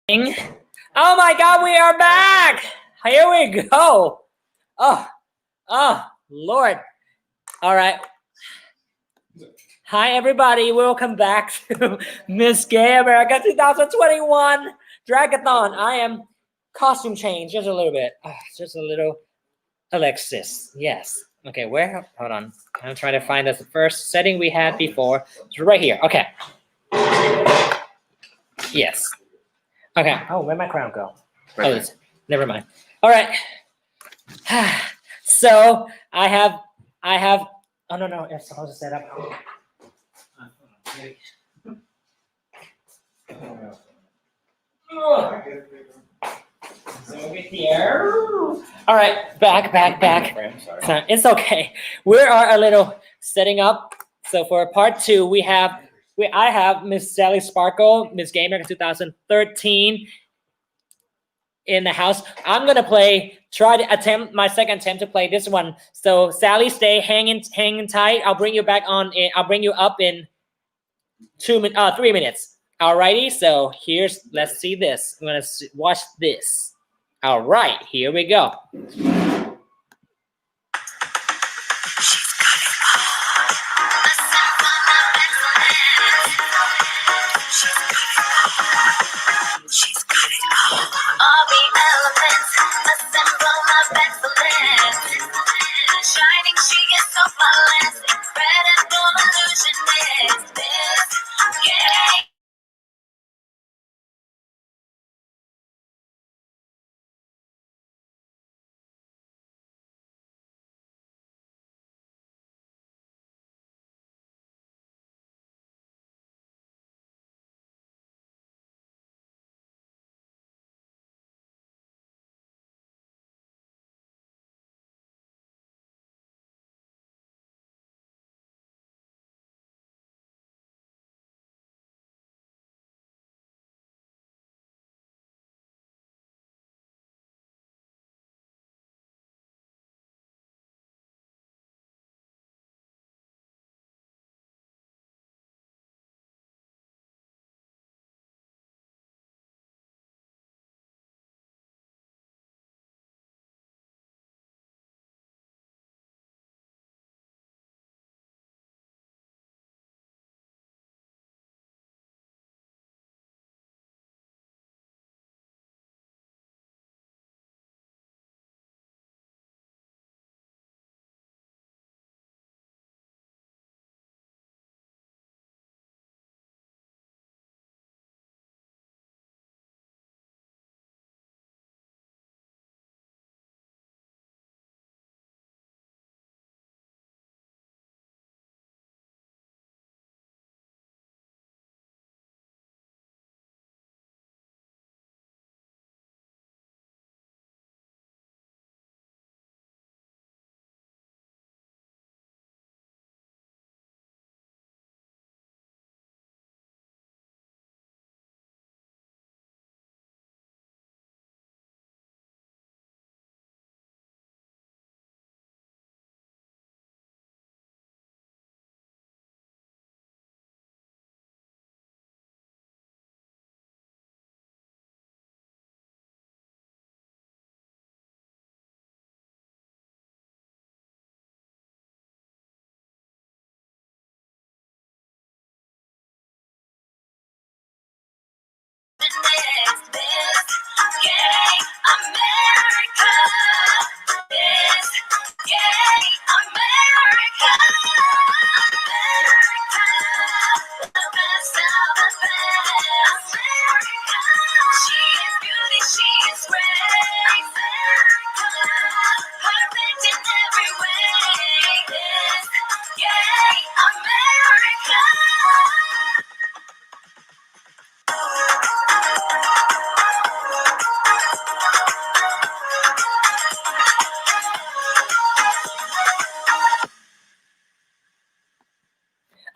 Oh my God, we are back! Here we go. Oh, Lord. All right. Hi, everybody. Welcome back to Miss Gay America 2021 Dragathon. I am costume change just a little bit. Just a little Alexis. Yes. Okay, where? Hold on. I'm trying to find the first setting we had before. It's right here. Okay. Yes. Okay. Oh, where'd my crown go? Oh, never mind. All right. So I have. Oh no, it's supposed to set up. So over here. All right, back. Sorry. It's okay. We are a little setting up. So for part 2, I have Miss Sally Sparkle, Miss Gamer 2013 in the house. I'm gonna try to attempt my second attempt to play this one. So Sally, stay hanging tight. I'll bring you back on. I'll bring you up in 3 minutes. Alrighty. So let's see this. I'm gonna watch this. All right, here we go. She's got it all. All the elements assemble of excellence. Shining, she is so flawless. Incredible illusionist. This game.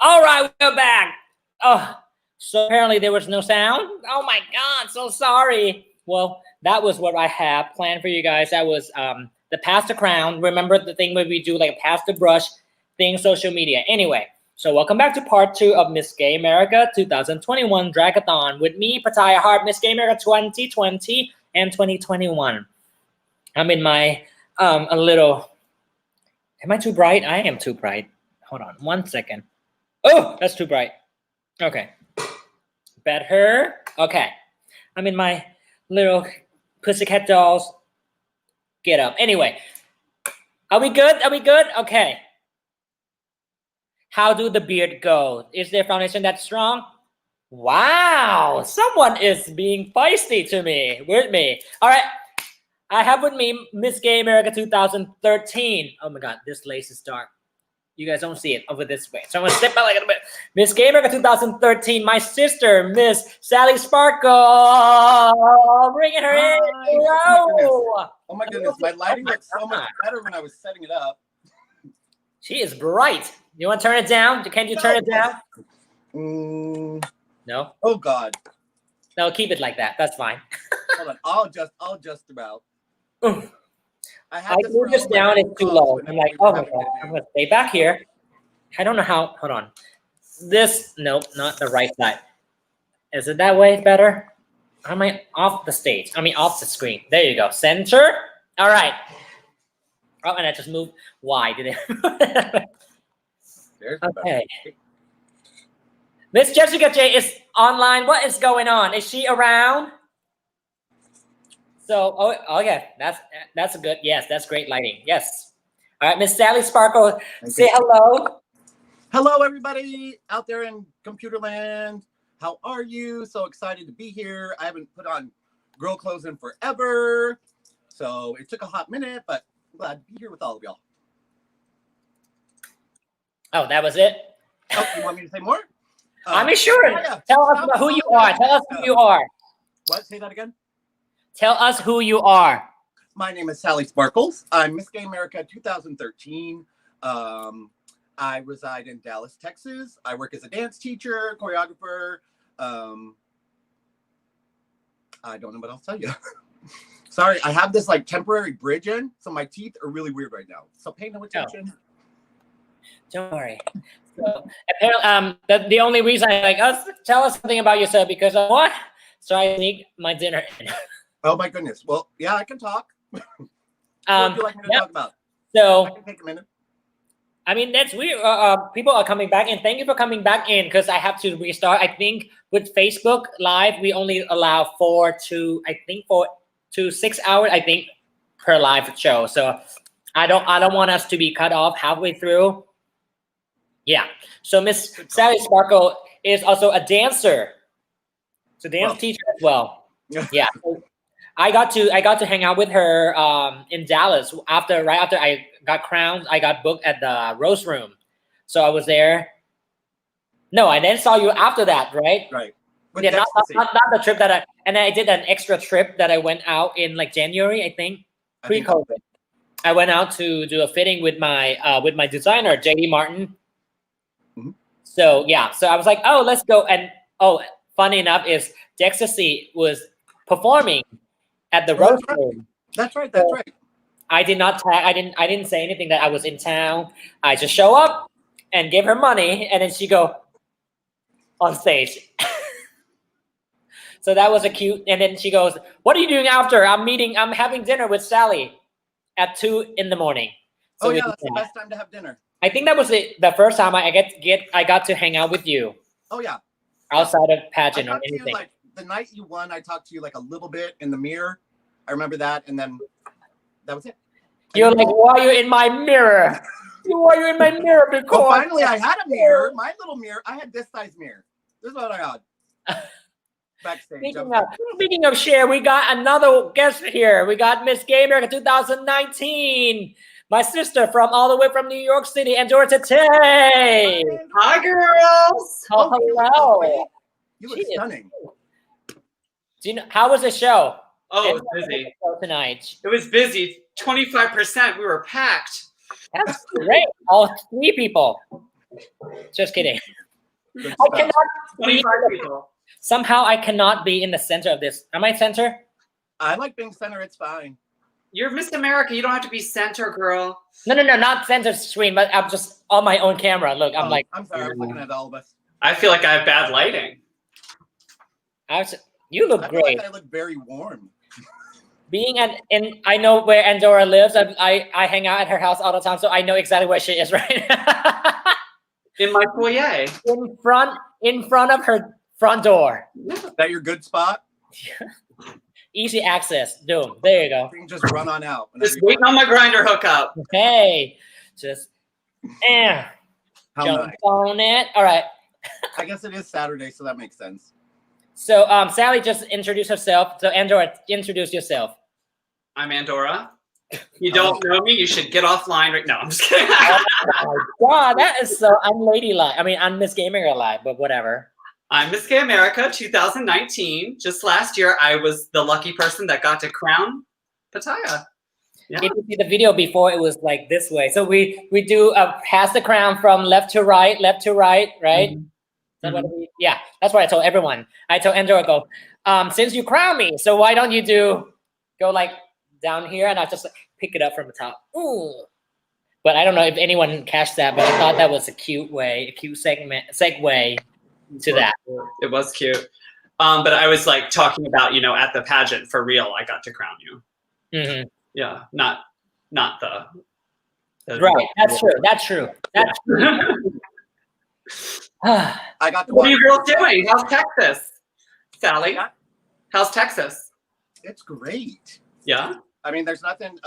All right, we're back. Oh, so apparently there was no sound. Oh my God, so sorry. Well, that was what I have planned for you guys. That was the pass the crown. Remember the thing where we do like pass the brush thing, social media. Anyway, So welcome back to part 2 of Miss Gay America 2021 Dragathon with me, Pattaya Hart, Miss Gay America 2020 and 2021. I'm in my a little. Am I too bright? I am too bright. Hold on 1 second. Oh, that's too bright. Okay. Better. Okay. I'm in my little pussycat dolls get up. Anyway, are we good? Are we good? Okay. How do the beard go? Is there foundation that strong? Wow, someone is being feisty to me, with me. All right, I have with me Miss Gay America 2013. Oh my God, this lace is dark. You guys don't see it over this way. So I'm gonna step back a little bit. Miss Gay America 2013, my sister, Miss Sally Sparkle. Bringing her in. Oh my goodness, my lighting looks so much better when I was setting it up. She is bright. You want to turn it down? Can you turn it down? No. Oh God. No, keep it like that. That's fine. Hold on. I'll adjust about. I move this down. It's too low. I'm like, oh my God. I'm gonna stay back here. I don't know how. Hold on. This. Nope, not the right side. Is it that way better? Am I off the stage? I mean, off the screen. There you go. Center. All right. Oh, and I just moved. Why did it? Okay. Miss Jessica J is online. What is going on? Is she around? So, oh, okay. That's a good. Yes, that's great lighting. Yes. All right, Miss Sally Sparkle, say hello. Hello, everybody out there in computer land. How are you? So excited to be here. I haven't put on girl clothes in forever, so it took a hot minute, but I'm glad to be here with all of y'all. Oh, that was it? Oh, you want me to say more? I'm sure. Yeah. Tell us who you are. Tell us who you are. What? Say that again? Tell us who you are. My name is Sally Sparkles. I'm Miss Gay America 2013. I reside in Dallas, Texas. I work as a dance teacher, choreographer. I don't know what else to tell you. Sorry, I have this like temporary bridge in, so my teeth are really weird right now. So pay no attention. Oh. Don't worry. So, apparently, the only reason I like us tell us something about yourself because of what? So I sneak my dinner in. Oh my goodness. Well, yeah, I can talk. What would you like me to talk about? So I can take a minute. I mean, that's weird. People are coming back, and thank you for coming back in because I have to restart. I think with Facebook Live, we only allow 4 to 6 hours, I think, per live show. So I don't want us to be cut off halfway through. Yeah. So Miss Sally Sparkle is also a dancer. So dance teacher as well. Yeah. I got to hang out with her in Dallas right after I got crowned. I got booked at the Rose Room, so I was there. No, I then saw you after that, right? Right. But yeah, not the trip that and I did an extra trip that I went out in like January, I think, pre-COVID. I went out to do a fitting with my designer JD Martin. Mm-hmm. So yeah, so I was like, oh, let's go. And funny enough is Dexasy was performing at the Rose Room. That's right. I did not tag. I didn't say anything that I was in town. I just show up and give her money, and then she go on stage. So that was a cute. And then she goes, "What are you doing after? I'm having dinner with Sally at 2 in the morning." So oh yeah, that's the best time to have dinner. I think that was the first time I got to hang out with you. Oh yeah. Outside of pageant or anything. You, like the night you won, I talked to you like a little bit in the mirror. I remember that, and then that was it. You're like, why are you in my mirror? Why are you in my mirror? Because well, finally, I had a mirror. My little mirror. I had this size mirror. This is what I got. Backstage. Speaking of share, we got another guest here. We got Miss Gay America 2019. My sister from all the way from New York City, and Georgia Tay. Hi, girls. Oh, hello. You look stunning. Do you know how was the show? Oh, it was busy tonight. It was busy. 25%. We were packed. That's great. All 3 people. Just kidding. I cannot. 25 people. Somehow I cannot be in the center of this. Am I center? I like being center. It's fine. You're Miss America. You don't have to be center, girl. No, not center screen, but I'm just on my own camera. Look, I'm like, I'm sorry, I was looking at all of us. I feel like I have bad lighting. you look I feel great. like I look very warm. Being I know where Andorra lives. I hang out at her house all the time, so I know exactly where she is right now. In my foyer. In front of her front door. Is that your good spot? Easy access. Boom. There you go. You can just run on out. Just waiting on my grinder hookup. Hey, just How jump nice. on it. All right. I guess it is Saturday, so that makes sense. So Sally just introduced herself. So Andorra, introduce yourself. I'm Andorra. You don't know me, you should get offline right now. I'm just kidding. Oh my God, that is so unladylike. I mean, I'm Miss Gamer alive, but whatever. I'm Miss Gay America 2019. Just last year, I was the lucky person that got to crown Pattaya. Yeah. If you see the video before, it was like this way. So we do pass the crown from left to right, right? Mm-hmm. Is that what yeah, that's what I told everyone. I told Andrew, since you crown me, so why don't you go like down here, and I'll just like, pick it up from the top. Ooh. But I don't know if anyone catch that, but I thought that was a cute segue to that. It was cute. But I was like talking about, at the pageant for real, I got to crown you. Mm-hmm. Yeah, not the right. That's true. That's true. I got to What are you girls doing? How's Texas? Sally? How's Texas? It's great. Yeah? I mean, there's nothing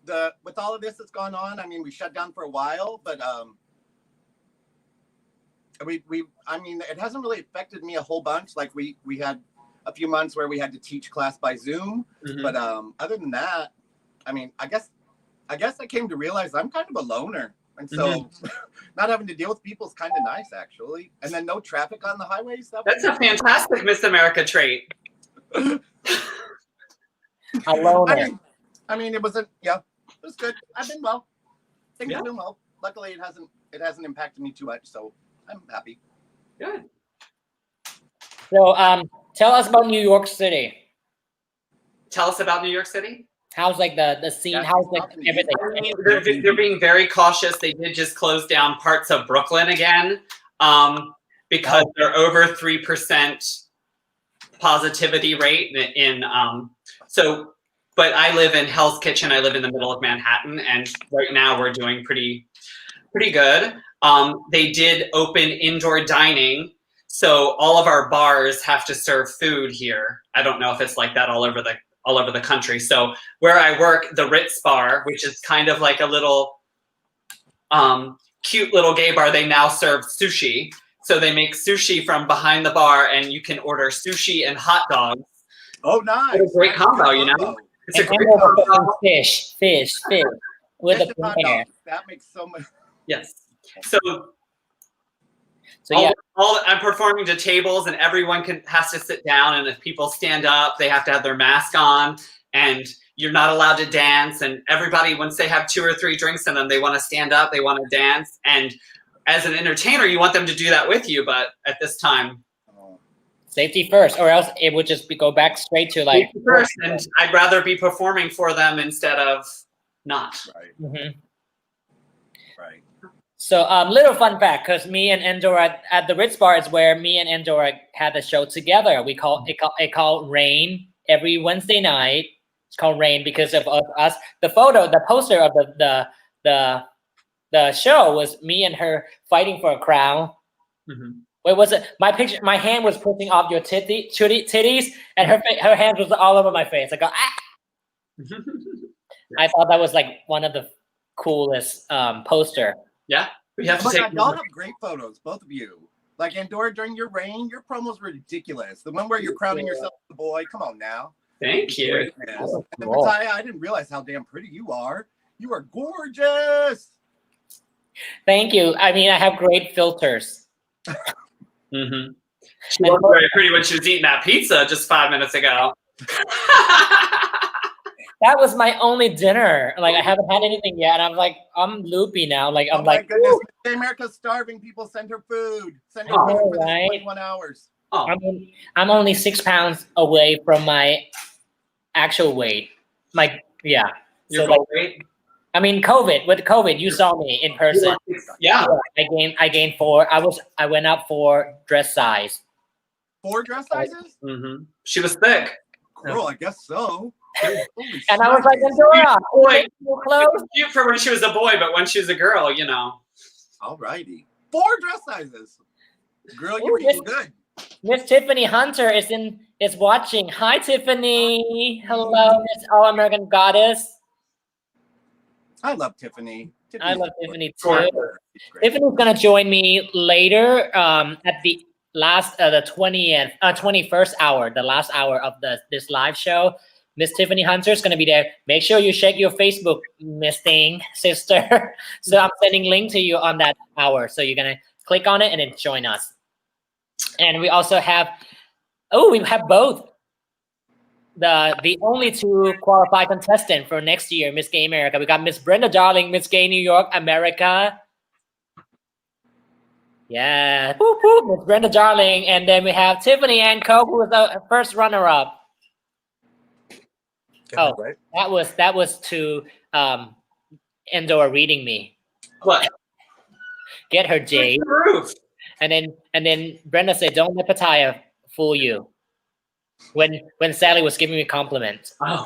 with all of this that's gone on, I mean, we shut down for a while, but I mean, it hasn't really affected me a whole bunch. Like we had a few months where we had to teach class by Zoom, but other than that, I mean, I guess I came to realize I'm kind of a loner, and so not having to deal with people is kind of nice, actually. And then no traffic on the highways. That's a fantastic Miss America trait. A loner. I mean, it wasn't. Yeah, it was good. I've been well. Things have been well. Luckily, it hasn't impacted me too much, so I'm happy. Good. So, tell us about New York City. Tell us about New York City. How's like the scene? Yeah, how's like everything? I mean, they're being very cautious. They did just close down parts of Brooklyn again because they're over 3% positivity rate in so. But I live in Hell's Kitchen. I live in the middle of Manhattan, and right now we're doing pretty good. They did open indoor dining, so all of our bars have to serve food here. I don't know if it's like that all over the country. So where I work, the Ritz bar, which is kind of like a little cute little gay bar, they now serve sushi. So they make sushi from behind the bar, and you can order sushi and hot dogs. Oh, nice! It's a great combo, you know. It's a great combo. Fish with Fish a and hot hair. dogs. That makes so much. Yes. So yeah, I'm performing to tables, and everyone has to sit down. And if people stand up, they have to have their mask on, and you're not allowed to dance. And everybody, once they have 2 or 3 drinks in them, they want to stand up, they want to dance. And as an entertainer, you want them to do that with you. But at this time, safety first, or else it would just go back straight to like safety first. And I'd rather be performing for them instead of not. Right. Mm-hmm. Right. So, little fun fact, because me and Andorra at the Ritz Bar is where me and Andorra had the show together. We call it called Rain every Wednesday night. It's called Rain because of us. The poster of the show was me and her fighting for a crown. Mm-hmm. Wait, was it my picture? My hand was pushing off your titties, and her hand was all over my face. I go ah. I thought that was like one of the coolest poster. Yeah, we have to Oh my take. God, y'all have great photos, both of you. Like Andorra during your reign, your promos were ridiculous. The one where you're crowning yourself the boy. Come on now. Thank you. Greatness. And then Pattaya, I didn't realize how damn pretty you are. You are gorgeous. Thank you. I mean, I have great filters. Mm-hmm. She looked very pretty when she was eating that pizza just 5 minutes ago. That was my only dinner. Like I haven't had anything yet, and I'm like, I'm loopy now. Like I'm like, goodness, America's starving. People send her food. Send her food for right. 21 hours. Oh. I'm only 6 pounds away from my actual weight. Yeah. Your So like, goal weight? I mean, with COVID, you saw me in person. Yeah. I gained 4. I went up 4 dress size. 4 dress sizes? Mm-hmm. She was thick. Girl, I guess so. Holy And I was like, shnikes. Endora, Boy, you close? cute for when she was a boy, but when she was a girl, you know. Alrighty. 4 dress sizes. Girl, you're Ooh, eating good. Miss Tiffany Hunter is watching. Hi, Tiffany. Hello, Miss All American Goddess. I love Tiffany. I love Tiffany too. Sure. Tiffany's gonna join me later at the last the 21st hour, the last hour of this live show. Miss Tiffany Hunter is gonna be there. Make sure you check your Facebook, Miss Thing, sister. So I'm sending link to you on that hour. So you're gonna click on it and then join us. And we also have we have both. The only 2 qualified contestants for next year, Miss Gay America. We got Miss Brenda Darling, Miss Gay New York, America. Yeah, whoop, whoop, Miss Brenda Darling. And then we have Tiffany Ann Coe, who was the first runner-up. Oh, Right? that was to Endor reading me. What? Get her, Jade. Roof. And then Brenda said, "Don't let Pattaya fool you." When Sally was giving me compliments. Oh.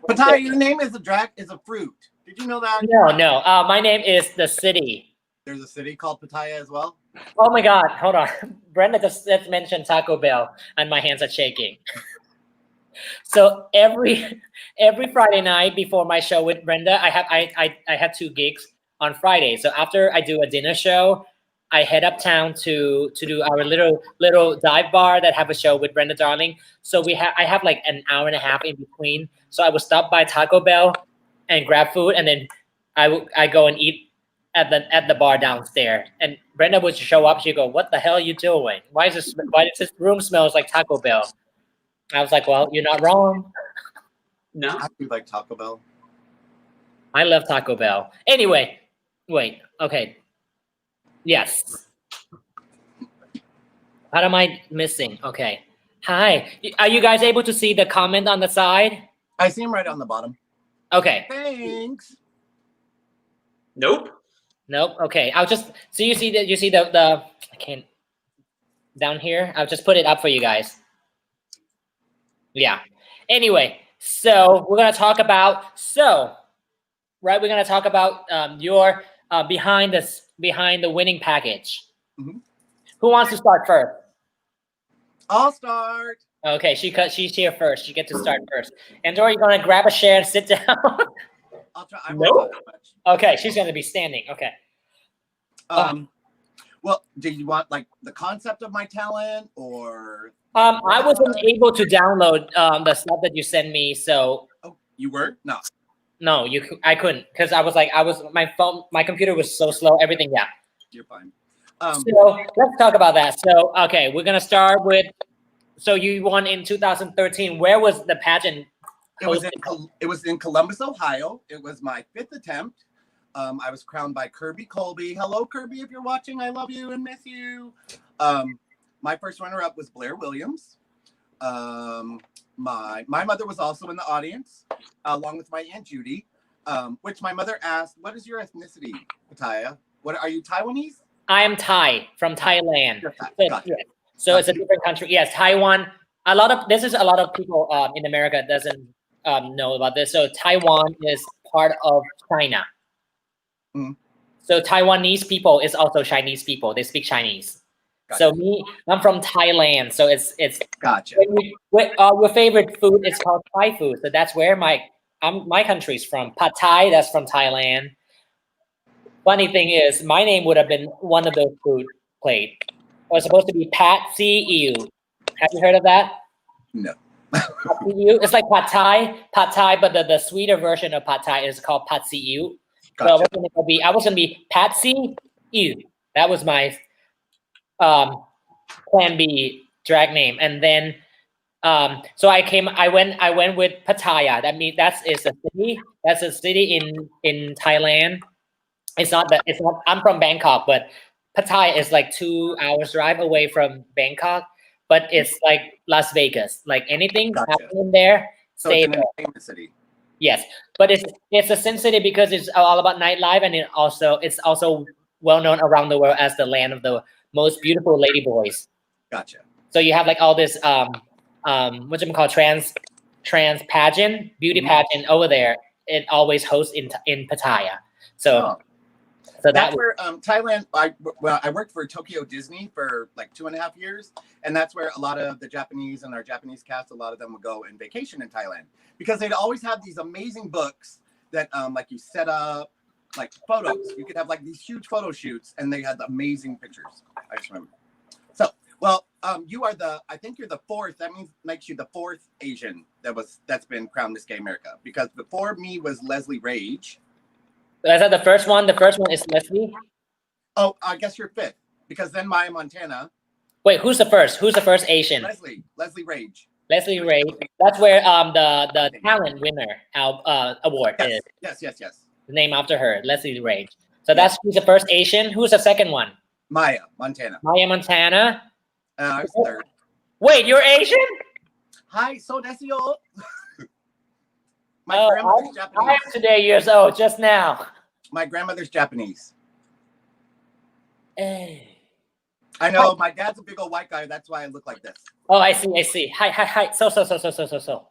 Pattaya, your name is a fruit. Did you know that? No. My name is the city. There's a city called Pattaya as well. Oh my God! Hold on. Brenda just mentioned Taco Bell, and my hands are shaking. So every Friday night before my show with Brenda, I had 2 gigs on Friday. So after I do a dinner show, I head uptown to do our little dive bar that have a show with Brenda Darling. So I have like an hour and a half in between. So I would stop by Taco Bell and grab food, and then I go and eat at the bar downstairs. And Brenda would show up. She'd go, "What the hell are you doing? Why does this room smells like Taco Bell?" I was like, "Well, you're not wrong. No. I do like Taco Bell. I love Taco Bell." Anyway, wait. Okay. Yes. What am I missing? Okay. Hi. Are you guys able to see the comment on the side? I see him right on the bottom. Okay. Thanks. Nope. Nope. Okay. I'll just so you see the I can't down here. I'll just put it up for you guys. Yeah. Anyway, so we're gonna talk about we're gonna talk about your behind the winning package. Mhm. Who wants to start first? I'll start. Okay, she's here first. She gets to start first. Andor, you're gonna grab a chair and sit down. I'll try. I Nope. won't talk that much. Okay, she's gonna be standing. Okay. Well, do you want like the concept of my talent or? I wasn't able to download the stuff that you sent me, so Oh, you were? No. no, I couldn't because my computer was so slow. Everything, yeah. You're fine. So let's talk about that. So okay, we're gonna start with. So you won in 2013. Where was the pageant? It was in Columbus, Ohio. It was my 5th attempt. I was crowned by Kirby Colby. Hello, Kirby, if you're watching, I love you and miss you. My first runner-up was Blair Williams. My mother was also in the audience, along with my Aunt Judy, which my mother asked, "What is your ethnicity, Pattaya? What are you, Taiwanese?" I am Thai from Thailand. You're Thai. So, Gotcha. yeah. So it's a different country. Yes, Taiwan. A lot of people in America doesn't know about this. So Taiwan is part of China. Mhm. So Taiwanese people is also Chinese people. They speak Chinese. Gotcha. So I'm from Thailand. So it's Gotcha. your favorite food is called Thai food. So that's where my country's from. Pad Thai, that's from Thailand. Funny thing is, my name would have been one of those food played. It was supposed to be Pat See Ew. Have you heard of that? No. It's like Pad Thai, but the sweeter version of Pad Thai is called Pad See Ew. Gotcha. So I was gonna be Patsy Ew. That was my plan B drag name, and then so I went with Pattaya. That means that's a city. That's a city in Thailand. It's not. I'm from Bangkok, but Pattaya is like 2 hours drive away from Bangkok. But it's like Las Vegas. Like anything Gotcha. happening there, So it's stay an there. entertainment city. Yes, but it's a sin city because it's all about nightlife, and it's also well known around the world as the land of the most beautiful ladyboys. Gotcha. So you have like all this what you call trans pageant, beauty pageant over there. It always hosts in Pattaya. So Oh. so That's where Thailand. I worked for Tokyo Disney for like 2.5 years, and that's where a lot of the Japanese and our Japanese cast, a lot of them would go and vacation in Thailand because they'd always have these amazing books that like you set up like photos. You could have like these huge photo shoots, and they had amazing pictures. I just remember. So well, you are I think you're the fourth. That makes you the fourth Asian that's been crowned Miss Gay America, because before me was Leslie Rage. is that the first one? The first one is Leslie. Oh, I guess you're fifth, because then Maya Montana. Wait, who's the first? Who's the first Asian? Leslie Rage. Leslie Ray. That's where the talent winner award is. Yes. Named after her, Leslie Ray. So that's who's the first Asian. Who's the second one? Maya Montana. Maya Montana. I was third. Wait, you're Asian? Hi, so desio. My grandmother's Japanese. I am today years old, just now. My grandmother's Japanese. Hey. I know, my dad's a big old white guy. That's why I look like this. Oh, I see. Hi. So. So deso.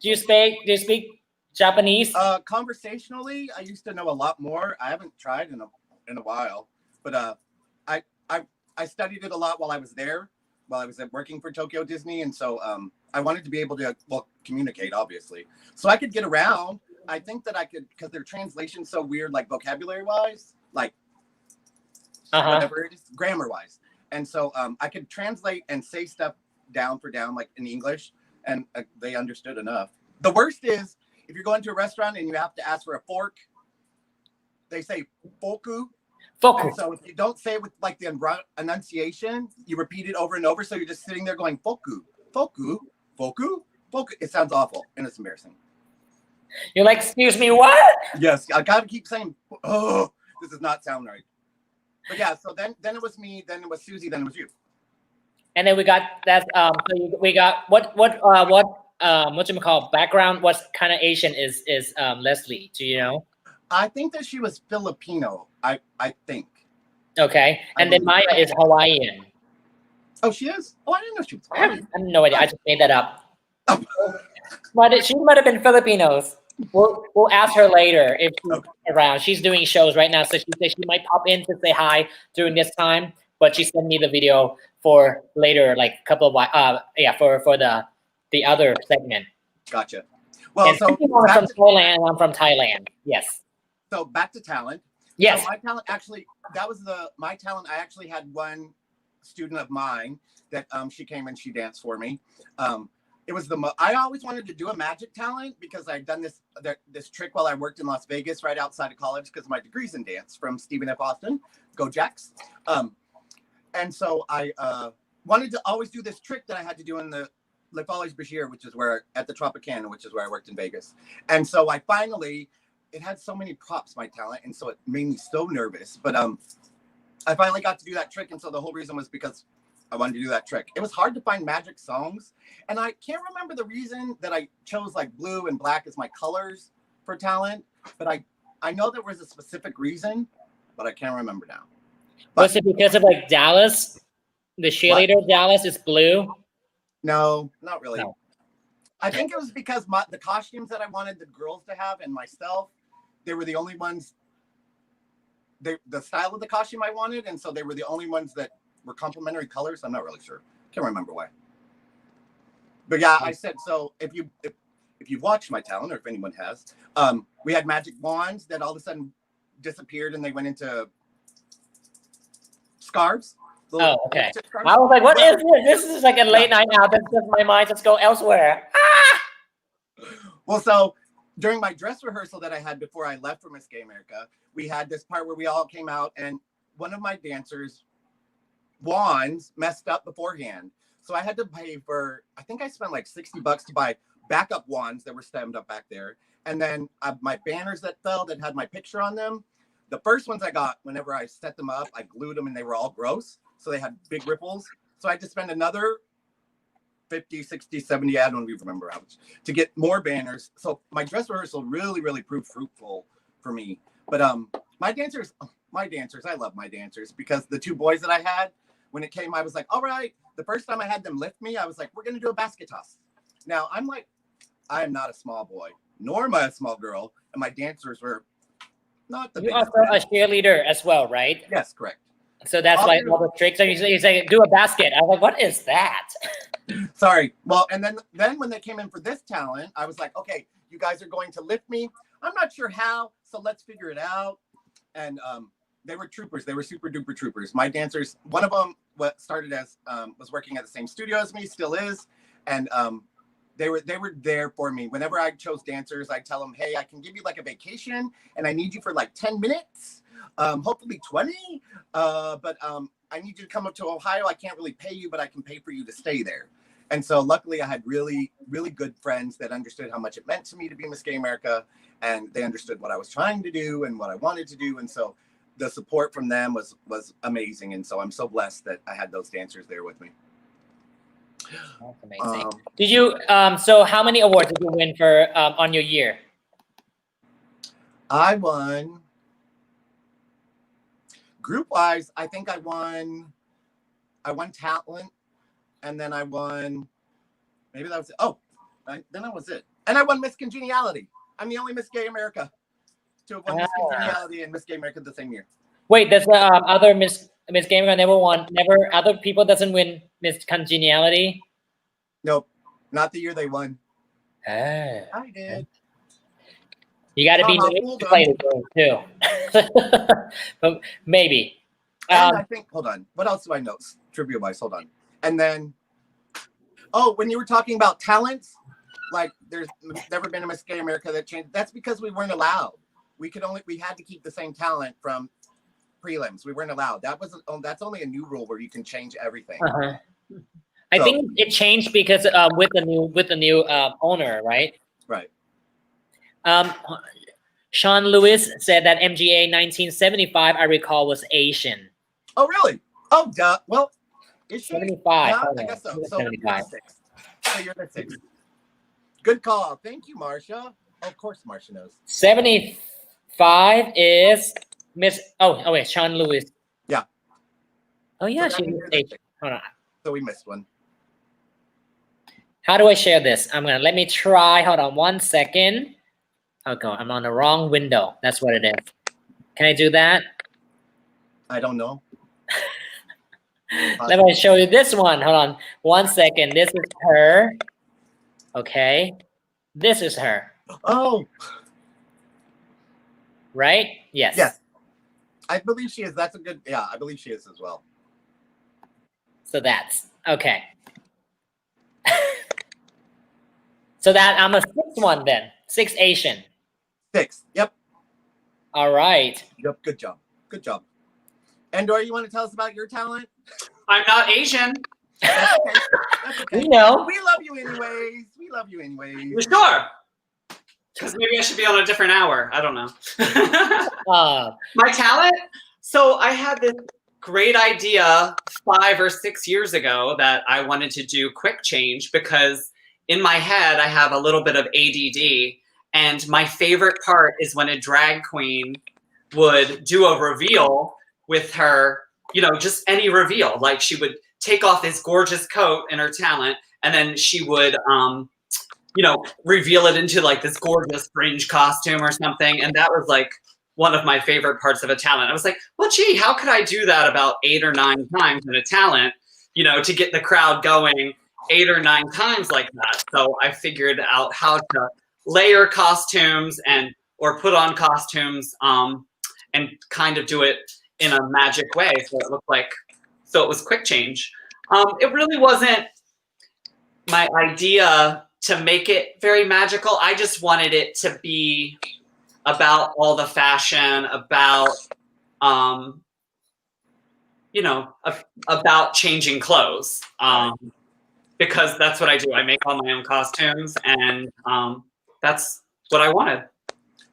Do you speak Japanese? Conversationally, I used to know a lot more. I haven't tried in a while, but I studied it a lot while I was there, while I was working for Tokyo Disney, and so I wanted to be able to communicate, obviously, so I could get around. I think that I could, because their translation's so weird, like vocabulary wise, like whatever it is, grammar wise, and so I could translate and say stuff down for down, like in English, and they understood enough. The worst is if you're going to a restaurant and you have to ask for a fork, they say foku. And so if you don't say it with like the enunciation, you repeat it over and over. So you're just sitting there going foku, foku, foku, foku. It sounds awful and it's embarrassing. You're like, excuse me, what? Yes, I gotta keep saying, oh, this does not sound right. But yeah, so then it was me, then it was Susie, then it was you. And then we got that. We got what you call background? What kind of Asian is Leslie? Do you know? I think that she was Filipino. I think. Okay, and then Maya is Hawaiian. Oh, she is? Oh, I didn't know she was Hawaiian. I have no idea. I just made that up. But she might have been Filipinos. We'll ask her later if she's around. She's doing shows right now, so she said she might pop in to say hi during this time. But she sent me the video for later, like a couple of for the other segment. Gotcha. Well, and so I'm from Thailand. And I'm from Thailand. Yes. So back to talent. Yes. So my talent actually, my talent. I actually had one student of mine that she came and she danced for me. It was I always wanted to do a magic talent because I'd done this trick while I worked in Las Vegas right outside of college because my degree's in dance from Stephen F. Austin. Go Jacks. And so I wanted to always do this trick that I had to do in the Le Follies Bashir, which is at the Tropicana, which is where I worked in Vegas. And so it had so many props, my talent, and so it made me so nervous. But I finally got to do that trick, and so the whole reason was because I wanted to do that trick. It was hard to find magic songs, and I can't remember the reason that I chose like blue and black as my colors for talent, but I know there was a specific reason, but I can't remember now. Was it because of like Dallas? The cheerleader Dallas is blue? No, not really. No. I think it was because the costumes that I wanted the girls to have and myself, they were the only ones, the style of the costume I wanted, and so they were the only ones that were complementary colors. I'm not really sure. Can't remember why. But yeah, I said, so if you've watched my talent, or if anyone has, we had magic wands that all of a sudden disappeared and they went into scarves. Oh, okay. I was like, what is this? This is like a late night now. That's just my mind. Let's go elsewhere. Well, so during my dress rehearsal that I had before I left for Miss Gay America, we had this part where we all came out and one of my dancers' wands messed up beforehand. So I had to pay I think I spent like $60 to buy backup wands that were stemmed up back there. And then my banners that fell that had my picture on them. The first ones I got, whenever I set them up, I glued them and they were all gross. So they had big ripples. So I had to spend another 50, 60, 70, I don't even remember how much, to get more banners. So my dress rehearsal really proved fruitful for me. But my dancers, I love my dancers, because the 2 boys that I had, when it came, I was like, all right. The first time I had them lift me, I was like, we're going to do a basket toss. Now, I am not a small boy, nor am I a small girl. And my dancers were not the You're biggest. also a cheerleader as well, right? Yes, correct. So that's why all the tricks. And you say, do a basket. I was like, what is that? Sorry. Well, and then when they came in for this talent, I was like, okay, you guys are going to lift me. I'm not sure how, so let's figure it out. And they were troopers. They were super duper troopers. My dancers, one of them started as was working at the same studio as me, still is, and they were there for me. Whenever I chose dancers, I tell them, hey, I can give you like a vacation, and I need you for like 10 minutes, hopefully 20. But I need you to come up to Ohio. I can't really pay you, but I can pay for you to stay there. And so luckily I had really good friends that understood how much it meant to me to be Miss Gay America, and they understood what I was trying to do and what I wanted to do. And so the support from them was amazing. And so I'm so blessed that I had those dancers there with me. That's amazing. Did you, so how many awards did you win for, on your year? I won, group-wise, I think I won talent, and then I won, maybe that was it. Oh, then that was it. And I won Miss Congeniality. I'm the only Miss Gay America to have won Miss Congeniality and Miss Gay America the same year. Wait, does the other Miss Gay America never other people doesn't win Miss Congeniality? Nope, not the year they won. Ah. I did. You got to be to play the game too. But maybe. And I think, hold on. What else do I know? Trivia wise, hold on. And then, oh, when you were talking about talents, like there's never been a Miss Gay America that changed. That's because we weren't allowed. We had to keep the same talent from prelims. We weren't allowed. That's only a new rule where you can change everything. I think it changed because with the new owner, right? Right. Sean Lewis said that MGA 1975, I recall, was Asian. Oh, really? Oh, duh. Well, is she? 75. Yeah, I guess so. So 75. You're the 6th. Good call. Thank you, Marsha. Oh, of course, Marsha knows. 75 is Miss. Oh wait, Sean Lewis. Yeah. Oh yeah, So she was Asian. Hold on. So we missed one. How do I share this? Let me try. Hold on 1 second. Okay, I'm on the wrong window. That's what it is. Can I do that? I don't know. Let me show you this one. Hold on 1 second. This is her. Okay. This is her. Oh. Right? Yes. Yes. I believe she is. That's a good, yeah, I believe she is as well. So that's, okay. So that I'm a 6th one then. 6 Asian. 6. Yep. All right. Yep. Good job. Good job. Endor, you want to tell us about your talent? I'm not Asian. That's okay. That's okay. We know. We love you anyways. We love you anyways. You sure? Because maybe I should be on a different hour. I don't know. My talent? So I had this great idea 5 or 6 years ago that I wanted to do quick change, because in my head I have a little bit of ADD, and my favorite part is when a drag queen would do a reveal with her, you know, just any reveal. Like she would take off this gorgeous coat in her talent, and then she would, you know, reveal it into like this gorgeous fringe costume or something. And that was like one of my favorite parts of a talent. I was like, well, gee, how could I do that about 8 or 9 times in a talent, you know, to get the crowd going 8 or 9 times like that. So I figured out how to layer costumes or put on costumes and kind of do it in a magic way. So it looked like, so it was quick change. It really wasn't my idea to make it very magical. I just wanted it to be about all the fashion, about, you know, about changing clothes. Because that's what I do. I make all my own costumes, and that's what I wanted.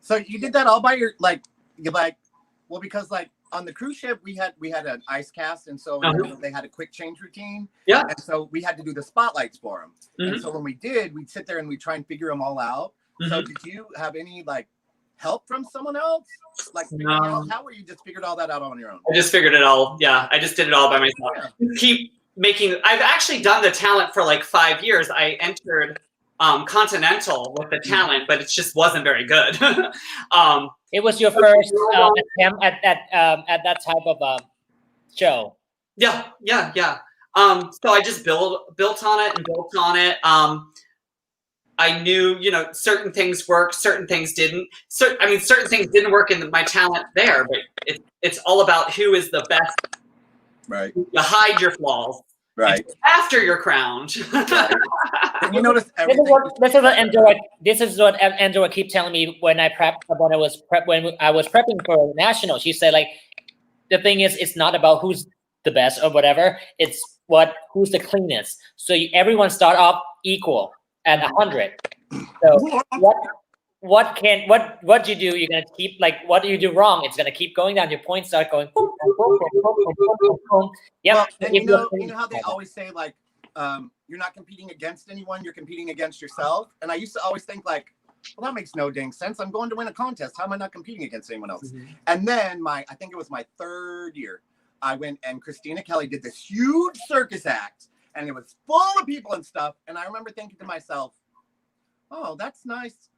So you did that all by your, well, because like on the cruise ship, we had an ice cast, and so they had a quick change routine. Yeah. And so we had to do the spotlights for them. Mm-hmm. And so when we did, we'd sit there and we'd try and figure them all out. Mm-hmm. So did you have any like help from someone else? Like figuring out how, or you just figured all that out on your own? I just figured it all. Yeah, I just did it all by myself. Yeah. I've actually done the talent for like 5 years. I entered Continental with the talent, but it just wasn't very good. It was your first attempt at that type of show. Yeah. So I just built on it. I knew, certain things worked, certain things didn't. Certain things didn't work in my talent there, but it's all about who is the best. Right. You hide your flaws. Right. After you're crowned. Right. And you notice everything. This is what Angela keep telling me when I was prepping for national. She said, like, the thing is, it's not about who's the best or whatever. It's who's the cleanest. So everyone start off equal at 100. So what you do, you're gonna keep, like, what do you do wrong? It's gonna keep going down. Your points start going boom, boom, boom, boom, boom, boom, boom, boom. Yep. Well, and you know how they always say, like, you're not competing against anyone, you're competing against yourself. And I used to always think, like, well, that makes no dang sense. I'm going to win a contest. How am I not competing against anyone else? Mm-hmm. And then I think it was my 3rd year, I went and Christina Kelly did this huge circus act, and it was full of people and stuff. And I remember thinking to myself, oh, that's nice.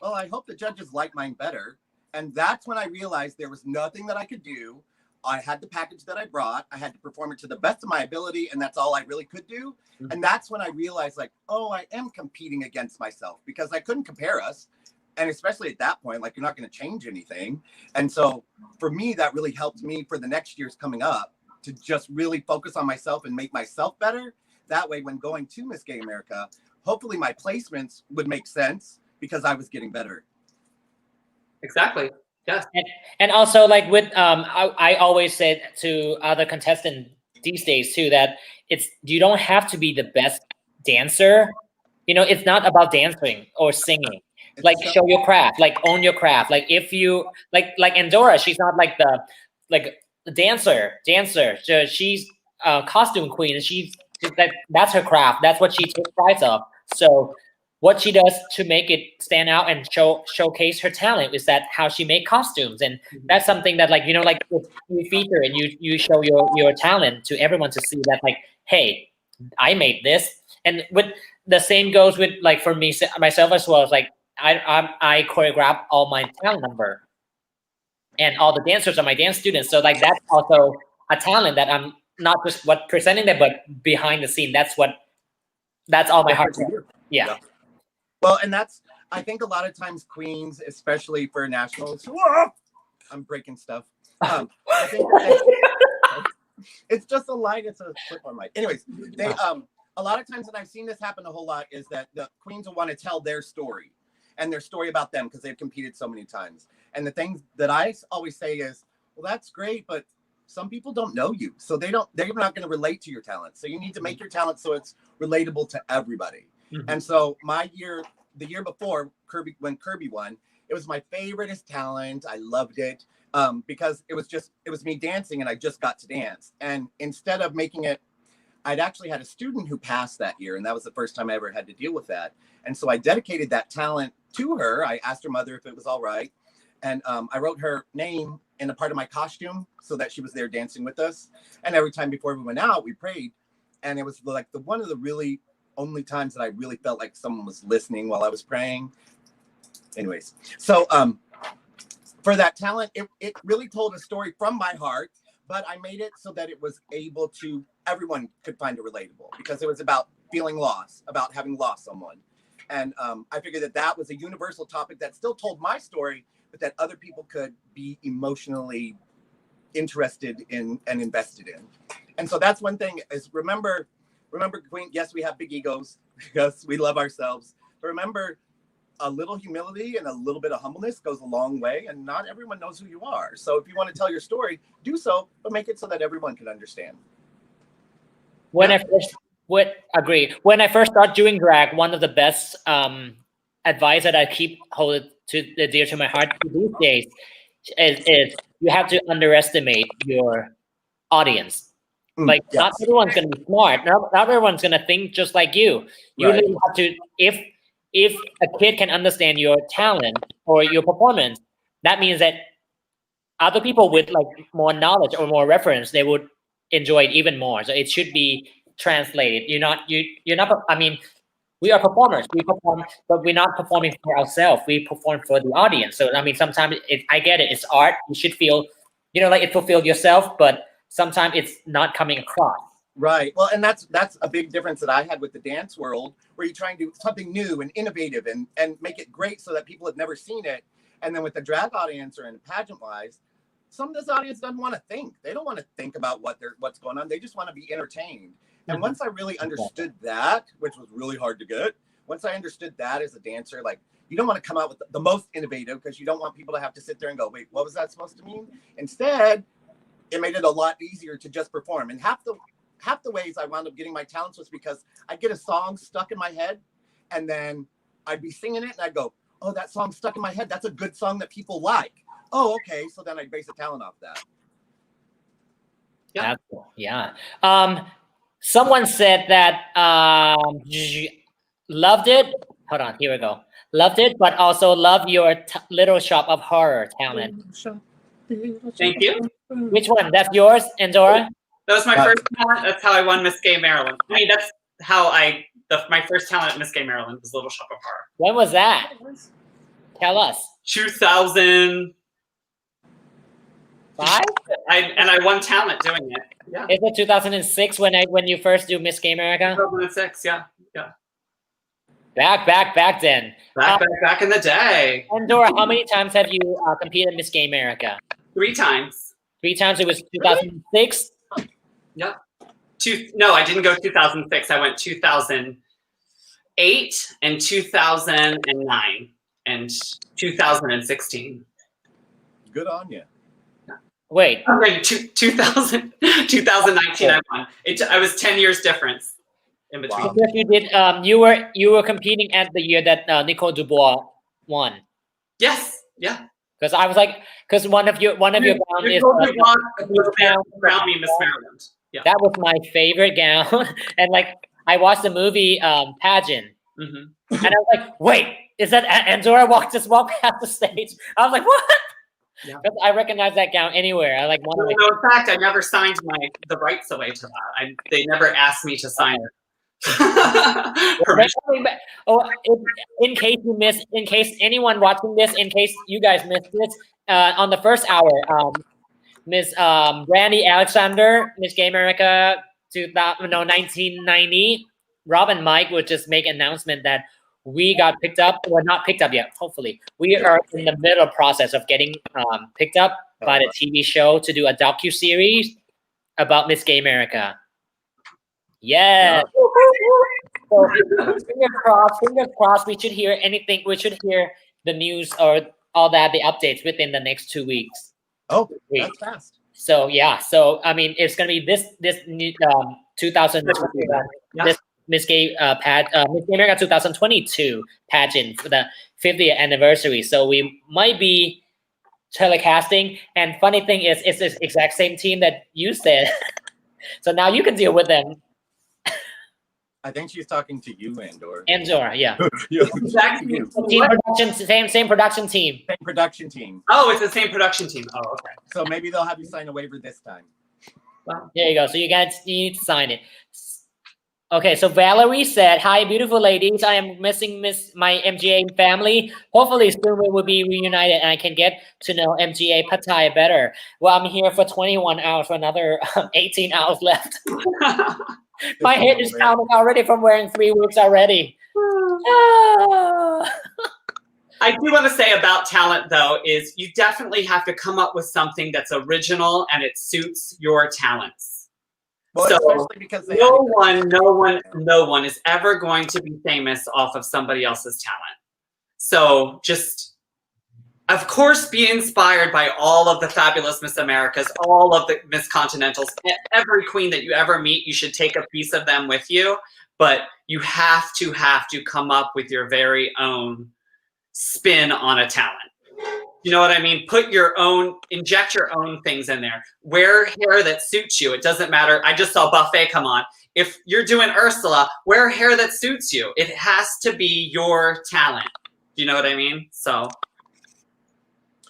Well, I hope the judges like mine better. And that's when I realized there was nothing that I could do. I had the package that I brought. I had to perform it to the best of my ability, and that's all I really could do. Mm-hmm. And that's when I realized, like, oh, I am competing against myself, because I couldn't compare us. And especially at that point, like, you're not going to change anything. And so for me, that really helped me for the next years coming up to just really focus on myself and make myself better. That way, when going to Miss Gay America, hopefully my placements would make sense because I was getting better. Exactly. Yes. And also, like, with I always say to other contestants these days too, that you don't have to be the best dancer. It's not about dancing or singing. Like, show your craft, like, own your craft. Like, if you like Andorra, she's not like the dancer. So she's a costume queen, and that's her craft. That's what she takes pride of. So what she does to make it stand out and showcase her talent is that how she make costumes. And that's something that, like, like, if you feature and you show your talent to everyone to see that, like, hey, I made this. And with the same goes with, like, for me, myself as well. It's like, I choreograph all my talent number, and all the dancers are my dance students. So, like, that's also a talent that I'm not just presenting them, but behind the scene. That's all my heart. Yeah. Well, and I think a lot of times queens, especially for nationals, I'm breaking stuff. I think it's just a light. It's a clip-on mic. Anyways, a lot of times, and I've seen this happen a whole lot, is that the queens will want to tell their story and their story about them because they've competed so many times. And the things that I always say is, well, that's great, but some people don't know you, so they're not going to relate to your talent. So you need to make your talent so it's relatable to everybody. Mm-hmm. And so the year before when Kirby won, it was my favoriteest talent. I loved it because it was me dancing, and I just got to dance. And instead of making it, I'd actually had a student who passed that year, and that was the first time I ever had to deal with that. And so I dedicated that talent to her. I asked her mother if it was all right. And I wrote her name in a part of my costume so that she was there dancing with us. And every time before we went out, we prayed. And it was like one of the really only times that I really felt like someone was listening while I was praying. Anyways, so for that talent, it really told a story from my heart, but I made it so that it was able to, everyone could find it relatable, because it was about feeling lost, about having lost someone. And I figured that was a universal topic that still told my story, but that other people could be emotionally interested in and invested in. And so that's one thing is remember, Queen, yes, we have big egos because we love ourselves. But remember, a little humility and a little bit of humbleness goes a long way, and not everyone knows who you are. So if you want to tell your story, do so, but make it so that everyone can understand. When I first started doing drag, one of the best advice that I keep holding dear to my heart these days is you have to underestimate your audience. Like not Yes. everyone's gonna be smart. Not everyone's gonna think just like you. You Right. really have to if a kid can understand your talent or your performance, that means that other people with like more knowledge or more reference, they would enjoy it even more. So it should be translated. You're not I mean, we are performers. We perform, but we're not performing for ourselves. We perform for the audience. So I mean, sometimes I get it. It's art. You should feel, like it fulfilled yourself, but sometimes it's not coming across. Right. Well, and that's a big difference that I had with the dance world, where you try and do something new and innovative and make it great so that people have never seen it. And then with the drag audience or in pageant wise, some of this audience doesn't want to think. They don't want to think about what's going on. They just want to be entertained. And once I really understood that, which was really hard to get, once I understood that as a dancer, like you don't want to come out with the most innovative because you don't want people to have to sit there and go, wait, what was that supposed to mean? Instead, it made it a lot easier to just perform. And half the ways I wound up getting my talents was because I'd get a song stuck in my head and then I'd be singing it and I'd go, oh, that song's stuck in my head. That's a good song that people like. Oh, okay. So then I'd base a talent off that. Yeah. That's cool. Yeah. Someone said that loved it. Hold on, here we go. Loved it, but also love your Little Shop of Horror talent. Thank you. Which one? That's yours, Andorra? That was my first talent. That's how I won Miss Gay Maryland. I mean, that's how my first talent at Miss Gay Maryland was Little Shop of Horror. When was that? Tell us. 2005. I won talent doing it. Yeah. Is it 2006 when you first do Miss Gay America? 2006. Yeah. Back then. Back in the day. Andorra, how many times have you competed in Miss Gay America? 3 times. 3 times. It was 2006. Yeah. No, I didn't go 2006. I went 2008 and 2009 and 2016. Good on you. Wait. Okay, 2019 I won. I was 10 years difference in between. Wow. You did. You were competing at the year that Nicole Dubois won. Yes. Yeah. Because I was like, because one of your gown is Crown Me Miss Maryland. Yeah. That was my favorite gown, and like I watched the movie Pageant, and I was like, wait, is that Andorra just walked past the stage? I was like, what? Yeah. Because I recognize that gown anywhere. I like one of in fact, I never signed the rights away to that. They never asked me to sign it. In case anyone watching this, in case you guys missed this, on the first hour, Miss Brandy Alexander, Miss Gay America 1990, Rob and Mike would just make an announcement that we got picked up. Well, not picked up yet, hopefully. We are in the middle process of getting picked up by the TV show to do a docu-series about Miss Gay America. Yeah. So fingers crossed, we should hear anything. We should hear the news or all that, the updates within the next 2 weeks. Oh, that's fast. So yeah, I mean, it's gonna be this 2021 this Miss Gay America 2022 pageant for the 50th anniversary. So we might be telecasting. And funny thing is, it's the exact same team that you said. So now you can deal with them. I think she's talking to you, Andorra. Andorra, yeah. Exactly. Same production team. Same production team. Oh, it's the same production team. Oh, okay. So maybe they'll have you sign a waiver this time. Well, there you go. So you need to sign it. Okay, so Valerie said, "Hi, beautiful ladies. I am missing my MGA family. Hopefully soon we will be reunited and I can get to know MGA Pattaya better. Well, I'm here for 21 hours, for another 18 hours left." My head is pounding already from wearing 3 weeks already. I do want to say about talent, though, is you definitely have to come up with something that's original and it suits your talents. Well, so because no one is ever going to be famous off of somebody else's talent. So just, of course, be inspired by all of the fabulous Miss Americas, all of the Miss Continentals, every queen that you ever meet. You should take a piece of them with you, but you have to come up with your very own spin on a talent. You know what I mean? Inject your own things in there. Wear hair that suits you. It doesn't matter. I just saw Buffet come on. If you're doing Ursula, wear hair that suits you. It has to be your talent. Do you know what I mean? So.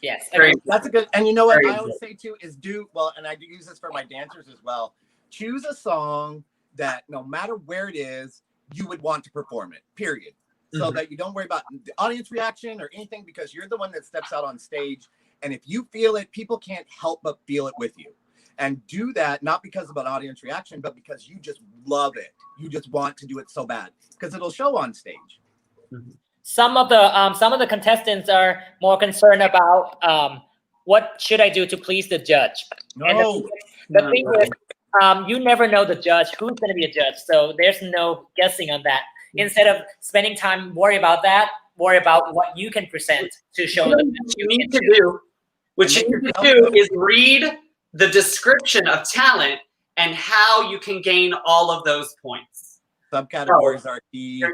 Yes. That's a good, and you know what Very I always say too is and I do use this for my dancers as well. Choose a song that no matter where it is, you would want to perform it, period. So that you don't worry about the audience reaction or anything, because you're the one that steps out on stage. And if you feel it, people can't help but feel it with you. And do that, not because of an audience reaction, but because you just love it. You just want to do it so bad because it'll show on stage. Some of the contestants are more concerned about what should I do to please the judge. No. And the thing is, you never know the judge, who's going to be a judge. So there's no guessing on that. Instead of spending time worry about that, worry about what you can present to show them. What you need to do is read the description of talent and how you can gain all of those points. Subcategories are key.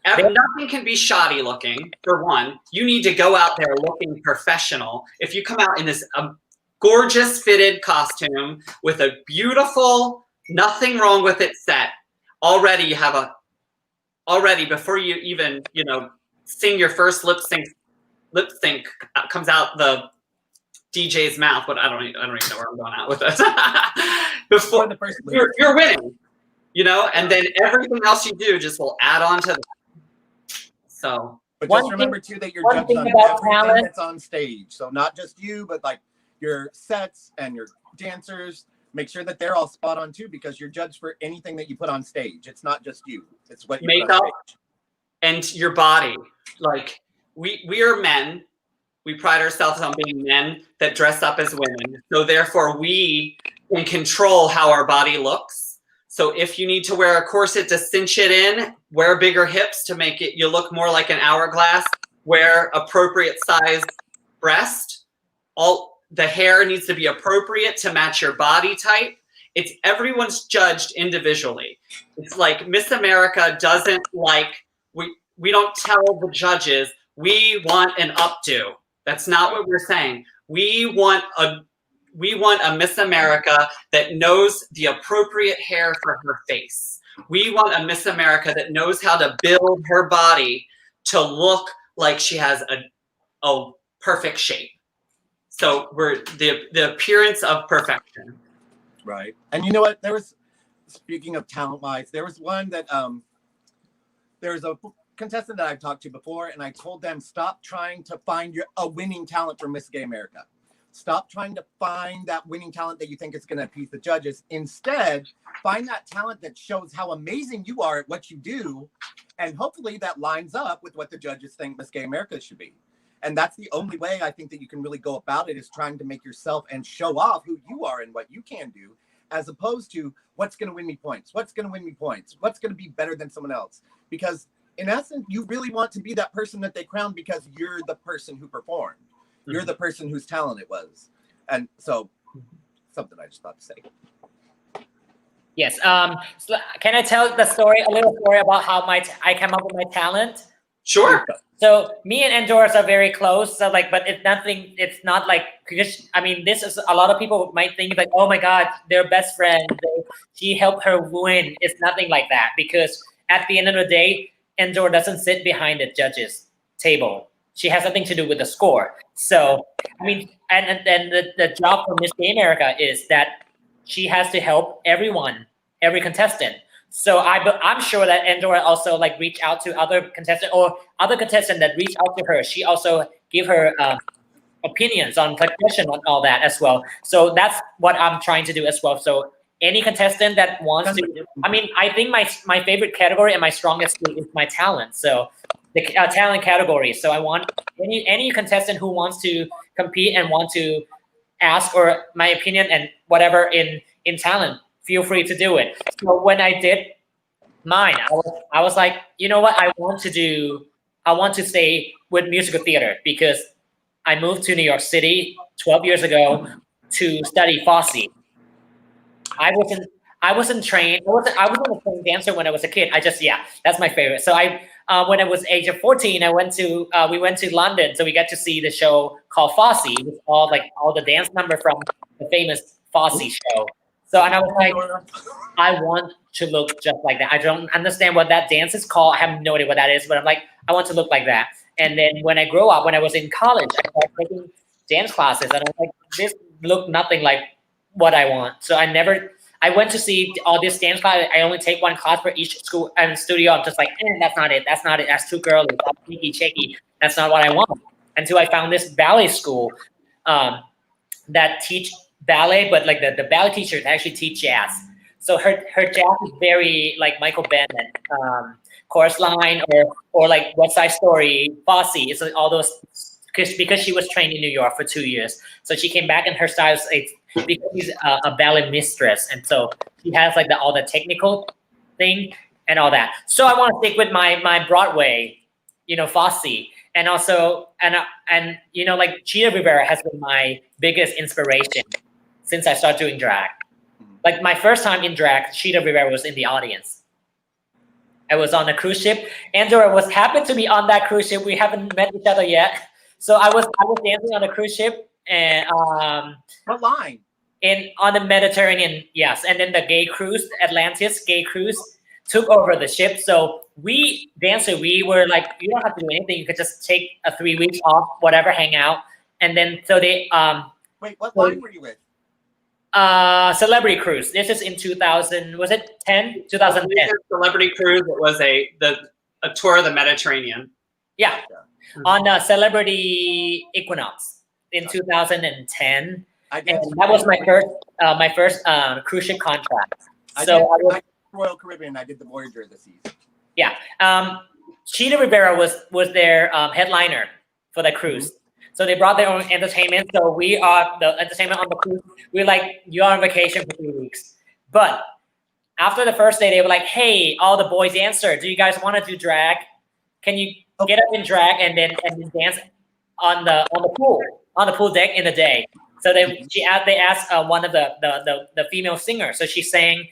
Nothing can be shoddy looking, for one. You need to go out there looking professional. If you come out in this gorgeous fitted costume with a beautiful, nothing wrong with it set, already you have already before you even, sing your first lip sync comes out the DJ's mouth, but I don't even know where I'm going out with this. Before the first you're winning, and then everything else you do just will add on to that. So, but just remember too that you're judged on everything that's on stage. So not just you, but like your sets and your dancers. Make sure that they're all spot on too, because you're judged for anything that you put on stage. It's not just you; it's what you put on stage. And your body. Like we are men. We pride ourselves on being men that dress up as women. So therefore, we can control how our body looks. So if you need to wear a corset to cinch it in, wear bigger hips to make you look more like an hourglass, wear appropriate size breast. All the hair needs to be appropriate to match your body type. Everyone's judged individually. It's like Miss America doesn't we don't tell the judges we want an updo. That's not what we're saying. We want a Miss America that knows the appropriate hair for her face. We want a Miss America that knows how to build her body to look like she has a perfect shape. So we're the appearance of perfection. Right. And you know what? Speaking of talent-wise, there was one that there's a contestant that I've talked to before, and I told them, stop trying to find a winning talent for Miss Gay America. Stop trying to find that winning talent that you think is going to appease the judges. Instead, find that talent that shows how amazing you are at what you do, and hopefully that lines up with what the judges think Miss Gay America should be. And that's the only way I think that you can really go about it, is trying to make yourself and show off who you are and what you can do, as opposed to what's going to win me points, what's going to win me points, what's going to be better than someone else. Because in essence, you really want to be that person that they crown because you're the person who performed. You're the person whose talent it was. And so, something I just thought to say. Yes. So can I tell a little story about how I came up with my talent? Sure. So me and Endoris are very close. So but it's not like, because this is, a lot of people might think like, oh my God, they're best friends. She helped her win. It's nothing like that, because at the end of the day, Endor doesn't sit behind the judges' table. She has nothing to do with the score. So, and the job for Miss Gay America is that she has to help everyone, every contestant. So I'm sure that Endor also reach out to other contestants, or other contestants that reach out to her. She also give her opinions on question and all that as well. So that's what I'm trying to do as well. So any contestant that wants to, I think my favorite category and my strongest is my talent. So the talent category. So I want any contestant who wants to compete and want to ask or my opinion and whatever in talent, feel free to do it. So when I did mine, I was like, you know what, I want to stay with musical theater, because I moved to New York City 12 years ago to study Fosse. I wasn't trained. I wasn't a trained dancer when I was a kid. That's my favorite. So when I was age of 14, we went to London, so we got to see the show called Fosse. It was all the dance number from the famous Fosse show. So and I was like, I want to look just like that. I don't understand what that dance is called. I have no idea what that is, but I'm like, I want to look like that. And then when I grow up, when I was in college, I started taking dance classes, and I was like, this looked nothing like what I want. So I went to see all this dance class. I only take one class for each school and studio. I'm just like, that's not it. That's not it. That's too girly. That's cheeky, shaky. That's not what I want. Until I found this ballet school that teach ballet, but like the ballet teachers actually teach jazz. So her jazz is very like Michael Bennett, Chorus Line, or like West Side Story, Fosse. It's like all those because she was trained in New York for 2 years. So she came back and her style is because she's a ballet mistress, and so she has like all the technical thing and all that. So I want to stick with my Broadway, Fosse, and also and like Cheetah Rivera has been my biggest inspiration since I started doing drag. Like my first time in drag, Cheetah Rivera was in the audience. I was on a cruise ship. Andrew was happy to be on that cruise ship. We haven't met each other yet. So I was dancing on a cruise ship and what line? On the Mediterranean, yes. And then the gay cruise, Atlantis gay cruise, took over the ship. So we were like, you don't have to do anything. You could just take a 3 weeks off, whatever, hang out. And then so they wait, what line were you with? Celebrity Cruise. This is in 2000. Was it 2010? Celebrity Cruise. It was a tour of the Mediterranean. Yeah. On Celebrity Equinox in 2010. And that was my first cruise ship contract. I did Royal Caribbean. I did the Voyager this season. Yeah. Cheetah Rivera was their headliner for the cruise. So they brought their own entertainment. So we are the entertainment on the cruise. We're like, you're on vacation for 3 weeks. But after the first day, they were like, hey, all the boys answered. Do you guys want to do drag? Can you get up in drag and then dance on the pool deck in the day? So they asked one of the female singers. So she sang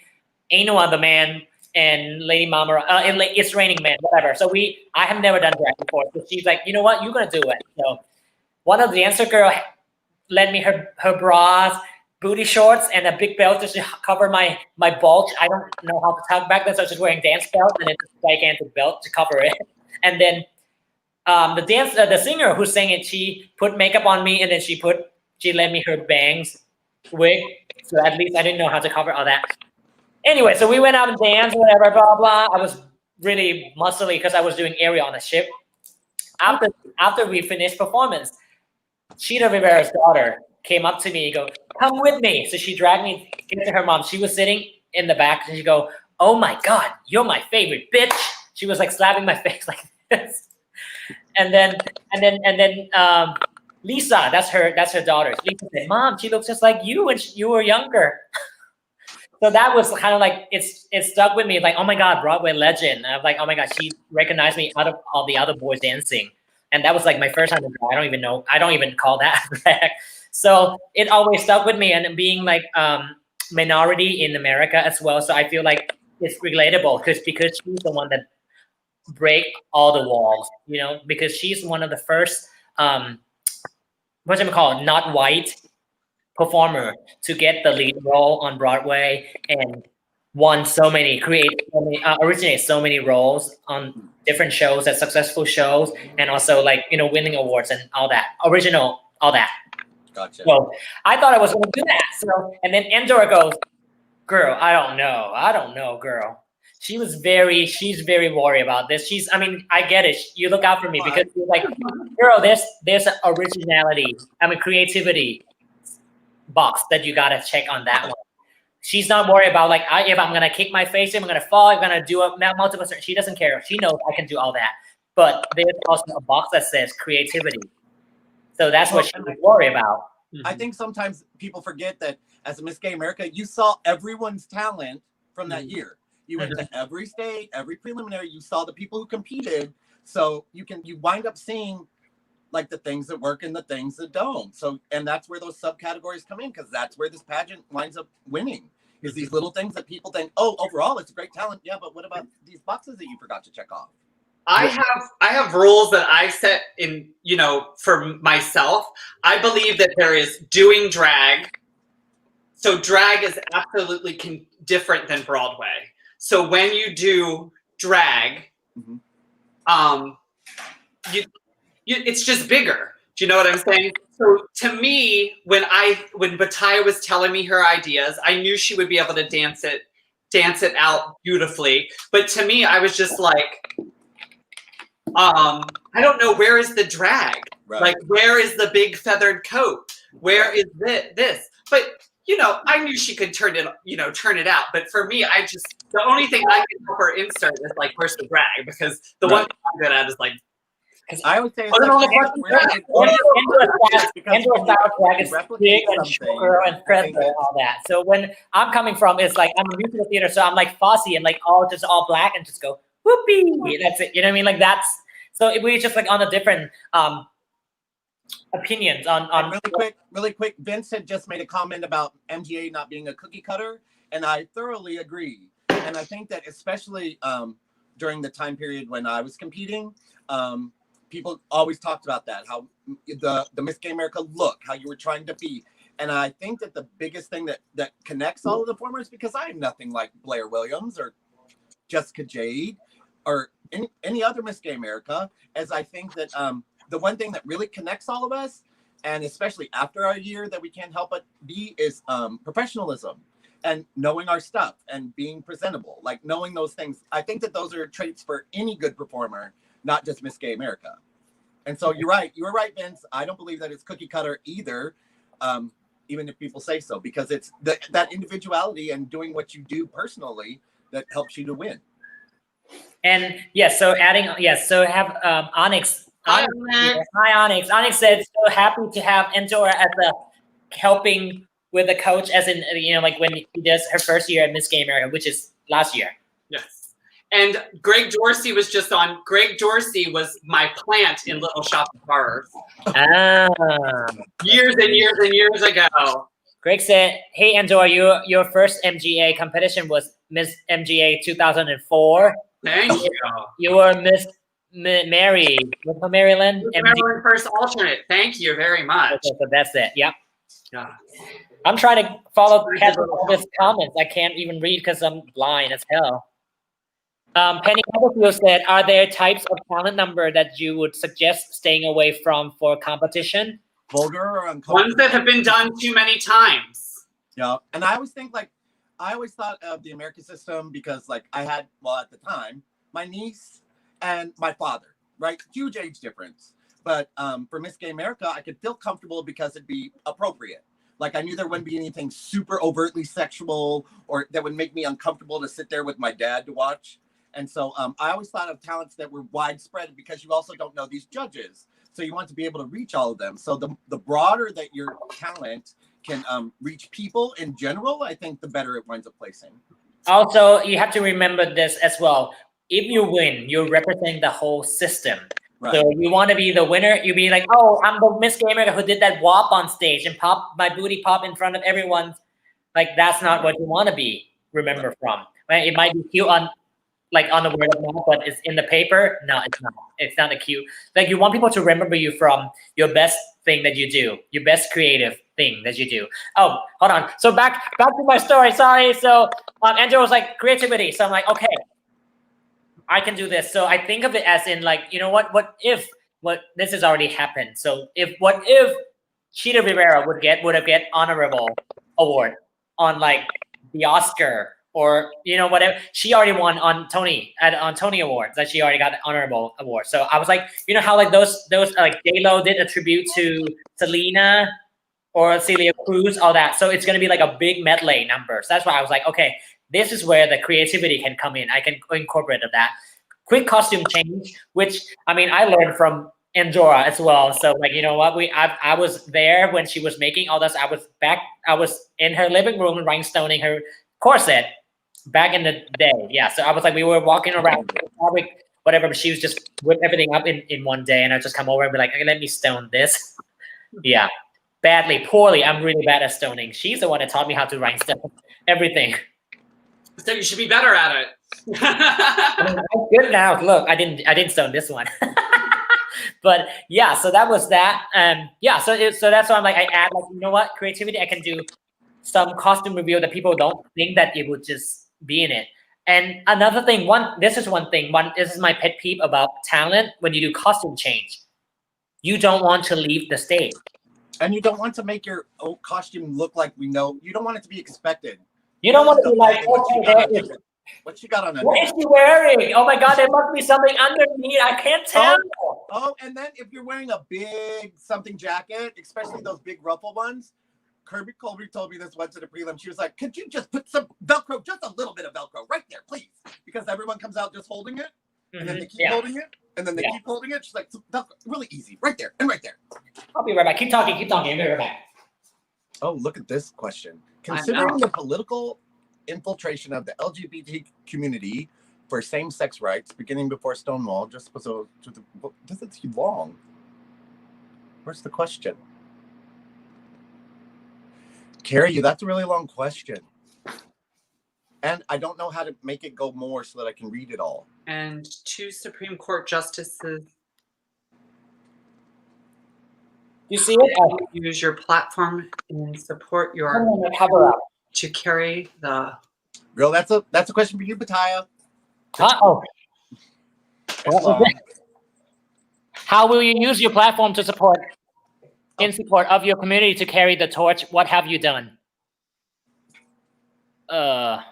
"Ain't No Other Man" and "Lady Mama" and "It's Raining Men," whatever. So I have never done drag before. So she's like, you know what, you're gonna do it. So one of the dancer girl lent me her bras, booty shorts, and a big belt just to cover my bulge. I don't know how to talk back then, so I was just wearing dance belt and a gigantic belt to cover it. And then the singer who sang it, she put makeup on me, and then she lent me her bangs wig. So at least I didn't know how to cover all that. Anyway, so we went out and danced, whatever, blah, blah. I was really muscly because I was doing aerial on the ship. After we finished performance, Cheetah Rivera's daughter came up to me and go, come with me. So she dragged me to her mom. She was sitting in the back and she go, oh my God, you're my favorite bitch. She was like slapping my face like this. And then Lisa, that's her daughter. Lisa said, Mom, she looks just like you when you were younger. So that was kind of like, it stuck with me. Like, oh my God, Broadway legend. And I'm like, oh my God, she recognized me out of all the other boys dancing. And that was like my first time to drag. I don't even call that drag. So it always stuck with me, and being like minority in America as well. So I feel like it's relatable because she's the one that break all the walls, because she's one of the first, not white performer to get the lead role on Broadway and originate so many roles on different shows, at successful shows, and also winning awards and all that, all that. Gotcha. So I thought I was going to do that. So, and then Endor goes, girl, I don't know, girl. She's very worried about this. I get it. You look out for me because you're like, girl, there's an originality, creativity box that you got to check on that one. She's not worried about if I'm going to kick my face, if I'm going to fall, if I'm going to do multiple, she doesn't care. She knows I can do all that. But there's also a box that says creativity. So that's what she's worried about. I think sometimes people forget that as a Miss Gay America, you saw everyone's talent from that year. You went to every state, every preliminary, you saw the people who competed. So you wind up seeing the things that work and the things that don't. So, and that's where those subcategories come in, because that's where this pageant winds up winning, is these little things that people think, oh, overall it's a great talent. Yeah, but what about these boxes that you forgot to check off? I have rules that I set in, for myself. I believe that there is doing drag. So drag is absolutely different than Broadway. So when you do drag, it's just bigger. Do you know what I'm saying? So to me, when Bataya was telling me her ideas, I knew she would be able to dance it out beautifully. But to me, I was just like, I don't know, where is the drag? Right. Like, where is the big feathered coat? Where is this? But I knew she could turn it out. But for me, the only thing I can help her insert is like, where's the drag? Because the one thing I'm good at is like, I would say Andrew style drag is big and shorter and present and all that. So when I'm coming from, it's like I'm a musical theater, so I'm like Fosse and like all black and just go whoopee. That's it. You know what I mean? Like that's so we just like on a different opinions on really quick. Vince had just made a comment about MGA not being a cookie cutter, and I thoroughly agree. And I think that especially during the time period when I was competing, people always talked about that, how the Miss Gay America look, how you were trying to be. And I think that the biggest thing that connects all of the performers, because I am nothing like Blair Williams or Jessica Jade or any other Miss Gay America, as I think that the one thing that really connects all of us, and especially after our year that we can't help but be, is professionalism and knowing our stuff and being presentable, like knowing those things. I think that those are traits for any good performer, not just Miss Gay America. And so you're right. You were right, Vince. I don't believe that it's cookie cutter either, even if people say so, because it's that individuality and doing what you do personally that helps you to win. And yes, so have Onyx. Hi, Onyx. Onyx said, so happy to have Endora as a helping with a coach, as in, like when he does her first year at Miss Gay America, which is last year. Yes. And Greg Dorsey was just on. Greg Dorsey was my plant in Little Shop of Horrors. Years and years and years ago. Greg said, hey, Endora, your first MGA competition was Miss MGA 2004. Thank you. You were Miss Mary. What's her Maryland? Maryland first alternate. Thank you very much. Okay, so that's it. Yep. Yeah. I'm trying to follow all these comments. I can't even read because I'm blind as hell. Penny Copperfield said, are there types of talent number that you would suggest staying away from for competition? Vulgar or uncomfortable? Ones that have been done too many times. Yeah. And I always thought of the American system because like I had, at the time, my niece and my father, right? Huge age difference. But for Miss Gay America, I could feel comfortable because it'd be appropriate. Like I knew there wouldn't be anything super overtly sexual or that would make me uncomfortable to sit there with my dad to watch. And so I always thought of talents that were widespread because you also don't know these judges. So you want to be able to reach all of them. So the broader that your talent can reach people in general, I think the better it winds up placing. Also, you have to remember this as well. If you win, you're representing the whole system. Right. So you want to be the winner, you be like, oh, I'm the Miss Gay America who did that WAP on stage and my booty pop in front of everyone. Like that's not what you want to be remembered from. Right? It might be cute on the word of mouth, but it's in the paper. No, it's not. It's not a cute. Like you want people to remember you from your best thing that you do, your best creative thing that you do. Oh, hold on. So back to my story. Sorry. So Andrew was like creativity. So I'm like, okay, I can do this. So I think of it as in like, you know what if this has already happened. So what if Cheetah Rivera would have get honorable award on like the Oscar or whatever. She already won on Tony Awards. That she already got the honorable award. So I was like, how like those like J-Lo did a tribute to Selena or Celia Cruz, all that. So it's gonna be like a big medley number. So that's why I was like, okay, this is where the creativity can come in. I can incorporate that. Quick costume change, which I learned from Andorra as well. So like, you know what? I was there when she was making all this. I was in her living room rhinestoning her corset back in the day. Yeah. So I was like, we were walking around whatever, but she was just whip everything up in one day. And I just come over and be like, okay, let me stone this. Yeah. Poorly. I'm really bad at stoning. She's the one that taught me how to rhinestone everything. So you should be better at it. I mean, I'm good now. Look, I didn't stone this one. But yeah, so that was that. Yeah, so that's why I'm like, I add like, you know what, creativity. I can do some costume reveal that people don't think that it would just be in it. And another thing, this is one thing. This is my pet peeve about talent. When you do costume change, you don't want to leave the stage. And you don't want to make your old costume look like we know. You don't want it to be expected. You don't want to be like, okay, what you got on? What is she wearing? Oh my God, there must be something underneath. I can't tell. Oh, and then if you're wearing a big something jacket, especially those big ruffle ones, Kirby Colby told me this once at a prelim. She was like, could you just put some Velcro, just a little bit of Velcro right there, please? Because everyone comes out just holding it, and then they keep holding it, and then they keep holding it. She's like, Velcro, really easy, right there, and right there. I'll be right back. Keep talking. I'll be right back. Oh, look at this question. Considering the political infiltration of the LGBT community for same-sex rights beginning before Stonewall, this is too long. Where's the question? Carrie, that's a really long question. And I don't know how to make it go more so that I can read it all. And 2 Supreme Court justices. You see it? Use your platform and support your cover up to carry the. Girl, that's a question for you, Bataya. Uh-oh. How will you use your platform to support of your community to carry the torch? What have you done? I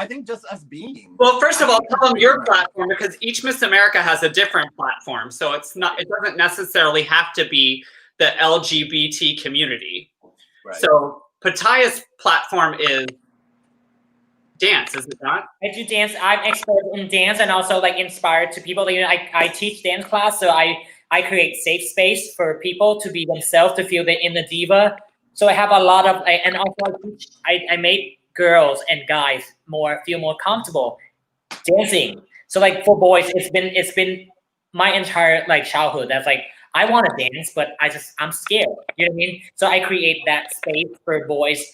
think just us being. Well, first of all, tell them your platform, because each Miss America has a different platform. So it doesn't necessarily have to be the LGBT community. Right. So Pataya's platform is dance, is it not? I do dance. I'm expert in dance and also like inspired to people. You know, I teach dance class, so I create safe space for people to be themselves, to feel the inner diva. So I have a lot of, and also I make girls and guys feel more comfortable dancing. So like for boys, it's been my entire like childhood. That's like, I want to dance, but I'm scared. You know what I mean? So I create that space for boys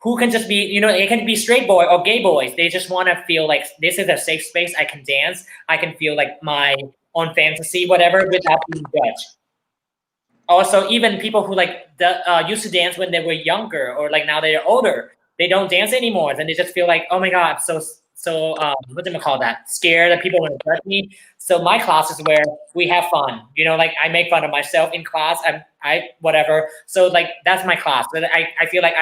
who can just be, you know, it can be straight boy or gay boys. They just want to feel like this is a safe space. I can dance. I can feel like my own fantasy, whatever, without being judged. Also, even people who like used to dance when they were younger, or like now they're older, they don't dance anymore. Then they just feel like, oh my God, I'm so what do I call that? Scared that people want to judge me. So my class is where we have fun. You know, like I make fun of myself in class. I whatever. So like that's my class. But I feel like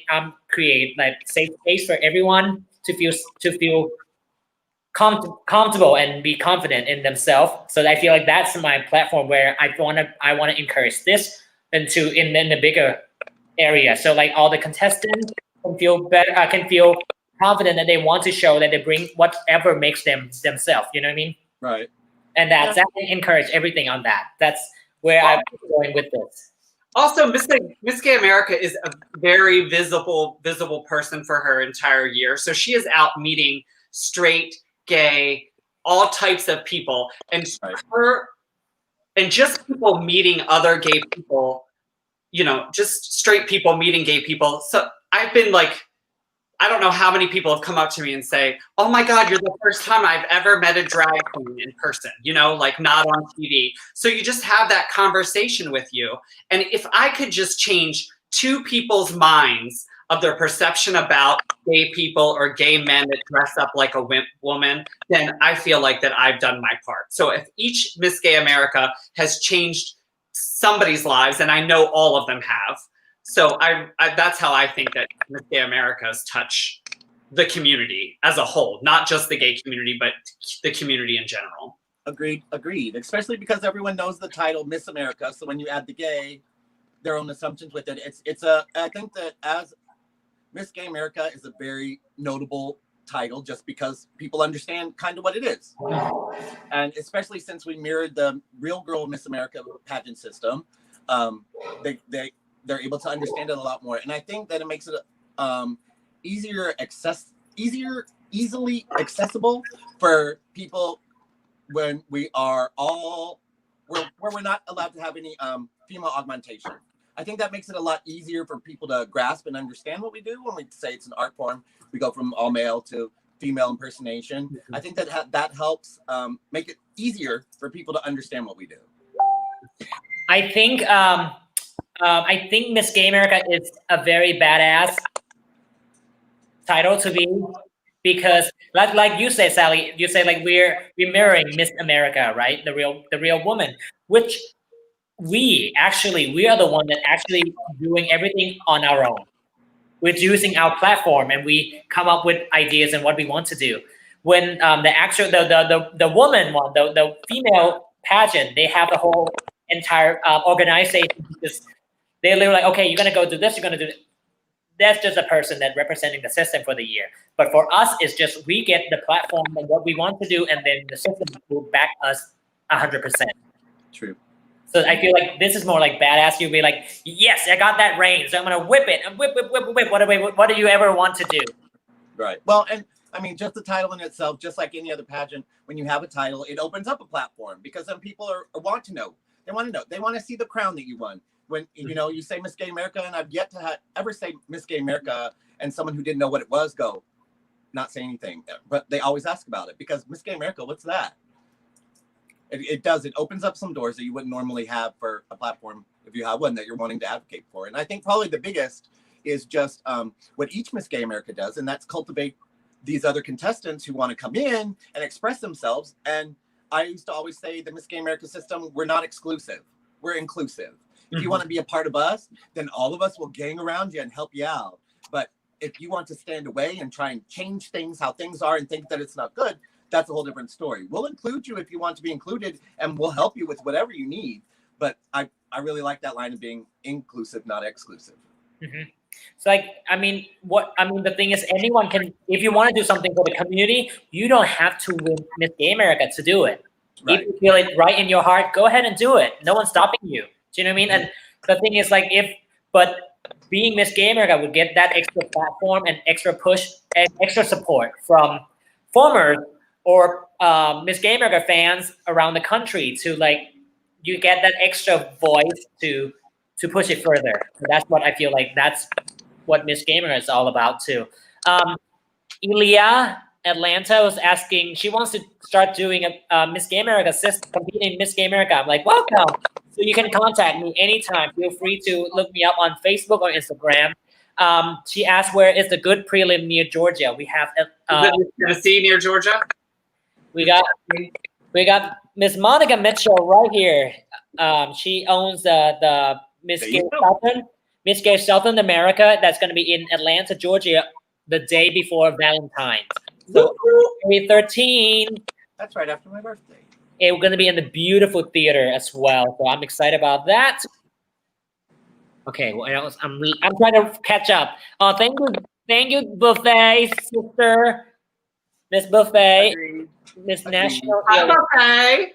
I'm create like safe space for everyone to feel comfortable and be confident in themselves. So I feel like that's my platform where I want to encourage this in the bigger area. So like all the contestants can feel better. Can feel confident that they want to show that they bring whatever makes them themselves. You know what I mean? Right. And that encourage everything on that. That's where I'm going with this. Also, Miss Gay America is a very visible person for her entire year. So she is out meeting straight, gay, all types of people, and just people meeting other gay people. You know, just straight people meeting gay people. So I've been like, I don't know how many people have come up to me and say, oh my God, you're the first time I've ever met a drag queen in person, you know, like not on TV. So you just have that conversation with you. And if I could just change 2 people's minds of their perception about gay people or gay men that dress up like a woman, then I feel like that I've done my part. So if each Miss Gay America has changed somebody's lives, and I know all of them have, so I that's how I think that Miss Gay Americas touch the community as a whole, not just the gay community, but the community in general. Agreed. Especially because everyone knows the title Miss America. So when you add the gay, their own assumptions with it. I think that as Miss Gay America is a very notable title just because people understand kind of what it is. And especially since we mirrored the Real Girl Miss America pageant system, they're able to understand it a lot more. And I think that it makes it easily accessible for people when we are where we're not allowed to have any female augmentation. I think that makes it a lot easier for people to grasp and understand what we do when we say it's an art form. We go from all male to female impersonation. I think that helps make it easier for people to understand what we do. I think Miss Gay America is a very badass title to be, because like you say, Sally, you say like we're mirroring Miss America, right? The real woman, which we are the one that actually doing everything on our own. We're using our platform and we come up with ideas and what we want to do. When the woman one, the female pageant, they have the whole entire organization. Because they're literally like, okay, you're gonna go do this, you're gonna do. That's just a person that representing the system for the year. But for us, it's just we get the platform and what we want to do, and then the system will back us 100%. True. So I feel like this is more like badass. You'll be like, yes, I got that reign, so I'm gonna whip it and whip. What do you ever want to do? Right. Well, and I mean, just the title in itself, just like any other pageant, when you have a title, it opens up a platform because then people want to know. They want to know. They want to see the crown that you won. When you say Miss Gay America, and I've yet to ever say Miss Gay America, and someone who didn't know what it was not say anything. But they always ask about it because Miss Gay America, what's that? It opens up some doors that you wouldn't normally have for a platform if you have one that you're wanting to advocate for. And I think probably the biggest is just what each Miss Gay America does, and that's cultivate these other contestants who want to come in and express themselves. And I used to always say the Miss Gay America system, we're not exclusive, we're inclusive. If you want to be a part of us, then all of us will gang around you and help you out. But if you want to stand away and try and change things, how things are, and think that it's not good, that's a whole different story. We'll include you if you want to be included, and we'll help you with whatever you need. But I really like that line of being inclusive, not exclusive. Mm-hmm. So the thing is, anyone can, if you want to do something for the community, you don't have to win Miss Gay America to do it. Right. If you feel it right in your heart, go ahead and do it. No one's stopping you. Do you know what I mean? And the thing is, but being Miss Gay America would get that extra platform and extra push and extra support from former or Miss Gay America fans around the country to you get that extra voice to push it further. So that's what I feel like. That's what Miss Gay America is all about too. Elia Atlanta was asking. She wants to start doing a Miss Gay America system, competing in Miss Gay America. I'm like, welcome. So you can contact me anytime. Feel free to look me up on Facebook or Instagram. She asked, where is the good prelim near Georgia? We have Tennessee near Georgia. We got Miss Monica Mitchell right here. She owns the Miss Gay Southern America. That's going to be in Atlanta, Georgia, the day before Valentine's. So February 13. That's right after my birthday. We're going to be in the beautiful theater as well. So I'm excited about that. Okay, what else? I'm trying to catch up. Oh, thank you, Buffet sister, Miss Buffet, Miss National. Hi, Buffet.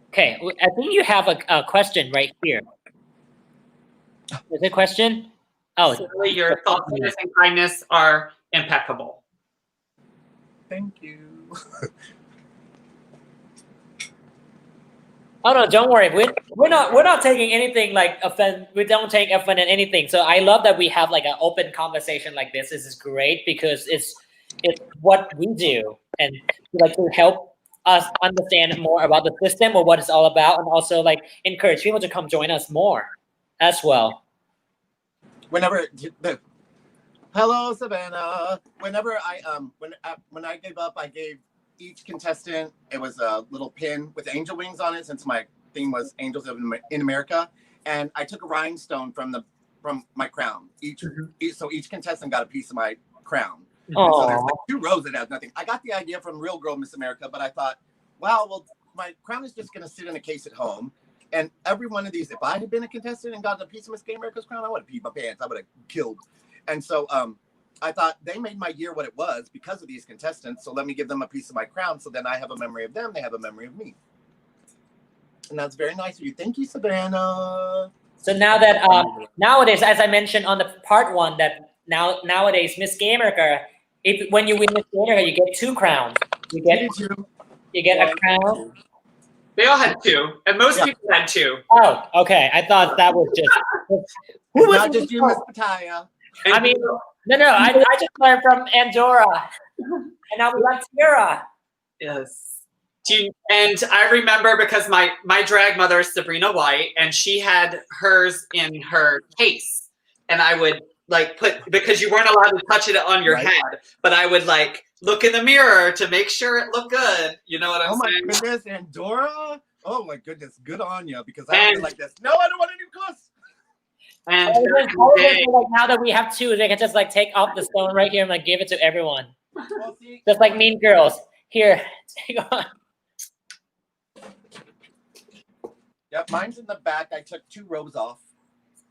Okay, I think you have a question right here. Is it a question? Oh, Certainly your thoughtfulness and kindness are impeccable. Thank you. Oh no, don't worry. We're not taking anything like offense. We don't take offense in anything. So I love that we have an open conversation like this. This is great because it's what we do, and to help us understand more about the system or what it's all about, and also encourage people to come join us more as well. Hello, Savannah. Whenever when I gave up, I gave each contestant, it was a little pin with angel wings on it, since my theme was Angels in America, and I took a rhinestone from my crown. So each contestant got a piece of my crown. So there's 2 rows that has nothing. I got the idea from Real Girl Miss America, but I thought, wow, well, my crown is just going to sit in a case at home. And every one of these, if I had been a contestant and gotten a piece of Miss Gay America's crown, I would have peed my pants. I would have killed. And so I thought they made my year what it was because of these contestants. So let me give them a piece of my crown. So then I have a memory of them. They have a memory of me. And that's very nice of you. Thank you, Savannah. So now that nowadays, as I mentioned on the part 1, that nowadays Miss Gay America, when you win Miss Gay America, you get 2 crowns. You get a crown. They all had 2, and most people had 2. Oh, okay. I thought that was just not just you, Miss Pataya. I mean, No, I just learned from Andorra. And now we got Tiara. Yes. And I remember because my drag mother is Sabrina White, and she had hers in her case, and I would like because you weren't allowed to touch it on your head, but I would like look in the mirror to make sure it looked good. You know what I'm saying? Oh my goodness, Andorra! Oh my goodness, good on you, because I would be like this. No, I don't want a new cuss. And like now that we have two, they can just like take off the stone right here and like give it to everyone. Well, see, Just like Mean Girls. Here, take on. Yep, mine's in the back. I took 2 rows off.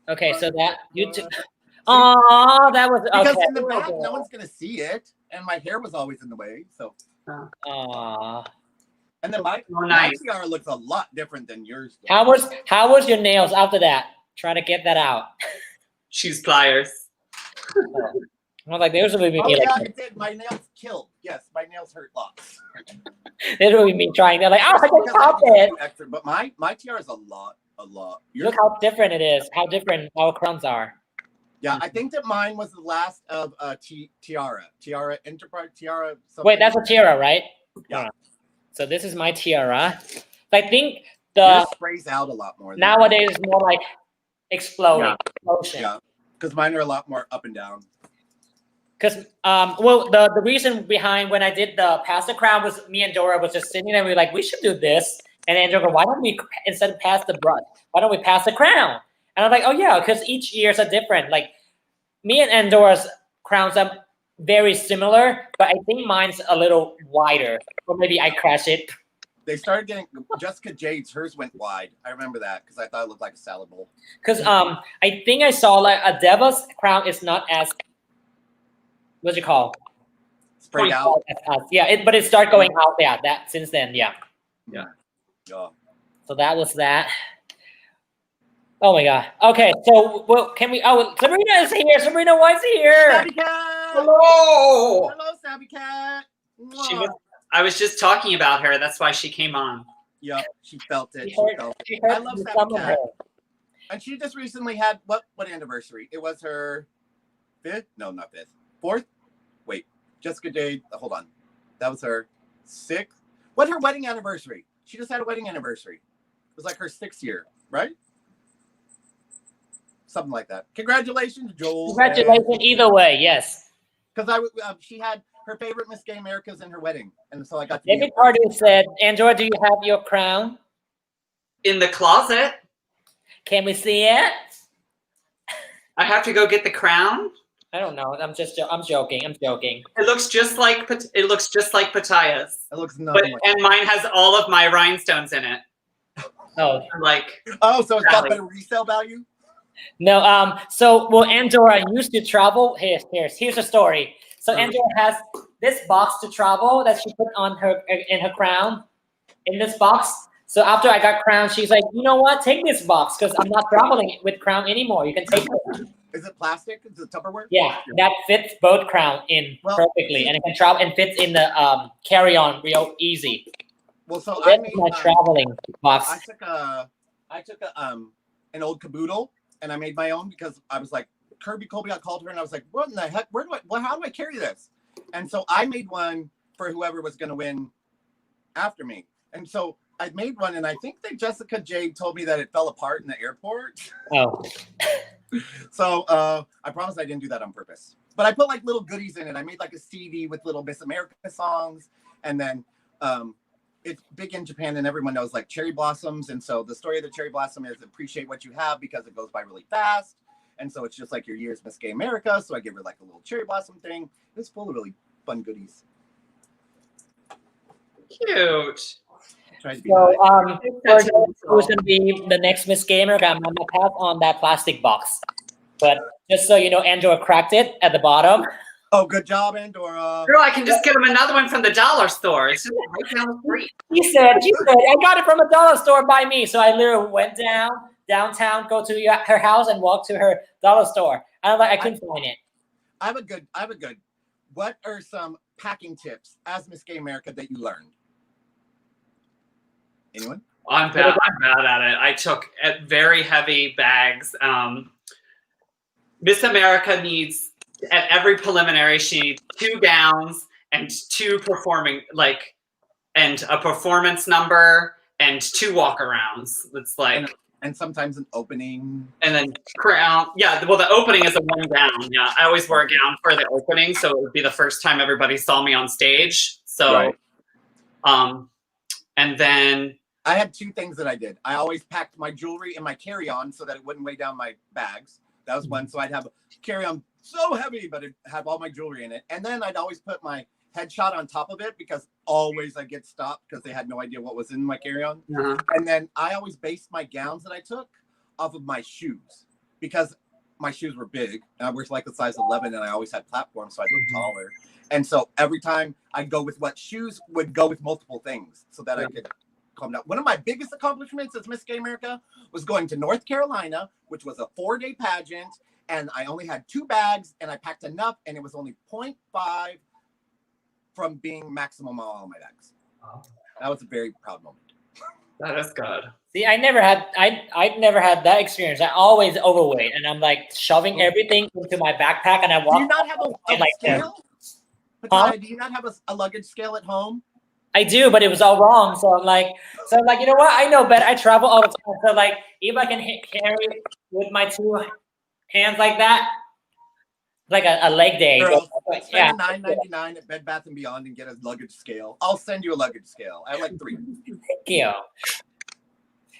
Okay, so that you took. Oh, that was Because okay. in the back, no one's gonna see it, and my hair was always in the way. So. Aw. And then my tiara looks a lot different than yours. Though. How was your nails after that? Try to get that out. Choose pliers. I was like, there's what we mean. Oh yeah, like, it did. My nails killed. Yes, my nails hurt lots. There's what we mean trying. They're like, oh, I can pop it. Extra, but my tiara is a lot. Look how different it is. How different our crowns are. Yeah, I think that mine was the last of tiara Enterprise tiara. Something. Wait, that's a tiara, right? Yeah. So this is my tiara. I think the sprays out a lot more. Nowadays is more like explosion. Yeah, because mine are a lot more up and down. Because well, the reason behind when I did the pass the crown was me and Dora was just sitting there. We were like, we should do this. And Andrew goes, why don't we instead of pass the brush? Why don't we pass the crown? And I'm like, oh yeah, because each year's are different. Like me and Andora's crowns are very similar, but I think mine's a little wider. Or maybe I crash it. They started getting Jessica Jade's. Hers went wide. I remember that because I thought it looked like a salad bowl. Because I think I saw like a Deva's crown is not as what's it called? Sprayed out. Yeah, but it started going out. Yeah, that since then. Yeah. So that was that. Oh my god. Okay, so well, can we? Oh, Sabrina is here. Sabrina White's here. Sabby Cat. Hello. Hello, Sabby Cat. I was just talking about her. That's why she came on. Yep, she felt it. I love Sabby Cat. And she just recently had what anniversary? It was her 5th? No, not 5th. 4th? Wait, Jessica Jade. Hold on. That was her 6th. What her wedding anniversary? She just had a wedding anniversary. It was like her 6th year, right? Something like that. Congratulations, Joel. Congratulations, either way, yes. Because she had her favorite Miss Gay Americas in her wedding, and so I got to. David Party said, "Andrew, do you have your crown in the closet? Can we see it? I have to go get the crown. I don't know. I'm joking. It looks just like Pataya's. It looks nothing like and mine has all of my rhinestones in it. Oh, so it's got better resale value. No, so well, Andorra used to travel. Here's a story. So Andorra has this box to travel that she put on her in her crown, in this box. So after I got crowned, she's like, you know what? Take this box because I'm not traveling with crown anymore. You can take it. Is it plastic? Is it Tupperware? Yeah, that fits both crown in perfectly, and it can travel and fits in the carry-on real easy. Well, so I made my traveling box. I took an old caboodle. And I made my own because I was like, Kirby Colby, I called her and I was like, what in the heck? How do I carry this? And so I made one for whoever was going to win after me. And so I made one, and I think that Jessica Jade told me that it fell apart in the airport. Oh. So I promise I didn't do that on purpose. But I put like little goodies in it. I made like a CD with little Miss America songs. And then it's big in Japan, and everyone knows like cherry blossoms. And so the story of the cherry blossom is appreciate what you have because it goes by really fast. And so it's just like your year's Miss Gay America. So I give her like a little cherry blossom thing. It's full of really fun goodies. Cute. So who's gonna be the next Miss Gay America? I'm gonna pass on that plastic box. But just so you know, Andorra cracked it at the bottom. Oh, good job, Andorra. Girl, I can just get him another one from the dollar store. It's just right down the street. She said, I got it from a dollar store by me. So I literally went downtown, go to her house and walk to her dollar store. I couldn't find it. I have a good. What are some packing tips as Miss Gay America that you learned? Anyone? I'm bad at it. I took very heavy bags. Miss America needs at every preliminary, she needs 2 gowns and 2 performing, like, and a performance number and 2 walkarounds. It's like, and sometimes an opening. and then crown. Yeah, well, the opening is a 1 gown. Yeah, I always wear a gown for the opening, so it would be the first time everybody saw me on stage. So, Right. And then I had 2 things that I did. I always packed my jewelry in my carry-on so that it wouldn't weigh down my bags. That was one. So I'd have a carry-on so heavy, but it'd have all my jewelry in it. And then I'd always put my headshot on top of it because always I get stopped because they had no idea what was in my carry-on. And then I always based my gowns that I took off of my shoes because my shoes were big. And I was like a size 11 and I always had platforms, so I looked taller. And so every time I'd go with what shoes would go with multiple things so that I could calm down. One of my biggest accomplishments as Miss Gay America was going to North Carolina, which was a 4-day pageant. And I only had 2 bags and I packed enough and it was only 0.5 from being maximum on all my bags. That was a very proud moment. that is good. See, I never had that experience. I always overweight, and I'm like shoving everything into my backpack, and I walk. Do you not have a like scale? Huh? Do you not have a luggage scale at home? I do, but it was all wrong. So I'm like, you know what? I know better. I travel all the time. So like, if I can carry with my 2 hands like that, like a leg day. Girl, Yeah. spend $9.99 at Bed Bath & Beyond and get a luggage scale. I'll send you a luggage scale. I have like 3. Thank you.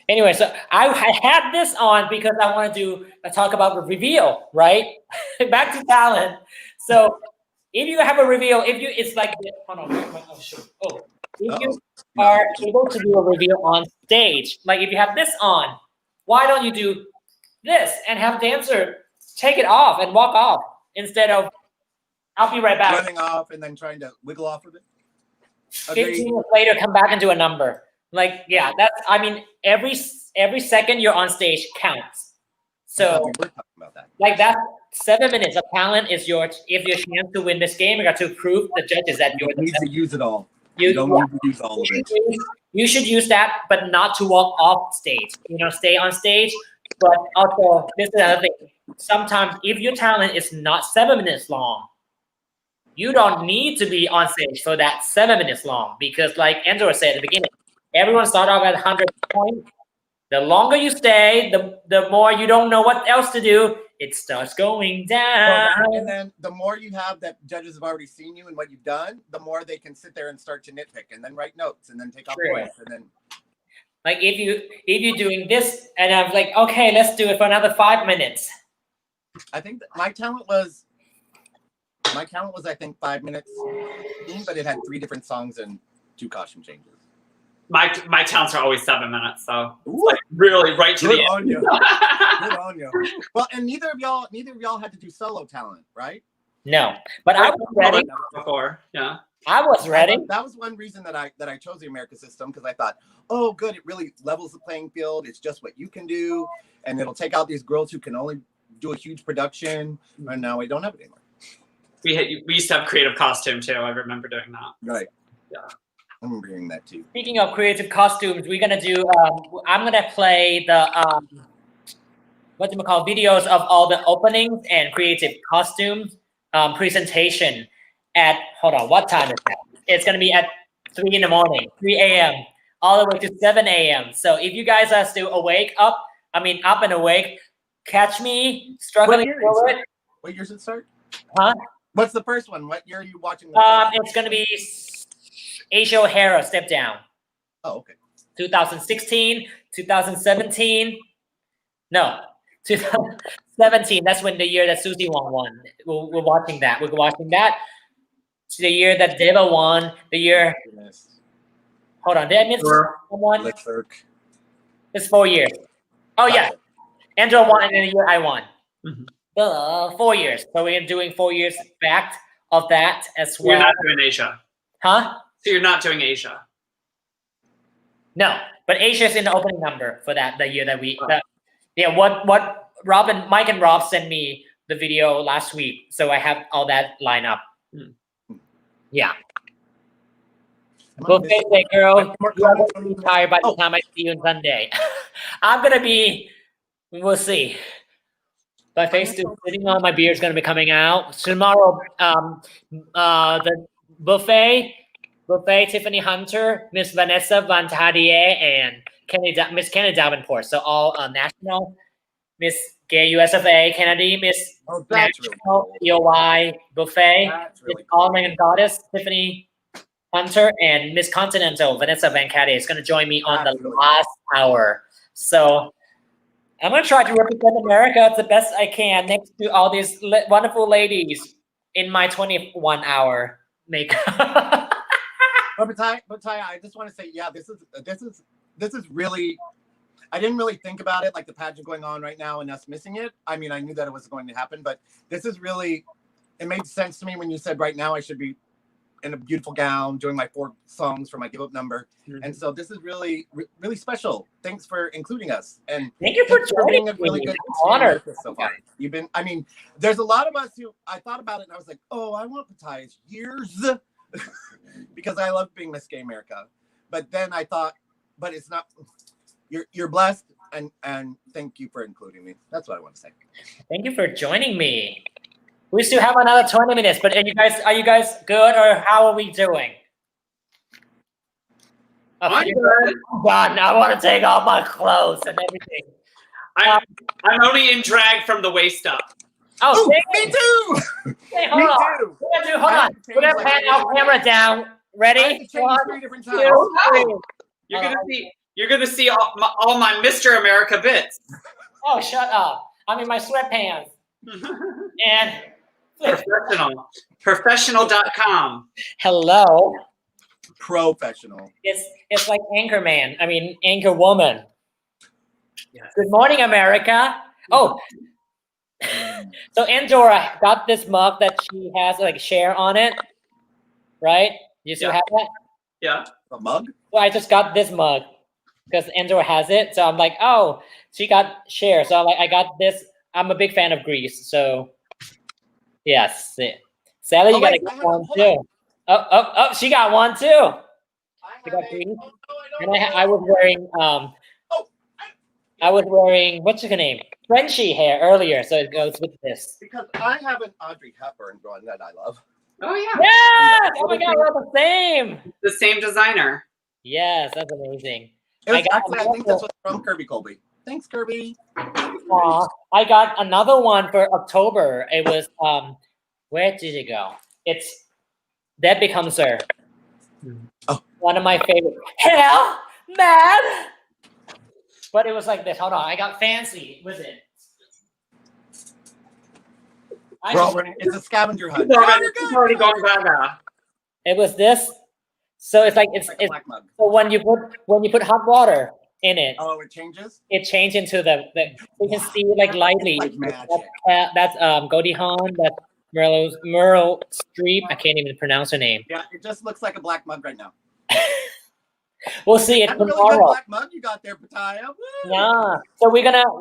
Anyway, so I had this on because I wanted to talk about the reveal, right? Back to talent. So if you have a reveal, it's like, hold on, if you are able to do a reveal on stage, like if you have this on, why don't you do this and have dancer take it off and walk off instead of, I'll be right back. Running off and then trying to wiggle off of it. 15 minutes later, come back and do a number. Like, yeah, every second you're on stage counts. So, we're talking about that. like that 7 minutes of talent is your chance to win this game. You got to prove the judges that you're the You need best. to use it all. You You don't need to use all of it. You should use that, but not to walk off stage. Stay on stage. But also, this is another thing. Sometimes, if your talent is not 7 minutes long, you don't need to be on stage for that 7 minutes long because, like Andrew said at the beginning, everyone start off at 100 points. The longer you stay, the more you don't know what else to do. It starts going down. And then the more you have that judges have already seen you and what you've done, the more they can sit there and start to nitpick and then write notes and then take off True. points and then. Like if you're doing this and I'm like, okay, let's do it for another 5 minutes. I think that my talent was I think 5 minutes, but it had 3 different songs and 2 costume changes. My talents are always 7 minutes, so like really right to Good the on end. you. Good on you. Well, and neither of y'all had to do solo talent, right? No, but I was ready. Before, yeah. I was ready. That was one reason that I chose the America system because I thought, oh, good, it really levels the playing field. It's just what you can do, and it'll take out these girls who can only do a huge production. And now we don't have it anymore. We used to have creative costume too. I remember doing that. Right. Yeah. I remember hearing that too. Speaking of creative costumes, we're gonna do. I'm gonna play the videos of all the openings and creative costumes presentation at. Hold on, what time is that? It's gonna be at 3 in the morning, 3 a.m. all the way to 7 a.m. So if you guys are still up and awake, catch me struggling through it. What year does it start? Huh? What's the first one? What year are you watching? It's gonna be Asia O'Hara Step Down. Oh, okay. 2016, 2017. No, 2017. That's when the year that Susie won. We're watching that. We're watching that. It's the year that Deva won. The year. Hold on. Did I miss someone? It's 4 years. Oh yeah, Andrew won, and then the year I won. 4 years. So we're doing 4 years back of that as well. You're not doing Asia. Huh? So you're not doing Asia. No, but Asia's in the opening number for that, the year that we, what Mike and Rob sent me the video last week. So I have all that lined up. Yeah. Well, Thursday, girl, you're going to be tired by the time I see you on Sunday. I'm going to be, we'll see. My face is sitting on my beard is gonna be coming out tomorrow. The buffet, Tiffany Hunter, Miss Vanessa Van Tadier, and Miss Kennedy Davenport. So all national. Miss Gay USFA Kennedy, Miss Oh, that's really National cool. EOY Buffet, That's Miss really cool. All Man Goddess Tiffany Hunter, and Miss Continental Vanessa Van Caddy is going to join me on the That's really last hour. So I'm going to try to represent America the best I can next to all these wonderful ladies in my 21 hour makeup. But Taya, I just want to say, yeah, this is really. I didn't really think about it, like the pageant going on right now and us missing it. I mean, I knew that it was going to happen, but this is really. It made sense to me when you said right now I should be in a beautiful gown doing my 4 songs for my give up number, and so this is really, really special. Thanks for including us, and Thank you for being joining a really me. good Honor. so far. You've been. I mean, there's a lot of us who I thought about it and I was like, oh, I want Pataya's years because I love being Miss Gay America, but then I thought, but it's not. You're blessed, and thank you for including me. That's what I want to say. Thank you for joining me. We still have another 20 minutes, but are you guys good, or how are we doing? I'm good. God, now I want to take off my clothes and everything. I'm only in drag from the waist up. Oh, me too. Hey, hold on. Hold on. Put our camera down. Ready? 3 different times. 2, 3. You're gonna see all my Mr. America bits. Oh, shut up! I'm in my sweatpants. And professional.com. Hello. Professional. It's like Anchorman. I mean, Anchor Woman. Yes. Good morning, America. Oh, so Andorra got this mug that she has like share on it, right? You still have that? Yeah. A mug? Well, I just got this mug because Andorra has it. So I'm like, oh, she got share. So I'm like, I got this. I'm a big fan of Greece. So yes. Sally, you gotta get one too. Oh, she got one too. She got Greece. And I was wearing I was wearing what's her name? Frenchy hair earlier, so it goes with this. Because I have an Audrey Hepburn one that I love. Oh yeah. Yes! Oh my God, we're the same. The same designer. Yes, that's amazing. I think this was from Kirby Colby. Thanks, Kirby. I got another one for October. It was where did it go? It's That Becomes Her. Oh. One of my favorite. Hell, man. But it was like this. Hold on, I got fancy with it. It's a scavenger hunt. It's already going gaga. It was this. So it's like it's a black mug. So when you put hot water in it, it changes. It changed into the you can see it like lightly. It's like magic. That's Goldie Hawn. That's Meryl Streep. I can't even pronounce her name. Yeah, it just looks like a black mug right now. We'll see it That's a tomorrow. really good black mug you got there, Pataya. Woo! Yeah. So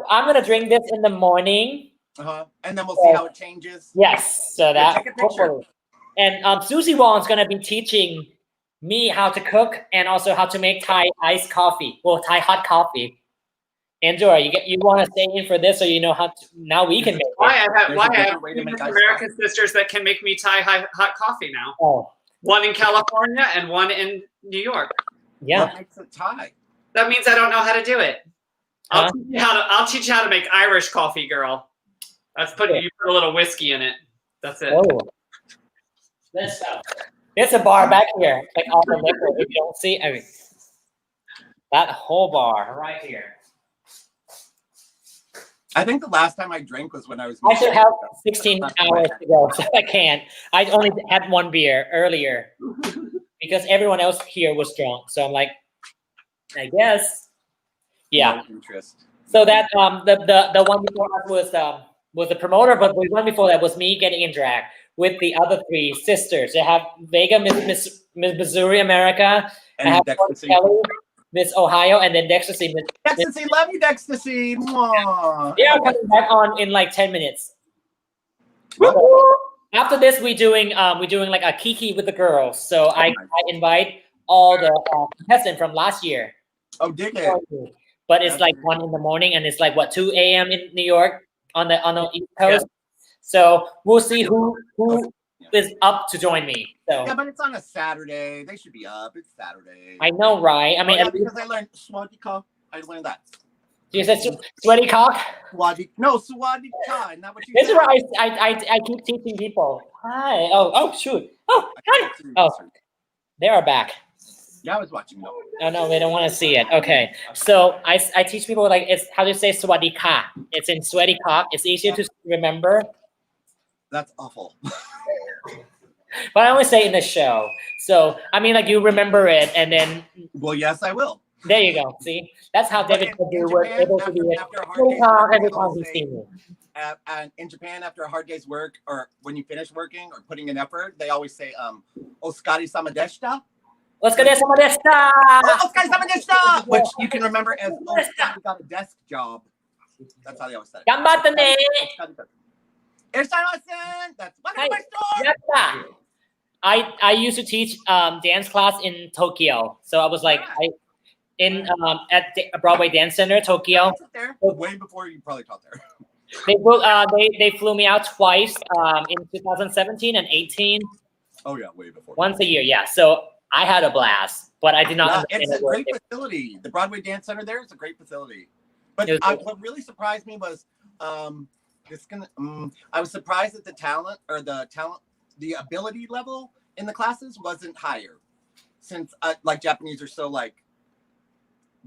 I'm gonna drink this in the morning. And then we'll see how it changes. Yes. So that. Take a picture. Hopefully. And Susie Wong's gonna be teaching me how to cook and also how to make Thai iced coffee. Well, Thai hot coffee. Andorra, you want to stay in for this, so you know how to. Now we can make it. Why I have American sisters that can make me Thai hot coffee now. Oh. One in California and one in New York. Yeah. What makes it Thai? That means I don't know how to do it. I'll teach you how to make Irish coffee, girl. You put a little whiskey in it. That's it. Oh. There's a bar back here, like all the liquor. If you don't see, I mean, that whole bar right here. I think the last time I drank was when I was. I should have 16 hours to go, so I can't. I only had one beer earlier because everyone else here was drunk. So I'm like, I guess, yeah. No interest. So that the one before us was the promoter, but the one before that was me getting in drag with the other 3 sisters. They have Vega, Miss Missouri America, and I have Kelly, Miss Ohio, and then Dextasy. Dextasy, love you, Dextasy. Mwah. They are coming back on in like 10 minutes. After this, we're doing like a kiki with the girls. So I invite all the contestants from last year. Oh, dig it. But it's like 1 in the morning, and it's like 2 a.m. in New York. on the East Coast. So we'll see who is up to join me. So Yeah, but it's on a Saturday. They should be up. It's Saturday. I know, right? I mean, because I learned Swadika. I learned that. You said sweaty cock? Swadika. No, Swadika. Not what you This is said. where I keep teaching people. Hi. Oh shoot. Oh, hi. Oh, they are back. Yeah, I was watching. No. Oh no, they don't want to see it. Okay, so I teach people like it's how to say swadika. It's in sweaty cock. It's easier to remember. That's awful. But I always say it in the show. So I mean, like you remember it, and then Well, yes, I will. there you go. See, that's how David was Japan, able to do it. after a hard Sweaty day's cock work, every they time always he's say- seen me. And in Japan, after a hard day's work, or when you finish working or putting in effort, they always say, "Oskari sama deshita." Let's go there, some of this stuff. Oskari sama deshita, which you can remember as "Oskari got a desk job." That's how they always say it. Ganbatta ne. Irashaimase. That's welcome to my store. Yatta. I used to teach dance class in Tokyo, so I was like at the Broadway Dance Center, Tokyo. There. Way before you probably taught there. They flew me out twice in 2017 and 18, Oh yeah, way before. once a year. Yeah, so I had a blast, but I did not. Yeah, understand it's a the word. great facility. The Broadway Dance Center there is a great facility. But It was- what really surprised me was I was surprised that the ability level in the classes wasn't higher, since like Japanese are so like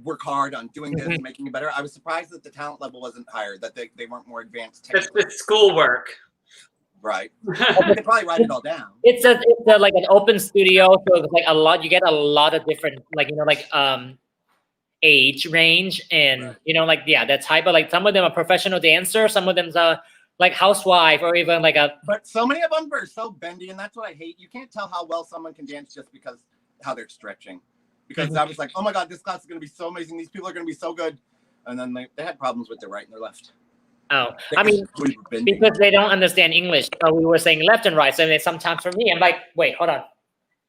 work hard on doing this, making it better. I was surprised that the talent level wasn't higher, that they weren't more advanced. It's the schoolwork. Right. They could probably write it all down. It's like an open studio, so it's like a lot. You get a lot of different age range, and Right. that type of some of them are professional dancers, some of them's like housewife, or even like a. But so many of them are so bendy, and that's what I hate. You can't tell how well someone can dance just because how they're stretching. Because I was like, oh my God, this class is going to be so amazing. These people are going to be so good. And then they had problems with their right and their left. Oh, They I mean, were bending. because they don't understand English, so we were saying left and right. So they sometimes for me, I'm like, wait, hold on.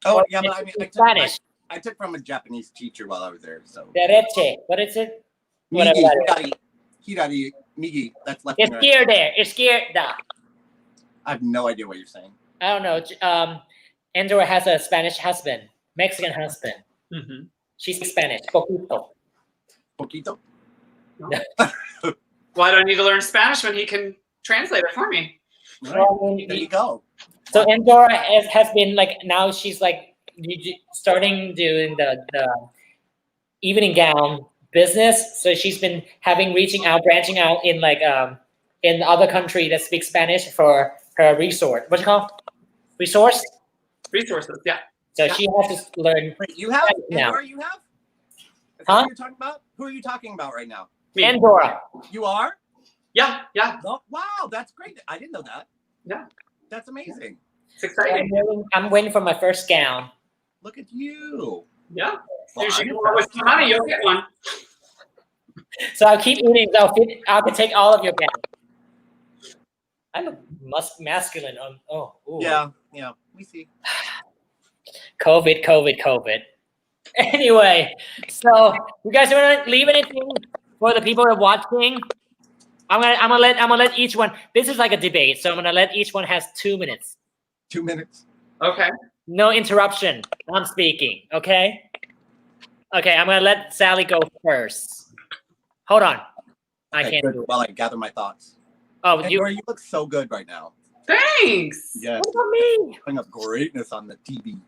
Oh Or yeah, but I it's mean, Spanish. I took from a Japanese teacher while I was there. So Dereche. What is it? Whatever that is. Hirari, migi. That's left and right. Izquierda. I have no idea what you're saying. I don't know. Andor has a Spanish husband, Mexican husband. Mhm. She's Spanish. Poquito. Poquito. Well, I don't need to learn Spanish when he can translate it for me. Right. Well, There you go. So Andor has been like, now she's like starting doing the evening gown business. So she's been branching out in other country that speak Spanish for her resort. What you call resource? Resources, yeah. So she has to learn. Wait, you have? Now. Andor, you have? Is that Huh? what you're talking about? Who are you talking about right now? Me. Andorra. You are? Yeah, yeah. Oh, wow, that's great. I didn't know that. Yeah. That's amazing. It's exciting. I'm waiting for my first gown. Look at you. Yeah. Well, You should I'm go out with impressed. money, you'll get one. So I'll keep eating. I can take all of your gown. I'm a masculine. Ooh. Yeah, we see. COVID. Anyway, so you guys want to leave anything for the people that are watching? I'm gonna let each one. This is like a debate, so I'm gonna let each one has 2 minutes. 2 minutes. Okay. No interruption. I'm speaking. Okay. Okay. I'm gonna let Sally go first. Hold on. I Okay, can't good. do it. While I gather my thoughts. Oh, Andor, you look so good right now. Thanks. Yes. What about me? Putting up greatness on the TV.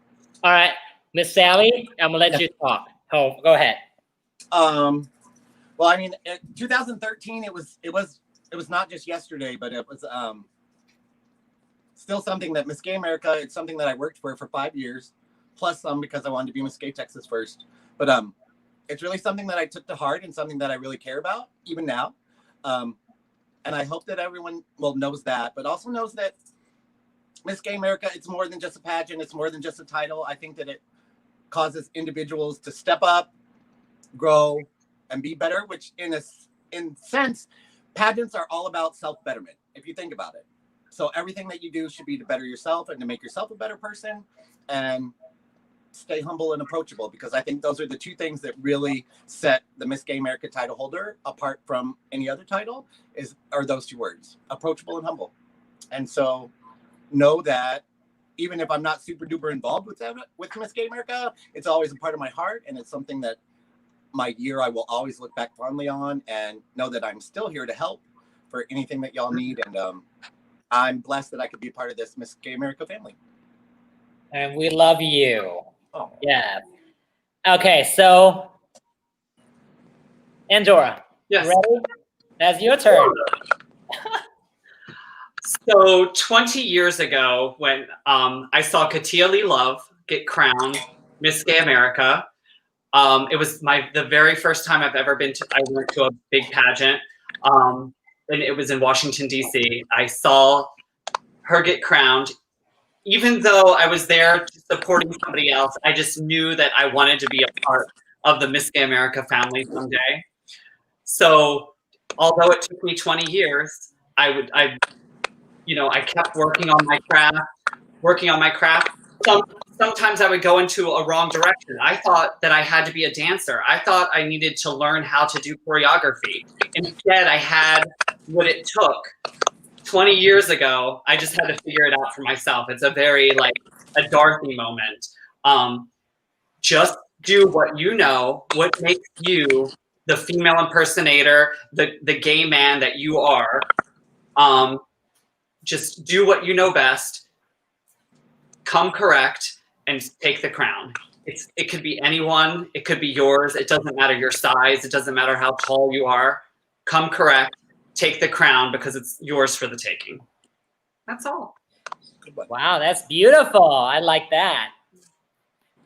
All right, Miss Sally. I'm gonna let you talk. Oh, go ahead. Well, I mean, 2013. It was not just yesterday, but it was still something that Miss Gay America. It's something that I worked for 5 years, plus some because I wanted to be Miss Gay Texas first. But it's really something that I took to heart and something that I really care about even now. And I hope that everyone knows that, but also knows that Miss Gay America, it's more than just a pageant. It's more than just a title. I think that it causes individuals to step up, grow, and be better, which in sense, pageants are all about self-betterment, if you think about it. So everything that you do should be to better yourself and to make yourself a better person and stay humble and approachable, because I think those are the two things that really set the Miss Gay America title holder apart from any other title are those two words, approachable and humble. And so know that even if I'm not super duper involved with Miss Gay America, it's always a part of my heart, and it's something that my year I will always look back fondly on, and know that I'm still here to help for anything that y'all need. And I'm blessed that I could be part of this Miss Gay America family. And we love you. Oh. Yeah. Okay, so Andorra, Yes. ready? That's your turn. So 20 years ago, when I saw Katia Lee Love get crowned Miss Gay America, it was the very first time I've ever I went to a big pageant, and it was in Washington, D.C. I saw her get crowned. Even though I was there supporting somebody else, I just knew that I wanted to be a part of the Miss Gay America family someday. So although it took me 20 years, I kept working on my craft. Sometimes I would go into a wrong direction. I thought that I had to be a dancer. I thought I needed to learn how to do choreography. Instead, I had what it took. 20 years ago, I just had to figure it out for myself. It's a very a Dorothy moment. Just do what you know, what makes you the female impersonator, the gay man that you are. Just do what you know best, come correct, and take the crown. It could be anyone, it could be yours. It doesn't matter your size. It doesn't matter how tall you are. Come correct. Take the crown, because it's yours for the taking. That's all. Wow, that's beautiful. I like that.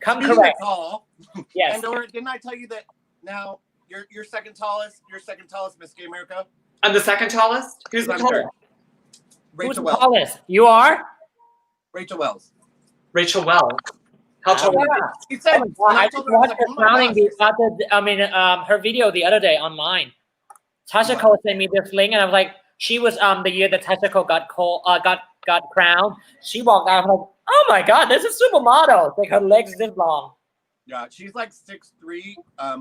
Come correct. Tall. Yes. Andorra, didn't I tell you that now you're second tallest? You're second tallest Miss Gay America. I'm the second tallest? Who's the tallest? Who's the Rachel Wells. tallest? You are? Rachel Wells. Rachel Wells. How tall are you? She said, I just watched her crowning her video the other day online. Tasha Cole sent me this link, and I was like, she was the year that Tasha Cole got crowned. She walked out, I'm like, oh my god, this is supermodel. It's like her legs this long. Yeah, she's like 6'3".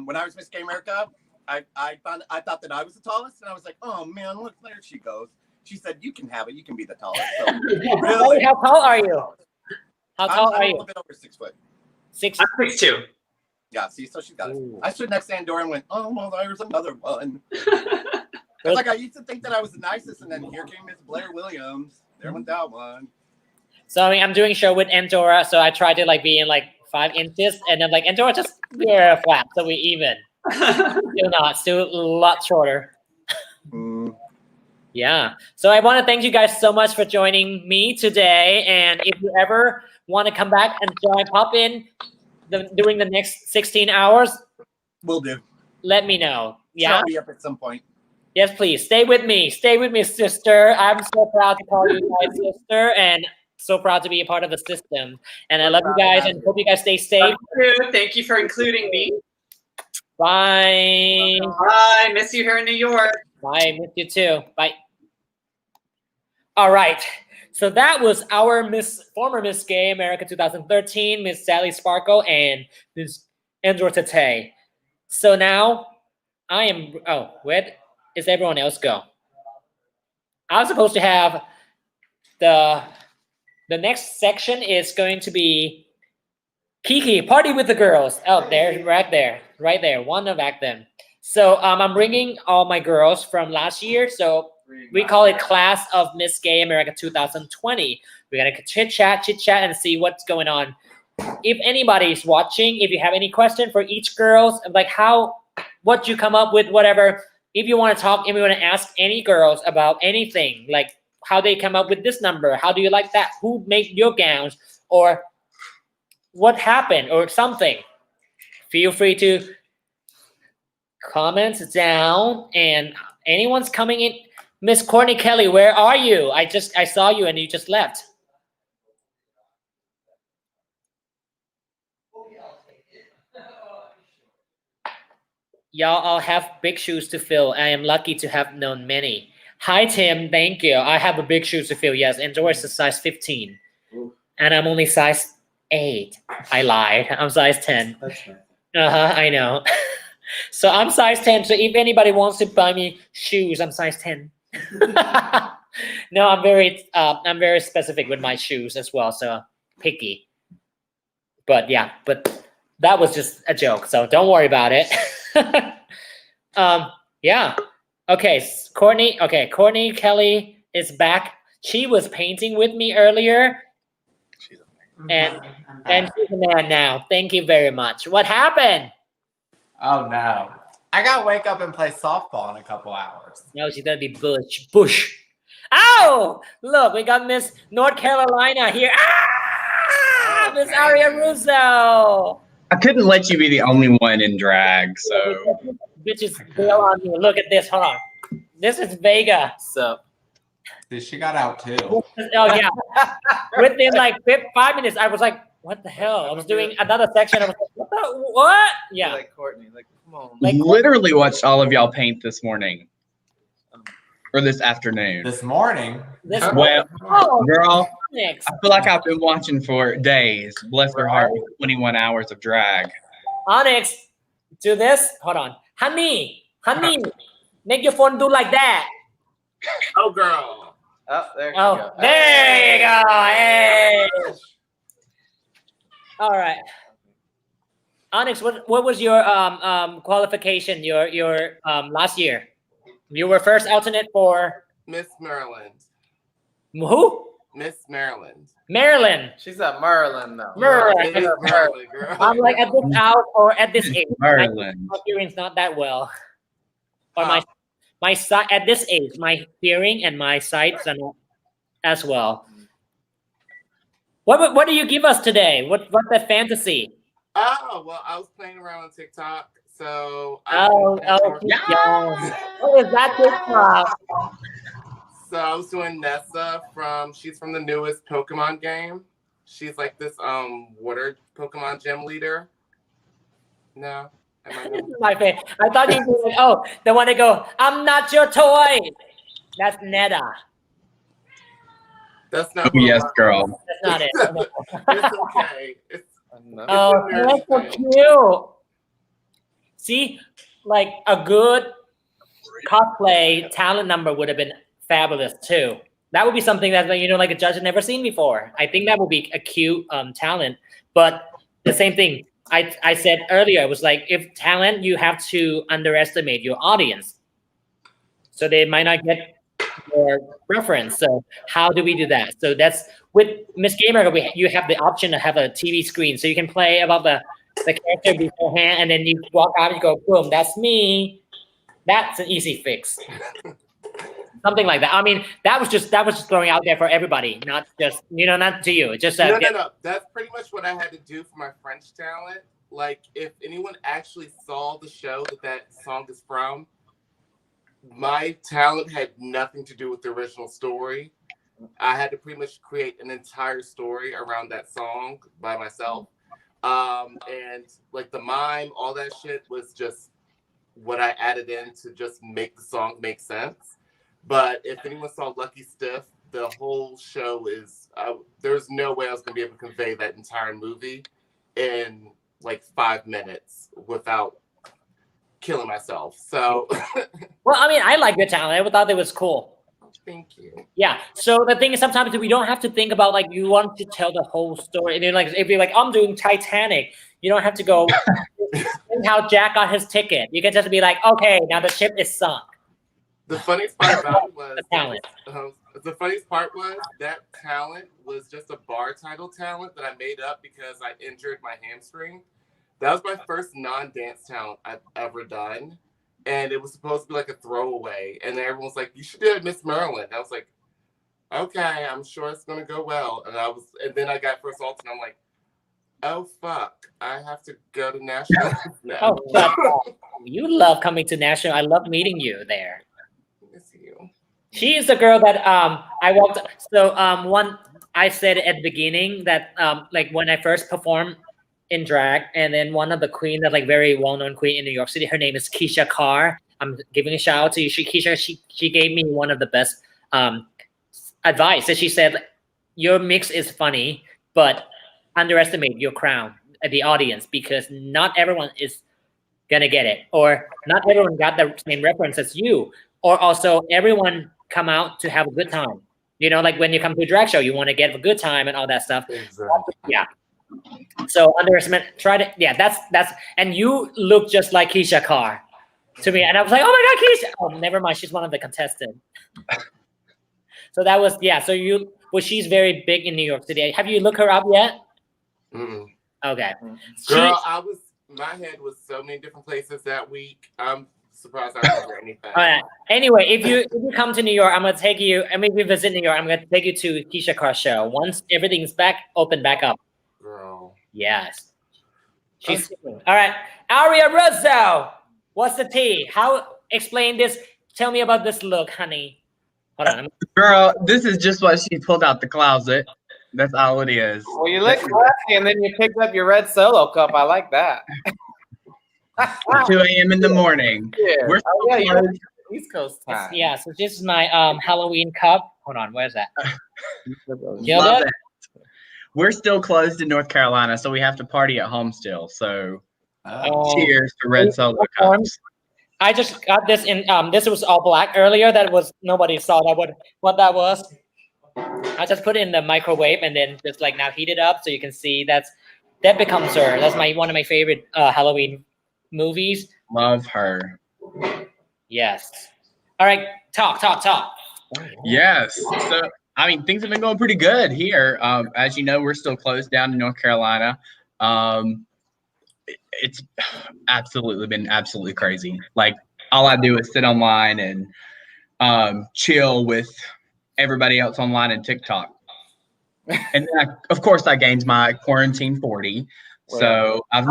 When I was Miss Gay America, I thought that I was the tallest, and I was like, oh man, look, there she goes. She said, you can have it, you can be the tallest. So, really, How tall are you? How tall are I'm a you? little bit over 6 foot. Six. I'm 6'2". Yeah, see, so she's got it. Ooh. I stood next to Andorra and went, oh, well, there's another one. It's like I used to think that I was the nicest, and then here came Miss Blair Williams. There went that one. So I'm doing a show with Andorra, so I tried to be in 5 inches, and then Andorra just flat, so we even. Still a lot shorter. Yeah. So I want to thank you guys so much for joining me today, and if you ever want to come back and pop in during the next 16 hours, Will do. let me know. Yeah. I'll be up at some point. Yes, please. Stay with me, sister. I'm so proud to call you my sister, and so proud to be a part of the system. And I love you guys, and hope you guys stay safe. Thank you for including me. Bye. Bye. Miss you here in New York. Bye. Miss you too. Bye. All right. So that was our former Miss Gay America 2013, Miss Sally Sparkle, and Miss Andorra Tate. So now I am. Oh, where is everyone else go? I was supposed to have the next section is going to be Kiki, party with the girls. Oh, there, right there, one of them. So I'm bringing all my girls from last year. So we call it Class of Miss Gay America 2020. We're gonna chit chat, and see what's going on. If anybody's watching, if you have any question for each girls, what you come up with, whatever. If you want to talk, if you want to ask any girls about anything, like how they come up with this number, how do you like that, who made your gowns, or what happened, or something, feel free to comment down. And anyone's coming in. Miss Courtney Kelly, where are you? I saw you and you just left. Y'all all have big shoes to fill. I am lucky to have known many. Hi, Tim. Thank you. I have a big shoes to fill. Yes, Andorra is a size 15. And I'm only size 8. I lied. I'm size 10. That's right. I know. So I'm size 10. So if anybody wants to buy me shoes, I'm size 10. No, I'm very specific with my shoes as well. So picky. But yeah, but that was just a joke. So don't worry about it. Yeah. Okay, Courtney. Okay, Courtney Kelly is back. She was painting with me earlier. And she's a man now. Thank you very much. What happened? Oh no. I gotta wake up and play softball in a couple hours. No, she's gonna be Bush. Oh, look, we got Miss North Carolina here. Ah, Miss Aria Russo. I couldn't let you be the only one in drag, so. Bitches bail on me. Look at this. Hold on. This is Vega. So She got out too. Oh yeah. Within like 5 minutes, I was like, "What the hell?" I was doing another section. I was like, "What? Yeah." like Courtney, like come on. Like, Literally watched all of y'all paint this morning. Or this afternoon. This morning. This Well, oh, girl, Onyx. I feel like I've been watching for days. Bless her heart with 21 hours of drag. Onyx, do this. Hold on. Honey, make your phone do like that. Oh, girl. Oh, there you Oh, go. there you go. Hey. All right. Onyx, what was your qualification your last year? You were first alternate for Miss Maryland. who? Miss Maryland. Maryland. She's at Maryland though. It is Maryland. Maryland, girl. I'm like at this house or at this age. Maryland. My hearing's not that well. Or my sight at this age, my hearing and my sights are not as well. What do you give us today? What's the fantasy? Oh, well, I was playing around on TikTok, so Yeah. What is that TikTok? So I was doing Nessa she's from the newest Pokemon game. She's like this water Pokemon gym leader. No. Am I This is my favorite. I thought you were like, the one that go, I'm not your toy. That's Netta. That's not Oh, yes, girl. That's not it. It's okay. Oh, that's so cute. See, like a good cosplay talent number would have been fabulous too. That would be something that like a judge had never seen before. I think that would be a cute talent. But the same thing I said earlier was like, if talent, you have to underestimate your audience, so they might not get your reference. So how do we do that? So that's with Miss Gamer. You have the option to have a TV screen, so you can play about the character beforehand, and then you walk out and you go, boom, that's me. That's an easy fix. Something like that. I mean, that was just throwing out there for everybody, not just not to you. Just No. That's pretty much what I had to do for my French talent. Like, if anyone actually saw the show that song is from, my talent had nothing to do with the original story. I had to pretty much create an entire story around that song by myself. And like the mime, all that shit was just what I added in to just make the song make sense. But if anyone saw Lucky Stiff, the whole show is there's no way I was gonna be able to convey that entire movie in like 5 minutes without killing myself. So well, I mean, I like your talent. I thought it was cool. Thank you. Yeah. So the thing is, sometimes we don't have to think about like you want to tell the whole story. And then like if you're like, I'm doing Titanic, you don't have to go how Jack got his ticket. You can just be like, okay, now the ship is sunk. The funniest part about it was the funniest part was that talent was just a bar title talent that I made up because I injured my hamstring. That was my first non-dance talent I've ever done. And it was supposed to be like a throwaway. And then everyone was like, you should do it, Miss Maryland. I was like, okay, I'm sure it's gonna go well. And then I got first alternate. I'm like, oh fuck, I have to go to national now. You love coming to national. I love meeting you there. Miss you. She is the girl that I walked. So I said at the beginning that like when I first performed in drag, and then one of the queen, that like very well-known queen in New York City, her name is Keisha Carr. I'm giving a shout out to you. Keisha, she gave me one of the best advice. That she said, your mix is funny, but underestimate your crown at the audience because not everyone is gonna get it, or not everyone got the same reference as you, or also everyone come out to have a good time. You know, like when you come to a drag show, you want to get a good time and all that stuff. Exactly. Yeah. So underestimate. Try to. Yeah, that's. And you look just like Keisha Carr to me, and I was like, oh my god, Keisha. Oh, never mind. She's one of the contestants. So that was So well, she's very big in New York City. Have you looked her up yet? Mm-mm. Okay. Girl, my head was so many different places that week. I'm surprised I didn't hear anything. All right. Anyway, if you come to New York, I'm gonna take you. I mean, if you visit New York, I'm gonna take you to Keisha Carr show once everything's open back up. Girl. Yes. She's singing. All right. Aria Rizzo, what's the tea? Explain this? Tell me about this look, honey. Hold on. Girl, this is just what she pulled out the closet. That's all it is. Well, you look classy, and then you picked up your red Solo cup. I like that. 2 a.m. in the morning. Yeah. We're Oh, yeah, still you're East Coast time. Yeah, so this is my Halloween cup. Hold on, where's that? Feel Love it? it. We're still closed in North Carolina, so we have to party at home still. So cheers to red Solo cups. I just got this in this was all black earlier. Nobody saw what that was. I just put it in the microwave and then just like now heat it up so you can see that becomes her. That's one of my favorite Halloween movies. Love her. Yes. All right, talk. Yes. So I mean, things have been going pretty good here. As you know, we're still closed down in North Carolina. It's been absolutely crazy. Like all I do is sit online and chill with everybody else online and TikTok. And then of course I gained my quarantine 40. So I've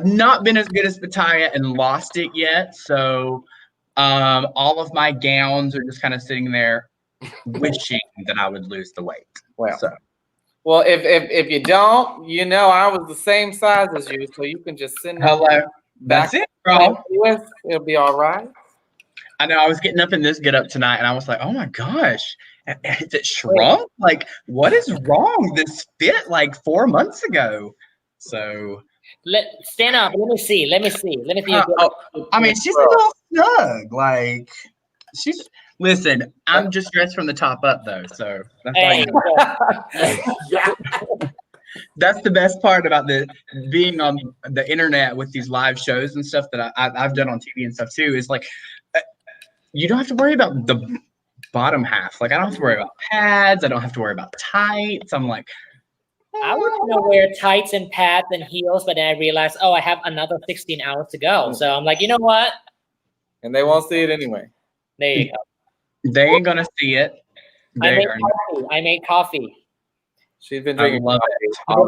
not been as good as Bataya and lost it yet. So all of my gowns are just kind of sitting there wishing that I would lose the weight. Well, if you don't, I was the same size as you, so you can just send Hello. That's it, bro. It'll be all right. I know. I was getting up in this get up tonight, and I was like, "Oh my gosh, is it shrunk? Like, what is wrong? This fit like 4 months ago." So stand up. Let me see. I mean, she's a little snug. Like, listen. I'm just dressed from the top up, though. So that's all you know. That's the best part about being on the internet with these live shows and stuff that I've done on TV and stuff too. Is like you don't have to worry about the bottom half. Like I don't have to worry about pads. I don't have to worry about tights. I'm like, I was gonna wear tights and pads and heels, but then I realized, I have another 16 hours to go. So I'm like, you know what? And they won't see it anyway. There you go. They ain't gonna see it. I made coffee. She's been drinking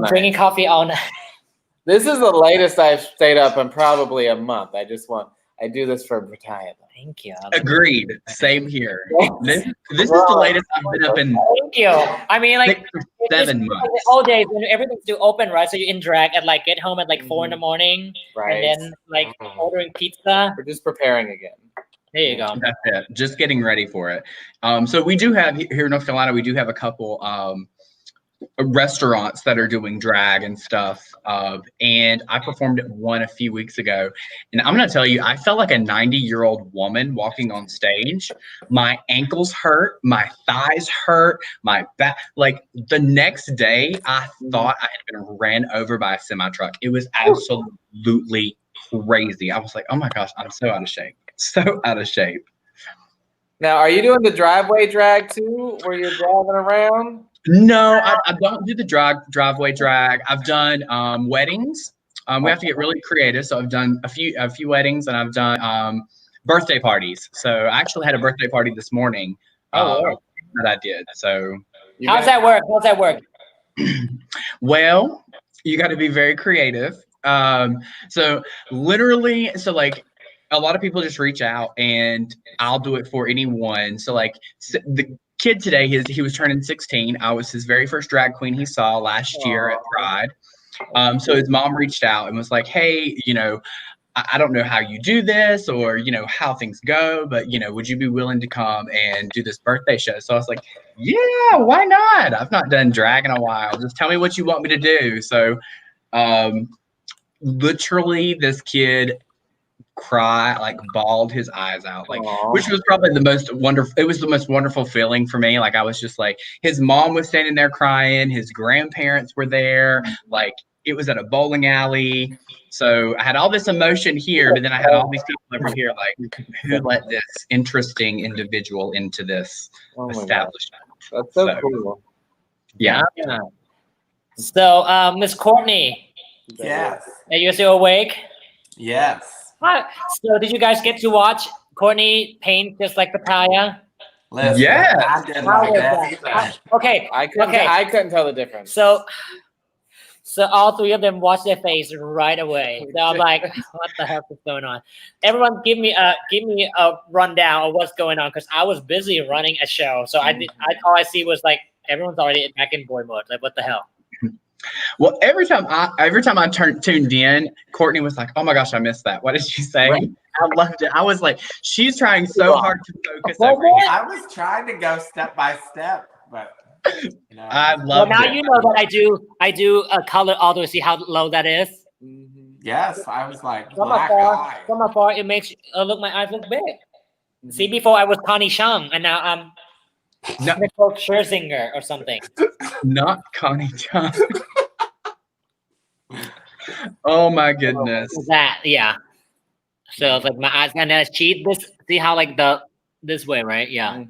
Drinking coffee all night. This is the latest I've stayed up in probably a month. I do this for Britannia. Thank you. Agreed. Same here. This is the latest I've been up in. Thank you. I mean, like 7 months. Like all days when everything's still open, right? So you in drag at get home at 4 in the morning, right? And then ordering pizza. We're just preparing again. There you go. That's it. Just getting ready for it. So we do have here in North Carolina. We do have a couple restaurants that are doing drag and stuff. And I performed at one a few weeks ago. And I'm going to tell you, I felt like a 90-year-old woman walking on stage. My ankles hurt. My thighs hurt. My back. Like the next day, I thought I had been ran over by a semi-truck. It was absolutely crazy. I was like, oh my gosh, I'm so out of shape. So out of shape. Now, are you doing the driveway drag too, where you're driving around? No, I don't do the driveway drag. I've done weddings. We have to get really creative. So I've done a few weddings, and I've done birthday parties. So I actually had a birthday party this morning that I did. So how's that work? Well, you got to be very creative. So literally, like a lot of people just reach out, and I'll do it for anyone. So like the kid today, he was turning 16. I was his very first drag queen he saw last year at Pride. So his mom reached out and was like, hey, I don't know how you do this or, how things go, but, would you be willing to come and do this birthday show? So I was like, yeah, why not? I've not done drag in a while. Just tell me what you want me to do. So literally this kid bawled his eyes out, which was probably the most wonderful. It was the most wonderful feeling for me. I was just like, his mom was standing there crying. His grandparents were there. It was at a bowling alley. So I had all this emotion here, but then I had all these people over here, who let this interesting individual into this establishment. That's so cool. Yeah. So, Miss Courtney, Yes. are you still awake? Yes. Hi. So, did you guys get to watch Courtney paint just like Papaya? Listen, Yeah. I did How my was best. that? Okay. I couldn't tell the difference. So all three of them watched their face right away. So I'm like, what the heck is going on? Everyone, give me a rundown of what's going on, because I was busy running a show. So all I see was everyone's already back in boy mode. What the hell? Well, every time I tuned in, Courtney was like, "Oh my gosh, I missed that. What did she say?" Right. I loved it. I was like, "She's trying so hard to focus over here." I was trying to go step by step, but I Well, loved now it. you know that I do a color all the way. See how low that is? yes, I was like From black afar, eye. it makes my eyes look big. See, before I was Connie Chung, and now I'm No, Nicole Scherzinger or something. not Connie Chung. Oh my goodness. That, yeah. So it's my eyes, and then cheat this. See how this way, right? Yeah.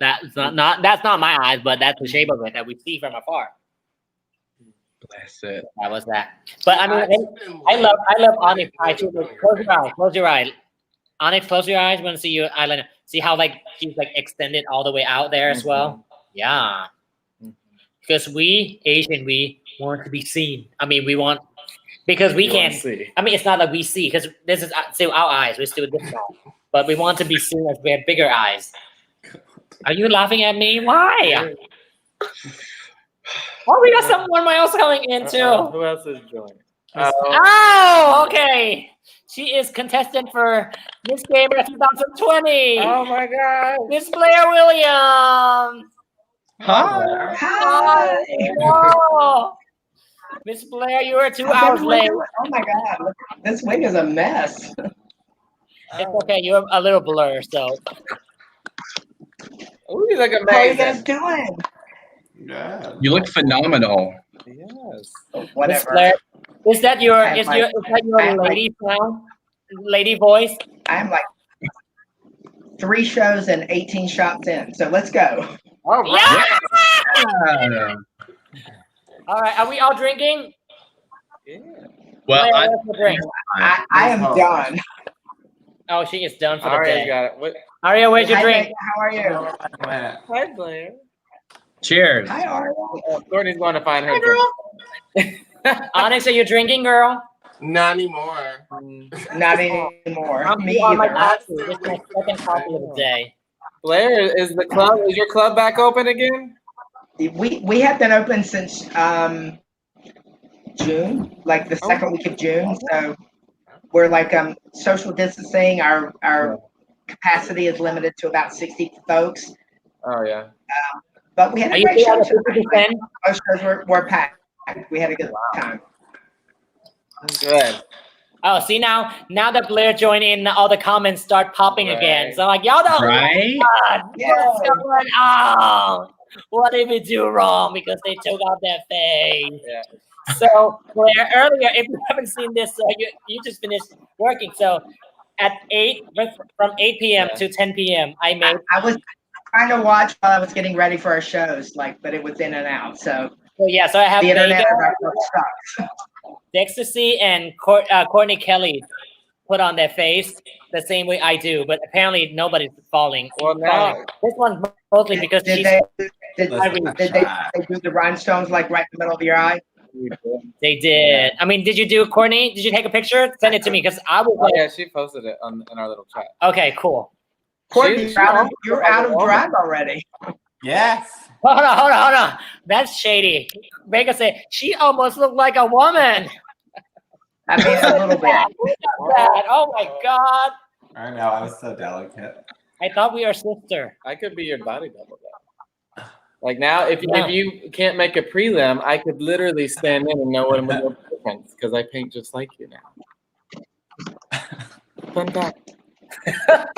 That's not that's not my eyes, but that's the shape of it that we see from afar. Bless it. That was that. But I mean, I love Onyx eye too. Close your eyes. Close your eyes. Onyx, close your eyes. Want to see your eyeliner? See how she's extended all the way out there as well. Yeah. Because we Asian, we want to be seen. I mean, we want, because we can't. I mean, it's not like we see, because this is still our eyes. We're still this small, but we want to be seen as we have bigger eyes. Are you laughing at me? Why? Oh, we got someone else coming in too. Who else is joining? Oh, okay. She is contestant for Miss Gamer 2020. Oh my God. Miss Blair Williams. Hi. Hi. Hello. Miss Blair, you are 2 hours late. Oh my God, this wig is a mess. It's okay. You're a little blur, so. Oh, you look How are you amazing. guys doing? Yeah. You look phenomenal. Yes. Miss Whatever. Blair, is that your I have my- lady sound? Lady voice? I'm like 3 shows and 18 shots in, so let's go. All right. Yeah. All right. Are we all drinking? Yeah. Well, Blair, where's the drink? I am done. Oh, she is done for the Aria's day. got it. What? Aria, where's your Hi, drink? Megan, how are you? Hi, Blair. cheers. Hi, Aria. Courtney's going to find her. Drink. Onyx, are you drinking, girl? Not anymore. Not anymore. I'm Me on my either. coffee. This is my second coffee of the day. Blair, is your club back open again? We have been open since June, like the second week of June. So we're social distancing. Our capacity is limited to about 60 folks. Oh yeah. But we had Are a you great still show at tonight. 50%? Most shows were packed. We had a good time. Good. Oh, see now that Blair joined in, all the comments start popping again. Right. So y'all don't Right? what's going on? What did we do wrong? Because they took off their face. Yeah. So Blair, earlier, if you haven't seen this, you just finished working. So at from 8 p.m. to 10 p.m. I made. I was trying to watch while I was getting ready for our shows, but it was in and out. So So yeah, so I have the internet Vega, is our first stop. Dexter and Courtney Kelly put on their face the same way I do, but apparently nobody's falling. Well, now This one's mostly because Did she's. they do the rhinestones right in the middle of your eye? They did. I mean, did you do, Courtney? Did you take a picture? Send it to me, because I was oh, like, yeah, she posted it in our little chat. okay, cool. Courtney, She- you're out of drag already. Yes. Hold on. That's shady. Vega said she almost looked like a woman. I mean, a little bit. That. Oh my God. I know, I was so delicate. I thought we were sister. I could be your body double though. Like now, if Yeah. you can't make a prelim, I could literally stand in and know what I'm doing because I paint just like you now. Fun fact.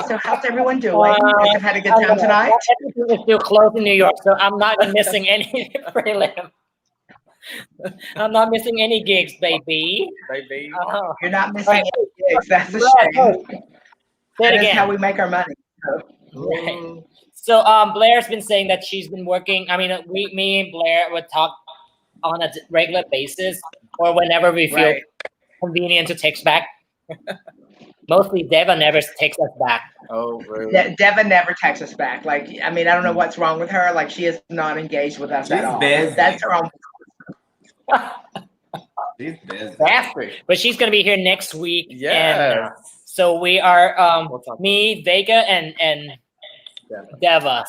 So how's everyone doing? You guys have had a good time tonight? Everything is still closed in New York, so I'm not missing any prelim. I'm not missing any gigs, baby. Baby. Oh. You're not missing Right. any gigs. That's a Right. shame. Say it That is again. how we make our money. Right. So Blair's been saying that she's been working. I mean, me and Blair would talk on a regular basis, or whenever we feel Right. convenient to text back. Mostly Deva never takes us back. Oh, really? Devin never texts us back. Like, I mean, I don't know what's wrong with her. Like, she is not engaged with us at She's all. busy. That's her own. She's busy. Bastard. But she's gonna be here next week. And Yes. so we are We'll talk me, Vega, and Deva.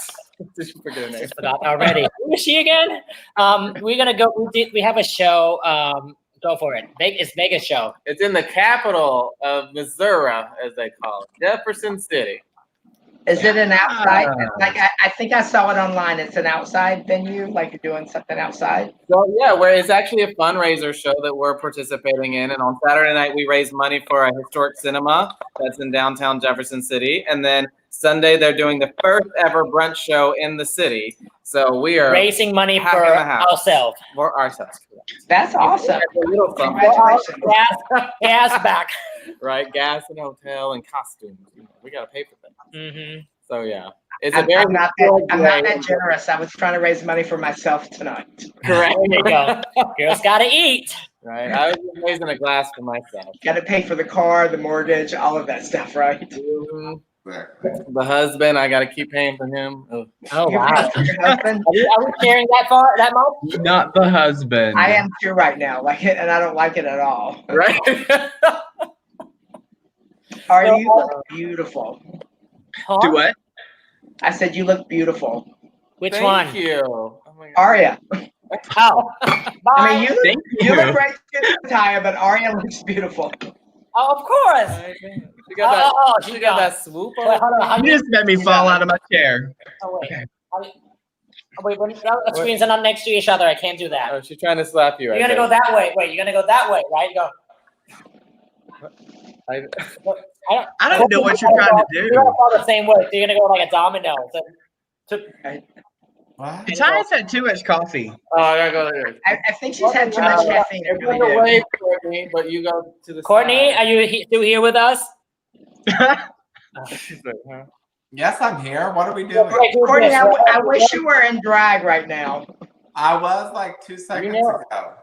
Did you forget her name? Just forgot already. Who is she again? We're gonna go. We have a show. Go for it. It's Vegas show. It's in the capital of Missouri, as they call it, Jefferson City. Is it an outside? Like, I think I saw it online. It's an outside venue. Like, you're doing something outside. So yeah, where it's actually a fundraiser show that we're participating in, and on Saturday night we raise money for a historic cinema that's in downtown Jefferson City, and then Sunday they're doing the first ever brunch show in the city. So we are Raising money Half for in the house. ourselves. for ourselves, That's awesome. It's a little something, Congratulations. Gas back. right? Gas and hotel and costumes. You know, we gotta pay for that. Mm-hmm. So yeah, it's a I'm very not that generous. I was trying to raise money for myself tonight. correct. There you go. Girls gotta eat. Right, I was just raising a glass for myself. Got to pay for the car, the mortgage, all of that stuff, right? Mhm. The husband, I gotta keep paying for him. Ugh. Oh Your wow. husband? Are we sharing that much? Not the husband. I am too right now, like it, and I don't like it at all. Right? Are you look beautiful? Huh? Do what? I said you look beautiful. Which Thank one? you. Oh my God. Aria. Oh. I Bye. mean, you Thank you you. look great too, Taya, but Aria looks beautiful. Oh, of course. She got that, Oh, she got that swoop Wait, on. hold on. How You do you, just made me fall out of my chair. oh, wait. Wait, when the screens are not next to each other, I can't do that. Oh, she's trying to slap you right You're gonna go that way. Wait, you're gonna go that way, right? Go. I don't know what you're trying to do. You're all the same way. So you're gonna go like a domino. So, What? Taya's had too much coffee. Oh, I gotta go there. I think she's had too much caffeine. I It's really on the do. way, Courtney, but you go to the Courtney, side. are you still here with us? She's like, huh? Yes, I'm here. What are we doing? Wait, do Courtney, this. I wish you were in drag right now. I was like 2 seconds know- ago.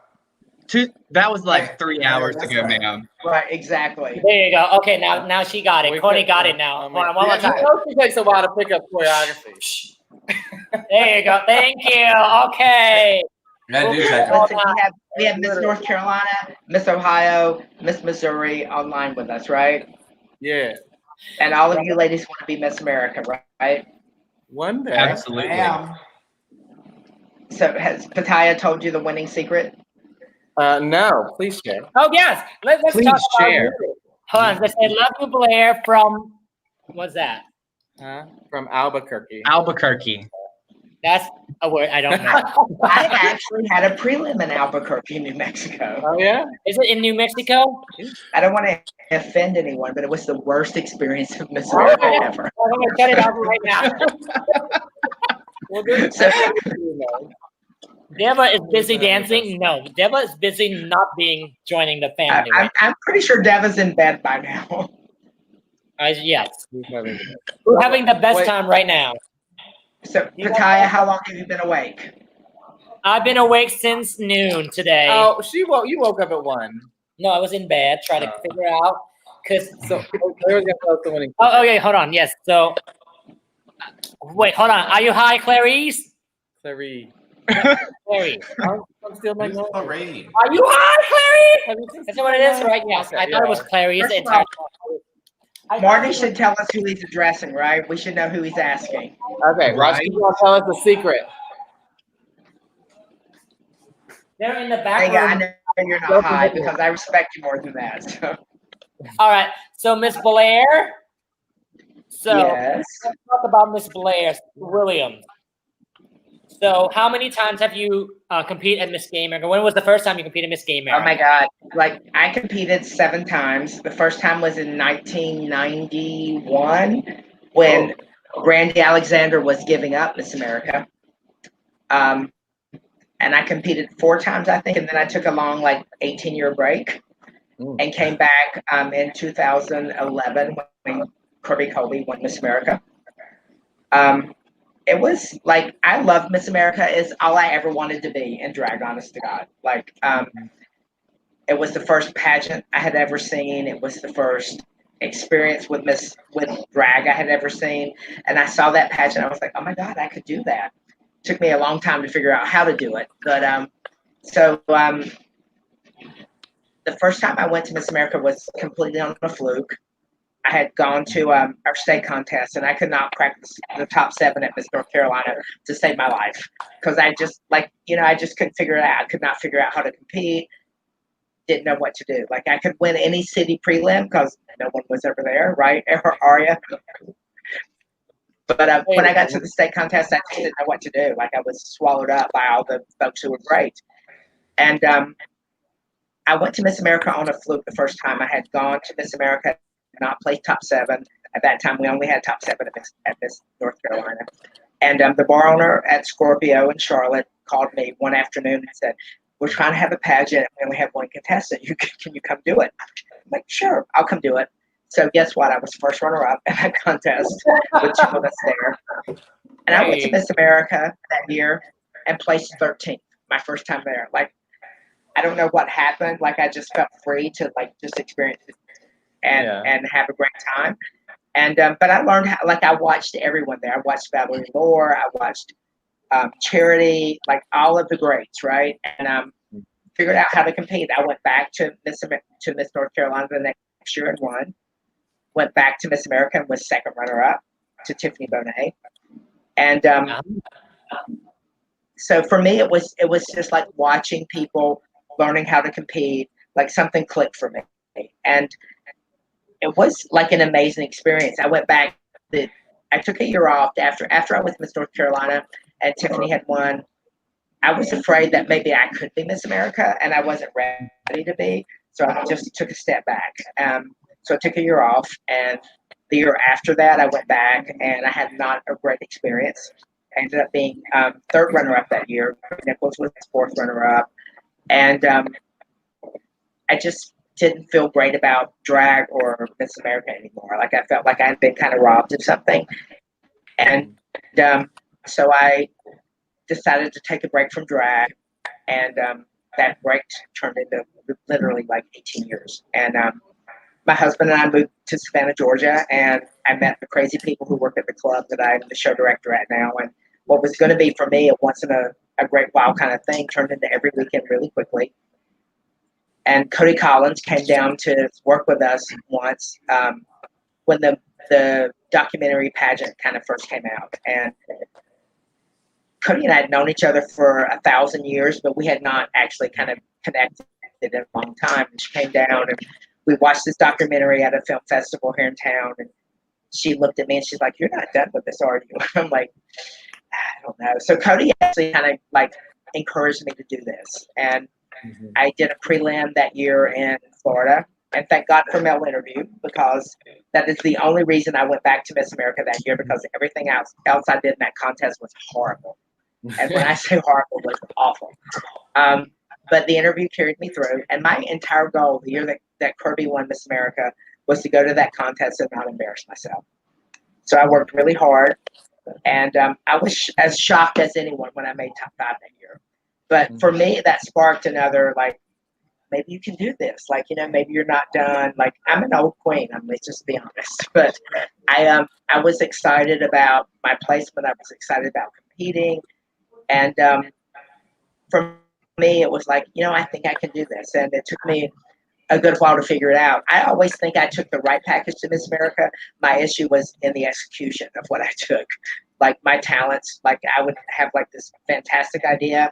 That was like 3 hours ago, ma'am. Right, exactly. There you go. Okay, now she got it. We Courtney could- got it now. I mean, Hold on, one more you time. know she takes a while to pick up choreography. There you go. Thank you. Okay. I do take Oh, it. Listen, we have Miss North Carolina, Miss Ohio, Miss Missouri online with us, right? Yeah. And all of you ladies want to be Miss America, right? One day. Absolutely. Ma'am. So has Pataya told you the winning secret? No, please share. Oh yes. Let's Please talk about share. music. Hold on. Let's say "Love You, Blair" from what's that? Huh? From Albuquerque. Albuquerque. That's a word I don't know. I actually had a prelim in Albuquerque, New Mexico. Oh yeah. Is it in New Mexico? I don't want to offend anyone, but it was the worst experience of Miss America ever. I'm gonna cut it out right now. Well, good. So, Deva is busy dancing. No, Deva is busy not joining the family. Right? I'm pretty sure Deva's in bed by now. Yes, we're having the best Wait. time right now. So, Pataya, how long have you been awake? I've been awake since noon today. Oh, you woke up at 1. No, I was in bed trying to figure out because. So Claire was gonna tell us the winning. Oh, okay, hold on. Yes, so. Wait, hold on. Are you high, Clarice? Clary. Clarice. I'm still like, Who's no. Lorraine? Are you high, Clarice? Have you seen- Is that what it is? Right? Yes. Okay, I thought it was Clarice. First the of entire all, I thought Marty it should tell us who he's addressing, right? We should know who he's asking. Okay, Roshki's gonna tell us the secret. They're in the back Hey, I room. know you're not high because I respect you more than that. So. All right. So Miss Blair. So Yes. let's talk about Miss Blair Williams. So how many times have you competed at Miss Game America? When was the first time you competed at Miss Game America? Oh my God. Like I competed 7 times. The first time was in 1991 when Randy Alexander was giving up Miss America. And I competed 4 times, I think. And then I took a long, like 18-year break and came back in 2011 when Kirby Colby won Miss America. It was like, I loved Miss America. Is all I ever wanted to be in drag, honest to God. Like, it was the first pageant I had ever seen. It was the first experience with drag I had ever seen. And I saw that pageant. I was like, oh my God, I could do that. It took me a long time to figure out how to do it. But the first time I went to Miss America was completely on a fluke. I had gone to our state contest and I could not crack the top 7 at Miss North Carolina to save my life. Because I just I just couldn't figure it out. I could not figure out how to compete. Didn't know what to do. Like I could win any city prelim because no one was ever there, right? Or Aria. But when I got to the state contest, I just didn't know what to do. Like I was swallowed up by all the folks who were great. And I went to Miss America on a fluke the first time. I had gone to Miss America, not placed top 7. At that time, we only had top 7 at Miss North Carolina. And the bar owner at Scorpio in Charlotte called me one afternoon and said, we're trying to have a pageant. We only have 1 contestant. Can you come do it? I'm like, sure, I'll come do it. So guess what? I was first runner-up in that contest with 2 of us there. And I went to Miss America that year and placed 13th, my first time there. Like, I don't know what happened. Like, I just felt free to, like, just experience it and have a great time. And but I learned how, like, I watched everyone there. I watched Valerie Moore. I watched Charity, like all of the greats, right? And figured out how to compete. I went back to Miss North Carolina the next year and won. Went back to Miss America and was second runner-up to Tiffany Bonet. And so for me, it was just like watching people learning how to compete. Like something clicked for me, and it was like an amazing experience. I went back. I took a year off after I was Miss North Carolina and Tiffany had won. I was afraid that maybe I could be Miss America, and I wasn't ready to be. So I just took a step back. So I took a year off, and the year after that, I went back, and I had not a great experience. I ended up being 3rd runner-up that year. Nichols was 4th runner-up, and I just didn't feel great about drag or Miss America anymore. Like I felt like I had been kind of robbed of something, and so I decided to take a break from drag, and that break turned into literally like 18 years. And my husband and I moved to Savannah, Georgia, and I met the crazy people who work at the club that I'm the show director at now. And what was going to be for me a once in a great while kind of thing turned into every weekend really quickly. And Cody Collins came down to work with us once when the documentary pageant kind of first came out. And Cody and I had known each other for 1,000 years, but we had not actually kind of connected in a long time. And she came down and we watched this documentary at a film festival here in town. And she looked at me and she's like, "You're not done with this, are you?" I'm like, "I don't know." So Cody actually kind of like encouraged me to do this. And I did a prelim that year in Florida. And thank God for Mel Interview, because that is the only reason I went back to Miss America that year, because everything else I did in that contest was horrible. And when I say horrible, it was awful. But the interview carried me through. And my entire goal the year that Kirby won Miss America was to go to that contest and not embarrass myself. So I worked really hard. And I was as shocked as anyone when I made top 5 that year. But for me, that sparked another, like, maybe you can do this. Like, you know, maybe you're not done. Like, I'm an old queen. Let's just be honest. But I was excited about my placement. I was excited about competing. And for me, it was like, you know, I think I can do this. And it took me a good while to figure it out. I always think I took the right package to Miss America. My issue was in the execution of what I took. Like my talents, like I would have like this fantastic idea,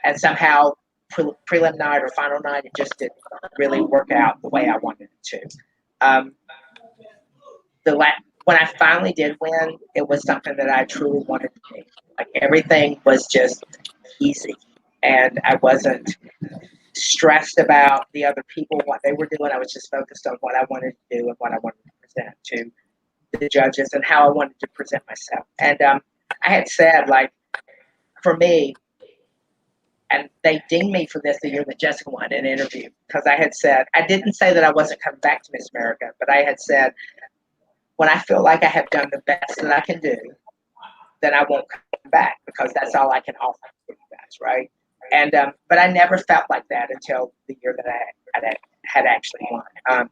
and somehow prelim night or final night, it just didn't really work out the way I wanted it to. When I finally did win, it was something that I truly wanted to be. Like everything was just easy, and I wasn't stressed about the other people, what they were doing. I was just focused on what I wanted to do and what I wanted to present to the judges and how I wanted to present myself. And I had said, like, for me, and they dinged me for this the year that Jessica won an interview, because I had said, I didn't say that I wasn't coming back to Miss America, but I had said, when I feel like I have done the best that I can do, then I won't come back, because that's all I can offer you guys, right? And but I never felt like that until the year that I had actually won.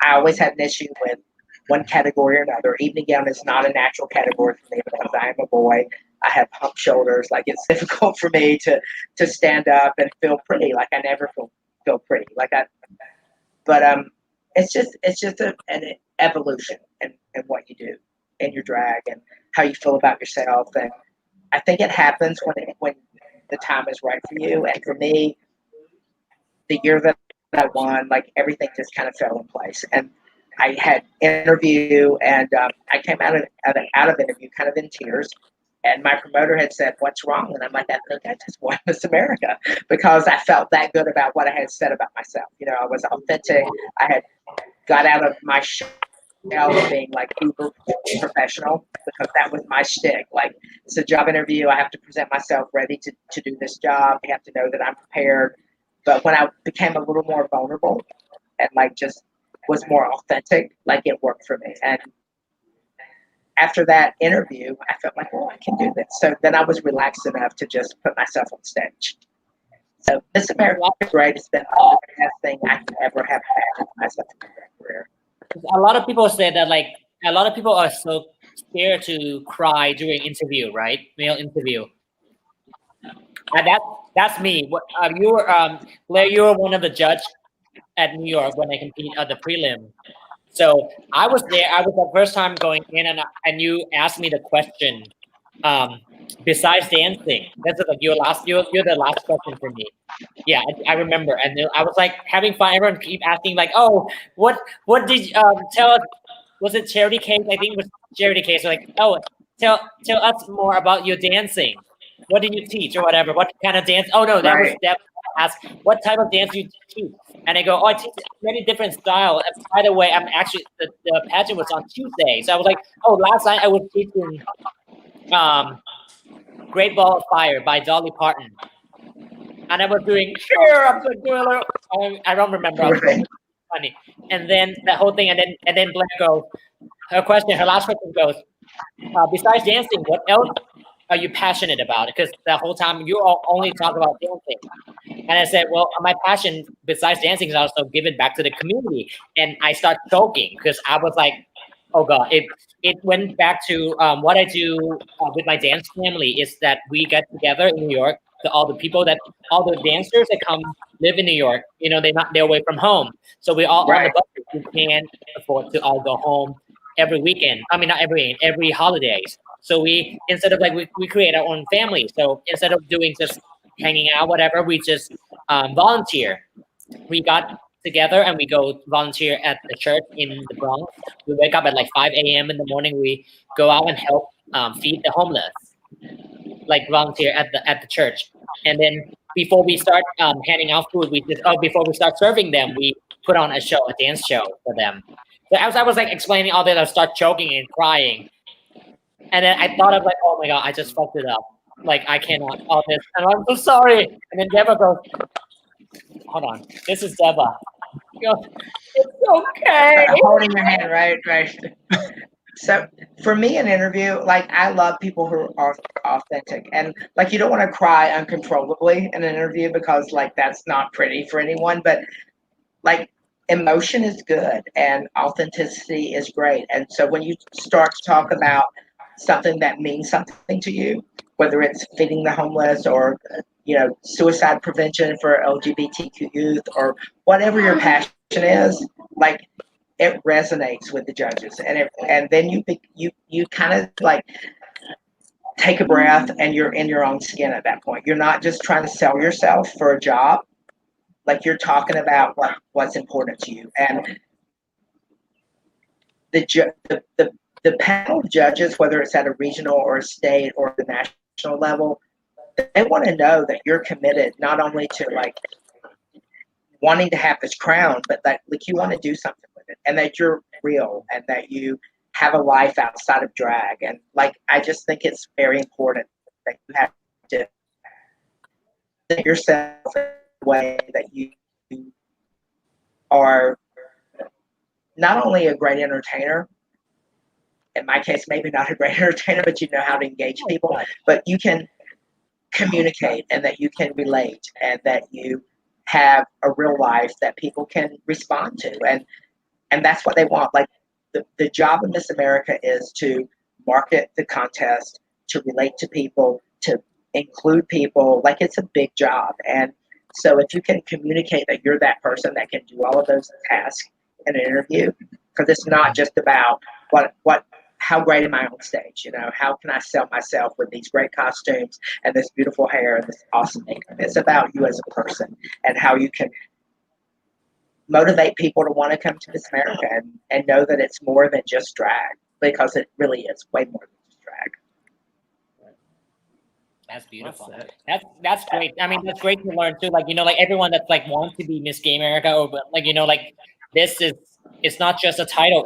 I always had an issue with one category or another. Evening gown is not a natural category for me because I am a boy. I have hump shoulders. Like, it's difficult for me to stand up and feel pretty. Like, I never feel pretty. But it's just an evolution in what you do in your drag and how you feel about yourself. And I think it happens when the time is right for you. And for me, the year that I won, like, everything just kind of fell in place. And I had interview, and I came out of interview kind of in tears. And my promoter had said, "What's wrong?" And I'm like, "I think I just won Miss America," because I felt that good about what I had said about myself. You know, I was authentic. I had got out of my shell of being like uber professional, because that was my shtick. Like, it's a job interview. I have to present myself ready to do this job. I have to know that I'm prepared. But when I became a little more vulnerable and like just was more authentic, like, it worked for me. And after that interview, I felt like, oh, I can do this. So then I was relaxed enough to just put myself on stage. So Miss America is great. It's been the best thing I could ever have had in myself in my career. A lot of people say that, like, a lot of people are so scared to cry during interview, right? Male interview. And that's me. You were Blair, you were one of the judge at New York when I competed at the prelim. So I was there. I was the first time going in, and you asked me the question. Besides dancing, that's like you're the last question for me. Yeah, I remember, and I was like having fun. Everyone keep asking, like, "Oh, what did tell us? Was it charity case? I think it was charity case." Like, "Oh, tell us more about your dancing. What did you teach or whatever? What kind of dance?" Oh no, that was that. Asked what type of dance you teach, and I go, "Oh, I teach many different styles." And by the way, I'm actually the pageant was on Tuesday, so I was like, "Oh, last night I was teaching Great Ball of Fire by Dolly Parton." And I was doing, I don't remember. I was funny. And then the whole thing, and then Blair goes, her last question goes, besides dancing, what else are you passionate about? Because the whole time you all only talk about dancing. And I said, well, my passion besides dancing is also giving back to the community. And I start choking because I was like, oh God, it went back to what I do with my dance family is that we get together in New York. All the dancers that come live in New York, you know, they're away from home. So we all on the budget. We can't afford to all go home every weekend. I mean, not every holidays. So we, instead of like, we create our own family. So instead of doing just hanging out, whatever, we just volunteer. We got together and we go volunteer at the church in the Bronx. We wake up at like 5 a.m. in the morning. We go out and help feed the homeless, like volunteer at the church. And then before we start handing out food, before we start serving them, we put on a dance show for them. So as I was like explaining all that, I start choking and crying. And then I thought of like, oh my God, I just fucked it up. Like, I cannot all this. And I'm so sorry. And then Deba goes, hold on, this is Deba. Goes, it's okay. Holding your hand, right. So for me, an interview, like, I love people who are authentic, and like, you don't want to cry uncontrollably in an interview because like that's not pretty for anyone. But like, emotion is good and authenticity is great. And so when you start to talk about something that means something to you, whether it's feeding the homeless or suicide prevention for LGBTQ youth or whatever your passion is, like, it resonates with the judges, and then you kind of like, take a breath, and you're in your own skin at that point. You're not just trying to sell yourself for a job. Like, you're talking about what's important to you. And the panel of judges, whether it's at a regional or a state or the national level, they want to know that you're committed not only to like wanting to have this crown, but that like you want to do something with it, and that you're real, and that you have a life outside of drag. And like, I just think it's very important that you have to think yourself in a way that you are not only a great entertainer, in my case, maybe not a great entertainer, but you know how to engage people, but you can communicate, and that you can relate, and that you have a real life that people can respond to. And that's what they want. Like, the job of Miss America is to market the contest, to relate to people, to include people. Like, it's a big job. And so if you can communicate that you're that person that can do all of those tasks in an interview, because it's not just about how great am I on stage? You know, how can I sell myself with these great costumes and this beautiful hair and this awesome makeup? It's about you as a person, and how you can motivate people to want to come to Miss America, and know that it's more than just drag, because it really is way more than just drag. That's beautiful. That's great. I mean, that's great to learn too. Like, you know, like everyone that's like wants to be Miss Gay America, or like, you know, like this is, it's not just a title.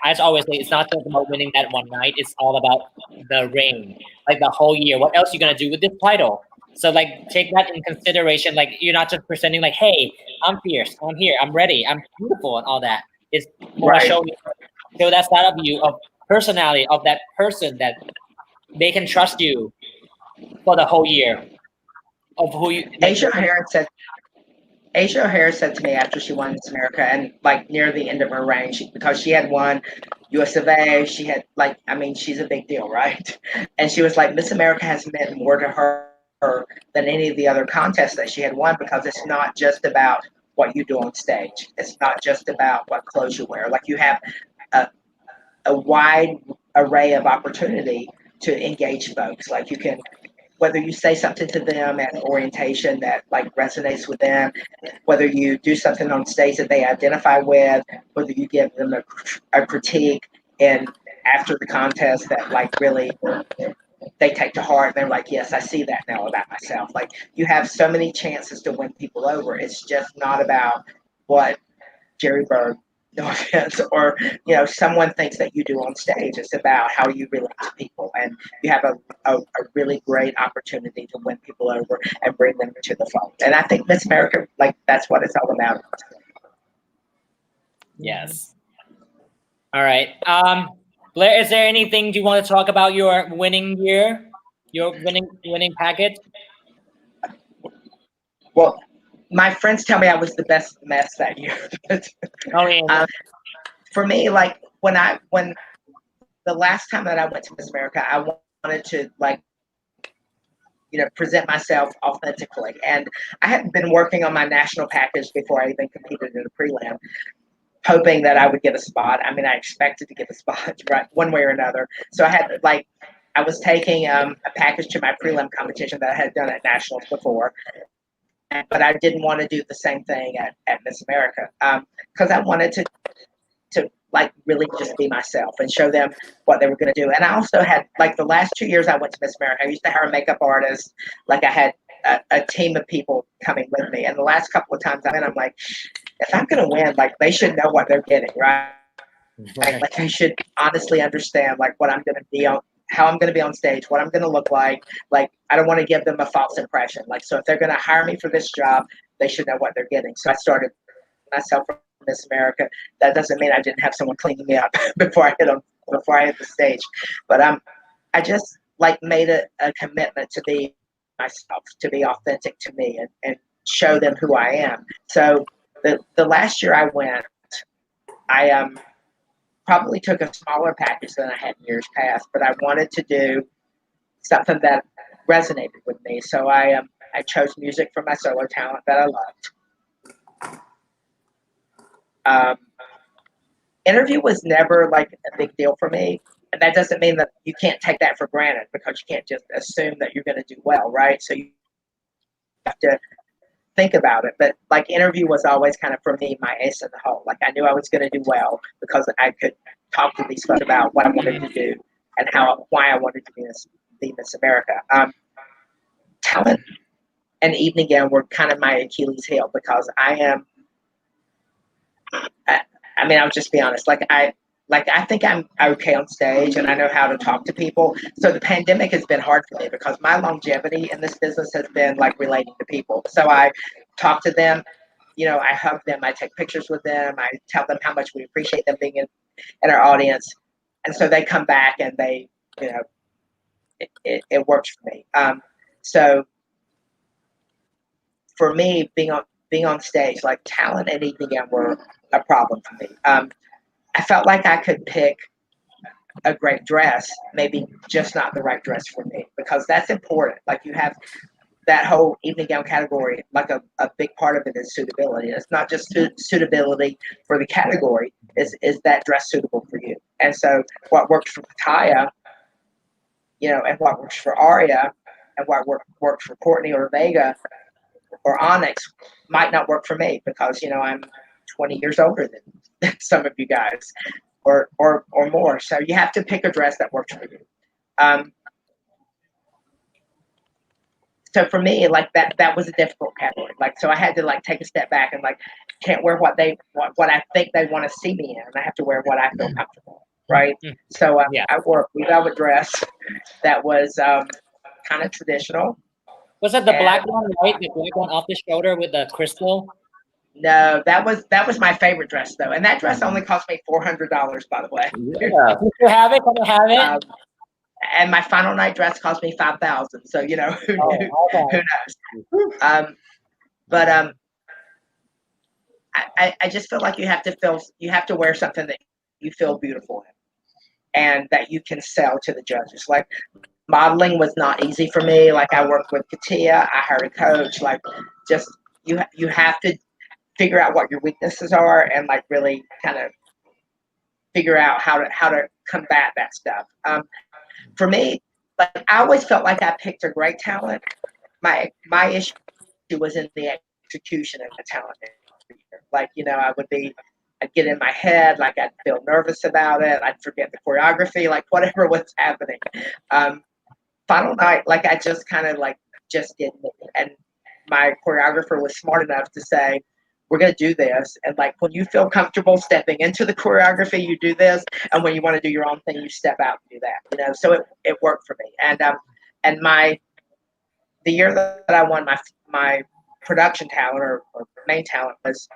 As always say, it's not just about winning that one night. It's all about the reign, like the whole year. What else are you gonna do with this title? So like, take that in consideration. Like, you're not just presenting like, hey, I'm fierce, I'm here, I'm ready, I'm beautiful, and all that. It's more Right. show that side of you, of personality, of that person, that they can trust you for the whole year of who you. Asia O'Hara said to me after she won Miss America, and like near the end of her reign, because she had won US of A, she had like, I mean, she's a big deal, right? And she was like, Miss America has meant more to her than any of the other contests that she had won, because it's not just about what you do on stage. It's not just about what clothes you wear. Like, you have a wide array of opportunity to engage folks. Like, you can, whether you say something to them at orientation that like resonates with them, whether you do something on stage that they identify with, whether you give them a critique and after the contest that like really they take to heart, and they're like, yes, I see that now about myself. Like, you have so many chances to win people over. It's just not about what Jerry Berg, no offense, or you know, someone thinks that you do on stage. It's about how you relate to people, and you have a really great opportunity to win people over and bring them to the fold. And I think Miss America, like, that's what it's all about. Yes. All right. Blair, is there anything you want to talk about your winning year, your winning packet? Well, my friends tell me I was the best mess that year. Oh yeah. For me, like when the last time that I went to Miss America, I wanted to like, you know, present myself authentically. And I had been working on my national package before I even competed in the prelim, hoping that I would get a spot. I mean, I expected to get a spot, right, one way or another. So I had like, I was taking a package to my prelim competition that I had done at nationals before, but I didn't want to do the same thing at Miss America, because I wanted to like really just be myself and show them what they were going to do. And I also had like the last 2 years I went to Miss America, I used to hire a makeup artist. Like, I had a team of people coming with me. And the last couple of times I went, I'm like, if I'm going to win, like, they should know what they're getting, right? Like, they should honestly understand like what I'm going to be on, how I'm going to be on stage, what I'm going to look like. Like, I don't want to give them a false impression. Like, so if they're going to hire me for this job, they should know what they're getting. So I started myself from Miss America. That doesn't mean I didn't have someone cleaning me up before I hit the stage. But I just like made a commitment to be myself, to be authentic to me, and show them who I am. So the last year I went, I probably took a smaller package than I had in years past, but I wanted to do something that resonated with me. So I chose music from my solo talent that I loved. Interview was never like a big deal for me. that doesn't mean that you can't take that for granted, because you can't just assume that you're going to do well, right? So you have to think about it. But like, interview was always kind of, for me, my ace in the hole. Like, I knew I was going to do well because I could talk to these folks about what I wanted to do and why I wanted to be Miss America. Talent and evening gown were kind of my Achilles heel, because I mean, I'll just be honest. I think I'm okay on stage and I know how to talk to people. So the pandemic has been hard for me because my longevity in this business has been like relating to people. So I talk to them, I hug them, I take pictures with them, I tell them how much we appreciate them being in our audience. And so they come back and they, it works for me. So for me, being on stage, like, talent and evening gown were a problem for me. I felt like I could pick a great dress, maybe just not the right dress for me, because that's important. Like, you have that whole evening gown category, like a big part of it is suitability. It's not just suitability for the category, is that dress suitable for you? And so what works for Taya, and what works for Aria, and what works for Courtney or Vega or Onyx might not work for me, because I'm 20 years older than some of you guys, or more. So you have to pick a dress that works for you. So for me, like, that was a difficult category. Like, so I had to like take a step back and like, can't wear what I think they want to see me in. I have to wear what I feel comfortable, right? So I wore a blue velvet dress that was kind of traditional. Was that the black one, right? The black one off the shoulder with the crystal? No, that was my favorite dress though, and that dress only cost me $400, by the way. Yeah. Can you have it? Can you have it? And my final night dress cost me $5,000. So who knows? But I just feel like you have to wear something that you feel beautiful in, and that you can sell to the judges. Like, modeling was not easy for me. Like, I worked with Katia, I hired a coach. Like, just you have to figure out what your weaknesses are and like really kind of figure out how to combat that stuff. For me, like, I always felt like I picked a great talent. My issue was in the execution of the talent. Like, I'd get in my head, like, I'd feel nervous about it, I'd forget the choreography, like, whatever was happening. Final night, like, I just kind of like just didn't. And my choreographer was smart enough to say, we're going to do this. And like, when you feel comfortable stepping into the choreography, you do this. And when you want to do your own thing, you step out and do that, so it worked for me. And the year that I won my production talent or main talent was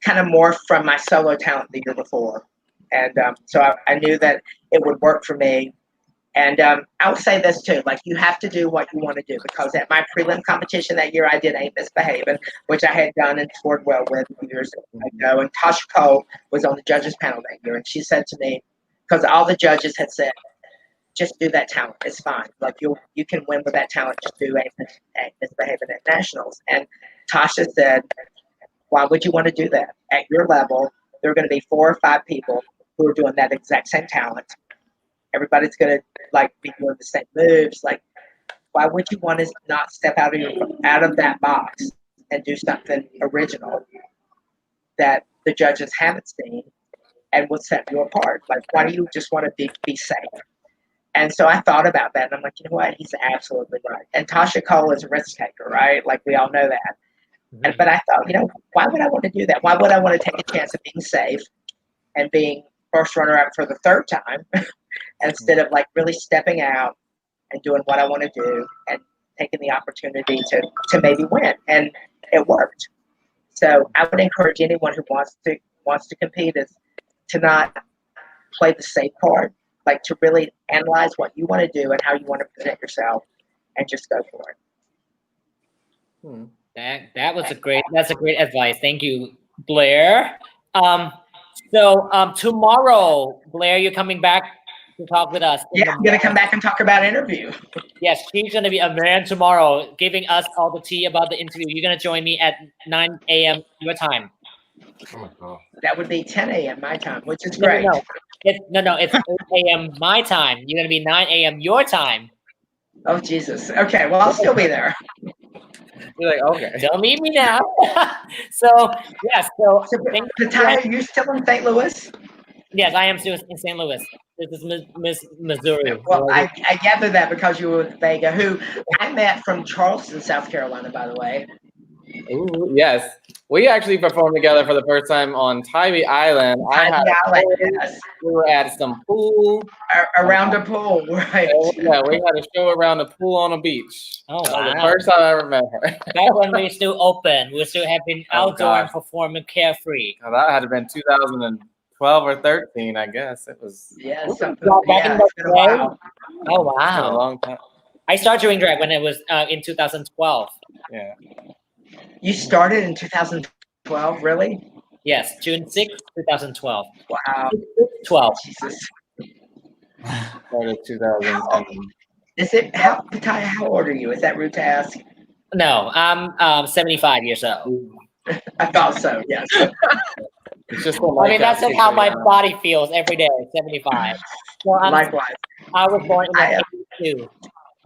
kind of more from my solo talent the year before. And so I knew that it would work for me. And I would say this too, like, you have to do what you want to do, because at my prelim competition that year, I did Ain't Misbehaving, which I had done and scored well with years ago. And Tasha Cole was on the judges panel that year. And she said to me, because all the judges had said, just do that talent, it's fine. Like, you can win with that talent, just do Ain't Misbehaving at nationals. And Tasha said, why would you want to do that? At your level, there are going to be 4 or 5 people who are doing that exact same talent. Everybody's going to like be doing the same moves. Like, why would you want to not step out of that box and do something original that the judges haven't seen and will set you apart? Like, why do you just want to be safe? And so I thought about that, and I'm like, you know what? He's absolutely right. And Tasha Cole is a risk taker, right? Like, we all know that. But I thought, why would I want to do that? Why would I want to take a chance of being safe and being first runner-up for the 3rd time instead of like really stepping out and doing what I want to do and taking the opportunity to maybe win? And it worked. So I would encourage anyone who wants to compete is to not play the safe card, like, to really analyze what you want to do and how you want to present yourself, and just go for it. That's a great advice. Thank you, Blair. So tomorrow, Blair, you're coming back to talk with us. Yeah, I'm gonna come back and talk about interview. Yes, she's gonna be a man tomorrow, giving us all the tea about the interview. You're gonna join me at 9 a.m. your time. Oh my God. That would be 10 a.m. my time, which is great. No. It's 8 a.m. my time. You're gonna be 9 a.m. your time. Oh Jesus. Okay, well I'll still be there. You're like, okay. Don't leave me now. So yes, so So, Pataya, are you still in St. Louis? yes, I am still in St. Louis. This is Missouri. Well, I gather that because you were with Vega, who I met from Charleston, South Carolina, by the way. Ooh, yes. We actually performed together for the first time on Tybee Island. Tybee Island, yes. We were at some pool. Around a pool, right? Yeah, we had a show around the pool on a beach. Oh, That was wow. the first time I ever met her. Back when we still open, we still have been Oh, outdoor and God. performing carefree. Now, that had to have been 2012 or 13, I guess. It was Yeah, something. Back in Yeah, the it's been a day? while. Oh been a wow! long time. I started doing drag when it was in 2012. Yeah. You started in 2012, really? Yes, June 6th, 2012. Wow. 12. Jesus. Started 2010. Is it how Pataya, how old are you? Is that rude to ask? No, I'm 75 years old. I thought so, yes. It's just I mean, that's just how my body feels every day. 75. So Likewise. I was born in I, 82.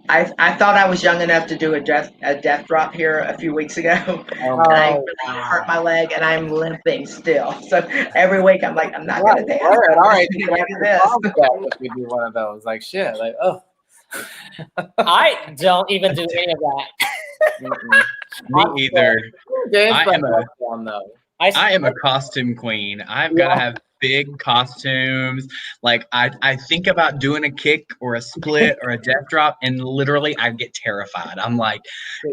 I thought I was young enough to do a death drop here a few weeks ago, and I really hurt my leg, and I'm limping still. So every week I'm like, I'm not gonna dance. All right. I'm gonna do this. If we do one of those, like shit, like oh. I don't even do any of that. Me either. I am a costume queen. I've got to have big costumes. Like I think about doing a kick or a split or a death drop, and literally I get terrified. I'm like,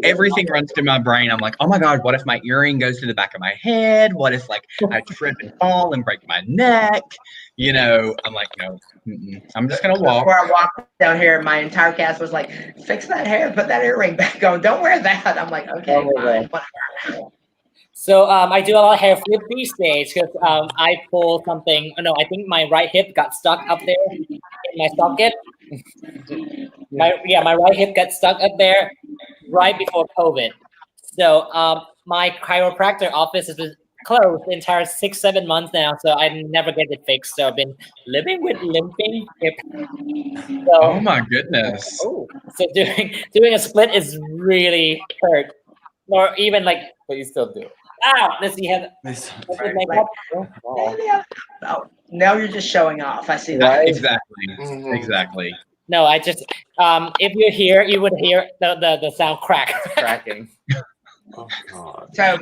everything runs through my brain. I'm like, oh my God, what if my earring goes to the back of my head? What if like I trip and fall and break my neck? You know, I'm like, no, I'm just gonna walk. Before I walked down here, my entire cast was like, fix that hair, put that earring back on. Don't wear that. I'm like, okay, fine, whatever. So I do a lot of hair flip these days because I pull something. No, I think my right hip got stuck up there in my socket. My right hip got stuck up there right before COVID. So my chiropractor office has been closed the entire 6-7 months now. So I never get it fixed. So I've been living with limping hip. So, oh my goodness. So doing a split is really hurt, or even like. But you still do. Ow! Let's see how. Oh, now you're just showing off. I see that. Right? Exactly. Exactly. No, I just if you're here, you would hear the sound crack. Cracking. Oh God. So,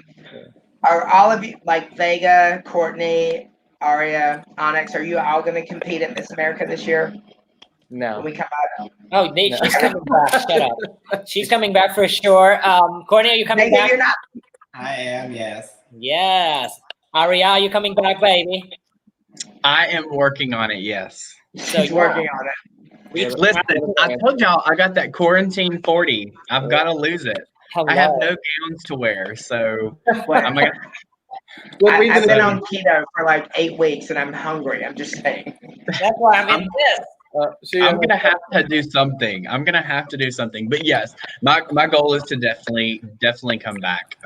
are all of you like Vega, Courtney, Aria, Onyx? Are you all going to compete at Miss America this year? No. When we come out. Oh, Nate, she's coming back. Shut up. She's coming back for sure. Courtney, are you coming Vega, back? you're not. I am, yes. Yes. Aria, are you coming back, baby? I am working on it, yes. So She's working on it. Listen, I told y'all I got that quarantine 40. I've got to lose it. I have no gowns to wear, so I'm like, I've been on keto for like 8 weeks and I'm hungry. I'm just saying. That's why I'm in this. I'm gonna have to do something. But yes, my goal is to definitely come back.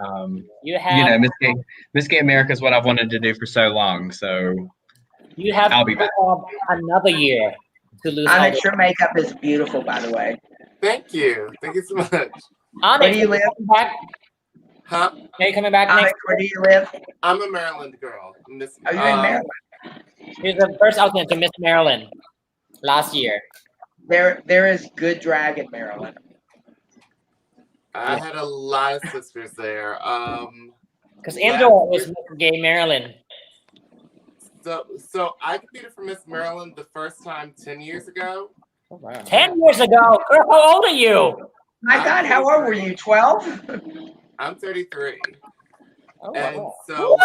Miss Gay America is what I've wanted to do for so long. So you have I'll be back. Another year to lose. Onyx, your makeup is beautiful, by the way. Thank you so much. Onyx, where do you live? Back? Huh? Are you coming back Onyx, next? where do you live? I'm a Maryland girl. Are you in Maryland? She's the first alternate to Miss Maryland last year. There is good drag in Maryland. I had a lot of sisters there. Because Angela was Miss Gay Maryland. So I competed for Miss Maryland the first time 10 years ago. Oh, wow. 10 years ago? Girl, how old are you? My God, how old were you? 12? I'm 33. Oh, And wow. so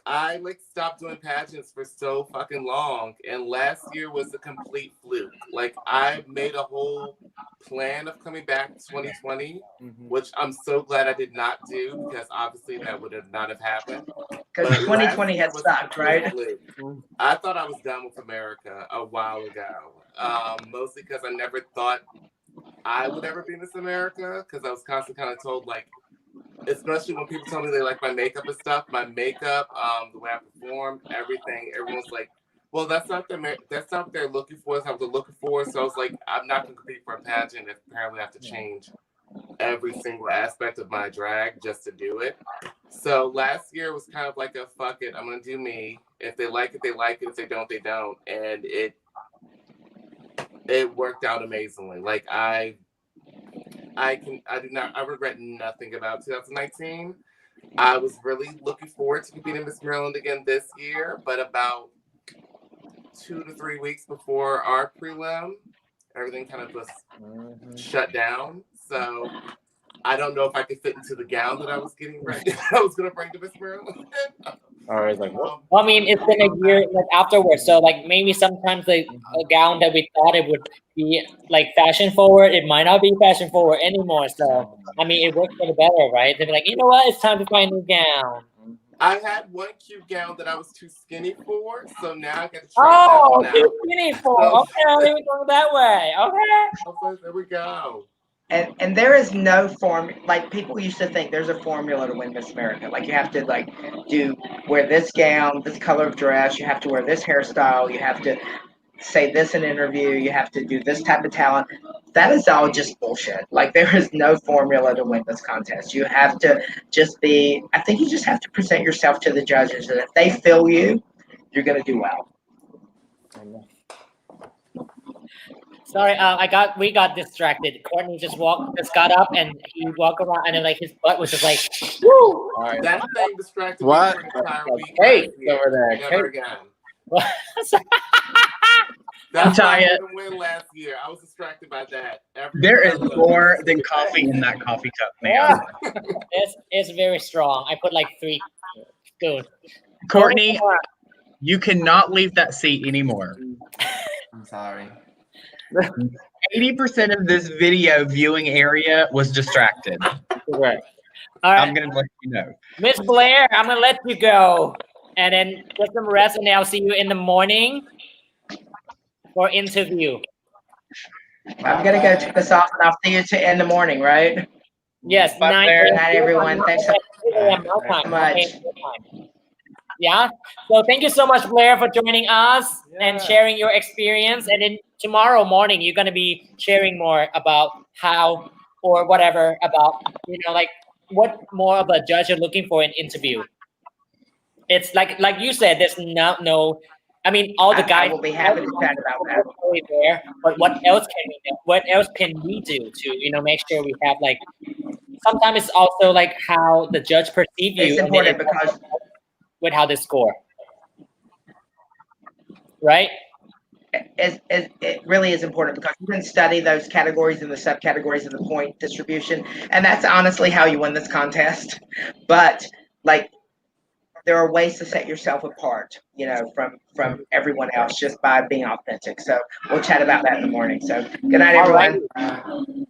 I stopped doing pageants for so fucking long, and last year was a complete fluke. Like I made a whole plan of coming back 2020, which I'm so glad I did not do because obviously that would have not have happened. Because 2020 had sucked, right? I thought I was done with America a while ago, mostly because I never thought I would ever be Miss America because I was constantly kind of told like. Especially when people tell me they like my makeup and stuff, the way I perform, everything. Everyone's like, Well, that's not what they're looking for. That's what they're looking for. So I was like, I'm not going to compete for a pageant. If apparently I have to change every single aspect of my drag just to do it. So last year was kind of like a fuck it, I'm gonna do me. If they like it, they like it. If they don't, they don't. And it worked out amazingly. Like I regret nothing about 2019. I was really looking forward to competing Miss Maryland again this year, but about 2 to 3 weeks before our prelim, everything kind of was shut down. So I don't know if I could fit into the gown that I was getting ready. I was gonna bring to Miss Maryland. All right, like what? Well, I mean, it's been a year like afterwards, so like maybe sometimes a gown that we thought it would be like fashion forward, it might not be fashion forward anymore. So I mean, it works for the better, right? They'd be like, you know what, it's time to find a new gown. I had one cute gown that I was too skinny for, so now I got to try that one out. Too skinny for. Okay, we're going that way. Okay. There we go. And there is no form, like people used to think there's a formula to win Miss America. Like you have to wear this gown, this color of dress, you have to wear this hairstyle, you have to say this in an interview, you have to do this type of talent. That is all just bullshit. Like there is no formula to win this contest. You have to I think you just have to present yourself to the judges, and if they feel you, you're gonna do well. Sorry, we got distracted. Courtney just got up and he walked around and then like his butt was just like, woo! That thing distracted What? me for an entire week. Hey, over there. Never again. I'm That's why I tired. didn't win last year. I was distracted by that. There is more than coffee in that coffee cup, man. It's very strong. I put like 3 spoons. Courtney, you cannot leave that seat anymore. I'm sorry. 80% of this video viewing area was distracted. Correct. All right, I'm gonna let you know. Miss Blair, I'm gonna let you go, and then get some rest, and I'll see you in the morning for interview. I'm gonna go take this off, and I'll see you in the morning, right? Yes, Bye, 9 Blair. Good night, everyone. Thanks so much. Yeah. So thank you so much, Blair, for joining us and sharing your experience. And then tomorrow morning, you're gonna be sharing more about how or whatever about like what more of a judge you're looking for in interview. It's like you said, there's no. I mean, all the guys I will be happy to chat about that. There, but what else can we do? What else can we do to make sure we have like? Sometimes it's also like how the judge perceive you. It's important because with how they score, right? It really is important because you can study those categories and the subcategories of the point distribution, and that's honestly how you win this contest. But like, there are ways to set yourself apart, from everyone else just by being authentic. So we'll chat about that in the morning. So good night, everyone.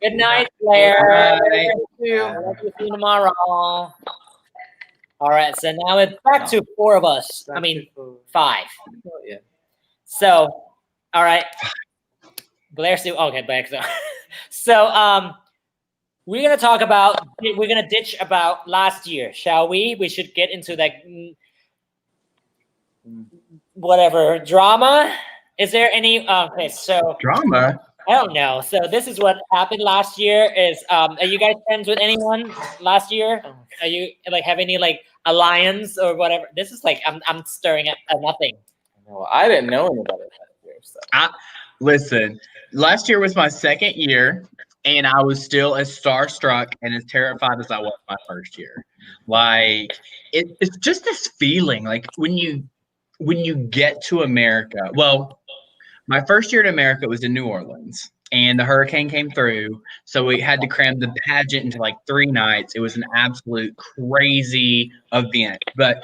Good night, Blair. Bye. I'll see you tomorrow. All right, so now it's back to 4 of us. I mean, 5. Yeah. So, all right, Blair. Okay, back. So, we're gonna ditch about last year, shall we? We should get into that whatever drama. Is there any? Okay, so Drama? I don't know. So this is what happened last year. Are you guys friends with anyone last year? Are you have any alliance or whatever? This is I'm stirring at nothing. No, I didn't know anybody last year. So. Listen, last year was my second year, and I was still as starstruck and as terrified as I was my first year. It's just this feeling, when you get to America. Well, my first year in America was in New Orleans, and the hurricane came through, so we had to cram the pageant into 3 nights. It was an absolute crazy event. But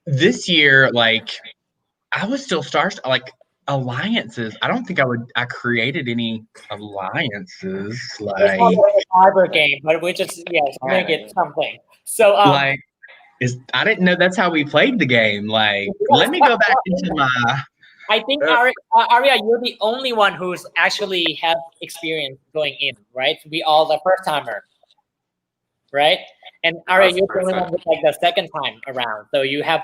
this year, I was still starstruck. Alliances. I don't think I created any alliances. It's not a cyber game, but we just make it something. So I didn't know that's how we played the game. Let me go back into my. I think Aria, you're the only one who's actually have experience going in, right? We all the first timer, right? And Aria, you're the only one with the second time around. So you have,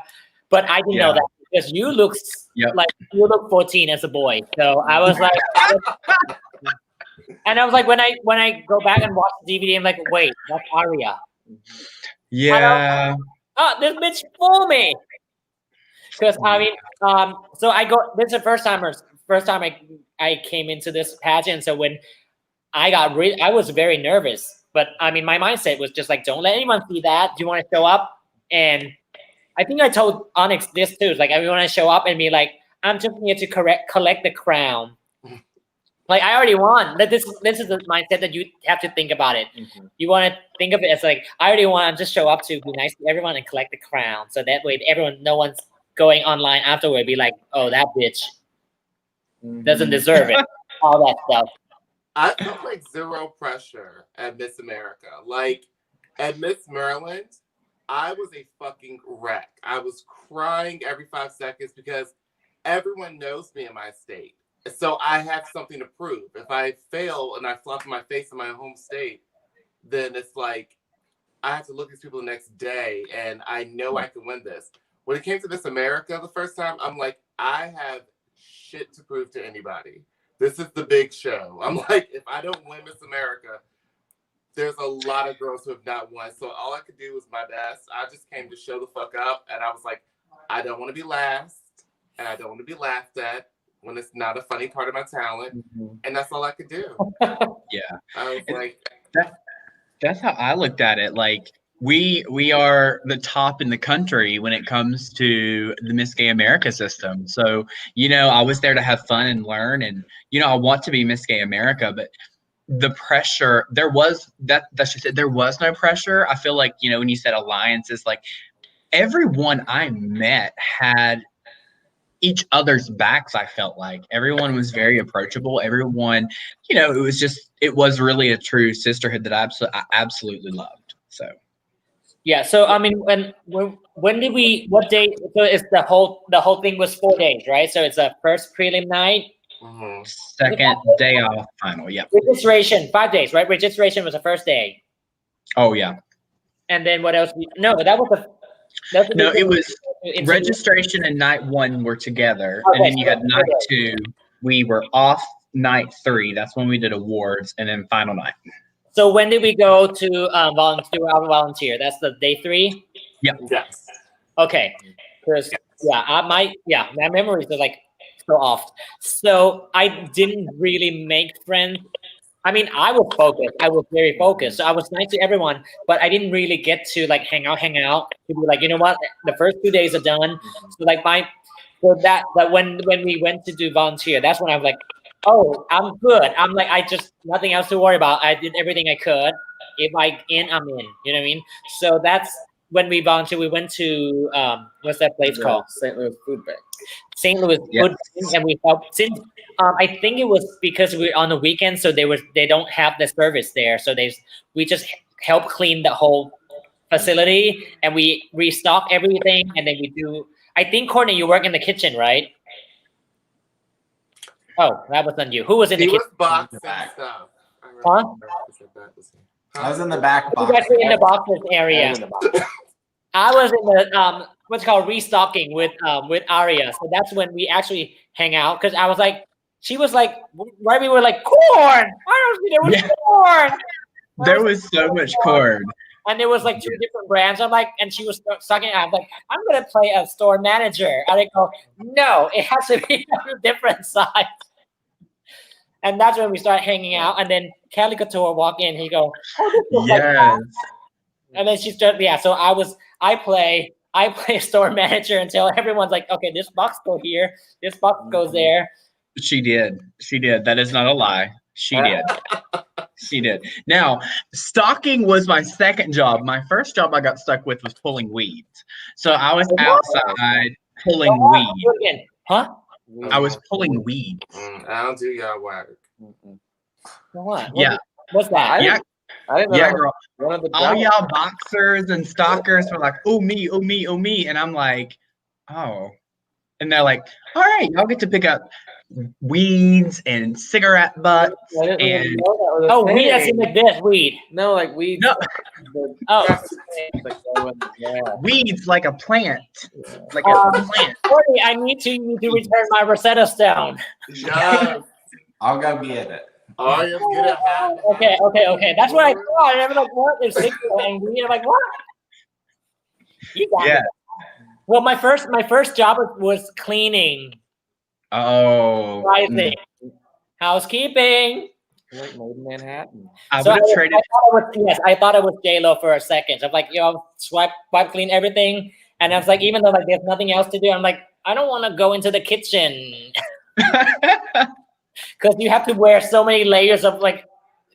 but I didn't know that because you look Yep. like you look 14 as a boy. So I was like, and I was like, when I go back and watch the DVD, I'm like, wait, that's Aria. Yeah. Oh, this bitch fooled me. Because I mean, so I go. This is the first time I came into this pageant. So when I was very nervous. But I mean, my mindset was just like, don't let anyone see that. Do you want to show up? And I think I told Onyx this too. It's like, I want to show up and be like, I'm just here to collect the crown. Like, I already won. This is the mindset that you have to think about it. Mhm. You want to think of it as like, I already won. I'm just show up to be nice to everyone and collect the crown. So that way, no one's going online afterward be like, oh, that bitch doesn't deserve it. All that stuff. I felt like zero pressure at Miss America. Like at Miss Maryland, I was a fucking wreck. I was crying every 5 seconds because everyone knows me in my state. So I have something to prove. If I fail and I flop my face in my home state, then it's like I have to look at these people the next day and I know I can win this. When it came to Miss America the first time, I'm like, I have shit to prove to anybody. This is the big show. I'm like, if I don't win Miss America, there's a lot of girls who have not won. So all I could do was my best. I just came to show the fuck up. And I was like, I don't want to be last. And I don't want to be laughed at when it's not a funny part of my talent. Mhm. And that's all I could do. Yeah. I was like, That's how I looked at it. Like we are the top in the country when it comes to the Miss Gay America system. So, I was there to have fun and learn, and I want to be Miss Gay America, but the pressure, that's just it. There was no pressure. I feel like, when you said alliances, like everyone I met had each other's backs. I felt like everyone was very approachable. Everyone, it was really a true sisterhood that I absolutely loved. So. Yeah. So I mean, when did we? What day? So it's the whole thing was 4 days, right? So it's a first prelim night, Second day off final. Yep. registration 5 days, right? Registration was the first day, Oh yeah. and then what else? No, that was the. No, it was registration and night 1 were together, and then you had night 2. We were off night 3. That's when we did awards, and then final night. So when did we go to volunteer? That's the day 3. Yep. yes. Okay. Because my memories are like so off. So I didn't really make friends. I mean, I was focused. I was very focused. So I was nice to everyone, but I didn't really get to like hang out to be like, you know what? The first 2 days are done. So like that when we went to do volunteer, that's when I was like, oh, I'm good. I'm like, nothing else to worry about. I did everything I could. If I'm in. You know what I mean? So that's when we volunteered. We went to what's that place called? St. Louis Food Bank. St. Louis Food Bank, and we helped. Since I think it was because we're on the weekend, so they don't have the service there. So we just help clean the whole facility, and we restock everything, and then we do. I think Courtney, you work in the kitchen, right? Oh, that was on you. Who was in the kitchen? He was boxing stuff. Huh? I was in the back You box. guys were in the boxes area. I was in the what's called restocking with Aria. So that's when we actually hang out. Because I was like, she was like, right? We were like, corn. I don't see there was corn. There was so much corn. And there was like 2 different brands. I'm like, and she was sucking. I'm like, I'm gonna play a store manager. And I go, no, it has to be a different size. And that's when we start hanging out. And then Kelly Couture walk in. He go, oh, this looks like that. And then she started. Yeah. So I play store manager until everyone's like, okay, this box goes here, this box goes there. She did. That is not a lie. She did. She did. Now, stocking was my second job. My first job I got stuck with was pulling weeds. So I was outside pulling weeds. Huh? I was pulling weeds. I don't do y'all work. What? Yeah. What's that? Yeah. I didn't know Yeah, that was girl. one of the All jobs. y'all boxers and stalkers were like, oh me, oh me, oh me. And I'm like, oh. and they're like, all right, y'all get to pick up weeds and cigarette butts I didn't even and know that was a Oh, weed as thing. in like this weed. No, like weeds. No. Oh. Like go in the grass. weeds like a plant, like a plant. Courtney, I need to return my Rosetta Stone. Yes. I'll go get it. Oh, yes, get it. Okay. That's what I thought. And I'm like, what is cigarette and weed? I'm like, what? You got Yeah. it. Well, my first job was cleaning, Oh, rising, housekeeping. Like made in Manhattan. I So would have traded. I thought it was J-Lo for a second. So I'm like, swipe clean everything. And I was like, even though like there's nothing else to do, I'm like, I don't want to go into the kitchen because you have to wear so many layers of like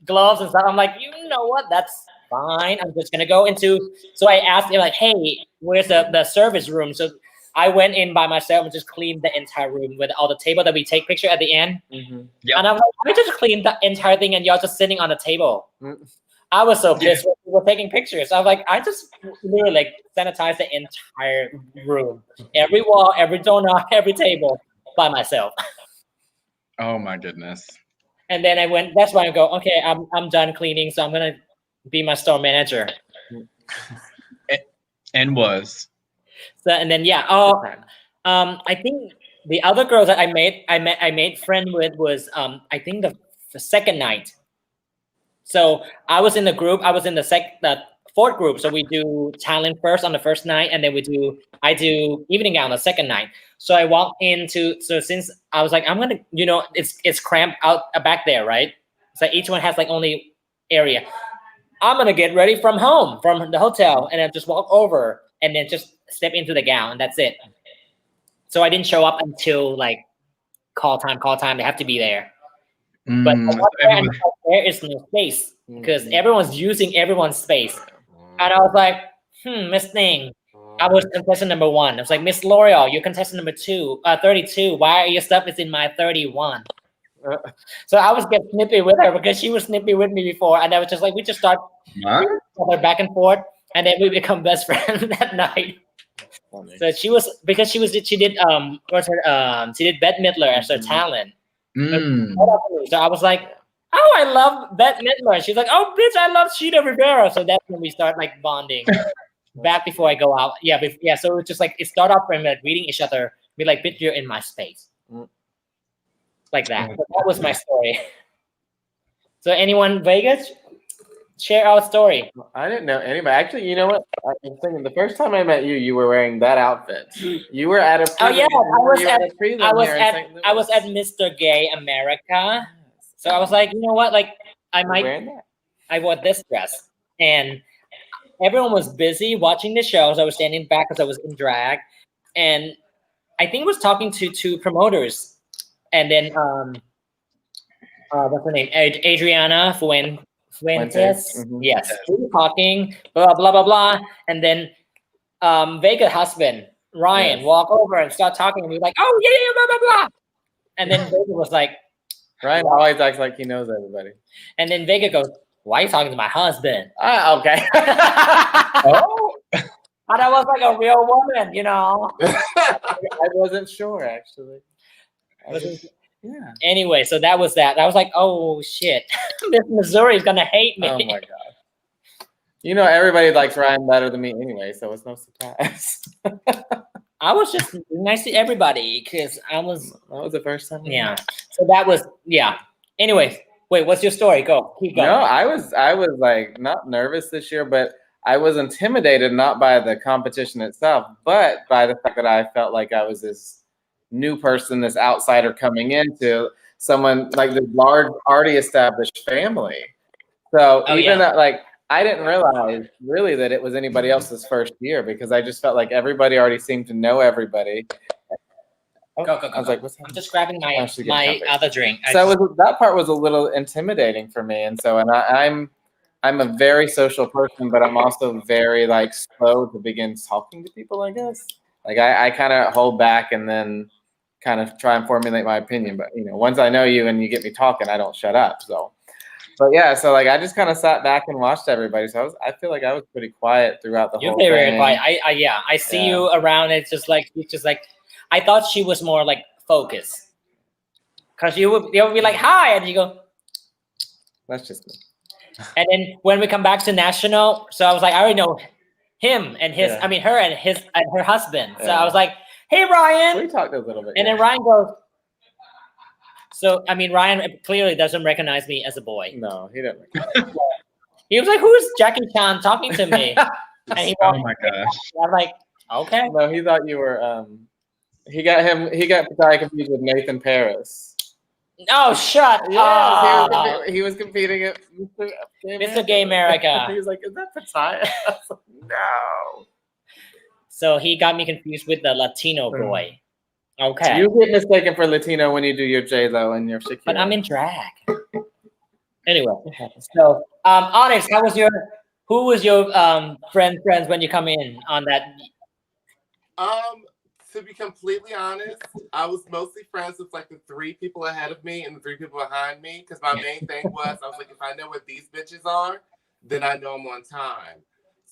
gloves and stuff. I'm like, you know what? That's fine. I'm just gonna go into. So I asked him like, hey, where's the service room? So I went in by myself and just cleaned the entire room with all the table that we take picture at the end. Mm-hmm. Yep. And I'm like, I just cleaned the entire thing and y'all just sitting on the table. I was so pissed when we were taking pictures. I was like, I just literally like sanitized the entire room, every wall, every doorknob, every table by myself. Oh my goodness. And then I went. That's why I go. Okay, I'm done cleaning, so I'm gonna be my store manager. And was. So and then yeah. I think the other girls that I made friend with was I think the second night. So I was in the group. I was in the fourth group. So we do talent first on the first night, and then I do evening gown on the second night. So I walked into. So since I was like, I'm gonna, it's cramped out back there, right? So each one has like only area. I'm gonna get ready from home, from the hotel, and then just walk over, and then just step into the gown, and that's it. So I didn't show up until like call time. They have to be there. But there is no space because everyone's using everyone's space. And I was like, Miss Thing. I was contestant number 1. I was like, Miss L'Oreal, you're contestant number 32. Why are your stuff is in my 31? So I was getting snippy with her because she was snippy with me before. And I was just like, we just start back and forth. And then we become best friends that night. So she did Bette Midler as her talent. So I was like, oh, I love Bette Midler. She's like, oh, bitch, I love Sheeta Rivera. So that's when we start like bonding. Back before I go out, So it's just like it started off from like reading each other, be like, bitch, you're in my space, like that. So that was my story. So anyone Vegas, share our story. I didn't know anybody. Actually, you know what? I was thinking the first time I met you, you were wearing that outfit. You were at a prelim. I was at Mr. Gay America. So I was like, you know what? Like I wore this dress and everyone was busy watching the shows. I was standing back because I was in drag, and I think I was talking to 2 promoters, and then what's her name? Adriana Fuentes. Mm-hmm. Yes, we were talking, blah blah blah blah, and then Vega husband Ryan walk over and start talking, and we were like, oh yeah, blah blah blah, and then Vega was like, Ryan always acts like he knows everybody, and then Vega goes, why are you talking to my husband? Okay. Oh. And I was like a real woman, I wasn't sure actually. Yeah. Anyway, so that was that. I was like, oh shit, Miss Missouri is gonna hate me. Oh my god. Everybody likes Ryan better than me anyway, so it's no surprise. I was just nice to everybody because that was the first time. Yeah. So that was Anyway, wait, what's your story? Keep going. No, I was like not nervous this year, but I was intimidated not by the competition itself, but by the fact that I felt like I was this new person, this outsider coming into someone like this large, already established family. So that, I didn't realize really that it was anybody else's first year because I just felt like everybody already seemed to know everybody. Go. I was like, what's I'm just grabbing my other drink. So that part was a little intimidating for me, and I'm a very social person, but I'm also very slow to begin talking to people. I guess I kind of hold back and then kind of try and formulate my opinion. But once I know you and you get me talking, I don't shut up. So, but yeah, so I just kind of sat back and watched everybody. So I feel like I was pretty quiet throughout the whole thing. You're very quiet. I see you around. It's just like I thought she was more like focused. Cause you would be like, hi, and you go, That's just me. and then when we come back to national, so I was like, I already know him and his, Yeah. I mean her and her husband. So Yeah. I was like, hey Ryan, We talked a little bit. and then Ryan goes. So I mean, Ryan clearly doesn't recognize me as a boy. No, he didn't. He was like, "Who's Jackie Chan talking to me?" And he Oh walked. my gosh. I'm like, "Okay." No, he thought you were. He got Pattaya confused with Nathan Paris. Oh, shut Yes, up, he was competing at Mr. Gay America. He was like, "Is that Pattaya?" I was like, no. So he got me confused with the Latino boy. Okay, You get mistaken for Latino when you do your J-Lo and your Shakira. but I'm in drag. Anyway, so Onyx, who was your friends when you come in on that? To be completely honest, I was mostly friends with like the 3 people ahead of me and the 3 people behind me. Because my main thing was, I was like, if I know what these bitches are, then I know I'm on time.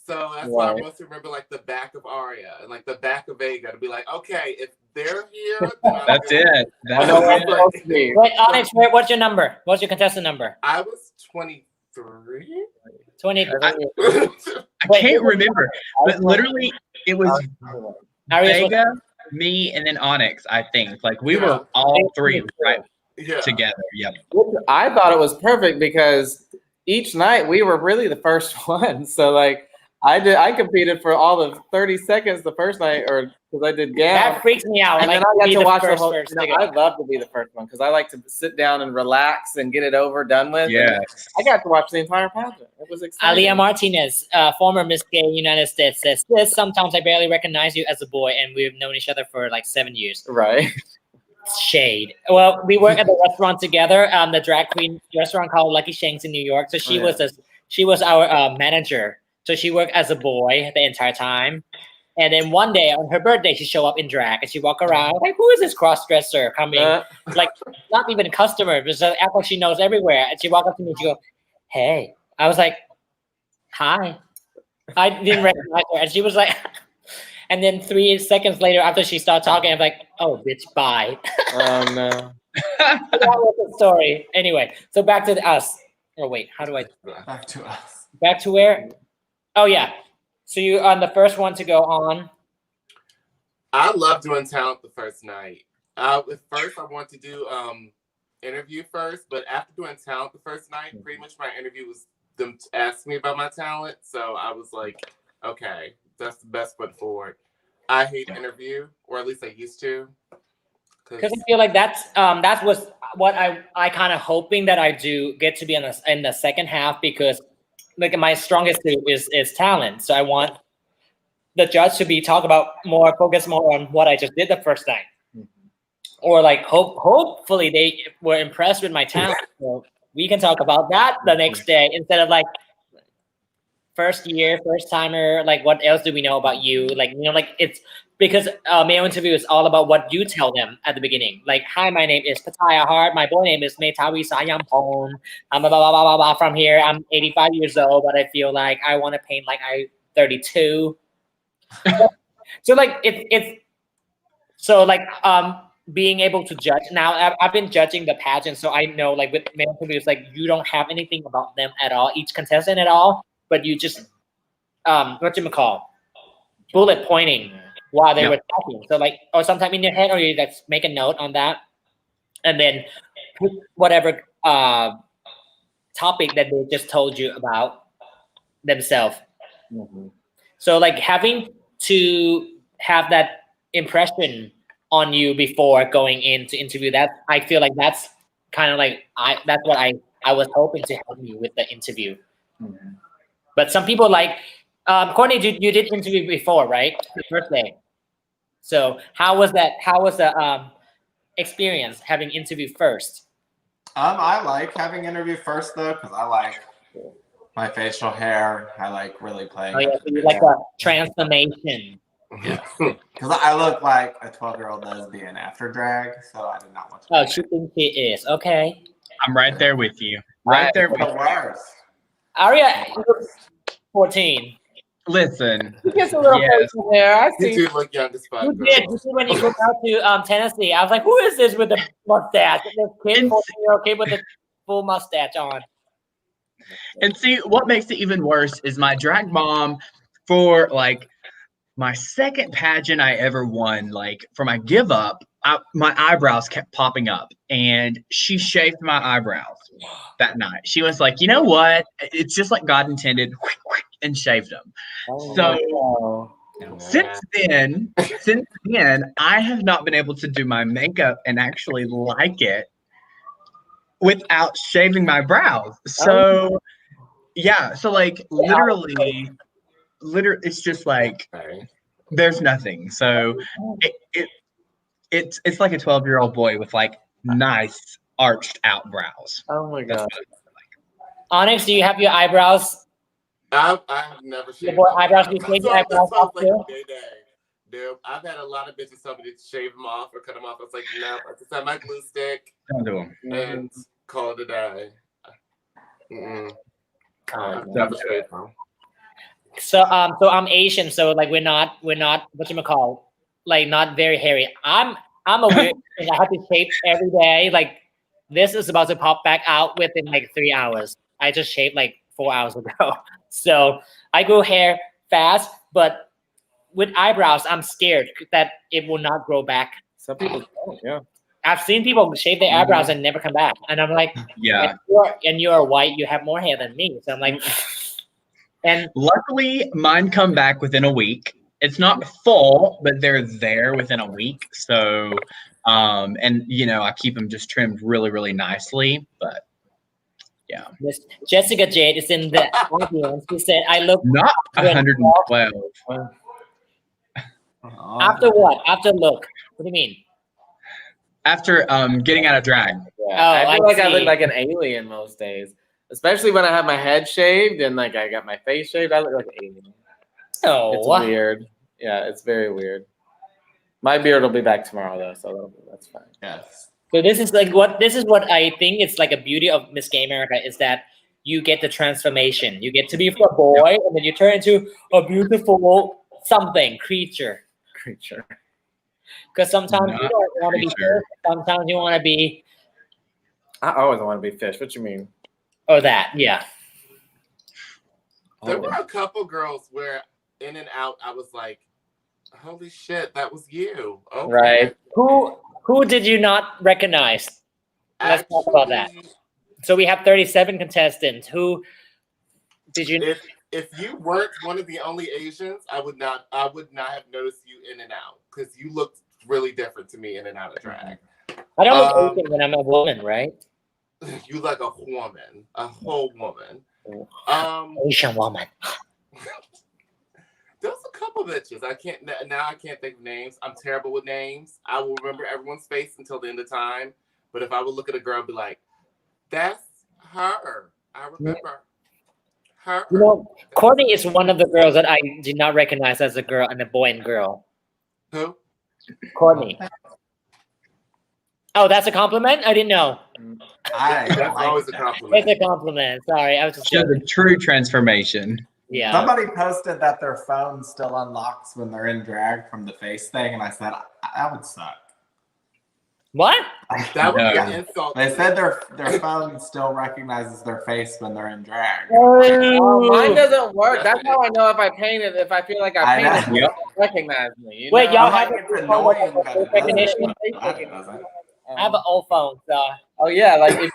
So that's why I mostly remember like the back of Aria and like the back of Vega to be like, okay, if they're here, then I'm That's good. it. That's it. Wait, Onyx, what's your number? What's your contestant number? I was 23. 20. I can't remember, but literally it was Vega, me, and then Onyx. I think like we were all 3 right together. Yep. I thought it was perfect because each night we were really the first one. So like I competed for all of 30 seconds the first night, or because I did GAM. That freaks me out. And like, then I got to watch the first whole. first You know, I love to be the first one because I like to sit down and relax and get it over, done with. Yeah. I got to watch the entire pageant. It was exciting. Alia Martinez, former Miss Gay United States, says, sometimes I barely recognize you as a boy, and we've known each other for like 7 years. Right. Shade. Well, we work at the restaurant together, the drag queen restaurant called Lucky Shanks in New York. So she was our manager. So she worked as a boy the entire time. And then one day on her birthday, she showed up in drag and she walked around like, who is this cross-dresser coming? Like, not even a customer, but just act like she knows everywhere. And she walked up to me and she goes, hey. I was like, hi. I didn't recognize her. And she was like, and then 3 seconds later after she started talking, I'm like, oh, bitch, bye. Oh, no. That was the story. Anyway, so back to us. Oh, wait, how do I? Back to us. Back to where? Oh, yeah. So you're on the first one to go on. I love doing talent the first night. At first, I want to do interview first, but after doing talent the first night, pretty much my interview was them asking me about my talent. So I was like, okay, that's the best foot forward. I hate interview, or at least I used to. Because I feel like that was what I kind of hoping that I do get to be in the second half, because like my strongest suit is talent. So I want the judge to focus more on what I just did the first night. Or like hopefully they were impressed with my talent. So we can talk about that the next day instead of like first timer, like what else do we know about you? Like, you know, like it's because male interview is all about what you tell them at the beginning. Like, hi, my name is Pattaya Hart. My boy name is Metawi Sayampon. I'm blah, blah, blah, blah, blah, from here. I'm 85 years old, but I feel like I want to paint like I'm 32. So like it's so like being able to judge. Now I've been judging the pageant, so I know like with male interviews, like you don't have anything about them at all, each contestant at all, but you just bullet pointing while they were talking. So like, or sometime in your head, or you just make a note on that, and then put whatever topic that they just told you about themselves. So like having to have that impression on you before going into interview, that I feel like that's kind of like that's what I was hoping to help me with the interview. But some people like Courtney, you did interview before, right? The first day. So how was that? How was the experience having interview first? I like having interview first though, because I like my facial hair. I like really playing. Oh yeah, so you like a transformation. Yeah, because I look like a 12-year-old lesbian after drag, so I did not want to. Oh, she thinks she is. Okay. I'm right there with you. Right there with The you. worst. Aria, 14. Listen, He gets a little yes. facial hair. I You see. do look young as fuck. You girl. did. You see when you go out to Tennessee, I was like, who is this with the mustache? This kid, And- 14-year-old kid with the full mustache on. And see, what makes it even worse is my drag mom for like my second pageant I ever won, like for my give up, my eyebrows kept popping up and she shaved my eyebrows that night. She was like, you know what? It's just like God intended and shaved them. So Oh, since then, I have not been able to do my makeup and actually like it without shaving my brows. So yeah, so like literally, it's just like Okay. there's nothing. So it's like a 12-year-old boy with like nice arched out brows. oh my That's god. what it Onyx, do you have your eyebrows? I've never shaved boy my eyebrows, you shave your eyebrows off like too? day. Nope. I've had a lot of bitches tell me to shave them off or cut them off. I was like, no, I just have my glue stick Don't do 'em. and call it a day. I've Um, never shaved them. so I'm Asian, so like we're not whatchamacall, like not very hairy. I'm a weird thing. I have to shave every day. Like this is about to pop back out within like 3 hours. I just shaved like 4 hours ago. So I grow hair fast, but with eyebrows, I'm scared that it will not grow back. Some people don't, yeah. I've seen people shave their eyebrows and never come back, and I'm like, Yeah. and you're white, you have more hair than me. So I'm like, and Luckily, mine come back within a week. It's not full, but they're there within a week. So, and you know, I keep them just trimmed really, really nicely. But yeah, Miss Jessica Jade is in the audience. She said, "I look not 112. after what? After look? What do you mean? After getting out of drag. Yeah. Oh, I feel I like I look see. like an alien most days. Especially when I have my head shaved and like I got my face shaved. I look like an alien. Oh, It's weird. Yeah, it's very weird. My beard will be back tomorrow though, so that's fine. Yes. So this is what I think it's like a beauty of Miss Gay America is that you get the transformation. You get to be a boy and then you turn into a beautiful something creature. Because sometimes you Not don't want to be creature. fish, sometimes you want to be I always want to be fish. What you mean? or that. Yeah. There were a couple girls where in and out I was like, holy shit, that was you. Okay. Right. Who did you not recognize? Let's talk about that. Actually, So we have 37 contestants. Who did you if you weren't one of the only Asians, I would not have noticed you in and out because you looked really different to me in and out of drag. I don't look Asian when I'm a woman, right? You like a woman, a whole woman. Asian woman. There's a couple bitches. I can't think of names. I'm terrible with names. I will remember everyone's face until the end of time. But if I would look at a girl and be like, that's her. I remember her. You know, Courtney is one of the girls that I did not recognize as a girl and a boy and girl. Who? Courtney. Oh, that's a compliment? I didn't know. That's always a compliment. It's a compliment. Sorry, I was just Show the true transformation. yeah. Somebody posted that their phone still unlocks when they're in drag from the face thing, and I said that would suck. What? That would be No. an insult. They said their phone still recognizes their face when they're in drag. Oh, mine doesn't work. That's how I know if I painted. If I feel like I I painted, know. it recognize me. You Wait, know? y'all I'm have like, a it's phone with annoying, but face it doesn't. recognition? Glad it doesn't. I have an old phone, so Oh yeah, like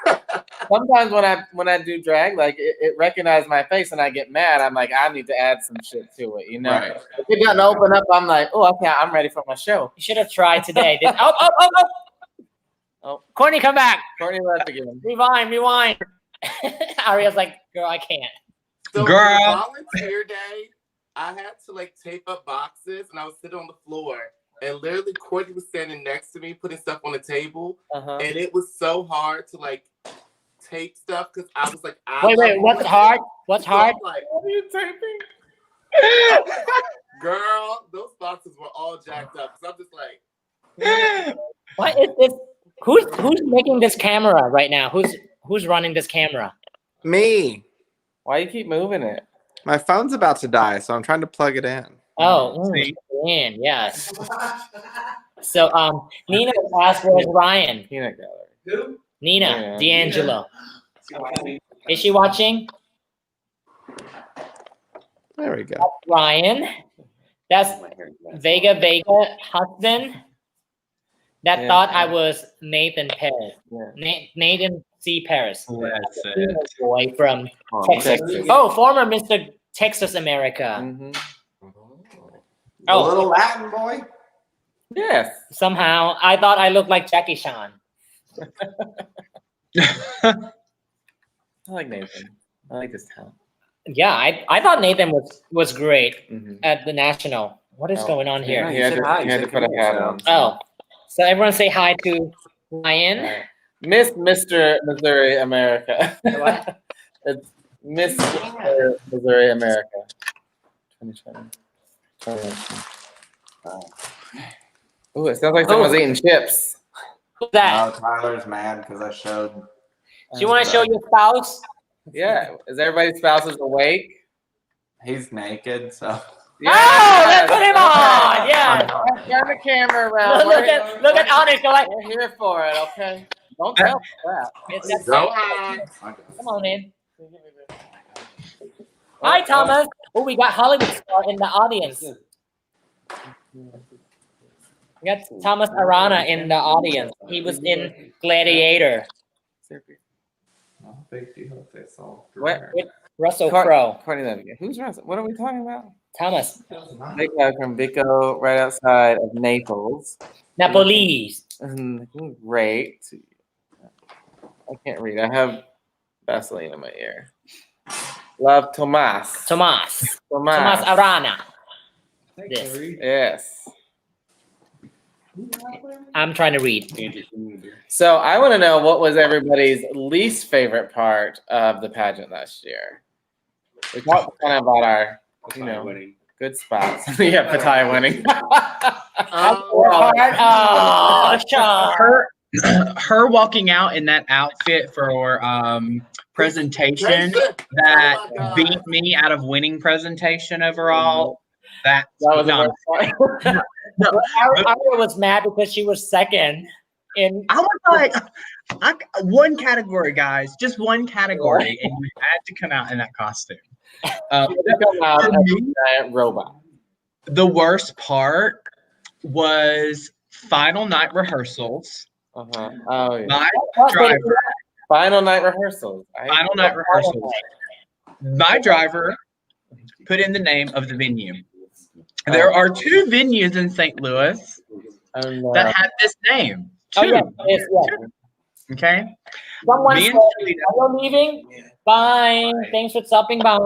sometimes when I do drag, like it recognizes my face and I get mad. I'm like, I need to add some shit to it, you know. Right. If it doesn't open up, I'm like, oh, okay, I'm ready for my show. you should have tried today. Oh, Courtney, come back. Courtney left again. Rewind. Aria's like, girl, I can't. So Girl. on volunteer day, I had to like tape up boxes and I was sitting on the floor and literally Courtney was standing next to me putting stuff on the table and it was so hard to like tape stuff because I was like, Wait, what's hard? What's So hard? I'm like, What are you taping? girl, those boxes were all jacked up. So I'm just like, What is this? Who's making this camera right now? Who's running this camera? Me. Why you keep moving it? My phone's about to die, so I'm trying to plug it in. Oh, See? man, yes. So, Nina asked where's Ryan. Peanut gallery. Who? Nina, Yeah. D'Angelo. Is she watching? There we go. Ryan. That's Vega husband. That Yeah. thought I was Nathan Paris. Yeah. Nathan C. Paris. That's it. Boy from Oh, Texas. Texas. Oh, former Mr. Texas America. Mhm. A Oh. little Latin boy. Yes. Somehow, I thought I looked like Jackie Chan. I like Nathan. I like this town. Yeah, I thought Nathan was great Mm-hmm. at the National. What is going on here? He had to put a hat on. Oh, so everyone say hi to Ryan. Right. Mr. Missouri America. What? It's Miss Mr. Missouri America. 2020. Wow. Ooh, it sounds like someone's eating chips. Who's that? No, Tyler's mad because I showed. Do you want to show your spouse? Yeah. Is everybody's spouses awake? He's naked, so. Oh, let's put him on. Yeah. Turn the camera around. Look at Onyx. You're like, We're here for it, okay? Don't tell us that. it's Go that. on. Come on in. Hi, Thomas. Oh, we got Hollywood star in the audience. We got Thomas Arana in the audience. He was in Gladiator No big deal if they saw. What? with Russell Car- Crowe. Courtney that again. Who's Russell? What are we talking about? Thomas Big guy from Bico, right outside of Naples. Napolis. Great. I can't read. I have Vaseline in my ear. Love Tomas. Tomas Arana. This. Yes. I'm trying to read. So I want to know what was everybody's least favorite part of the pageant last year. We talked kind of about our, good spots. Yeah, Pattaya winning. Oh, Sean. Her walking out in that outfit for presentation that beat me out of winning presentation overall. That was no, the worst part. I was mad because she was second. In I was like, one category, guys, just one category, and you had to come out in that costume. Come out For as me, a giant robot. the worst part was final night rehearsals. Uh-huh. Oh yeah. My driver, Final night rehearsals. final night rehearsals. My driver put in the name of the venue. There are two venues in St. Louis that have this name. Oh, Two. yeah, yes, yeah. Okay. Someone Me said, and Shalita, are you leaving? Bye. Thanks for stopping by.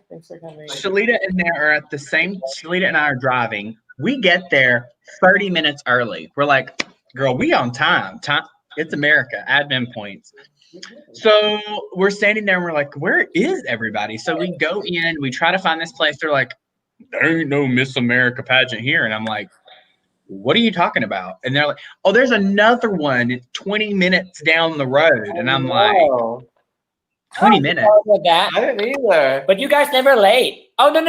Thanks for coming. Shalita and there are at the same. Shalita and I are driving. We get there 30 minutes early. We're like, girl, we on time. It's America. Admin points. So we're standing there and we're like, where is everybody? So we go in. We try to find this place. They're like, there ain't no Miss America pageant here. And I'm like, what are you talking about? And they're like, oh, there's another one 20 minutes down the road. And I'm like, 20 minutes? That. I didn't either. But you guys never late. Oh, no.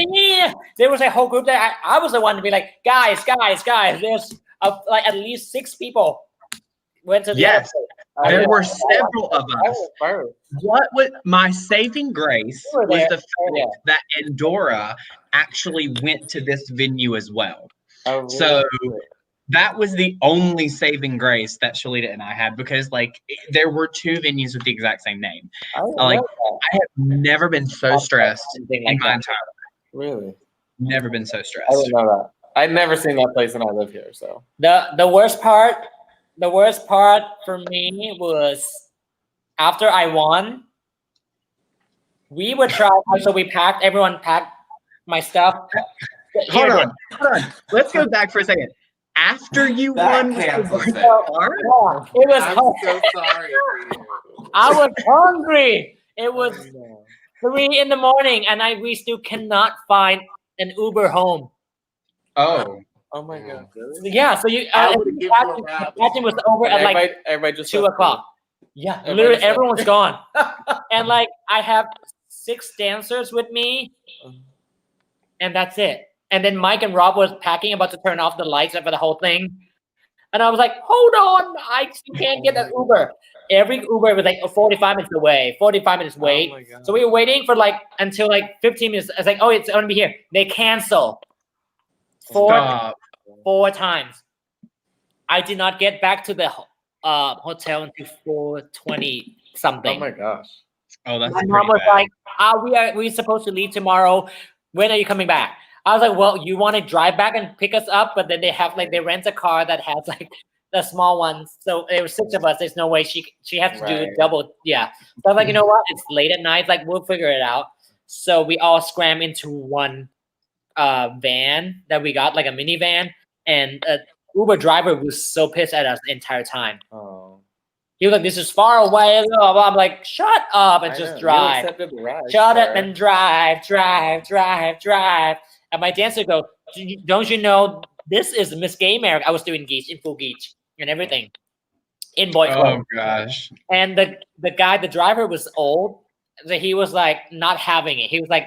Yeah. There was a whole group that I was the one to be like, guys. There's like at least 6 people went to the Yes. other There were several of us. What was my saving grace You were was there. the fact that Endora actually went to this venue as well. Oh, really? So that was the only saving grace that Shalita and I had, because like there were 2 venues with the exact same name. Like I have never been so stressed in my entire life. Really? Never been so I stressed. didn't know that. I'd never seen that place and I live here, so. The worst part for me was after I won, we would try. So everyone packed my stuff. Hold on. Let's go back for a second. After you won, was the worst part? Yeah, it was. I'm so sorry for you. I was hungry. It was 3 in the morning, and we still cannot find an Uber home. Oh. Oh my god. Yeah, so you. I would've given you a rap. Pageant was over at like Everybody just 2 o'clock. Yeah, Everybody literally just left. everyone's gone, and like I have 6 dancers with me, and that's it. And then Mike and Rob was packing, about to turn off the lights for the whole thing. And I was like, hold on, I can't get an Uber. Every Uber was like 45 minutes away, 45 minutes wait. So we were waiting for like until like 15 minutes. I was like, oh, it's going to be here. They cancel 4 times. I did not get back to the hotel until 4:20 something. Oh my gosh. Oh, that's My pretty mom was bad. like, we're supposed to leave tomorrow. When are you coming back? I was like, well, you want to drive back and pick us up, but then they have like they rent a car that has like the small ones. So there were 6 of us. There's no way she has to do double. Yeah. So I was like, you know what? It's late at night. Like we'll figure it out. So we all scram into one van that we got, like a minivan, and Uber driver was so pissed at us the entire time. Oh. He was like, "This is far away." Blah, blah. I'm like, "Shut up and just drive. Shut up and drive, drive, drive, drive." And my dancer goes, "Don't you know this is Miss Gay America?" I was doing geese in full geese and everything in boy clothes. Oh gosh. And the guy, the driver, was old, so he was like not having it. He was like,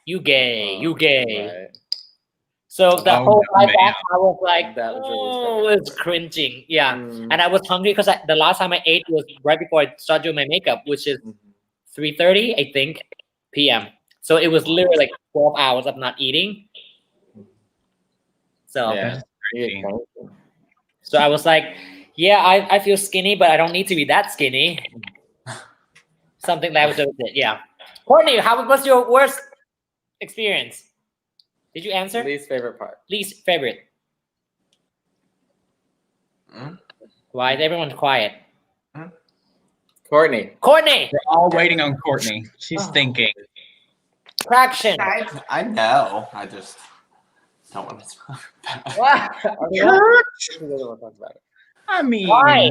you gay, you gay. Right. So the whole ride back, I was like, That was oh, really it's cringing. Yeah. Mm. And I was hungry because the last time I ate was right before I started doing my makeup, which is 3:30, I think, p.m. So it was literally like 12 hours of not eating. So, Yeah. so I was like, yeah, I feel skinny, but I don't need to be that skinny. Something that was it. Yeah. Courtney, what's your worst experience? Did you answer? Least favorite part. Least favorite. Why is everyone quiet? Courtney. Courtney! We're all waiting on Courtney. She's thinking. Traction. I know. I just don't want to talk about it. What? I mean, Why?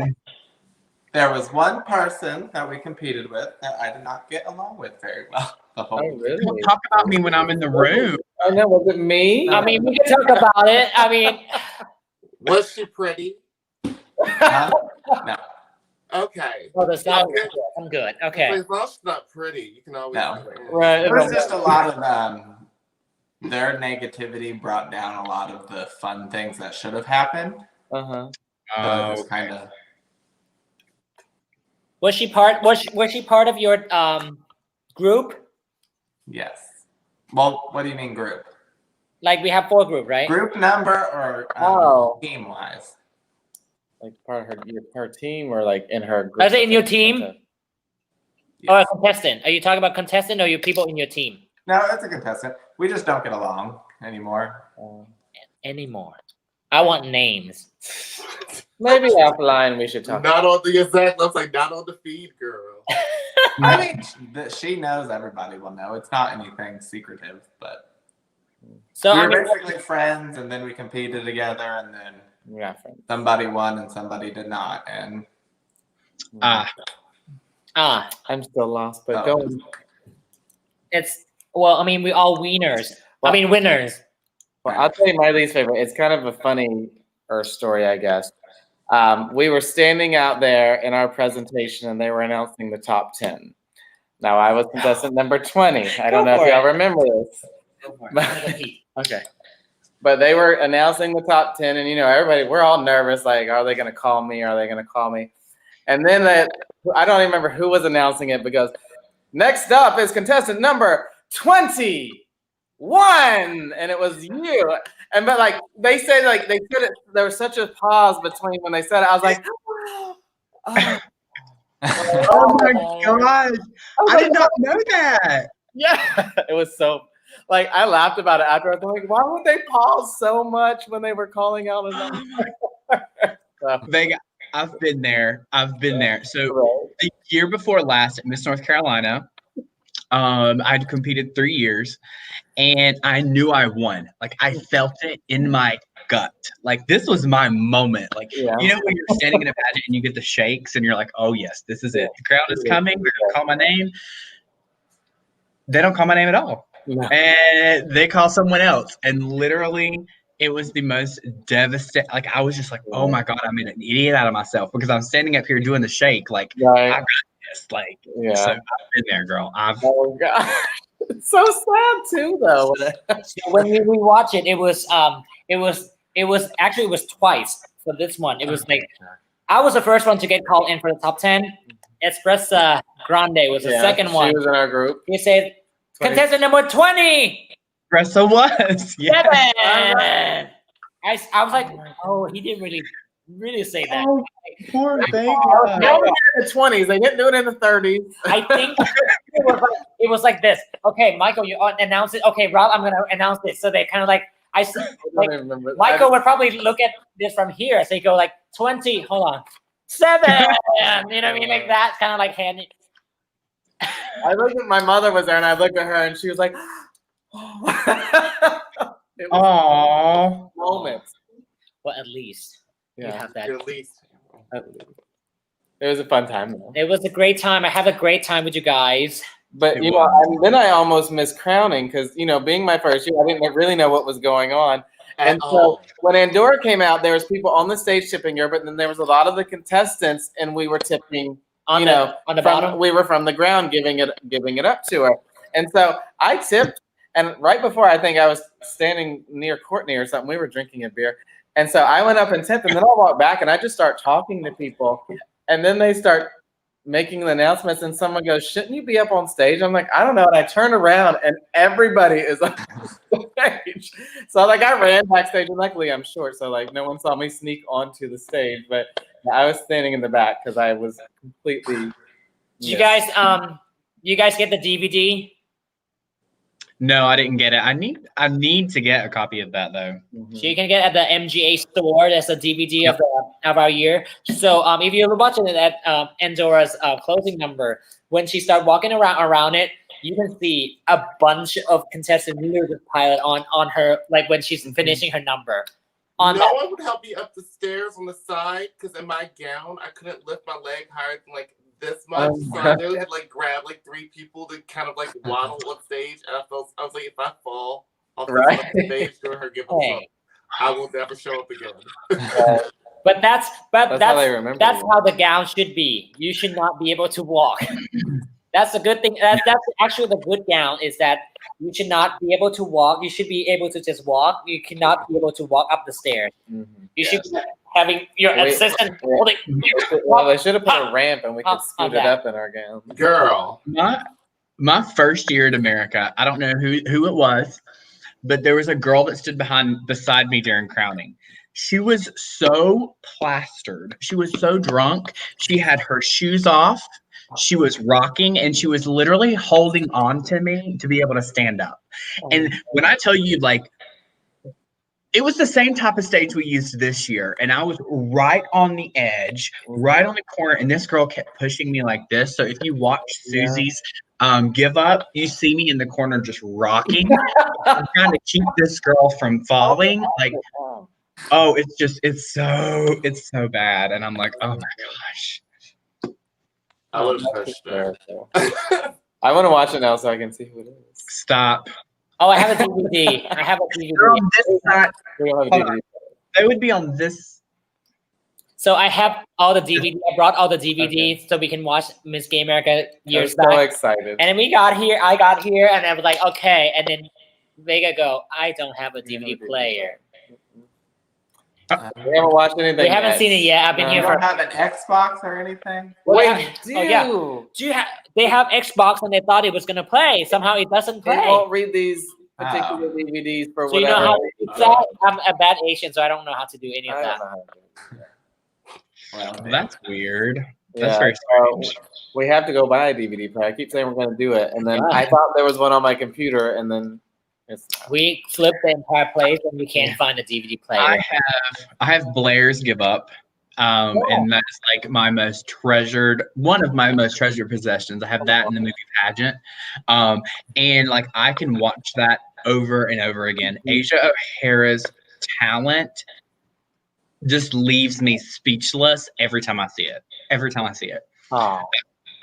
There was one person that we competed with that I did not get along with very well. The whole really? don't talk about me when I'm in the room. I know. Was it me? I mean, we can talk about it. I mean, Was she pretty? Huh? No. Okay. oh, the sound. Okay. I'm good. Okay. As long as she's not pretty, you can always. No. Right. There was just a lot of their negativity brought down a lot of the fun things that should have happened. Uh-huh. So it was kind of. Was she part of your group? Yes. Well, what do you mean group? Like we have 4 group, right? Group number or team wise? Like part of her team or like in her group? I say in your team? Yes. Or a contestant? Are you talking about contestant or you people in your team? No, it's a contestant. We just don't get along anymore. Anymore. I want names. Maybe offline we should talk. Not on the exact. I was like, not on the feed, girl. I mean, she knows everybody will know. It's not anything secretive, but So we I were mean, basically friends, and then we competed together, and then Yeah, friends. somebody won and somebody did not, and I'm still lost, but Oh. go on. I mean, we all winners. I mean, winners. Well, I'll tell you my least favorite. It's kind of a funny story, I guess. We were standing out there in our presentation, and they were announcing the top 10. Now, I was contestant number 20. I don't know if y'all remember this. Okay. But they were announcing the top 10, and, everybody, we're all nervous, like, are they going to call me? Are they going to call me? And then I don't even remember who was announcing it, because next up is contestant number 21, and it was you. And but they said they said it. There was such a pause between when they said it. I was like, oh my gosh, I did not know that. Yeah, it was so. I laughed about it after. I was like, why would they pause so much when they were calling out a number? Vega, I've been there. So the year before last at Miss North Carolina, I'd competed 3 years, and I knew I won. I felt it in my gut. This was my moment. When you're standing in a pageant and you get the shakes, and you're like, "Oh yes, this is it. The crowd is coming. They're gonna call my name." They don't call my name at all, and they call someone else. And literally, it was the most devastating. I was just like, "Oh my god, I made an idiot out of myself," because I'm standing up here doing the shake. I got Like, Yeah. so I've been there, girl. Oh god, it's so sad too, though. So when we rewatch it, it was actually it was twice for this one. It was like I was the first one to get called in for the top 10. Espressa Grande was the second one. She was in our group. He said, contestant number 20. Espresso was. Yeah. 7. I was like, oh, he didn't really say that. Oh, poor baby. They only did it in the 20s. They didn't do it in the 30s. I think it was like this. Okay, Michael, you announce it. Okay, Rob, I'm gonna announce this. So they kind of like don't even remember. Michael would probably look at this from here. So he go like 20. Hold on, 7. You know what I mean? Like that, kind of like handing. I looked at my mother was there, and I looked at her, and she was like, it was Aww. moments. Well, at least you Yeah, have that. At least. it was a fun time though. It was a great time. I had a great time with you guys. But It you know, and then I almost missed crowning because being my first year, I didn't really know what was going on. And so when Andorra came out, there was people on the stage tipping her, but then there was a lot of the contestants, and we were tipping. On the bottom. We were from the ground giving it up to her, and so I tipped. And right before, I think I was standing near Courtney or something. We were drinking a beer, and so I went up and tipped, and then I walked back and I just start talking to people, and then they start making the announcements, and someone goes, "Shouldn't you be up on stage?" I'm like, "I don't know." And I turn around, and everybody is on stage. So like I ran backstage, and luckily I'm short, so like no one saw me sneak onto the stage. But I was standing in the back because I was completely. Did you guys get the DVD? No, I didn't get it. I need to get a copy of that though. So you can get at the MGA store. There's a DVD of our year. So if you're watching it at Andorra's closing number, when she started walking around it, you can see a bunch of contestants near the pilot on her, like when she's finishing her number. No one would help me up the stairs on the side because in my gown I couldn't lift my leg higher than like this much. So I literally had like grab like 3 people to kind of like waddle on stage, and I was like, if I fall off the stage during her give up song, I will never show up again. But that's how the gown should be. You should not be able to walk. That's a good thing. That's actually the good gown is that you should not be able to walk. You should be able to just walk. You cannot be able to walk up the stairs. You should be having your assistant holding. Well, they should have put a ramp and we could scoot it up in our gown. Girl. My first year at America, I don't know who it was, but there was a girl that stood beside me during crowning. She was so plastered. She was so drunk. She had her shoes off. She was rocking, and she was literally holding on to me to be able to stand up. And when I tell you, like, it was the same type of stage we used this year, and I was right on the edge, right on the corner, and this girl kept pushing me like this. So if you watch Susie's give up, you see me in the corner just rocking. I'm trying to keep this girl from falling. Like, oh, it's so bad. And I'm like, oh my gosh. I would have pushed her. I want to watch it now so I can see who it is. Stop. Oh, I have a DVD. I have a DVD. They're on this side. We don't have a DVD. They would be on this. So I have all the DVD. I brought all the DVDs so we can watch Miss Gay America years I'm so back. excited. And then I got here, and I was like, okay. And then Vega go, I don't have a DVD player. We haven't watched anything. We haven't seen it yet. I've been here You for. don't have an Xbox or anything? Wait, They have Xbox, and they thought it was gonna play. Somehow it doesn't play. They won't read these particular DVDs for So you whatever. know how it's that? I'm a bad Asian, so I don't know how to do any of I that. don't know how to do it. Well, that's weird. Yeah, That's very so strange. we have to go buy a DVD player. I keep saying we're going to do it, and then I thought there was one on my computer, and then it's not. We flipped the entire place, and we can't find a DVD player. I have Blair's Give Up. And that's like one of my most treasured possessions. I have that in the movie Pageant. And like I can watch that over and over again. Asia O'Hara's talent just leaves me speechless every time I see it. Oh.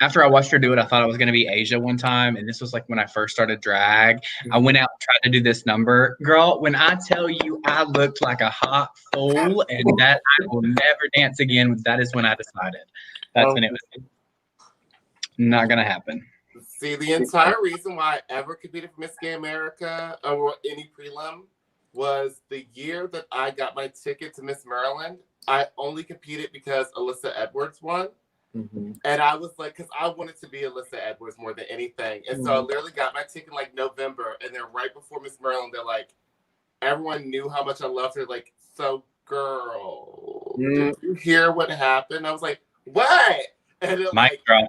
After I watched her do it, I thought I was going to be Asia one time. And this was like when I first started drag. I went out and tried to do this number. Girl, when I tell you I looked like a hot fool and that I will never dance again, that is when I decided. That's when it was. Not gonna happen. See, the entire reason why I ever competed for Miss Gay America or any prelim was the year that I got my ticket to Miss Maryland. I only competed because Alyssa Edwards won. Mm-hmm. And I was like, because I wanted to be Alyssa Edwards more than anything. And so I literally got my ticket in like November. And then right before Miss Maryland, they're like, everyone knew how much I loved her. Like, so girl, did you hear what happened? I was like, what? And they're My like, girl.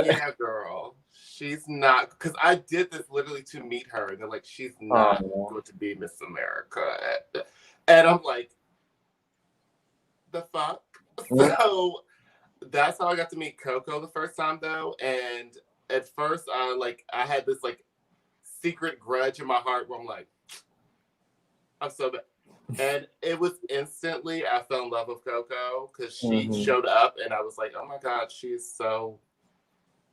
yeah, girl. She's not, because I did this literally to meet her. And they're like, she's not going to be Miss America. And I'm like, the fuck? So that's how I got to meet Coco the first time, though. And at first, I had this like secret grudge in my heart where I'm like, I'm so bad. And it was instantly I fell in love with Coco because she showed up, and I was like, oh my god, she's so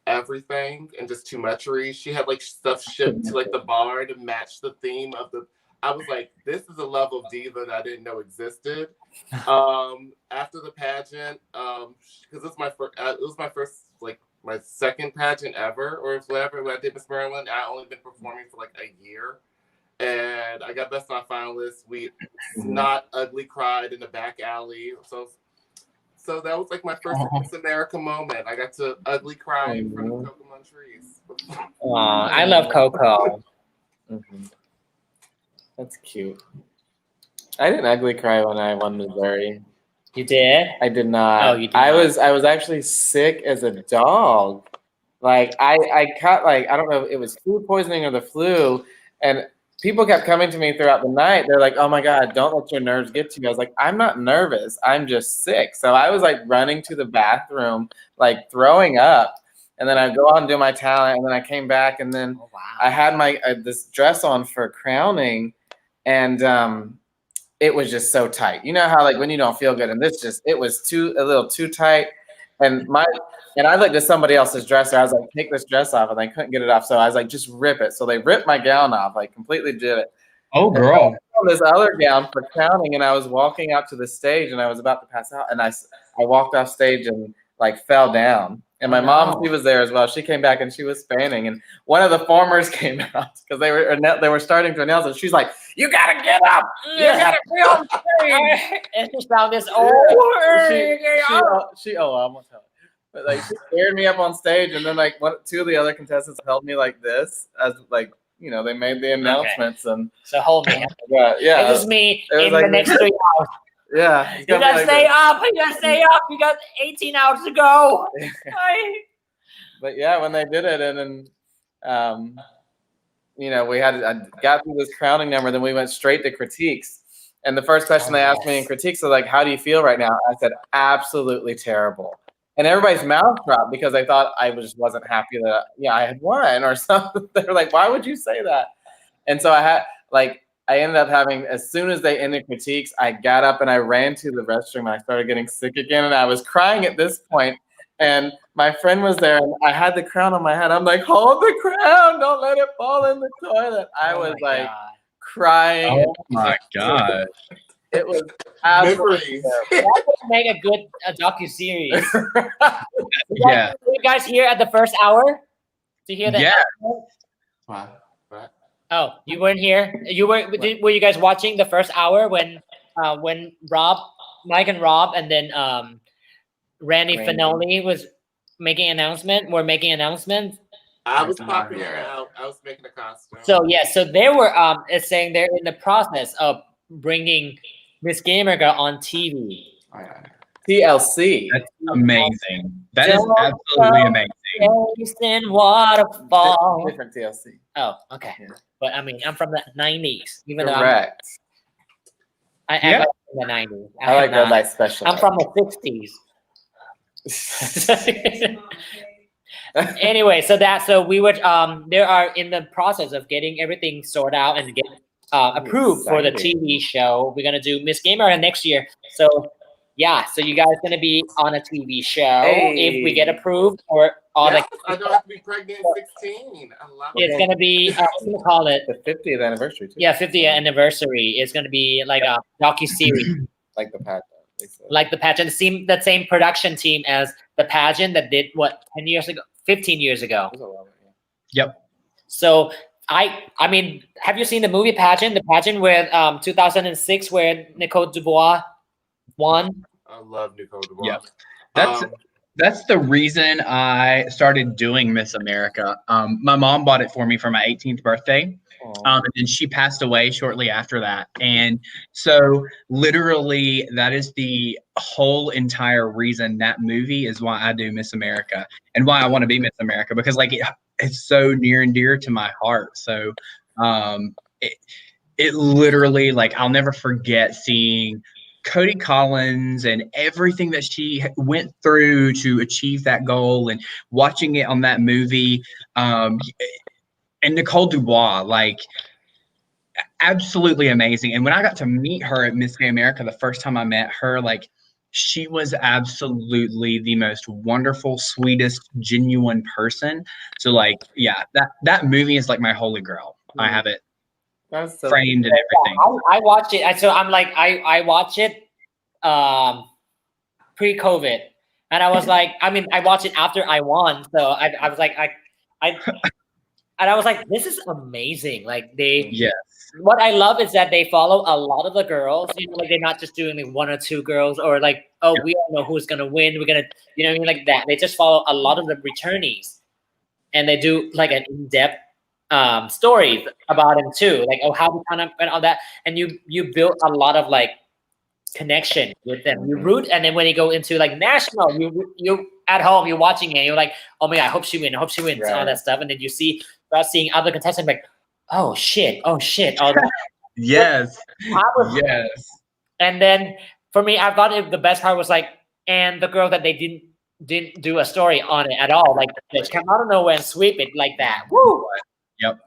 everything and just too muchery. She had like stuff shipped to like the bar to match the theme of the. I was like, this is a level of diva that I didn't know existed. After the pageant, because it was my first, like my second pageant ever, or whatever. When I did Miss Maryland, I only been performing for like a year, and I got best non-finalist. We not ugly cried in the back alley, so that was like my first Miss America moment. I got to ugly cry in front of Coco Montrese. I love Coco. That's cute. I didn't ugly cry when I won Missouri. You did? I did not. Oh, you did I not. was actually sick as a dog. Like I caught like I don't know if it was food poisoning or the flu, and people kept coming to me throughout the night. They're like, "Oh my god, don't let your nerves get to you." I was like, "I'm not nervous. I'm just sick." So I was like running to the bathroom, like throwing up, and then I go out and do my talent, and then I came back, and then I had my this dress on for crowning, and it was just so tight. You know how like when you don't feel good, and it was a little too tight, and I looked at somebody else's dresser. I was like, take this dress off, and they couldn't get it off. So I was like, just rip it. So they ripped my gown off, like completely did it. Oh, girl. And I was on this other gown for crowning, and I was walking out to the stage, and I was about to pass out, and I walked off stage and like fell down. And my mom, she was there as well. She came back and she was fanning, and one of the formers came out because they were starting to announce it. She's like, "You gotta get up! You gotta be on stage!" And she found this. I almost fell. But like she scared me up on stage, and then like two of the other contestants held me like this as like they made the announcements and so hold me. Yeah, This is me in like the next 3 hours. Yeah, You gotta stay up. You gotta stay up. You got 18 hours to go. But yeah, when they did it, and then I got through this crowning number, then we went straight to critiques. And the first question they asked me in critiques was like, "How do you feel right now?" I said, "Absolutely terrible." And everybody's mouth dropped because they thought I wasn't happy that I had won or something. They were like, "Why would you say that?" And so I ended up having, as soon as they ended critiques, I got up and I ran to the restroom and I started getting sick again. And I was crying at this point. And my friend was there and I had the crown on my head. I'm like, "Hold the crown, don't let it fall in the toilet." I was like crying. Oh my god. It was absolutely that would make a good docu-series. Yeah. Were you guys here at the first hour to hear that? Yeah. What? Oh, you weren't here. Were you guys watching the first hour when Mike and Rob, and then Randy Finoli was making announcements? I was popping out. I was making a costume. So so they were saying they're in the process of bringing Miss Gay America on TV. TLC. That's amazing. That is absolutely amazing. In waterfall. Different TLC. Oh, okay. Yeah. But I mean, I'm from the 90s. Even Correct. though I act like in the 90s. I like Red Light Special. I'm from the 60s. Anyway, so we would they are in the process of getting everything sorted out and get approved for the TV show. We're gonna do Miss Gay America next year. So so you guys gonna be on a TV show if we get approved, or all I don't have to be pregnant at 16. I love it. It's gonna be what do you call it? The 50th anniversary. Too. Yeah, 50th anniversary. It's gonna be like a docu-series. Like the pageant. Like the pageant, the same production team as the pageant that did 10 years ago, 15 years ago. Yep. So I mean, have you seen the movie pageant? The pageant with 2006 where Nicole Dubois won. I love Nicole Dubois. Yep. That's the reason I started doing Miss America. My mom bought it for me for my 18th birthday. And then she passed away shortly after that. And so literally that is the whole entire reason that movie is why I do Miss America and why I want to be Miss America, because like it's so near and dear to my heart. So it literally, like, I'll never forget seeing Cody Collins and everything that she went through to achieve that goal and watching it on that movie. And Nicole Dubois, like, absolutely amazing. And when I got to meet her at Miss America, the first time I met her, like, she was absolutely the most wonderful, sweetest, genuine person. So, like, yeah, that movie is like my holy grail. I have it framed and everything. I watched it. So I'm like, I watched it pre-COVID, and I was like, I mean, I watched it after I won. So I was like, and I was like, this is amazing. Like what I love is that they follow a lot of the girls. You know, like they're not just doing like one or two girls, or like, oh, we all know who's gonna win. We're gonna, you know what I mean, like that. They just follow a lot of the returnees, and they do like an in-depth stories about him too. Like, oh, how we kind of and all that, and you build a lot of like connection with them. You root, and then when you go into like national, you at home, you're watching it, you're like, oh my god, I hope she wins, and all that stuff, and then you start seeing other contestants like, oh shit, all that. Yes. And then for me, I thought the best part was like, and the girl that they didn't do a story on it at all, like they come out of nowhere and sweep it like that. Woo! Yep.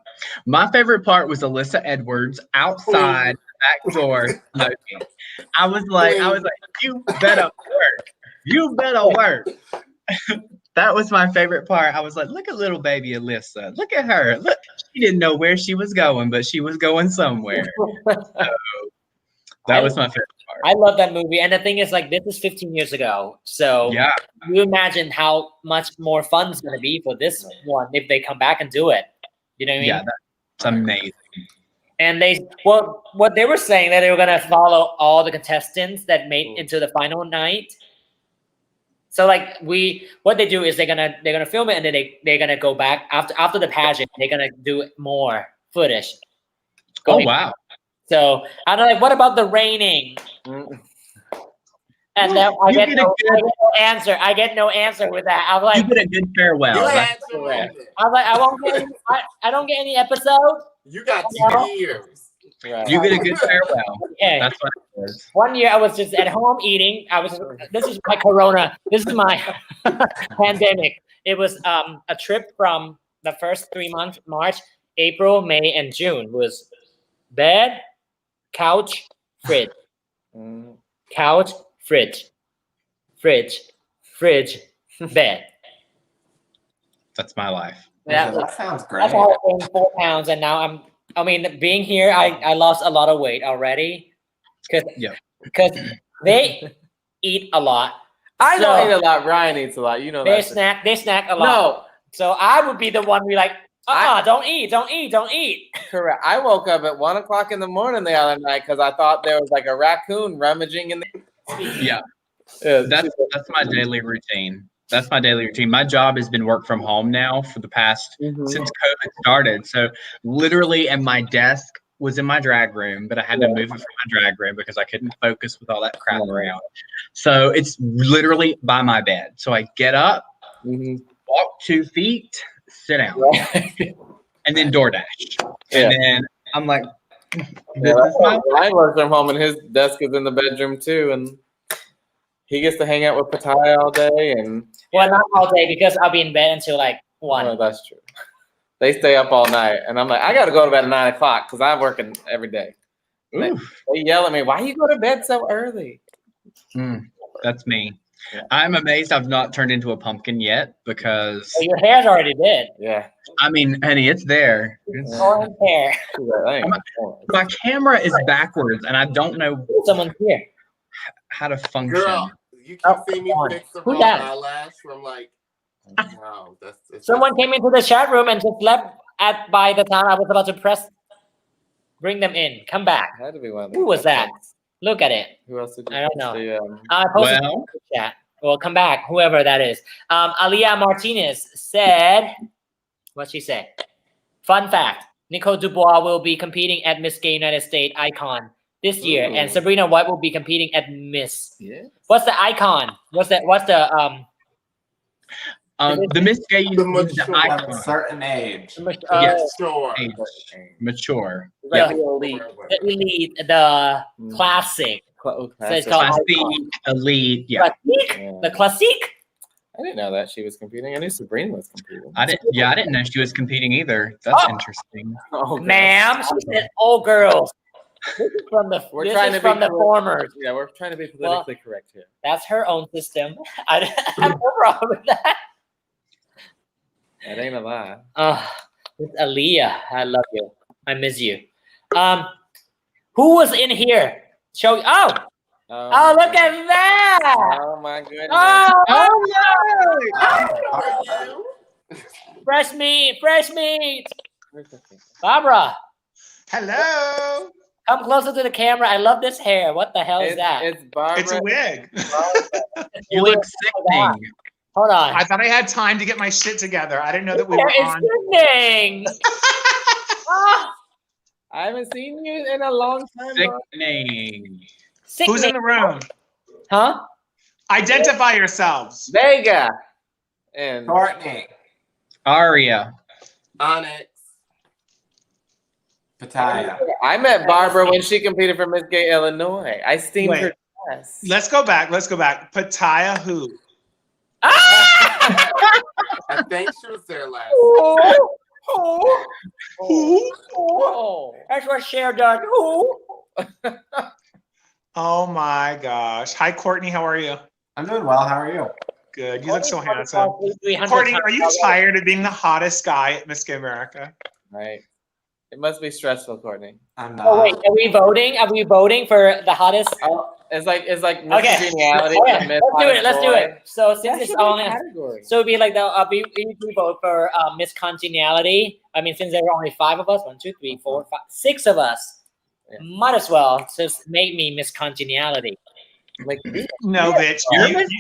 My favorite part was Alyssa Edwards outside the back door smoking. I was like, you better work. You better work. That was my favorite part. I was like, look at little baby Alyssa. Look at her. Look, she didn't know where she was going, but she was going somewhere. So that was my favorite part. I love that movie. And the thing is, like, this is 15 years ago. So yeah, you imagine how much more fun it's going to be for this one if they come back and do it. You know what I mean? Yeah, that's amazing. And what they were saying that they were going to follow all the contestants that made into the final night. So like what they do is they're gonna film it, and then they're gonna go back after the pageant. They're gonna do more footage. Oh wow! So I'm like, what about the raining? And then I get no answer. I get no answer with that. I'm like, you get a good farewell. I'm like, I don't get any episode. You got 2 years. Right. You get a good farewell. Yeah. That's what it is. One year I was just at home eating. This is my corona. This is my pandemic. It was a trip from the first 3 months, March, April, May, and June. It was bed, couch, fridge. Couch, fridge, bed. That's my life. That sounds great. That's how I gained 4 pounds, and now being here, I lost a lot of weight already because they eat a lot. I don't eat a lot. Ryan eats a lot. You know they snack a lot. No, so I would be the one be like, don't eat. Correct. I woke up at 1 o'clock in the morning the other night because I thought there was like a raccoon rummaging in the. Yeah, that's my daily routine. That's my daily routine. My job has been work from home now for the past since COVID started. So literally, and my desk was in my drag room, but I had to move it from my drag room because I couldn't focus with all that crap around. So it's literally by my bed. So I get up, walk 2 feet, sit down, and then DoorDash. And then I'm like, I work from home, and his desk is in the bedroom too, and he gets to hang out with Pattaya all day, and not all day because I'll be in bed until like 1. Oh, that's true. They stay up all night, and I'm like, I got to go to bed at 9 o'clock because I'm working every day. They yell at me, "Why you go to bed so early?" That's me. Yeah. I'm amazed I've not turned into a pumpkin yet because your hair's already dead. Yeah. I mean, honey, it's there. Orange hair. My camera is backwards, and I don't know. Someone's here. How to function. Girl, you can see me fix the wrong eyelash from like Wow, it's Someone came into the chat room and just left by the time I was about to bring them in. Come back. Had to be one of Who was that? Look at it. Who else did you I don't know. The, I posted Well, in the chat. Well, come back, whoever that is. Aliyah Martinez said, what'd she say? Fun fact, Nicole Dubois will be competing at Miss Gay United States Icon this year, and Ooh. Sabrina White will be competing at Miss. Yeah. What's the Icon? What's the the Miss Gay The uses the mature. Of a icon. certain age. Yes. Sure. Age. Mature. the, Yeah. the elite, the Mm. classic. Oh, So it's classic. called Classic, Icon. elite. Yeah. Classique? Yeah. The classique? I didn't know that she was competing. I knew Sabrina was competing. I didn't know she was competing either. That's Oh. interesting. Oh, God. Ma'am, she said, "Oh, girls." This is from the We're trying to be from the correct. formers. Yeah, we're trying to be politically correct here. That's her own system. I have no problem with that. That ain't a lie. It's Aaliyah. I love you. I miss you. Who was in here? Show. Oh, my look goodness. at that. Oh my goodness. Oh, fresh meat. Barbara, Hello. come closer to the camera. I love this hair. What the hell is that? It's Barbara. It's a wig. You look sickening. Hold on. I thought I had time to get my shit together. I didn't know that we were Hair is on. sickening. Ah, I haven't seen you in a long time. Barbara. Sickening. Who's in the room? Huh? Identify yourselves. Vega. And Courtney. Aria. Onyx. Pataya. I met Barbara when she competed for Miss Gay Illinois. I steamed Wait. her dress. Let's go back. Pataya who? I think she was there last. Oh, that's what Cher does. Oh my gosh. Hi, Courtney. How are you? I'm doing well. How are you? Good. You look so handsome. Courtney, are you tired of being the hottest guy at Miss Gay America? Right. It must be stressful, Courtney. I'm not. Oh wait, are we voting? Are we voting for the hottest? Oh, it's like Miss Okay. Congeniality. Okay, and Miss let's do it. So since That it's should be a only, category. so it'd be like we vote for Miss Congeniality. I mean, since there are only 5 of us, 1, 2, 3, 4, 5, 6 of us, Yeah. might as well just make me Miss Congeniality. Like, No, bitch.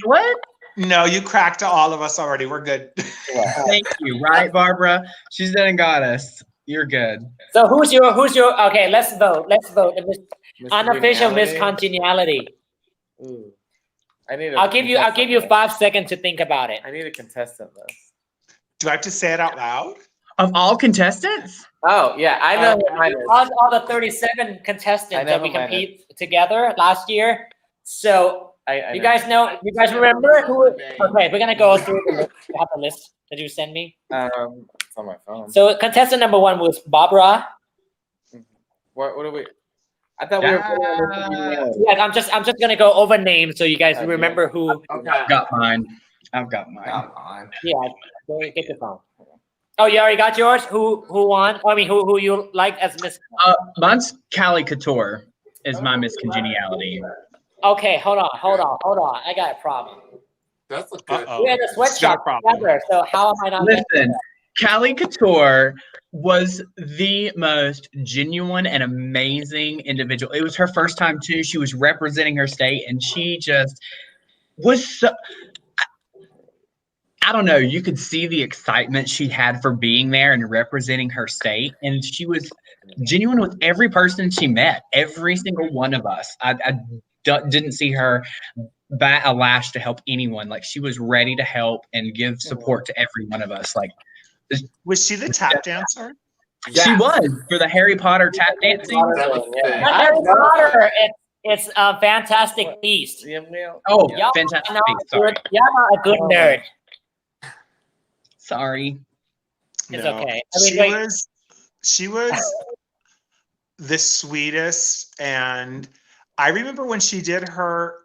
What? No, you cracked all of us already. We're good. Thank you. Right, Barbara? She's done and got us. You're good. So who's your? Okay, let's vote. The Miss unofficial Miss Congeniality? Congeniality. Ooh. I'll I'll give you 5 seconds to think about it. I need a contestant list. Do I have to say it out loud? Of all contestants? Oh yeah, I know. who mine is. All the 37 contestants I know that we who mine compete together last year. So I you guys know? You guys remember who? Okay, we're gonna go through the list. You have the list that you send me. It's on my phone. So contestant number 1 was Barbara. What are we? I thought we were. Yeah, I'm just gonna go over names so you guys Okay. remember who. Okay. I've got mine. Come on. Yeah, go get the phone. Oh, you already got yours. Who won? I mean, who you like as Miss? Mine's Callie Couture is my Miss Congeniality. Okay, hold on. I got a problem. That's a good. Uh-oh. We had a Got a sweatshop problem. together, so how am I not? Listen, Callie Couture was the most genuine and amazing individual. It was her first time too. She was representing her state, and she just was so. I don't know. You could see the excitement she had for being there and representing her state, and she was genuine with every person she met. Every single one of us. I didn't see her bat a lash to help anyone. Like, she was ready to help and give support to every one of us. Like, Was she the tap dancer? she was for the Harry Potter tap dancing. That was sick. Not Harry Potter. It's Fantastic Beast. Oh, Y'all fantastic! not Sorry, Y'all not a good nerd. sorry. It's No. okay. I mean, She was the sweetest, and I remember when she did her.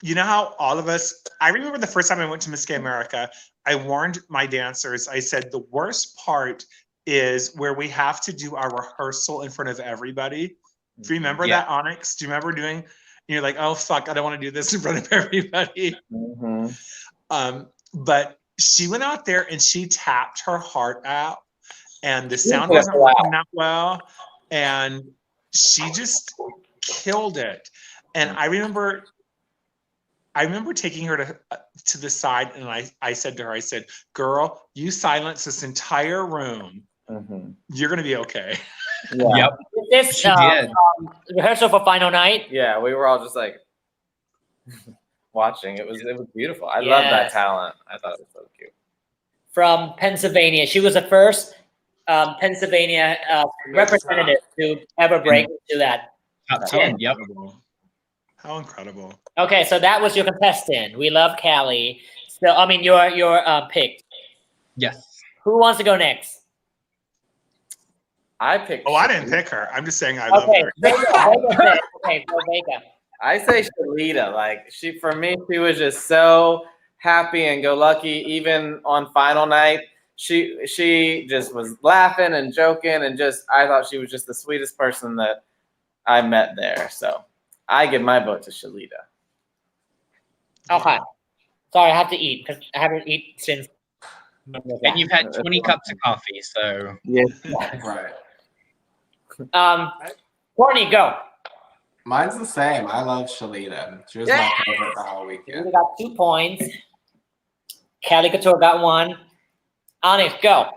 You know how all of us. I remember the first time I went to Miss Gay America. I warned my dancers. I said the worst part is where we have to do our rehearsal in front of everybody. Do you remember Yeah. that, Onyx? Do you remember doing? You're like, oh fuck, I don't want to do this in front of everybody. Mm-hmm. But she went out there and she tapped her heart out, and the sound wasn't working that well, and she just killed it. And I remember taking her to the side, and I said to her, I said, "Girl, you silence this entire room. You're gonna be okay." Yeah. Yep. This She did. rehearsal for final night. Yeah, we were all just like watching. It was beautiful. I love that Yes. talent. I thought it was so cute. From Pennsylvania. She was the first Pennsylvania representative to ever break into that. Top 10. Yep. How incredible. Okay, so that was your contestant. We love Callie. So I mean your pick. Yes. Who wants to go next? I picked. Oh, I didn't pick her. I'm just saying I love Okay, her. Vega. Okay, so Vega. I say Shalita. Like for me, she was just so happy and go lucky. Even on final night, she just was laughing and joking, and I thought she was just the sweetest person that I met there. So I give my vote to Shalita. Okay. Sorry, I have to eat because I haven't eaten since. And you've had 20 cups of coffee, so. Yeah. Right. Courtney, go. Mine's the same. I love Shalita. She was my favorite the whole weekend. We got 2 points. Callie Couture got 1. Onyx, go.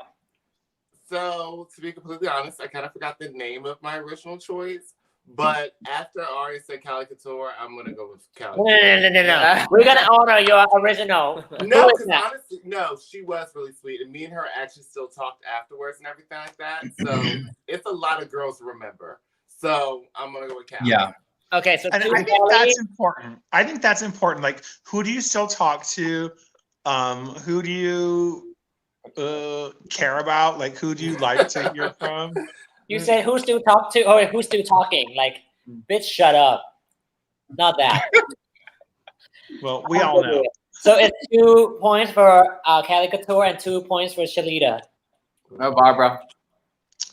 So, to be completely honest, I kind of forgot the name of my original choice. But after Ari said Callie Couture, I'm going to go with Callie. No. We're going to honor your original. No, because honestly, no, she was really sweet. And me and her actually still talked afterwards and everything like that. So, it's a lot of girls to remember. So, I'm going to go with Callie. Yeah. Okay, so And I think that's important. I think that's important. Like, who do you still talk to? Who do you care about? Like, who do you like to hear from? You say who's still talk to or who's still talking? Like, bitch, shut up. Not that. Well, we all know. So it's 2 points for Callie Couture and 2 points for Shalita. Oh, Barbara.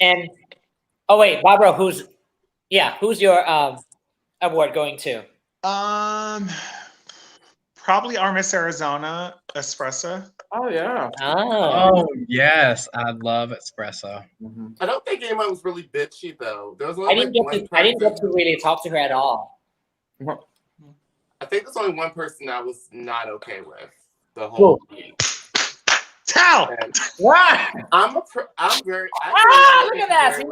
And Barbara, who's your award going to? Probably our Miss Arizona Espresso. Oh yeah. Oh yes, I love espresso. I don't think anyone was really bitchy though. There was I didn't get to really talk to her at all. I think there's only one person I was not okay with the whole week. Tell. What? I'm very. Look at that. See,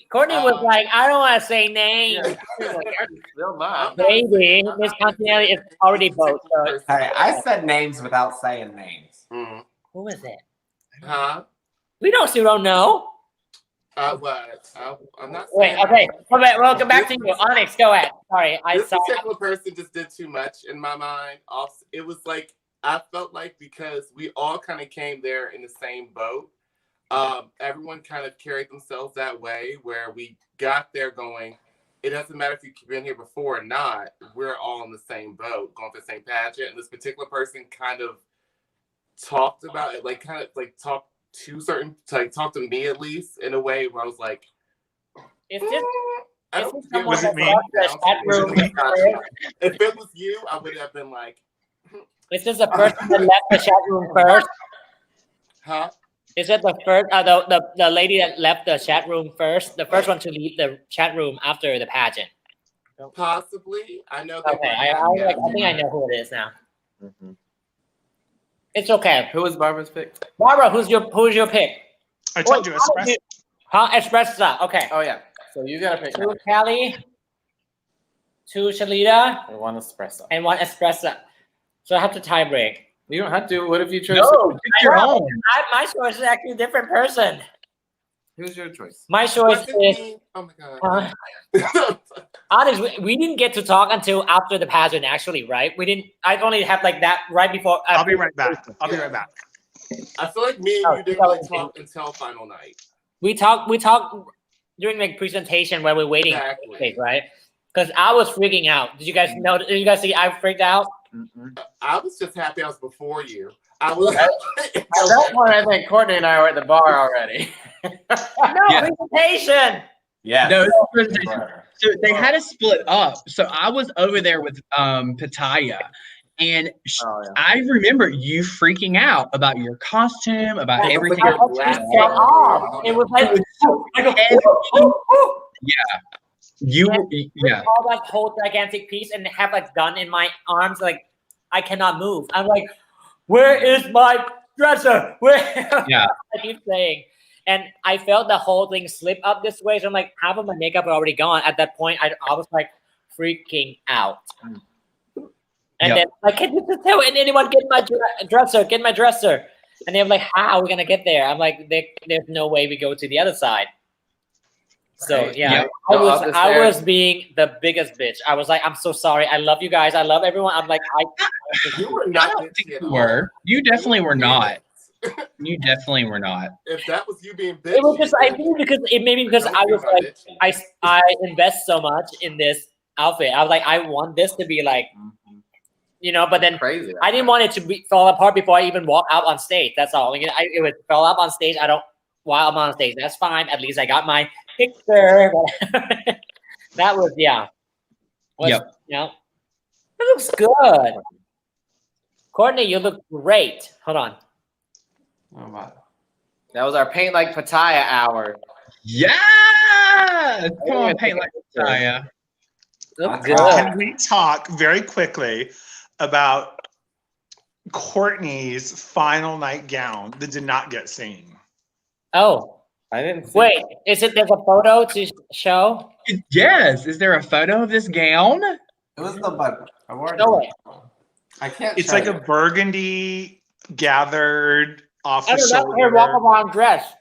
Courtney was like, I don't want to say names. Still not. Baby, Miss Continelli is already both. So. Hey, I said names without saying names. Who is it? Huh? We still don't know. What? I'm not. Wait. Okay. Welcome back to you, Onyx. Go ahead. Sorry, This particular person just did too much in my mind. Also, it was like I felt like because we all kind of came there in the same boat. Everyone kind of carried themselves that way, where we got there going. It doesn't matter if you've been here before or not. We're all in the same boat, going for the same pageant. And this particular person kind of talked about it, talked to me at least in a way where I was like, Is this someone Was it me? If it was you, I would have been like, is this the person that left the chat room first? huh? Is it the first the lady that left the chat room first? The first one to leave the chat room after the pageant? Possibly. I know. Okay, I think I know who it is now. It's okay. Who was Barbara's pick? Barbara, who's your pick? I told you espresso. Huh? Espresso. Okay. Oh yeah. So you gotta pick 2 Callie, 2 Shalita, and 1 espresso. and 1 espresso. So I have to tie break. You don't have to. What if you chose? No, pick your own. My choice is actually a different person. Who's your choice? My choice Was it is. me? Oh my god. Honest, we didn't get to talk until after the pageant, actually, right? We didn't. I only have like that right before. I'll be right back. I feel like me and you didn't really talk until final night. We talked during the presentation when we're waiting, Exactly. right? Because I was freaking out. Did you guys know? Did you guys see I freaked out? I was just happy I was before you. I was. At that point, I think Courtney and I were at the bar already. Presentation. Yeah. No, so they had to split up. So I was over there with Pitaya, And Oh, yeah. I remember you freaking out about your costume, about Yeah, everything. but I just fell off. It was like, I go, Heavy. "Ooh, ooh, ooh." You, With all that whole gigantic piece and have a gun in my arms, like I cannot move. I'm like, where is my dresser? Where? Yeah. I keep saying, and I felt the whole thing slip up this way. So I'm like, half of my makeup already gone. At that point, I was like freaking out. And then like, can you just tell anyone get my dresser? Get my dresser. And they're like, how are we gonna get there? I'm like, there's no way we go to the other side. So yeah, I was being the biggest bitch. I was like, I'm so sorry. I love you guys. I love everyone. I'm like, You were I not don't think bitchy at you all. were. You definitely were not. You definitely were not. If that was you being bitchy, it was just I think because it maybe because that I would was be my like bitchy. I invest so much in this outfit. I was like, I want this to be like, you know, but then Crazy. I didn't want it to fall apart before I even walk out on stage. That's all. Like, it would fall up on stage. I don't while I'm on stage. That's fine. At least I got my picture. That was Yep. You know, it looks good. Courtney, you look great. Hold on. Oh, my. That was our paint like Pattaya hour. Yeah. Come on, paint like Pattaya. Looks That's good. right. Can we talk very quickly about Courtney's final night gown that did not get seen? Oh, I didn't see wait. Is it there's a photo to show? Yes. Is there a photo of this gown? It was the but Show it. I can't. It's show like you. a burgundy gathered off I the don't know. Her walk shoulder. around dress.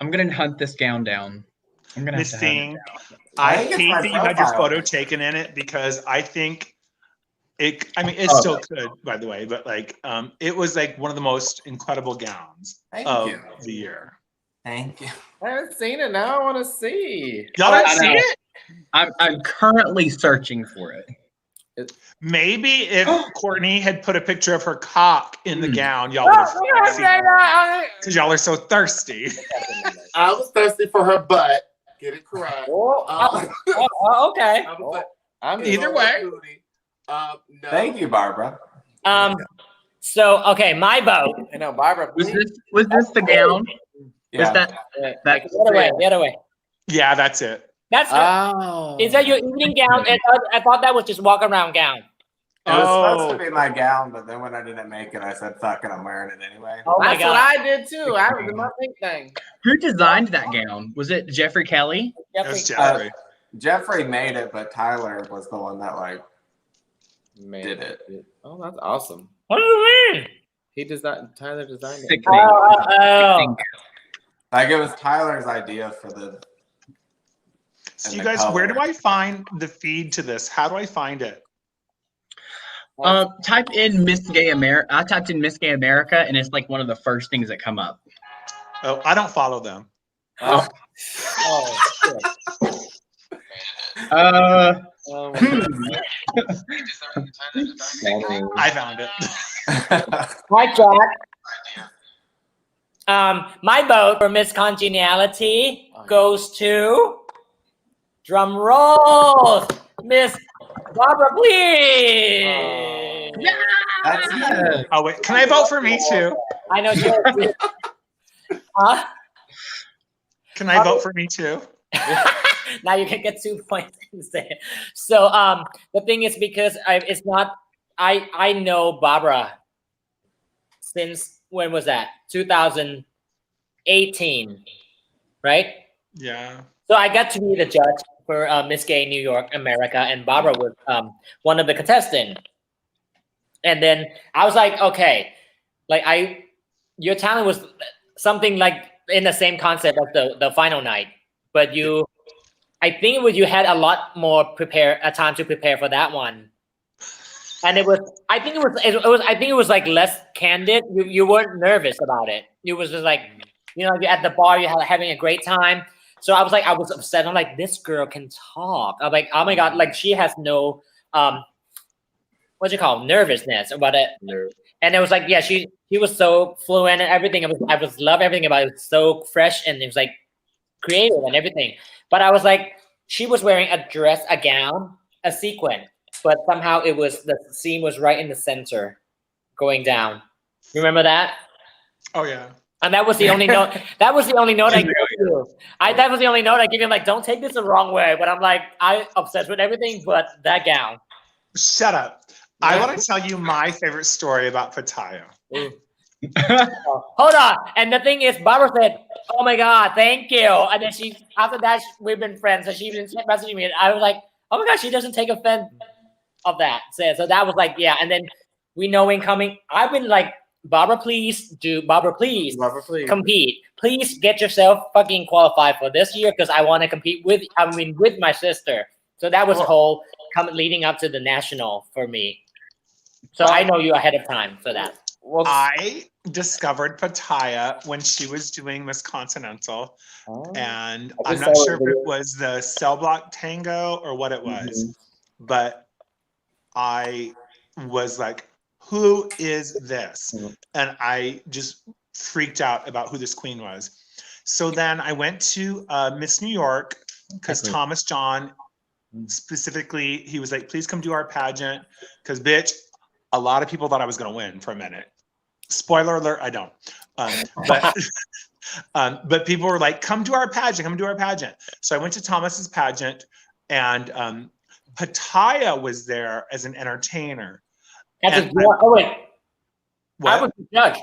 I'm gonna hunt this gown down. I'm gonna have to hunt it Missing. down. I think it's hate my that you had your profile. photo taken in it because I think it. I mean, it's Oh. still good, by the way, but like, it was like one of the most incredible gowns Thank of you. the year. Thank you. I haven't seen it. Now I want to see. Y'all I haven't seen know. it? I'm currently searching for it. Maybe if Courtney had put a picture of her cock in the gown, y'all Oh, would have seen it. Because y'all are so thirsty. I was thirsty for her butt. Get it correct. Okay. I was like, I'm Either way. booty. No. Thank you, Barbara. So okay, my vote. I know, Barbara. Was this the gown? Yeah. Is that The other way. The other way. Yeah, that's it. That's Oh. is that your evening gown? I thought that was just walk around gown. It was supposed Oh, to be my gown, but then when I didn't make it, I said, fuck it, I'm wearing it anyway. Oh my That's what god. I did too. I was in my pink thing. Who designed that gown? Was it Jeffrey Kelly? that was Jeffrey, Jeffrey. Jeffrey made it, but Tyler was the one that like Man, did it. Oh, that's awesome. what do you mean? He designed. Tyler designed it. Sickening. Oh. Like it was Tyler's idea for the. So and you the guys, where do color. I find the feed to this? How do I find it? Type in Miss Gay America. I typed in Miss Gay America, and it's like one of the first things that come up. Oh, I don't follow them. Oh. Shit. Oh, I found it. Hi, Jack. My vote for Miss Congeniality goes to drum roll, Miss Barbara, please. That's it. Oh wait, can I vote for me too? I know. Huh? Can I vote for me too? Now you can get 2 points instead. So the thing is because it's not I know Barbara since when was that? 2018, right? Yeah. So I got to be the judge for Miss Gay New York America, and Barbara was one of the contestants. And then I was like, okay, like your talent was something like in the same concept of the final night, but I think you had a lot more time to prepare for that one. And I think it was like less candid. You weren't nervous about it. It was just like, you're at the bar, you're having a great time. So I was upset. I'm like, this girl can talk. I'm like, oh my God, like she has no, nervousness about it. And it was like, yeah, she was so fluent and everything. I was love everything about it. It was so fresh and it was like creative and everything. But I was like, she was wearing a dress, a gown, a sequin. but somehow it was the scene was right in the center, going down. Remember that? Oh yeah. And that was the only note. That was the only note I gave you. That was the only note I gave him. Like, don't take this the wrong way. But I'm like, I obsessed with everything but that gown. Shut up. I want to tell you my favorite story about Pattaya. Hold on. And the thing is, Barbara said, "Oh my God, thank you." And then after that, we've been friends. So she even messaging me. And I was like, "Oh my God, she doesn't take offense of that." So that was like, yeah. And then we know incoming. I've been like, Barbara, please compete. Please get yourself fucking qualified for this year because I want to compete with my sister. So that was a whole leading up to the national for me. So I know you ahead of time for that. I discovered Pattaya when she was doing Miss Continental, and I'm not sure if it was the cell block tango or what it was, but I was like, who is this? And I just freaked out about who this queen was. So then I went to Miss New York because Thomas John specifically, he was like, please come do our pageant. Because bitch, a lot of people thought I was going to win for a minute. Spoiler alert, I don't. But people were like, come do our pageant. So I went to Thomas's pageant, and Pattaya was there as an entertainer. I was the judge.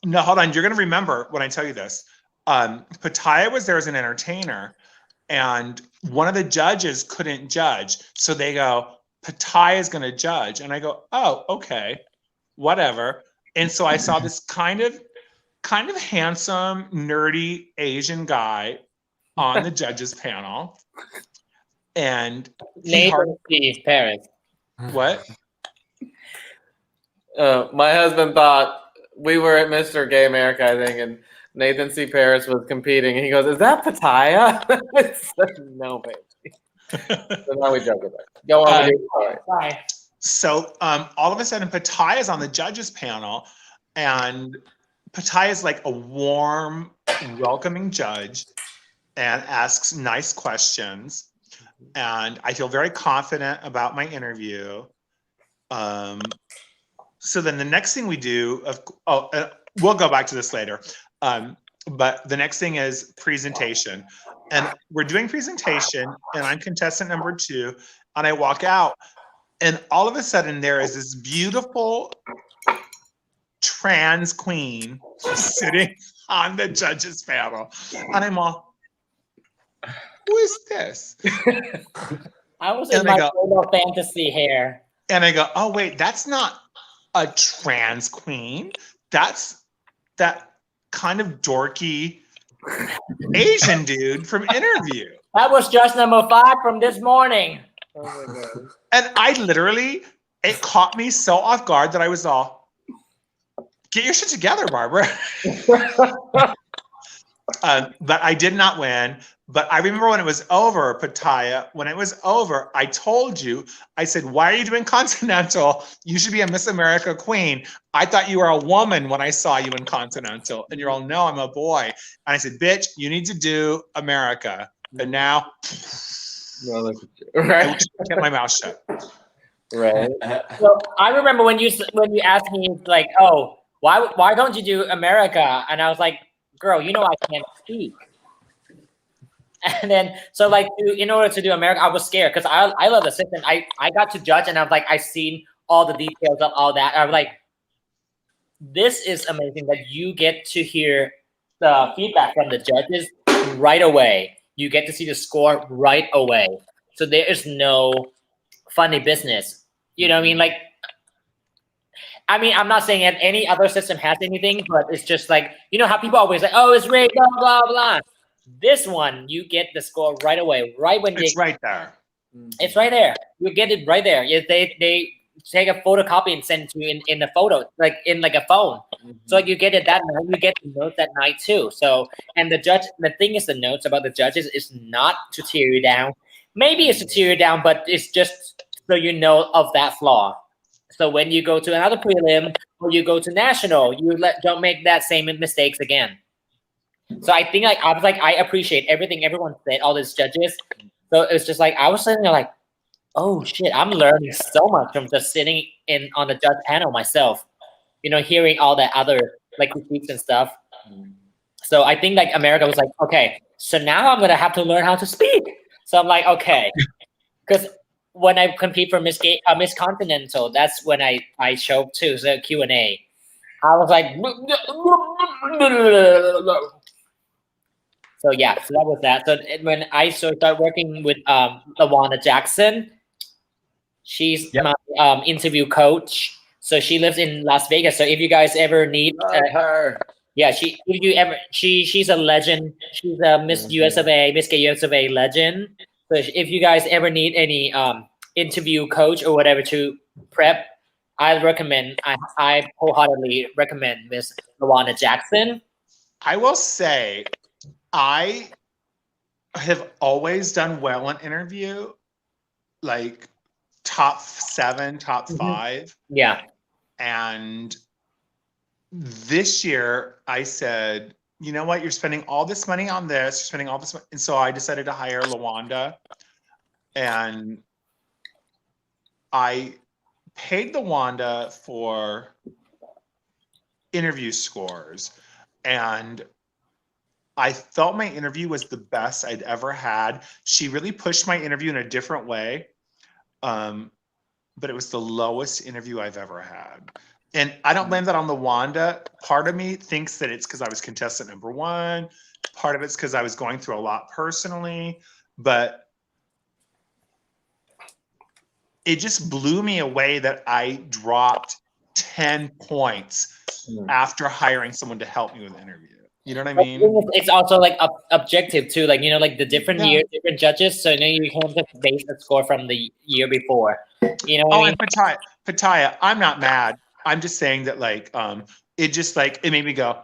No, hold on. You're going to remember when I tell you this. Pattaya was there as an entertainer, and one of the judges couldn't judge. So they go, Pattaya is going to judge. And I go, oh, okay, whatever. And so I saw this kind of handsome, nerdy Asian guy on the judges panel. And Nathan C. Paris. What? My husband thought we were at Mr. Gay America, I think, and Nathan C. Paris was competing, and he goes, "Is that Pattaya?" I said, "No, baby." So now we joke about it. Go on with your story. Bye. So all of a sudden, Pattaya is on the judges panel, and Pattaya is like a warm, welcoming judge and asks nice questions. And I feel very confident about my interview. So then the next thing we do, we'll go back to this later. But the next thing is presentation. And we're doing presentation, and I'm contestant number 2, and I walk out, and all of a sudden there is this beautiful trans queen sitting on the judges panel. And I'm all, who is this? I was in my Final Fantasy hair. And I go, oh wait, that's not a trans queen. That's that kind of dorky Asian dude from Interview. That was just number 5 from this morning. Oh my God. And I literally, it caught me so off guard that I was all, get your shit together, Barbara. But I did not win. But I remember when it was over, Pattaya, when it was over, I told you, I said, why are you doing Continental? You should be a Miss America queen. I thought you were a woman when I saw you in Continental. And you're all, no, I'm a boy. And I said, bitch, you need to do America. And now, right. I wish I kept my mouth shut. Right. So I remember when you asked me, like, oh, why don't you do America? And I was like, girl, you know I can't speak. And then, so like, in order to do America, I was scared because I love the system. I got to judge, and I was like, I seen all the details of all that. I was like, this is amazing that you get to hear the feedback from the judges right away. You get to see the score right away. So there is no funny business. You know what I mean? Like, I mean, I'm not saying that any other system has anything, but it's just like, you know how people always say, oh, it's rigged, blah, blah, blah. This one, you get the score right away, right when it's right there. It's right there. You get it right there. They take a photocopy and send it to you in the photo, like in like a phone. So you get it that night. You get the notes that night too. So, and the thing is, the notes about the judges is not to tear you down. Maybe it's to tear you down, but it's just so you know of that flaw. So when you go to another prelim or you go to national, you don't make that same mistakes again. So I think I was like, I appreciate everything everyone said, all these judges. So it's just like, I was sitting there like, oh shit, I'm learning so much from just sitting on the judge panel myself. Hearing all the other like critiques and stuff. So I think like America was like, okay, so now I'm gonna have to learn how to speak. So I'm like, okay, because when I compete for Miss Continental, that's when I show too. So Q&A, I was like, so yeah, so that was that. So when I started working with LaWanda Jackson, she's my interview coach. So she lives in Las Vegas. So if you guys ever need her. yeah, she's a legend. She's a Miss US of A, Miss Gay US of A legend. So if you guys ever need any interview coach or whatever to prep, I recommend. I wholeheartedly recommend Miss LaWanda Jackson. I will say, I have always done well in interview, like top 7, top 5. Yeah. And this year I said, you know what, you're spending all this money on this, you're spending all this money. And so I decided to hire LaWanda, and I paid LaWanda for interview scores, and I felt my interview was the best I'd ever had. She really pushed my interview in a different way, but it was the lowest interview I've ever had. And I don't blame that on LaWanda. Part of me thinks that it's because I was contestant number 1. Part of it's because I was going through a lot personally. But it just blew me away that I dropped 10 points after hiring someone to help me with the interview. You know what I mean? It's also like objective too, like like the different year, different judges. So you can't just base the score from the year before. You know what I mean? And Pataya, I'm not mad. I'm just saying that like it just like it made me go.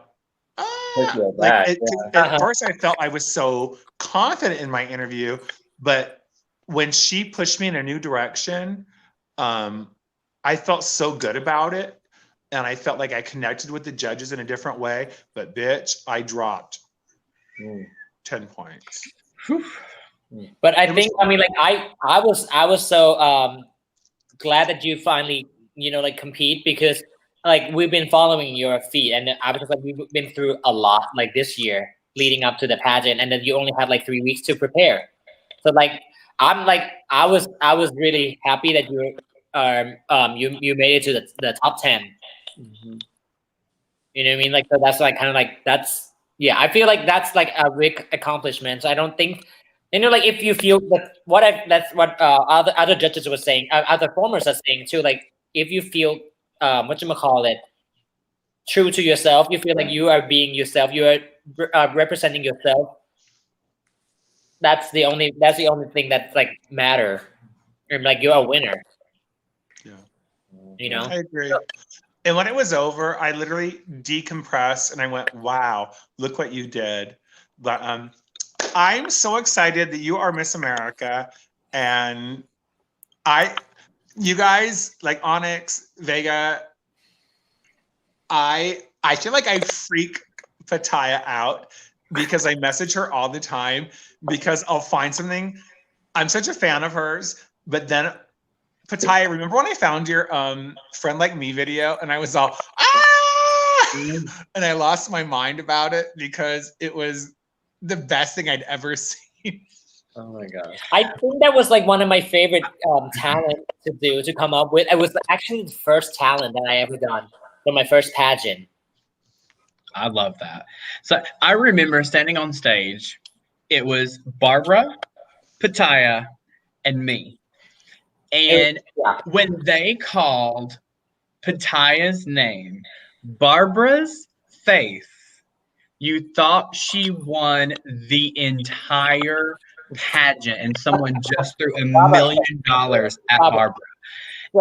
At first I felt I was so confident in my interview, but when she pushed me in a new direction, I felt so good about it. And I felt like I connected with the judges in a different way. But bitch, I dropped 10 points. But I think, I mean, like I was so glad that you finally, like compete, because like we've been following your feed, and I was just like, we've been through a lot like this year leading up to the pageant, and then you only had like 3 weeks to prepare. So like I'm like I was really happy that you made it to the top 10. You know what I mean? Like, so that's like kind of like I feel like that's like a big accomplishment. So I don't think, like if you feel that that's what other judges were saying, other performers are saying too. Like if you feel true to yourself, you feel like you are being yourself, you are representing yourself. That's the only thing that's like matter. And like you're a winner. Yeah. I agree. And when it was over, I literally decompressed and I went, wow, look what you did. But I'm so excited that you are Miss America. And you guys, like Onyx, Vega, I feel like I freak Pataya out because I message her all the time because I'll find something. I'm such a fan of hers, but then Pataya, remember when I found your Friend Like Me video and I was all, and I lost my mind about it because it was the best thing I'd ever seen. Oh my gosh. I think that was like one of my favorite talent to come up with. It was actually the first talent that I ever done for my first pageant. I love that. So I remember standing on stage. It was Barbara, Pataya, and me. And when they called Pataya's name, Barbara's face, you thought she won the entire pageant and someone just threw $1 million at Barbara.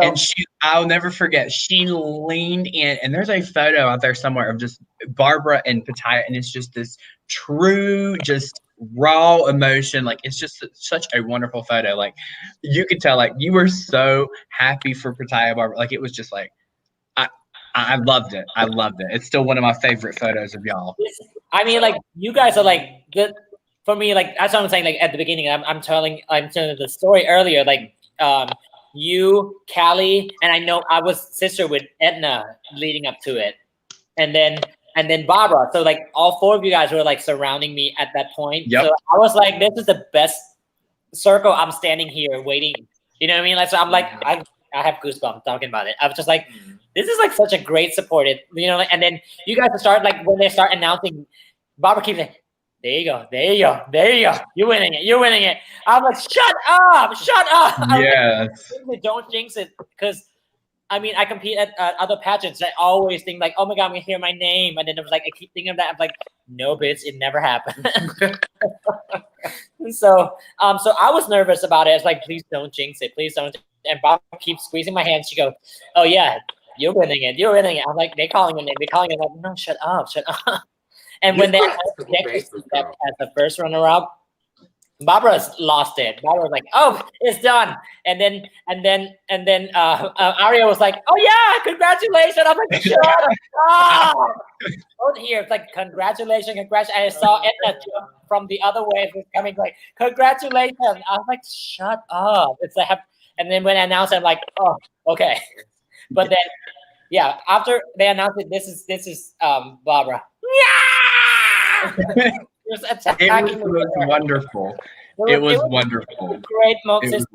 And I'll never forget, she leaned in, and there's a photo out there somewhere of just Barbara and Pataya, and it's just this true, just raw emotion. Like, it's just such a wonderful photo. Like, you could tell, like, you were so happy for Pataya, Barbara. Like, it was just like, I loved it. I loved it. It's still one of my favorite photos of y'all. I mean, like, you guys are like good for me. Like, that's what I'm saying. Like at the beginning, I'm telling the story earlier. Like, you, Callie, and I know I was sister with Edna leading up to it, and then Barbara. So like all four of you guys were like surrounding me at that point. Yep. So I was like, this is the best circle. I'm standing here waiting. You know what I mean? Like, so I'm like, I have goosebumps talking about it. I was just like, this is like such a great supported, you know. Like, and then you guys start like when they start announcing, Barbara keeps saying, there you go, there you go, there you go. You're winning it. You're winning it. I'm like, shut up, shut up. Yes. Like, don't jinx it, because I mean, I compete at other pageants. I always think like, oh my god, I'm gonna hear my name, and then it was like I keep thinking of that. I'm like, no, bitch, it never happened. So I was nervous about it. It's like, please don't jinx it, please don't. And Bob keeps squeezing my hand. She goes, oh yeah, you're winning it, you're winning it. I'm like, they're calling your name, they're calling it. I'm like, no, shut up, shut up. And when they as the first runner-up, Barbara lost it. Barbara was like, "Oh, it's done." And then Aria was like, "Oh yeah, congratulations!" I'm like, "Shut up!" Oh, here it's like, "Congratulations, congratulations!" I saw Edna from the other way was coming like, "Congratulations!" I was like, "Shut up!" It's like, and then when I announced it, I'm like, "Oh, okay." But then, yeah, after they announced it, this is Barbara. It was wonderful. It was wonderful. Great moment.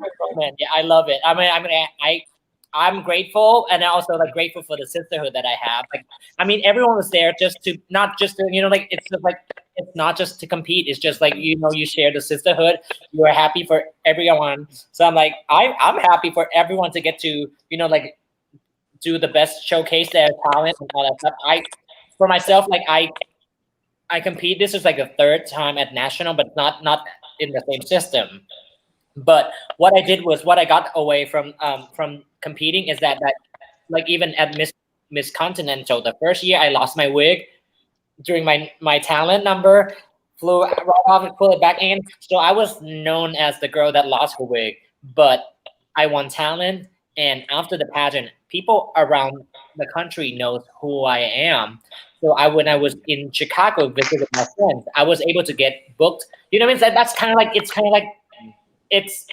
Yeah, I love it. I mean, I'm grateful, and also like grateful for the sisterhood that I have. Like, I mean, everyone was there just to not just to, you know, like it's just like it's not just to compete. It's just like, you know, you share the sisterhood. You are happy for everyone. So I'm like, I'm happy for everyone to get to, you know, like do the best, showcase their talent and all that stuff. For myself, like I compete. This is like the third time at national, but not in the same system. But what I did was, what I got away from competing is that like even at Miss Continental, the first year I lost my wig during my talent number, flew right off and pulled it back in. So I was known as the girl that lost her wig, but I won talent, and after the pageant, people around the country knows who I am. So when I was in Chicago visiting my friends, I was able to get booked. You know what I mean? That's kind of like it's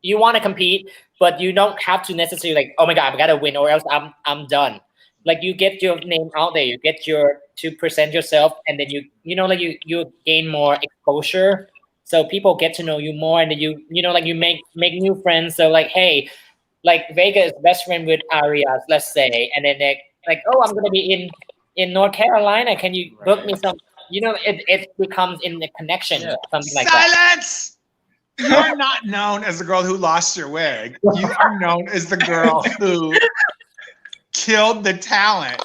you want to compete, but you don't have to necessarily like, oh my god, I gotta win or else I'm done. Like, you get your name out there, you get to present yourself, and then you know like you gain more exposure, so people get to know you more, and then you know like you make new friends. So like, hey, like Vega is best friend with Arias, let's say, and then they like, oh, I'm gonna be in North Carolina. Can you book me some? You know, it becomes in the connection, something like that. Silence! You're not known as the girl who lost your wig. You are known as the girl who killed the talent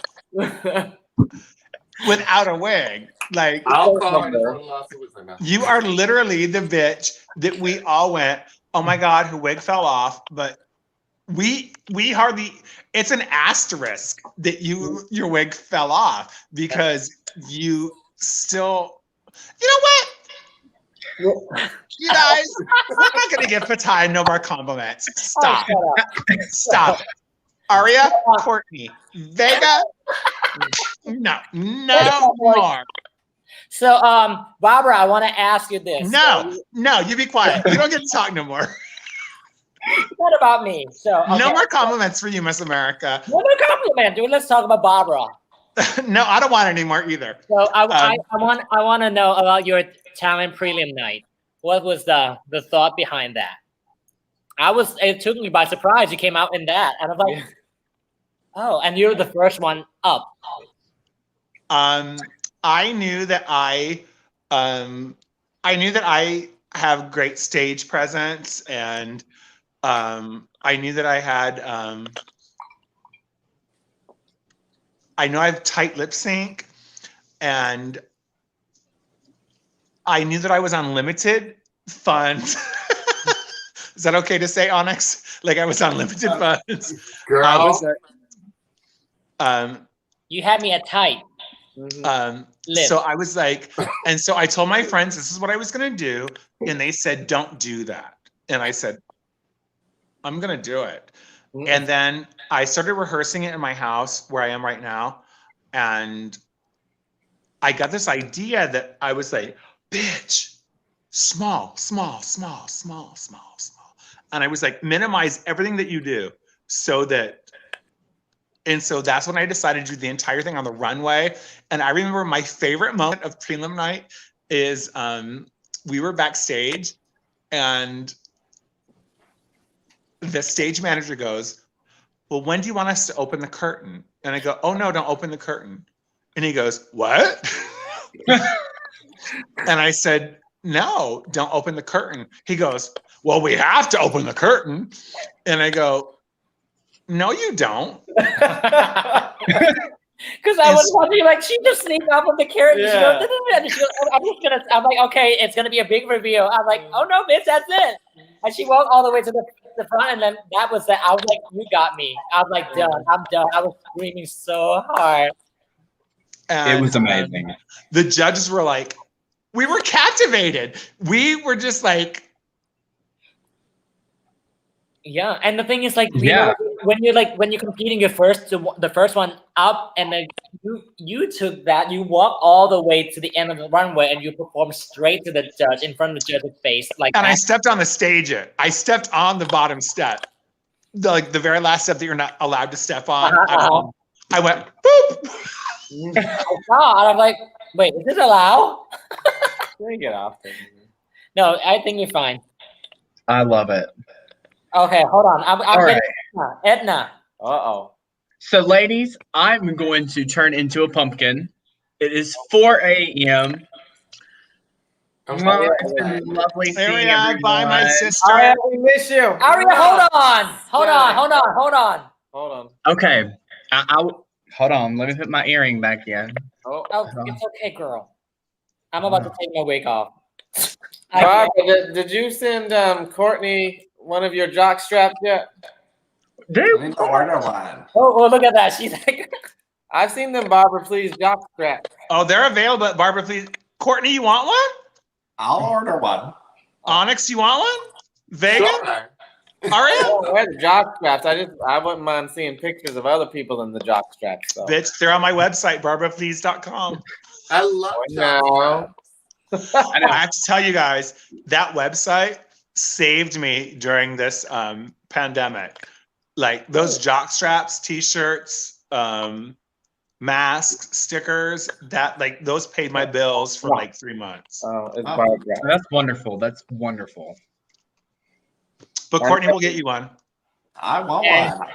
without a wig. Like, I'll call her. You are literally the bitch that we all went, oh my god, her wig fell off, but we hardly. It's an asterisk that your wig fell off because you still. You know what? You guys, we're not gonna give Fatai no more compliments. Stop. Oh, Stop it. Aria, Courtney, Vega, no more. So, Barbara, I want to ask you this. No, you be quiet. You don't get to talk no more. What about me? So, okay. No more compliments for you, Miss America. No more compliment, dude. Let's talk about Barbara. No, I don't want any more either. So I want to know about your talent prelim night. What was the thought behind that? It took me by surprise. You came out in that, and I was like, oh, and you're the first one up. I knew that I have great stage presence, and I knew that I had I know I have tight lip sync, and I knew that I was on limited funds. Is that okay to say, Onyx? Like, I was on limited funds. Girl. You had me at tight. So I was like, and so I told my friends this is what I was gonna do, and they said, don't do that. And I said, I'm gonna do it. And then I started rehearsing it in my house where I am right now, and I got this idea that I was like, bitch, small, small, small, small, small, small. And I was like, minimize everything that you do so that's when I decided to do the entire thing on the runway. And I remember my favorite moment of prelim night is we were backstage and the stage manager goes, well, when do you want us to open the curtain? And I go, oh no, don't open the curtain. And he goes, what? And I said, no, don't open the curtain. He goes, well, we have to open the curtain. And I go, no, you don't. Because I was wondering, like, she just sneaked off of the curtain. Yeah. I'm like, okay, it's gonna be a big reveal. I'm like, oh no, bitch, that's it. And she walked all the way to the front, and then that was it. I was like, you got me. I was like, done. I'm done. I was screaming so hard. And, It was amazing. The judges were like, we were captivated. We were just like, yeah. And the thing is, like, you Yeah. know, when you're competing the first one up, and then you took that, you walk all the way to the end of the runway, and you perform straight to the judge in front of the judge's face, like. and that. I stepped on the stage. I stepped on the bottom step, the very last step that you're not allowed to step on. I went boop. I saw, and I'm like, wait, is this allowed? Let me get off there. No, I think you're fine. I love it. Okay, hold on. I'm All getting right. Edna. Uh-oh. So, ladies, I'm going to turn into a pumpkin. It is 4 a.m. It's been lovely seeing Aria, everyone. bye, my sister. Aria, we miss you. Aria, hold on. Okay. Hold on. Let me put my earring back in. Oh, Oh, it's okay, girl. I'm about to take my wig off. Barbara, did you send Courtney one of your jock straps yet? I need to order one. Oh, look at that. She's like, I've seen them Barbara Please jock straps. Oh, they're available at Barbara, please. Courtney, you want one? I'll order one. Onyx, you want one? Vega? Sure. Aria? Oh, where's the jock straps? I wouldn't mind seeing pictures of other people in the jock straps. So. Bitch, they're on my website, barbaraplease.com. I love No. I have to tell you guys, that website saved me during this pandemic. Like those jock straps, t-shirts, masks, stickers, those paid my bills for like 3 months. Oh, it's Barbara. That's wonderful. That's wonderful. But Courtney will get you one. I want And- one.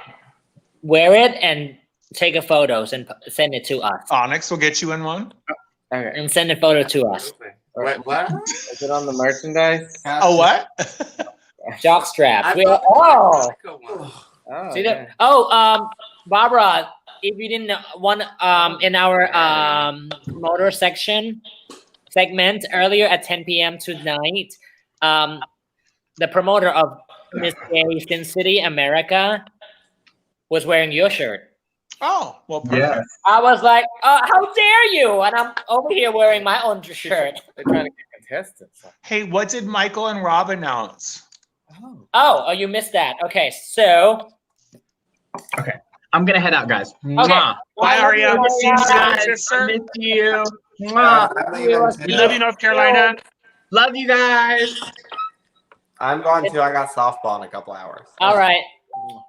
wear it and take a photos and send it to us. Onyx will get you in one. Okay. And send a photo to us. Wait, what? Is it on the merchandise? Oh, what? Jock straps. I We thought are, it was Mexico one. Oh, see yeah. that? Barbara, if you didn't want in our motor section segment earlier at 10 p.m. tonight, the promoter of Miss Gay Sin City America was wearing your shirt. Oh, well, perfect. Yeah. I was like, how dare you? And I'm over here wearing my own shirt. They're trying to get contestants. Hey, what did Michael and Rob announce? Oh, you missed that. Okay, so. I'm going to head out, guys. Okay. Mwah. Bye, Aria. Bye, See you Aria. soon, Guys, I sister. miss you. Mwah. I'm leaving We too. love you, North Carolina. Love you guys. I'm going to. I got softball in a couple hours. All right.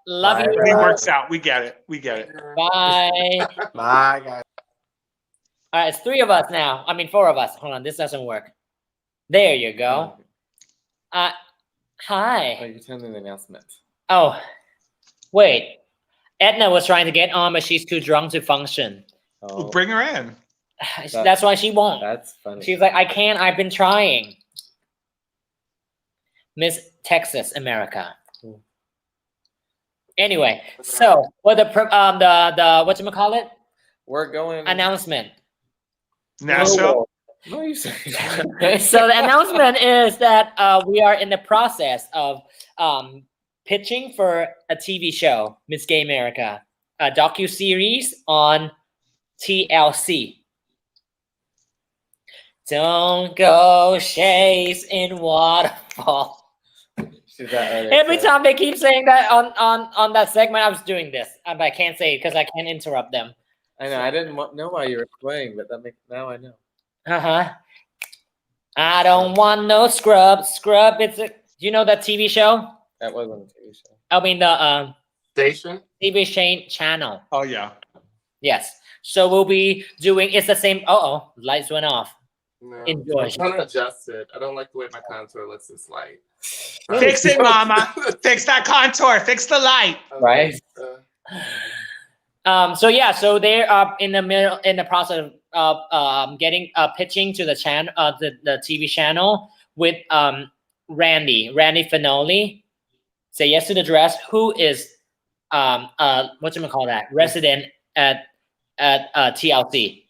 Love Bye, you. It works out. We get it. We get it. Bye. Bye, guys. All right, it's 3 of us now. I mean, 4 of us. Hold on, this doesn't work. There you go. Oh, Hi. you turned in the announcement. Oh, wait. Edna was trying to get on, but she's too drunk to function. Oh, We'll bring her in. That's why she won't. that's funny. She's like, I can't. I've been trying. Miss Texas America. Anyway, so for the whatchamacallit We're going. announcement. Nashville. No, you say. So the announcement is that we are in the process of pitching for a TV show, Miss Gay America, a docu-series on TLC. Don't go chasing waterfall. She's that early, Every so- time they keep saying that on that segment, I was doing this. But I can't say it because I can't interrupt them. I know. I didn't know why you were playing, but now I know. Uh-huh. I don't want no scrub. Scrub, do you know that TV show? That wasn't a TV show. I mean the Station. TV channel. Oh yeah. Yes. So we'll be doing. It's the same. Oh, lights went off. No. Enjoy. I'm trying to adjust it. I don't like the way my contour looks this light. Fix it, mama. Fix that contour. Fix the light. Right. So yeah, so they're in the process of getting pitching to the channel, the TV channel with Randy Finoli. Say yes to the dress. Who is whatchamacallit, resident at TLC.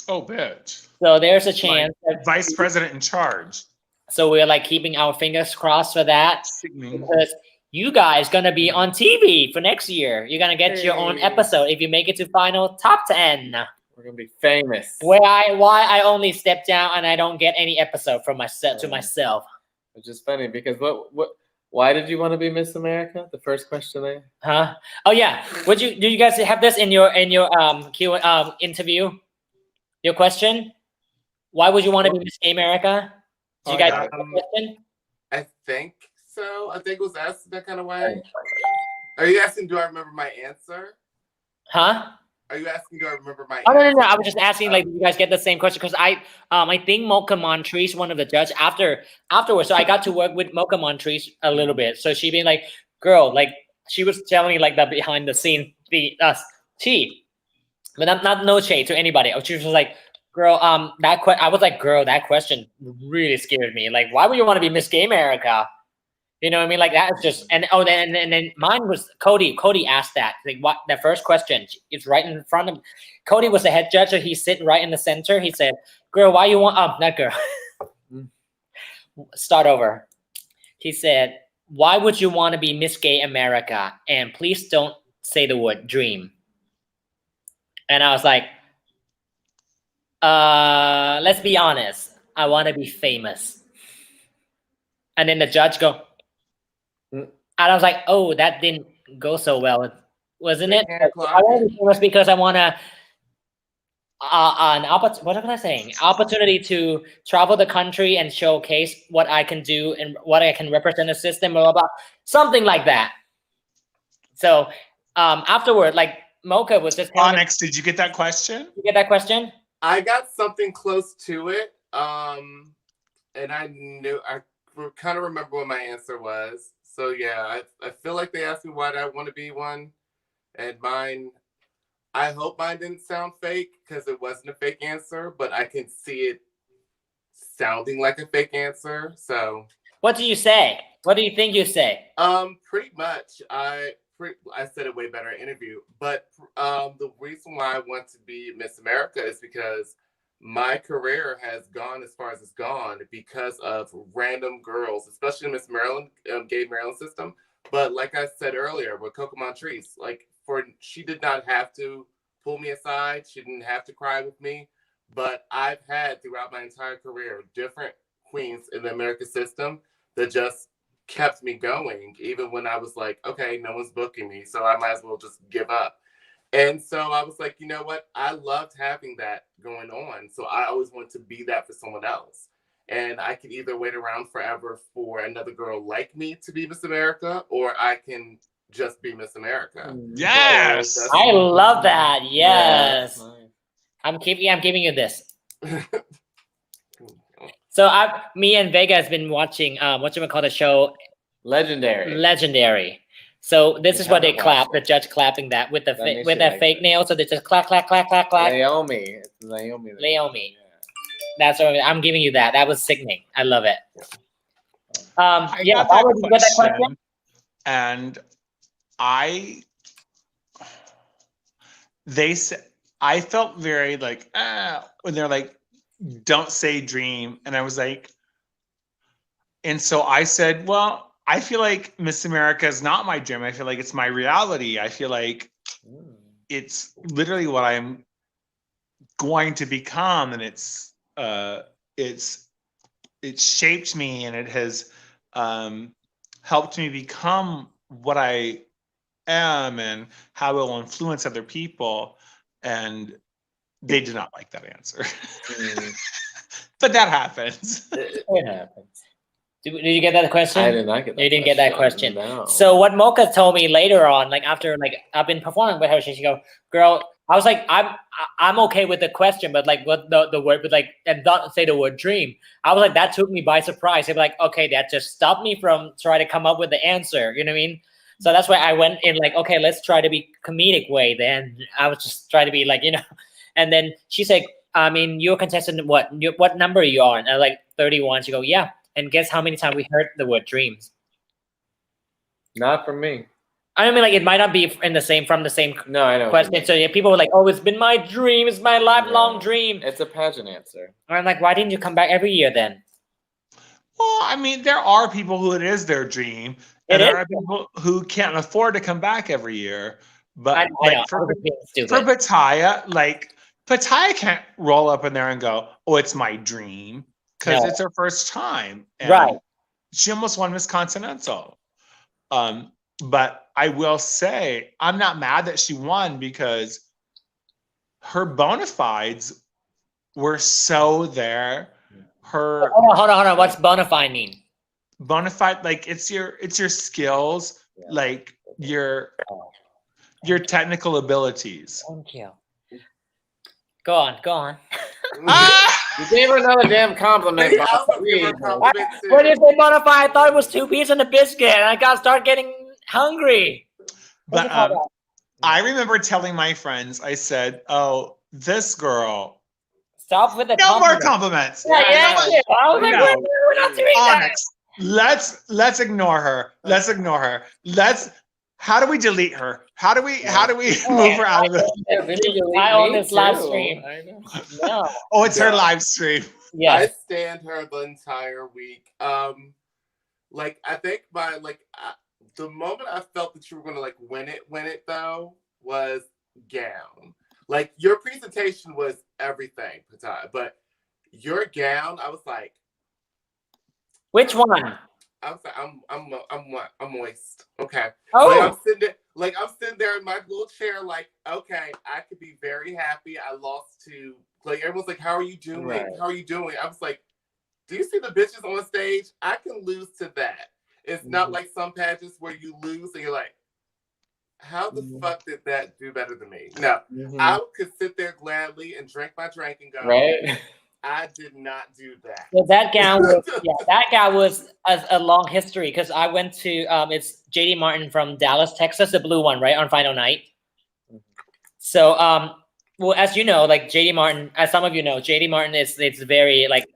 Oh, bitch. So there's a chance. Like, vice president in charge. So we're like keeping our fingers crossed for that, Sickening. because you guys gonna be on TV for next year. You're gonna get your own episode if you make it to final top 10. We're gonna be famous. Why I only step down and I don't get any episode from myself to myself. Which is funny because why did you want to be Miss America? The first question Huh? Oh yeah. Did you guys have this in your Q interview? Your question? Why would you want to be Miss America? Did you guys have a question? I think so. I think it was asked that kind of way. Are you asking, do I remember my answer? Huh? Are you asking, do I remember my Oh, answer? no. I was just asking, like, did you guys get the same question? Because I think Mocha Montrese, one of the judges, afterwards, so I got to work with Mocha Montrese a little bit. So she being like, girl, like, she was telling me, like, the behind the scene, tea. But not no shade to anybody. She was like, girl, I was like, girl, that question really scared me. Like, why would you want to be Miss Gay America? You know what I mean? Like, that's just, and then mine was Cody. Cody asked that. Like, what, the first question, it's right in front of him. Cody was the head judge, so he's sitting right in the center. He said, girl, why you want, not girl. Start over. He said, why would you want to be Miss Gay America? And please don't say the word dream. And I was like, let's be honest. I want to be famous. And then the judge go, and I was like, oh, that didn't go so well, wasn't it? I want to be famous because I want to, what am I saying? Opportunity to travel the country and showcase what I can do and what I can represent the system, blah, blah, blah. Something like that. So afterward, like Mocha was just Onyx, did you get that question? You get that question? I got something close to it. And I kind of remember what my answer was. So yeah, I feel like they asked me why I want to be one. And mine, I hope mine didn't sound fake because it wasn't a fake answer, but I can see it sounding like a fake answer. So what do you say? What do you think you say? Pretty much. I said it way better in interview, but the reason why I want to be Miss America is because my career has gone as far as it's gone because of random girls, especially in Miss Maryland, gay Maryland system. But like I said earlier with Coco Montrese, like she did not have to pull me aside. She didn't have to cry with me. But I've had throughout my entire career different queens in the American system that just kept me going, even when I was like, okay, no one's booking me, so I might as well just give up. And so I was like, you know what? I loved having that going on. So I always wanted to be that for someone else. And I can either wait around forever for another girl like me to be Miss America, or I can just be Miss America. Yes. So I love that. Yes. I'm giving you this. So me and Vega has been watching the show Legendary. So this is what they clap. The judge clapping that with the fake nail. So they just clap. Naomi. It's Naomi. Yeah. That's what I'm giving you that. That was sickening. I love it. Yeah. Got that question, get that question? And they said I felt very like when they're like, don't say dream, and I was like, and so I said, well, I feel like Miss America is not my dream. I feel like it's my reality. I feel like it's literally what I'm going to become, and it's shaped me, and it has helped me become what I am and how it will influence other people. And they did not like that answer. But that happens. It happens. Did you get that question? I did not get that. You didn't get that question. No. So what Mocha told me later on, like after like I've been performing with her, she go, girl, I was like, I'm okay with the question, but like what the word, but like and not say the word dream. I was like, that took me by surprise. They're like, okay, that just stopped me from trying to come up with the answer. You know what I mean? So that's why I went in like, okay, let's try to be comedic way. Then I was just trying to be like, and then she said, I mean, you're a contestant. What number are you on? And I was like 31. She go, yeah. And guess how many times we heard the word dreams? Not from me. I mean, like it might not be from the same No, I know. question. So yeah, people were like, "Oh, it's been my dream. It's my lifelong dream." It's a pageant answer. And I'm like, why didn't you come back every year then? Well, I mean, there are people who it is their dream, and there are people who can't afford to come back every year. But I like know, for stupid. Pataya, like Pataya can't roll up in there and go, "Oh, it's my dream," because No. it's her first time. And Right. she almost won Miss Continental. But I will say, I'm not mad that she won because her bona fides were so there. Her Hold on. What's bona fide mean? bona fide, like it's your skills, like your technical abilities. Thank you. Go on. You gave her another damn compliment. I also give her a compliment too. When you say bona fide, I thought it was 2 pieces and a biscuit, and I got start getting hungry. But I remember telling my friends, I said, "Oh, this girl, Stop with the no more compliments. compliments." Yeah. I was like, No. we're not doing that. Onyx, let's ignore her. Let's ignore her. How do we delete her? How do we move her out of the? I own this live stream. I know. No. Oh, it's her live stream. Yeah. I stand her the entire week. Like I think the moment I felt that you were gonna like win it though was gown. Like your presentation was everything, Pataya, but your gown, I was like, Which one? I was like, I'm moist. Okay. Oh. Like I'm sitting there in my little chair, like, okay, I could be very happy. I lost to like everyone's like, how are you doing? Right. How are you doing? I was like, do you see the bitches on stage? I can lose to that. It's not like some pageants where you lose and you're like, how the fuck did that do better than me? No, I could sit there gladly and drink my drink and go, Right? I did not do that. So that gown was a long history because I went to it's JD Martin from Dallas, Texas, the blue one, right, on final night. So well, as you know, like JD Martin, as some of you know, JD Martin it's very like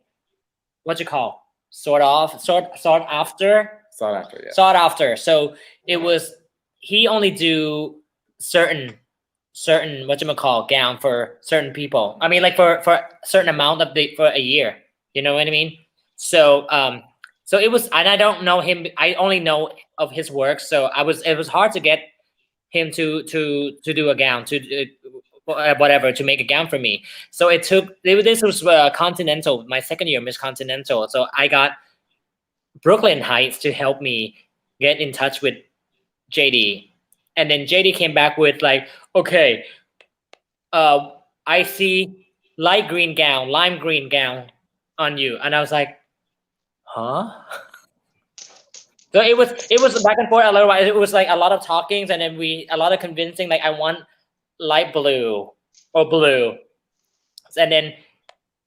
what you call sought after. Sought after. So it was he only do certain gown for certain people. I mean, like for a certain amount of for a year. You know what I mean? So so it was, and I don't know him. I only know of his work. So it was hard to get him to do a gown whatever to make a gown for me. So this was Continental, my second year Miss Continental. So I got Brooklyn Heights to help me get in touch with JD. And then JD came back with like, okay, I see lime green gown on you. And I was like, huh? So it was back and forth a little while. It was like a lot of talkings and then a lot of convincing, like I want light blue or blue. And then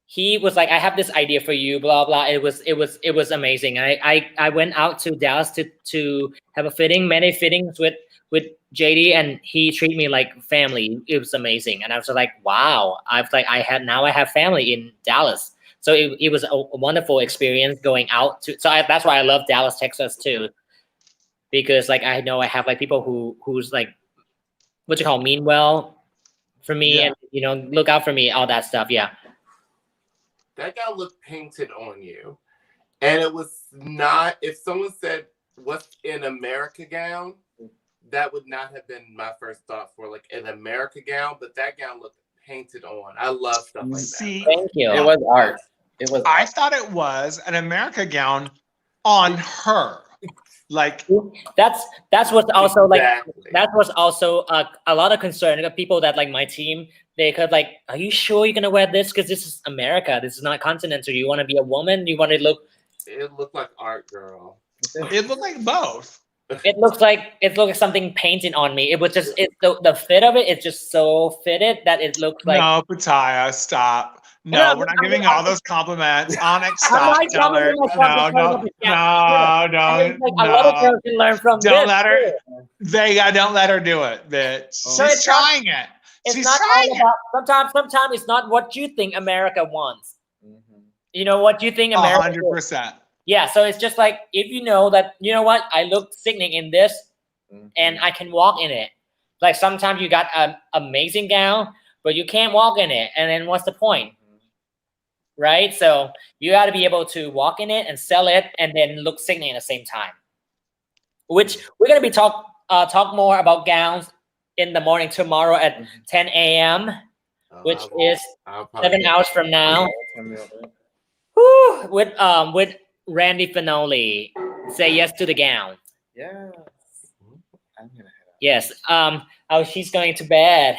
he was like, I have this idea for you, blah, blah. It was amazing. I went out to Dallas to have many fittings with JD, and he treated me like family. It was amazing. And I was like, wow, I have family in Dallas. So it was a wonderful experience going out to, that's why I love Dallas, Texas too. Because like, I know I have like people who's like, what you call mean well for me and, look out for me, all that stuff. Yeah. That guy looked painted on you. And it was not, if someone said, what's an America gown? That would not have been my first thought for like an America gown, but that gown looked painted on. I love stuff like that. Thank you. It was art. I thought it was an America gown on her. Like that's what's also Exactly. like that was also a lot of concern. People that like my team, they could like, are you sure you're gonna wear this? Because this is America. This is not Continental. You want to be a woman. You want to look It looked like art, girl. It looked like both. It looks like something painted on me. It was just the fit of it is just so fitted that it looks like. No, Pataya, stop. No, No, we're not I'm- giving all those compliments. Onyx, I'm stop. not Tell her. complimenting myself No, because no, of the no, And it's no, like a lot of no. girls can learn from Don't this. let her. too. Vega, don't let her do it, bitch. So She's it's not- trying it. It's She's not trying all it. about. Sometimes it's not what you think America wants. You know what you think America. 100%. Yeah, so it's just like if you know that you know what I look sickening in this, and I can walk in it. Like sometimes you got an amazing gown, but you can't walk in it, and then what's the point, right? So you got to be able to walk in it and sell it, and then look sickening at the same time. Which we're gonna be talk more about gowns in the morning tomorrow at 10 a.m., which is 7 hours from now. Whew, with Randy Finoli, say yes to the gown. Yeah. I'm gonna head out. Yes. Oh, she's going to bed.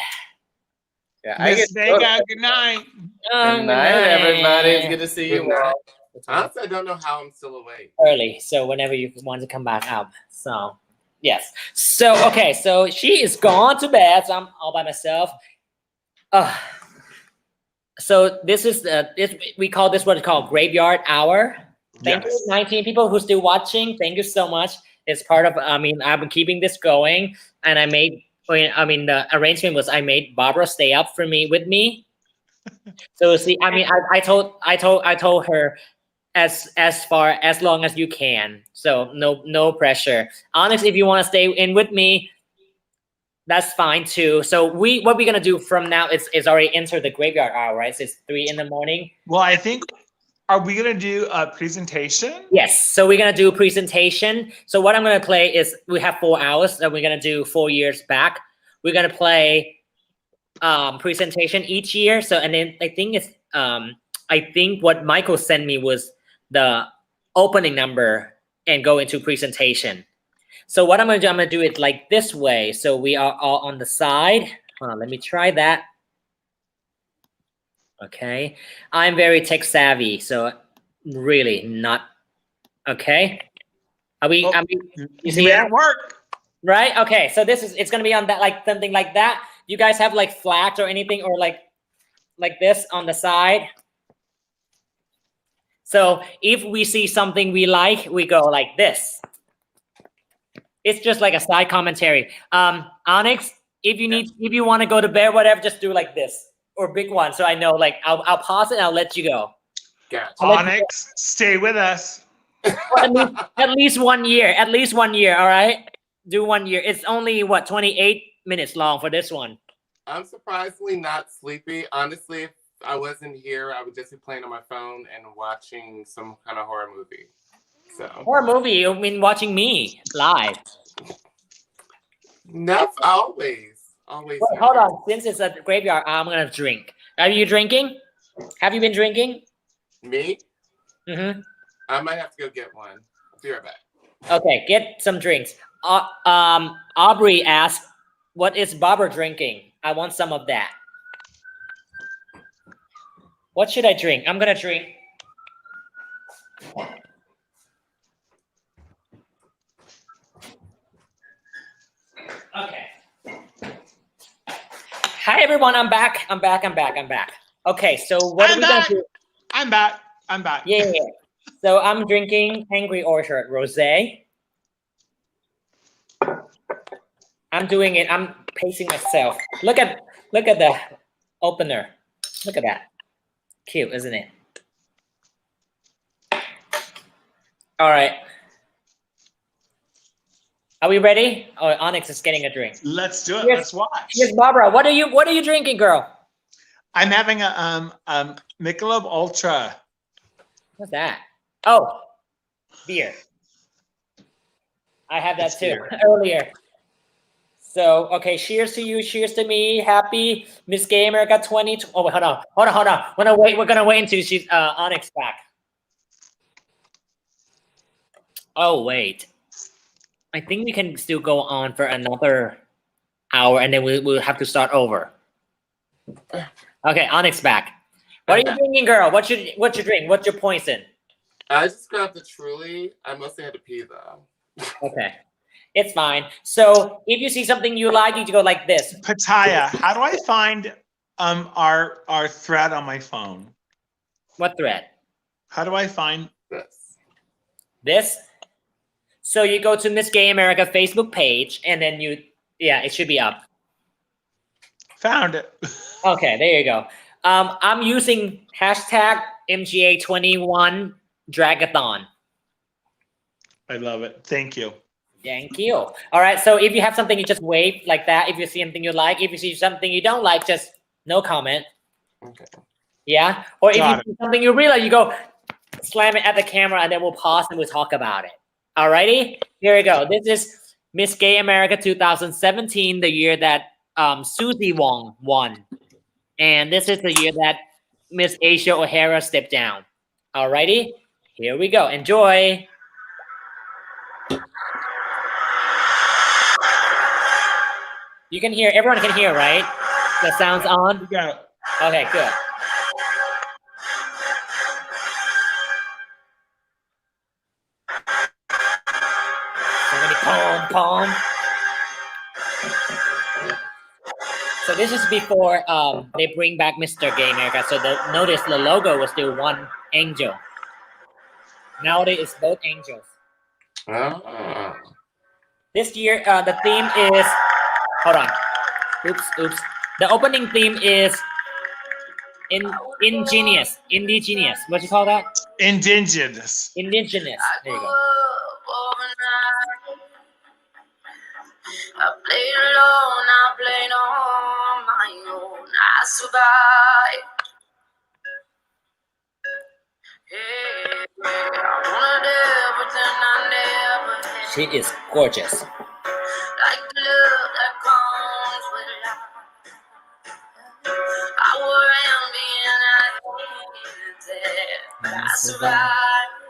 Yeah, I Miss get Vega, good night. Good night, everybody. It's good to see you. Good night. Honestly, I don't know how I'm still awake. Early, so whenever you want to come back up. So yes. So okay, so she is gone to bed. So I'm all by myself. So this is we call this what it's called graveyard hour. Thank you, 19 people who still watching. Thank you so much. It's part of. I mean, I've been keeping this going, and I made. I mean, the arrangement was I made Barbara stay up with me. So see, I mean, I told her as long as you can. So no pressure. Honest, if you want to stay in with me, that's fine too. So what we're gonna do from now is already enter the graveyard hour, right? So it's 3 in the morning. Well, I think, are we going to do a presentation? Yes. So we're gonna do a presentation. So what I'm gonna play is we have 4 hours that we're gonna do 4 years back. We're gonna play presentation each year. So and then I think what Michael sent me was the opening number and go into presentation. So what I'm gonna do it like this way. So we are all on the side. Hold on, let me try that. Okay, I'm very tech savvy, so really not. Okay, are we? Oh, I mean, you see made that? it work. Right? Okay, so it's gonna be on that like something like that. You guys have like flags or anything or like this on the side. So if we see something we like, we go like this. It's just like a side commentary. Onyx, if you want to go to bed, whatever, just do like this or big one. So I know, like, I'll pause it and I'll let you go. Gotcha. Onyx, stay with us. At least 1 year. At least 1 year. All right. Do 1 year. It's only 28 minutes long for this one. I'm surprisingly not sleepy. Honestly, if I wasn't here, I would just be playing on my phone and watching some kind of horror movie. So Horror movie. You mean watching me live? Enough, always. Wait, hold on. Since it's a graveyard, I'm gonna drink. Are you drinking? Have you been drinking? Me? Mm-hmm. I might have to go get one. I'll be right back. Okay, get some drinks. Aubrey asked, "What is Barbara drinking? I want some of that." What should I drink? I'm gonna drink. Okay. Hi everyone, I'm back. Okay, so what are we gonna do? I'm back. Yeah. So I'm drinking Angry Orchard Rosé. I'm doing it. I'm pacing myself. Look at the opener. Look at that. Cute, isn't it? All right. Are we ready? Oh, Onyx is getting a drink. Let's do it. Here's, Let's watch. Here's Barbara. What are you drinking, girl? I'm having a Michelob Ultra. What's that? Oh, beer. I had that too earlier. So, okay, cheers to you, cheers to me. Happy Miss Gay America 20. Oh, wait, hold on. We're gonna wait until she's Onyx back. Oh, wait. I think we can still go on for another hour and then we'll have to start over. Okay, Onyx back. What are you drinking, girl? What's your drink? What's your poison? I just got the Truly. I mostly had to pee though. Okay. It's fine. So if you see something you like, you go like this. Pataya, how do I find our thread on my phone? What thread? How do I find this? This? So you go to Miss Gay America Facebook page, and then it should be up. Found it. Okay, there you go. I'm using hashtag MGA21 Dragathon. I love it. Thank you. Thank you. All right, so if you have something, you just wave like that. If you see something you like, if you see something you don't like, just no comment. Okay. Yeah? Or if Got you see something you really like, you go slam it at the camera, and then we'll pause and we'll talk about it. Alrighty? Here we go. This is Miss Gay America 2017, the year that Susie Wong won. And this is the year that Miss Asia O'Hara stepped down. Alrighty? Here we go. Enjoy. You can hear, everyone can hear, right? The sound's on? Yeah. Okay, good. So many pom. So this is before they bring back Mr. Gay America. So notice the logo was still one angel. Nowadays it's both angels. Oh. This year the theme is, hold on. Oops. The opening theme is indigenous. What you call that? Indigenous. Indigenous. There you go. I played alone, I played on my own. I survived. Yeah, I wanted everything I never had. She is gorgeous. Like the love that comes with life. I wore envy and I hated that, but I survived.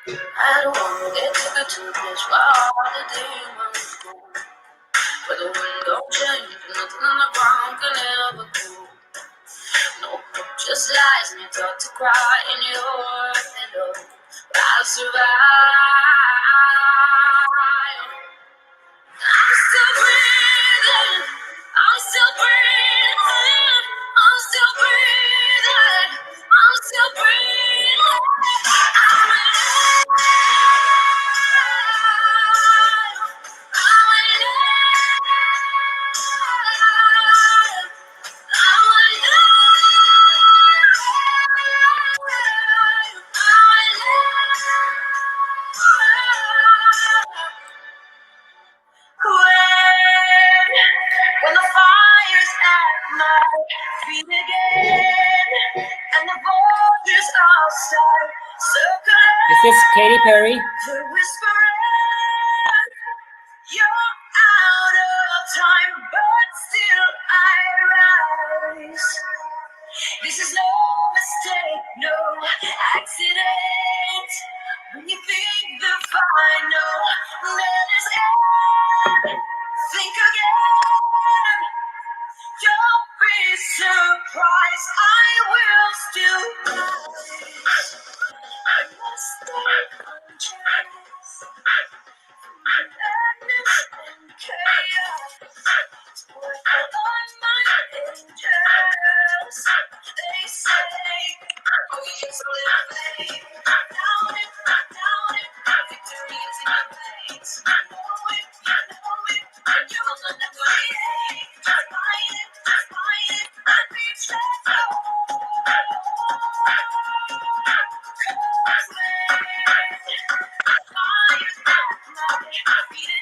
I don't want to get to the toothbrush while all the demons go. But the wind don't change, nothing on the ground can ever go. No, just lies me taught to cry in your pillow. But I'll survive. I'm still breathing. I'm still breathing. I'm still breathing. I'm still breathing. I'm alive. I'm alive. When the fire's at my feet again, and the vultures all start circling, Is this Katy Perry? they're whispering, you're out of time, but still I rise. This is no mistake, no accident. When you think the final, then is end. Think again. Don't be surprised, I will still rise. I must stay conscious. Madness and chaos. Work on my angels. They say, oh, yes, live faith. Down it, victory is in your veins. You know it, and you will not negotiate. Fight it, and be strong.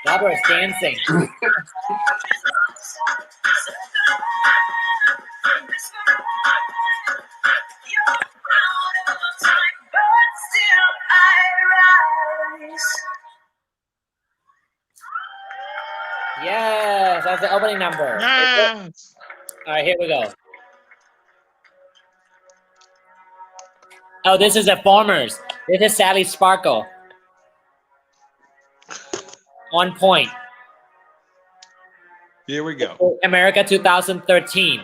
Barbara is dancing. Yes, that's the opening number. Yes. All right, here we go. Oh, this is the Farmers. This is Sally Sparkle. On point. Here we go. America 2013.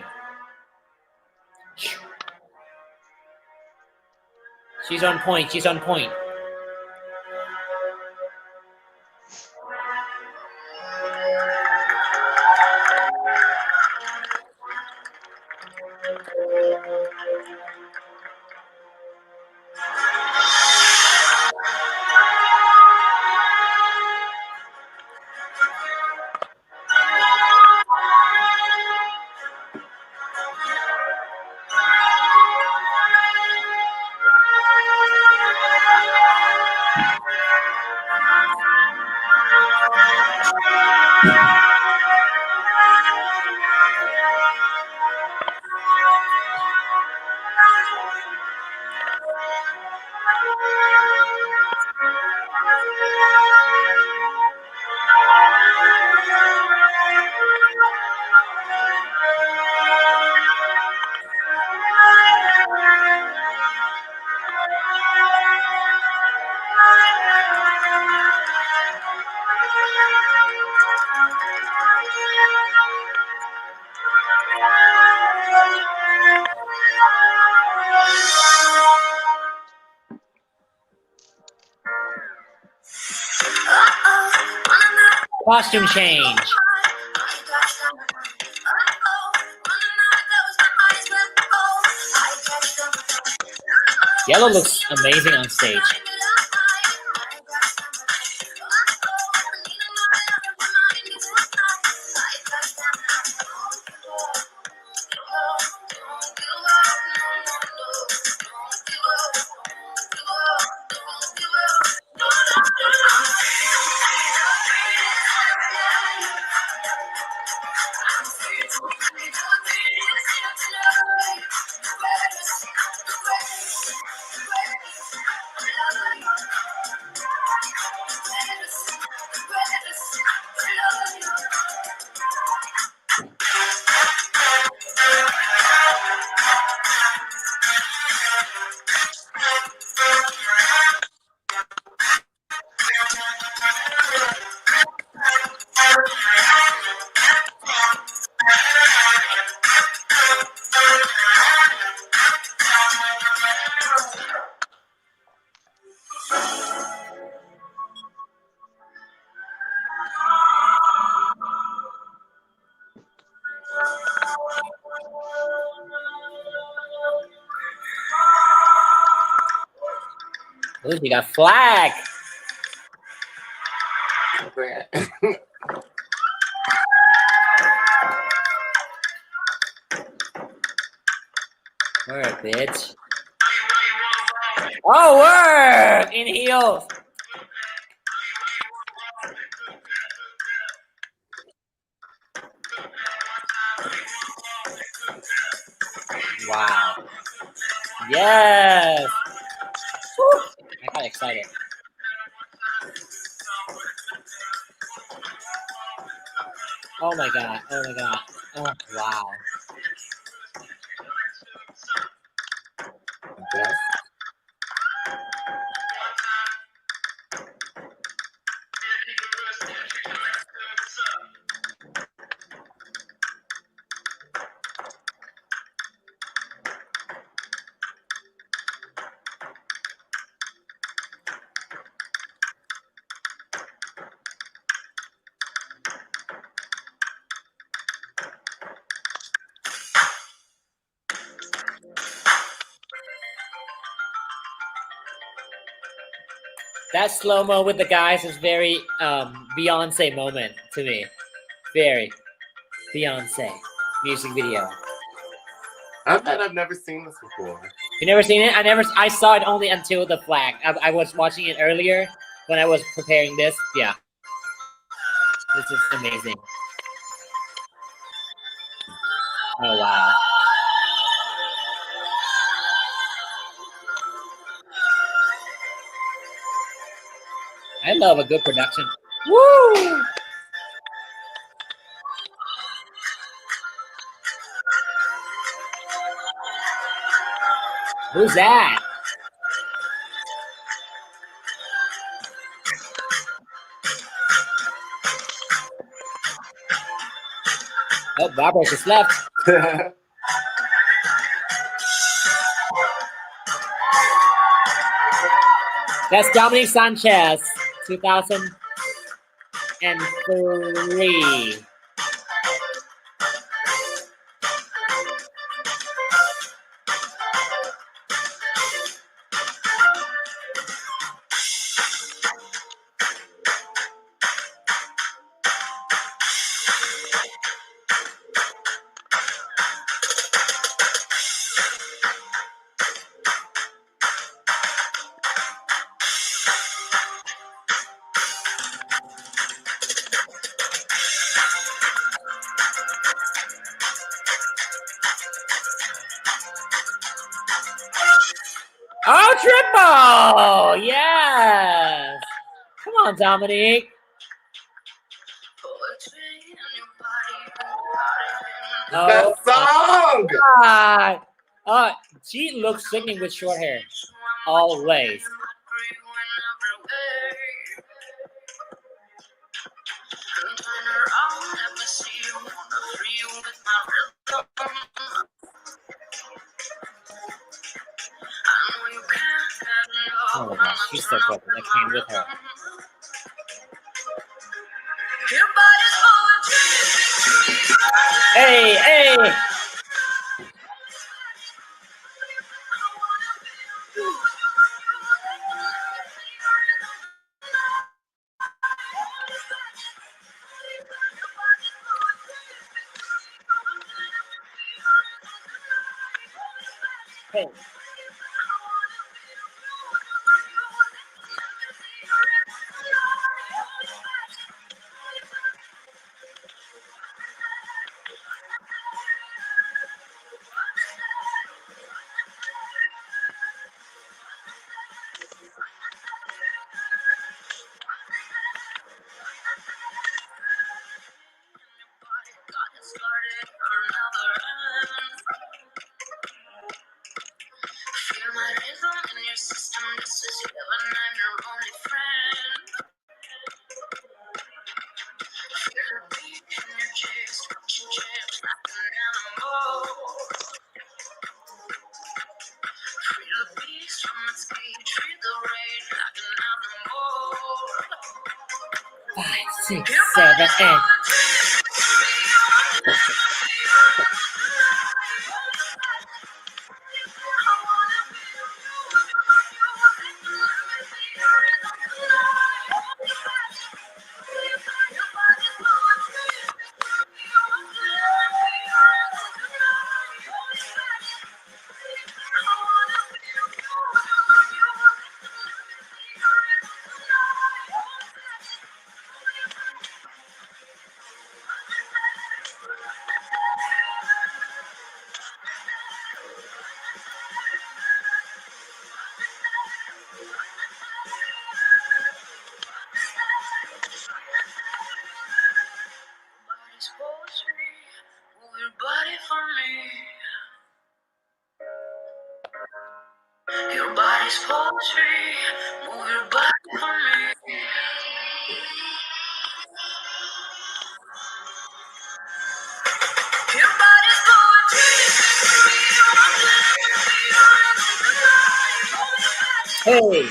She's on point. She's on point. Costume change. Yellow looks amazing on stage. Ooh, you got flag. Work, bitch. Oh, work! In heels. Wow. Yes. Woo. I got excited. Oh my god. Oh my god. Oh, wow. Yes. That slow-mo with the guys is very Beyonce moment to me. Very Beyonce music video. I bet I've never seen this before. You never seen it? I saw it only until the flag. I was watching it earlier when I was preparing this. Yeah. This is amazing. Oh wow. I love a good production. Woo! Who's that? Oh, Barbara just left. That's Dominique Sanchez, 2003. Oh, triple! Yes! Come on, Dominique. That song! God. She looks singing with short hair. Always. Oh my gosh, she's so good. I came with her. Hey, hey! Hey. Five, 6, 7, 8. Your body's poetry, move your body for me. Your body's poetry. Hey.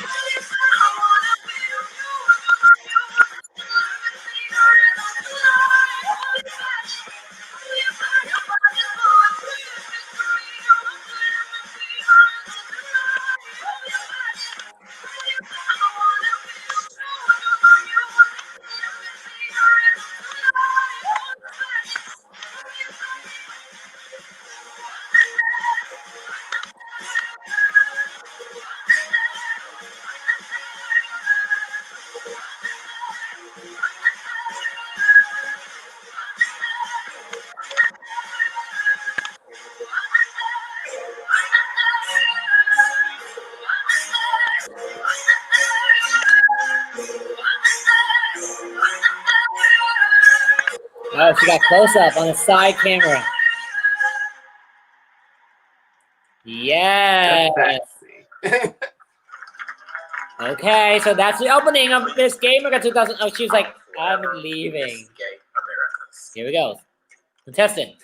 Oh, she got close up on the side camera. Yes. Okay, so that's the opening of Miss Gay America 2000. Oh, she was like, I'm leaving. Here we go. Contestant.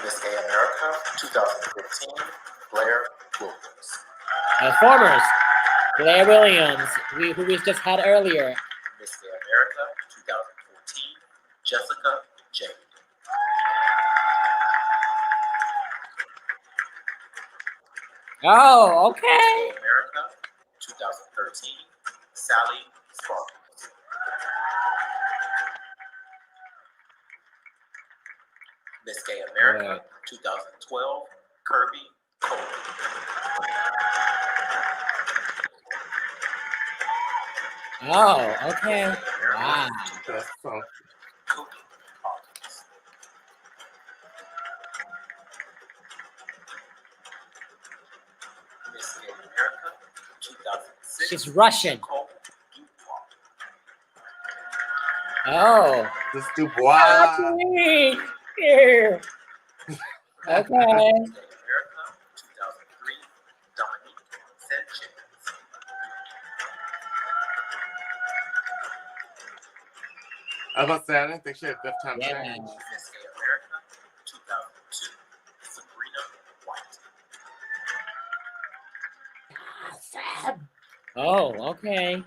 Miss Gay America 2015, Blair Williams. Performers. Claire Williams, who we just had earlier. Miss Gay America 2014, Jessica J. Oh, okay. Miss Gay America 2013, Sally Sparkles. Miss Gay America 2012, Kirby Cole. Oh, okay. Wow. That's fun. Miss Gay America 2006. She's Russian. Nicole Oh. This Dubois. Okay. Here. Okay. Miss Gay America 2003, Dominique Sanchez. I was about to say, I didn't think she had enough time to Yeah. change. Miss Gay America 2002, Sabrina White. Oh, okay.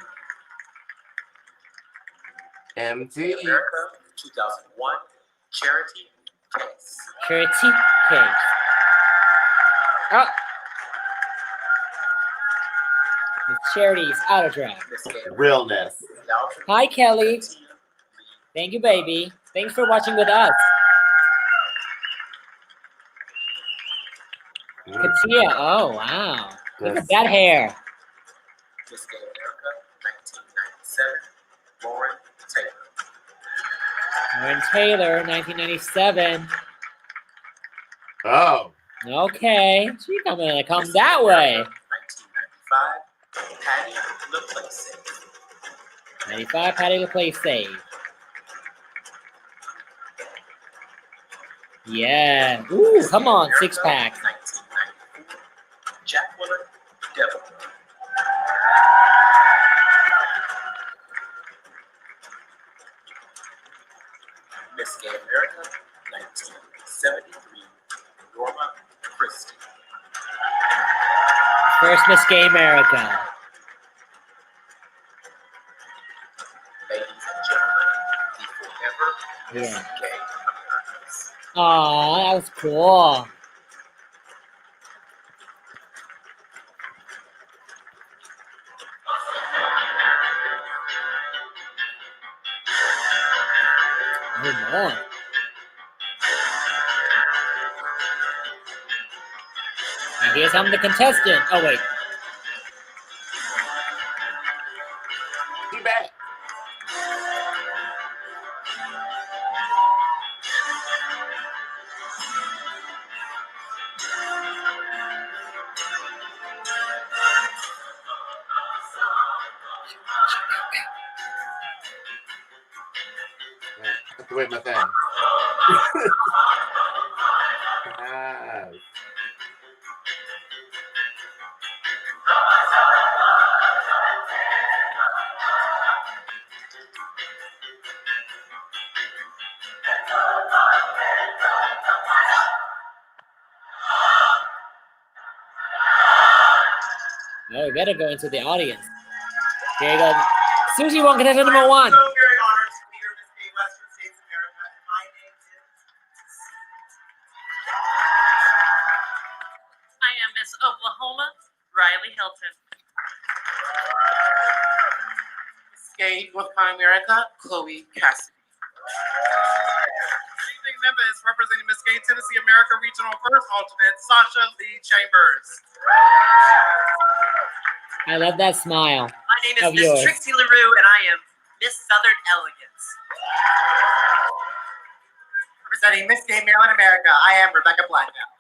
MD. America 2001, Charity Case. Charity Case. Oh. The Charity's out of drag. Miss Gay America Realness. 2000, Hi, Kelly. Thank you, baby. Thanks for watching with us. Katia. Oh, wow. Look at that hair. Miss Gay America 1997, Lauren Taylor. Lauren Taylor, 1997. Oh. Okay. She's gonna come that way. 1995, Patty LaPlace. 95, Patty LaPlace save. Yeah. Ooh, come on, six pack. 1994, Jacqueline Devil. Miss Gay America 1973, Norma Christie. First Miss Gay America. Ladies and gentlemen, the forever Miss Yeah. Gay Americas. Aw, that was cool. Oh, no. And here's some of the contestant. Oh, wait. He back. I have to wait my thing. Yes. Oh, we better go into the audience. Here you go. Susie won contestant number one. So very honored to be here to see Western States America, and my name is. I am Miss Oklahoma, Riley Hilton. Miss Gay North Carolina America, Chloe Cassidy. Good evening, members. Representing Miss Gay Tennessee America Regional First Alternate, Sasha Lee Chambers. I love that smile. My name is Of Miss yours. Trixie LaRue, and I am Miss Southern Elegance. Representing Miss Gay Maryland America, I am Rebecca Blackout.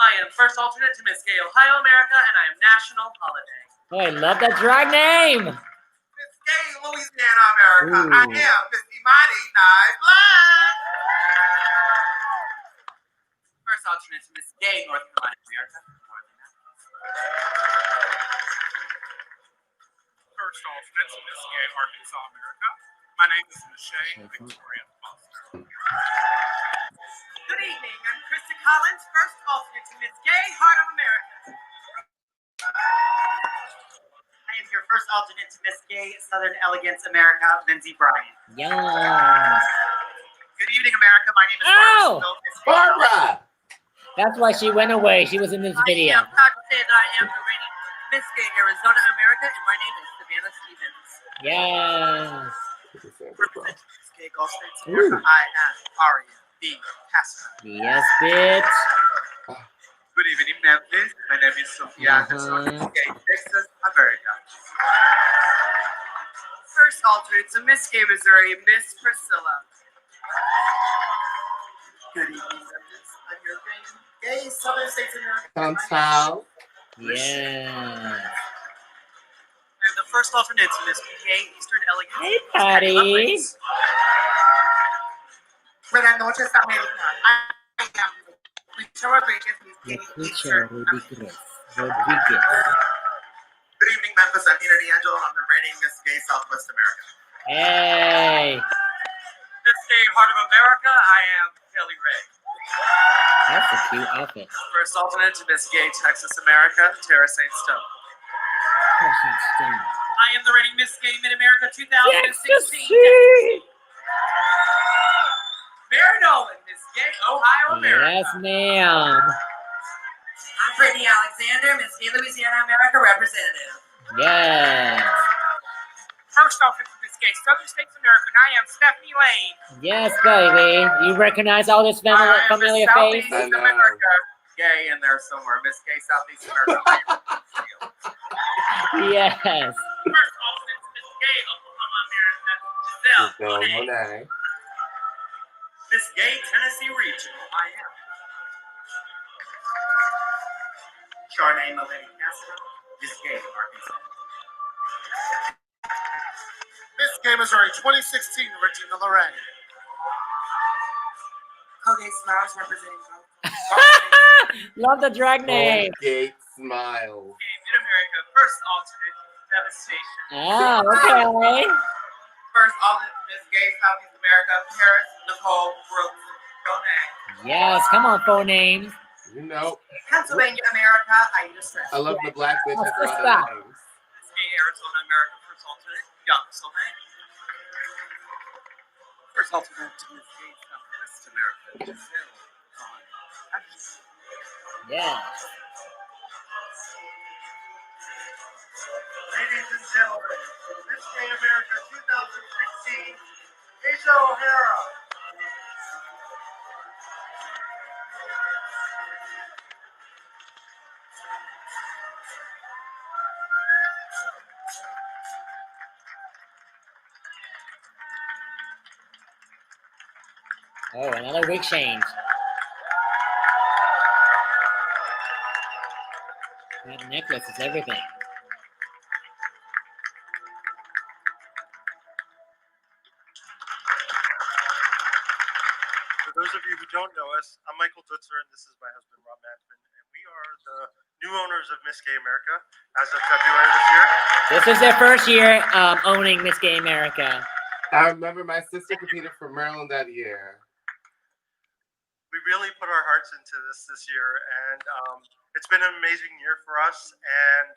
I am first alternate to Miss Gay Ohio America, and I am National Holiday. Oh, I love that drag name. Miss Gay Louisiana America, I Ooh. am Miss Imani Nye Black. First alternate to Miss Gay North Carolina America. First alternate to Miss Gay Arkansas America. My name is Michelle Victoria Foster. Good evening. I'm Krista Collins, first alternate to Miss Gay Heart of America. first alternate to Miss Gay Southern Elegance America, Lindsay Bryan. Yes. Good evening, America. My name is Oh! Barbara! That's why she went away. She was in this video. I am proud to say that I am the reigning Miss Gay Arizona America, and my name is Savannah Stevens. Yes. Representing Miss Gay Gulf States America, I am Aria B. Castro. Yes, bitch. Good evening, Memphis. My name is Sophia Anderson, Miss Gay Texas America. First alternate to Miss Gay Missouri, Miss Priscilla. Good evening, Memphis. I'm your reigning Gay Southern States America. Chantal. Yes. And the first alternate to Miss Gay Eastern Elegance. Hey, Patty. Buenas noches, America. I am Leticia Rodriguez, Miss Gay Eastern Rodriguez. Good evening, Memphis. I'm Peter D'Angelo. I'm the reigning Miss Gay Southwest America. Hey. Miss Gay Heart of America, I am Kelly Ray. That's a cute outfit. First alternate to Miss Gay Texas America, Tara St. Stone. I am the reigning Miss Gay Mid-America 2016. Mary Nolan, Miss Gay Ohio America. Yes, ma'am. I'm Brittany Alexander, Miss Gay Louisiana America representative. Yes. First alternate to Miss Gay Southern States America, and I am Stephanie Lane. Yes, baby. You recognize all this familiar face? Southeast America. Gay in there somewhere. Miss Gay Southeast America. Yes. First alternate to Miss Gay Oklahoma America, Giselle Monet. Miss Gay Tennessee Regional, I am. Charnay Malay Castro, Miss Gay Arkansas. Miss Gay Missouri 2016, Regina Lorraine. Colgate Smiles representing Love the drag name. Colgate Smiles. Mid-America, first alternate, Devastation. Ah, okay. First alternate, Miss Gay Southeast America, Paris Nicole Brooks Jonet. Yes, come on, phone names. You know. Pennsylvania America, Aida Stress. I love the black bitch What's at this the stuff? names. Miss Gay Arizona America, first alternate, Young Soleil. First alternate to Miss Gay Southwest America, Giselle Vaughn. Yes. Ladies and gentlemen, Miss Gay America 2016, Asia O'Hara. Oh, another wig change. That necklace is everything. For those of you who don't know us, I'm Michael Dutzer, and this is my husband, Rob Matchman, and we are the new owners of Miss Gay America as of February this year. This is their first year owning Miss Gay America. I remember my sister competed for Maryland that year. We really put our hearts into this year, and it's been an amazing year for us, and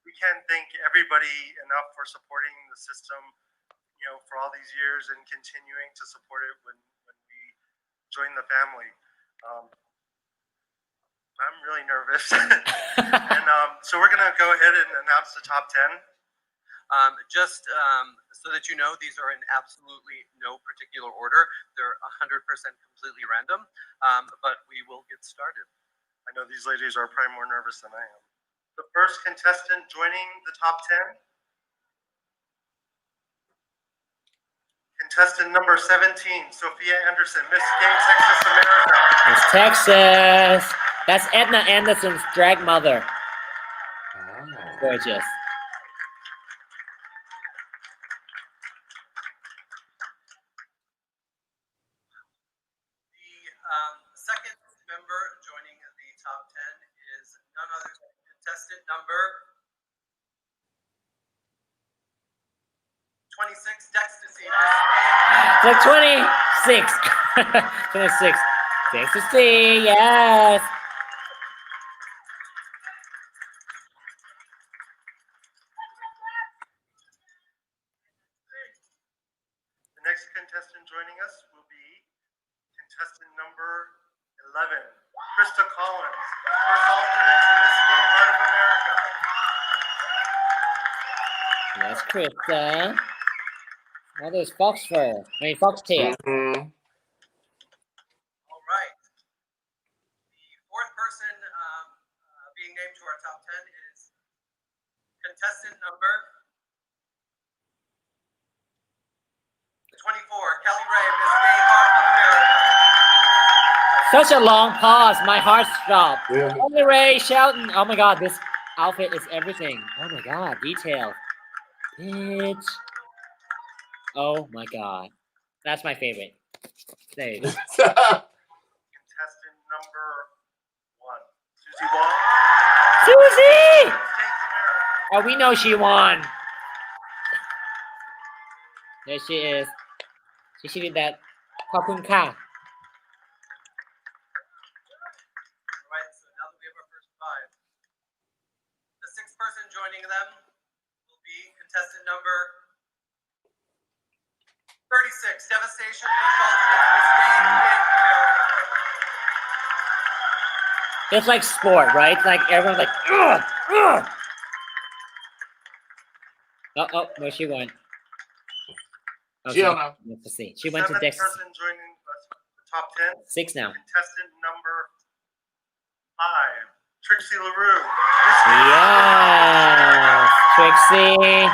we can't thank everybody enough for supporting the system, you know, for all these years and continuing to support it when we join the family. I'm really nervous. And so we're going to go ahead and announce the top 10. Just so that you know, these are in absolutely no particular order. They're 100% completely random, but we will get started. I know these ladies are probably more nervous than I am. The first contestant joining the top 10. Contestant number 17, Sophia Anderson, Miss Gay Texas America. It's Texas. That's Edna Anderson's drag mother. Gorgeous. The second member joining the top 10 is none other than contestant number 26, Dextasy. The 26. 26. Ecstasy, yes. next contestant joining us will be contestant number 11, Krista Collins, first alternate to Miss Gay Heart of America. Yes, Krista. Oh, there's fox fur. I mean, foxtail. Mm-hmm. All right. The fourth person being named to our top 10 is contestant number 24, Kelly Ray, Miss Gay Heart of America. Such a long pause. My heart stopped. Yeah. Kelly Ray Shelton. Oh my God, this outfit is everything. Oh my God, detail. Bitch. Oh my God. That's my favorite. There you go. Contestant number 1, Susie Wong. Susie! States America. Oh, we know she won. There she is. She did that. Kapun ka. All right, so now that we have our first 5, the sixth person joining them will be contestant number 36, Devastation, first alternate to Miss Gay America. It's like sport, right? Like everyone's like, ugh, ugh. Oh, where she went? Oh, Gianna. let's see. She went to Seventh Dex. person joining the top 10, 6 now. contestant number 5, Trixie LaRue. Yes, Trixie.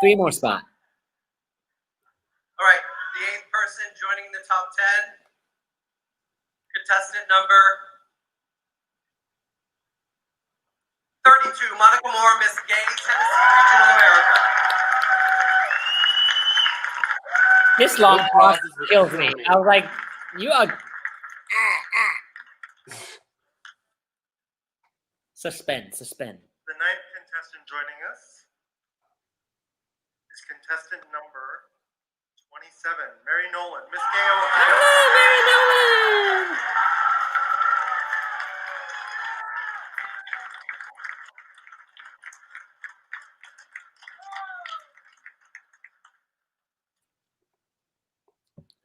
Three more spot. All right, the eighth person joining the top 10, contestant number 32, Monica Moore, Miss Gay, Tennessee Regional America. This long pause kills me. I was like, you are. Suspend. The ninth contestant joining us is contestant number 27, Mary Nolan, Miss Gay, Ohio. Oh, Mary Nolan!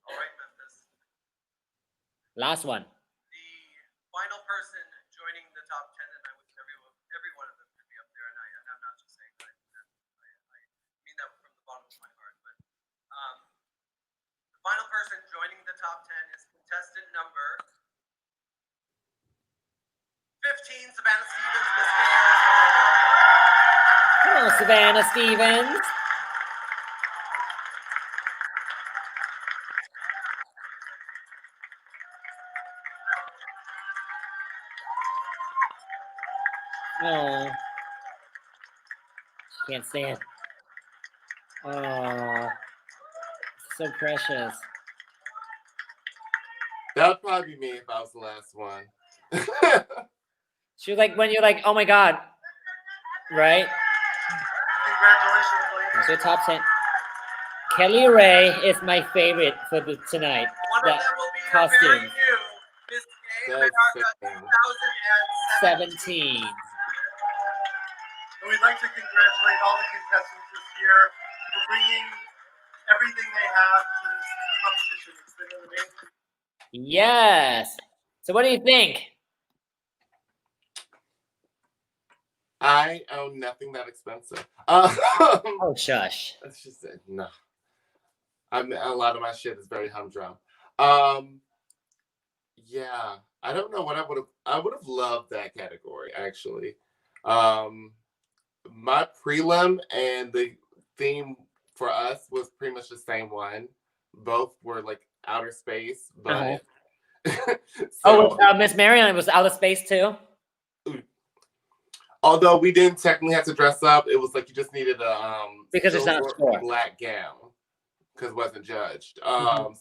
All right, Memphis. Last one. The final person joining the top 10, and I wish every one of them could be up there, and I'm not just saying that. I mean that from the bottom of my heart. But the final person joining the top 10 is contestant number 15, Savannah Stevens, Miss Gay, Arizona. Come on, Savannah Stevens. Oh, can't stand. Oh, so precious. That would probably be me if I was the last one. She was like, when you're like, oh my God, right? Congratulations, ladies. That's your top 10. Kelly Ray is my favorite for tonight. One That of them will be your very costume. new Miss Gay That's America sick. 2017. 17. And we'd like to congratulate all the contestants this year for bringing everything they have to this competition. It's been amazing. Yes. So what do you think? I own nothing that expensive. Oh, shush. That's just it. No. A lot of my shit is very humdrum. Yeah. I don't know what I would have loved that category, actually. My prelim and the theme for us was pretty much the same one. Both were like outer space, but Miss Marion was out of space too. Although we didn't technically have to dress up, it was like you just needed a Because it's not a sport. black gown because it wasn't judged.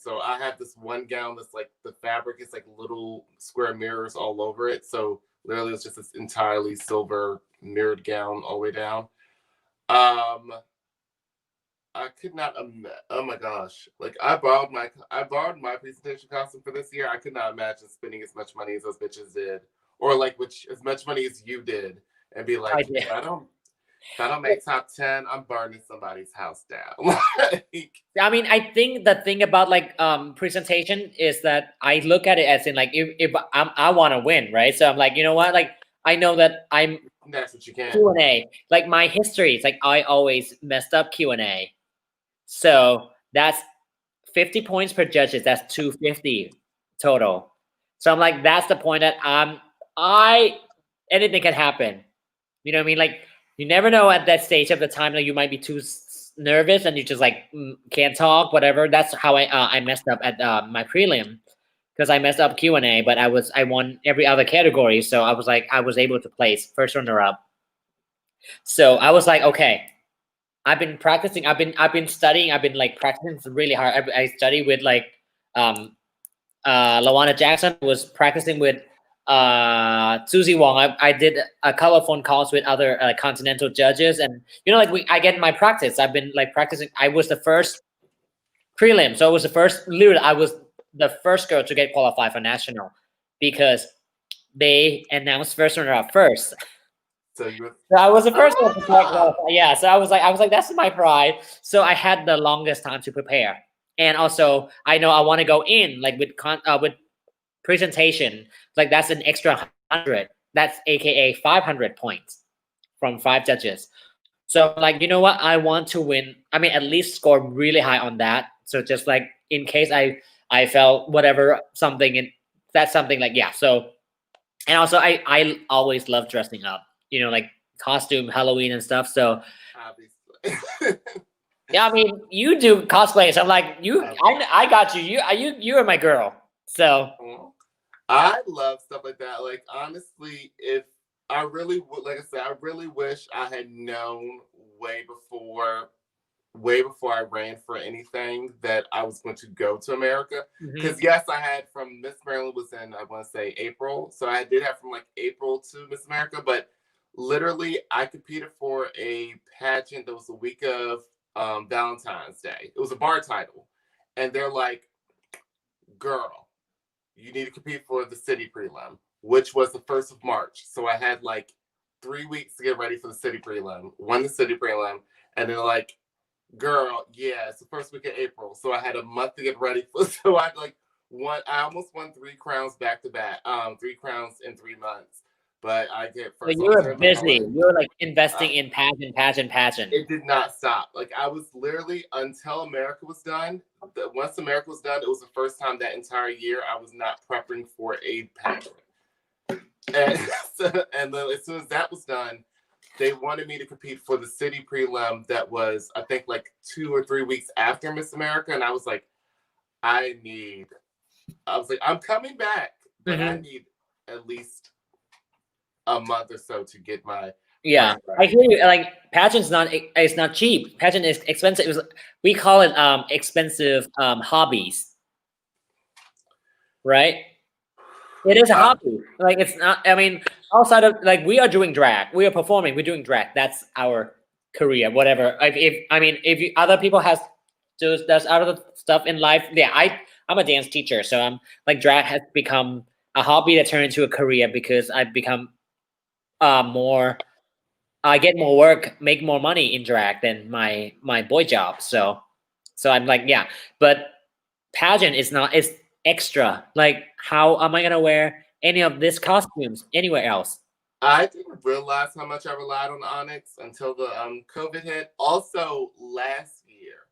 So I have this one gown that's like the fabric is like little square mirrors all over it. So literally it's just this entirely silver mirrored gown all the way down. I could not. Oh my gosh! Like I borrowed my presentation costume for this year. I could not imagine spending as much money as those bitches did or like which as much money as you did, and be like, did. if I don't make top 10, I'm burning somebody's house down. I mean, I think the thing about like presentation is that I look at it as in like if I want to win, right? So I'm like, you know what? Like I know that I'm That's what you can. Q&A. Like my history is like I always messed up Q&A. So that's 50 points per judges. That's 250 total. So I'm like, that's the point that anything can happen. You know what I mean? Like you never know at that stage of the time that you might be too nervous and you just like can't talk, whatever. That's how I messed up at my prelim because I messed up Q&A, but I won every other category, so I was like I was able to place first runner up. So I was like, okay, I've been practicing. I've been studying. I've been like practicing really hard. I studied with like Lawana Jackson. Was practicing with Susie Wong. I did a couple of phone calls with other continental judges, and you know, like I get my practice. I've been like practicing. I was the first prelim, so I was the first. Literally, I was the first girl to get qualified for national because they announced first runner up first. So you were. So I was the first one to qualify. Yeah, so I was like, that's my pride. So I had the longest time to prepare, and also I know I want to go in like with presentation. Like that's an extra 100. That's AKA 500 points from 5 judges. So like, you know what? I want to win. I mean, at least score really high on that. So just like in case I felt whatever something, and that's something like yeah. So and also I always love dressing up. You know, like costume, Halloween and stuff. So obviously. Yeah, I mean, you do cosplays. I'm like, I got you. You are my girl. So I love stuff like that. Like honestly, if I really would, like I said, I really wish I had known way before I ran for anything that I was going to go to America. Because yes, I had from Miss Maryland was in I want to say April, so I did have from like April to Miss America, but literally I competed for a pageant that was the week of Valentine's Day. It was a bar title, and they're like, "Girl, you need to compete for the city prelim," which was the 1st of March. So I had like 3 weeks to get ready for the city prelim. Won the city prelim, and then like, girl, yeah, it's the first week of April. So I had a month to get ready for. So I like I almost won 3 crowns back to back. 3 crowns in 3 months. But I get first. So you were busy. You were like investing in pageant. It did not stop. Like I was literally until America was done. Once America was done, it was the first time that entire year I was not prepping for a pageant. And then as soon as that was done, they wanted me to compete for the city prelim that was, I think, like 2 or 3 weeks after Miss America. And I was like, I'm coming back, but I need at least a month or so to get my. Yeah, I hear you. Like pageant's it's not cheap. Pageant is expensive. We call it expensive hobbies, right? It is a hobby. Like it's not. I mean, outside of like we are doing drag, we are performing, we're doing drag. That's our career. Whatever. If other people does other stuff in life, yeah. I'm a dance teacher, so I'm like drag has become a hobby that turned into a career because I've become more. I get more work, make more money in drag than my boy job. So I'm like, yeah, but pageant is not. It's extra. Like, how am I gonna wear any of these costumes anywhere else? I didn't realize how much I relied on Onyx until the COVID hit. Also, last year,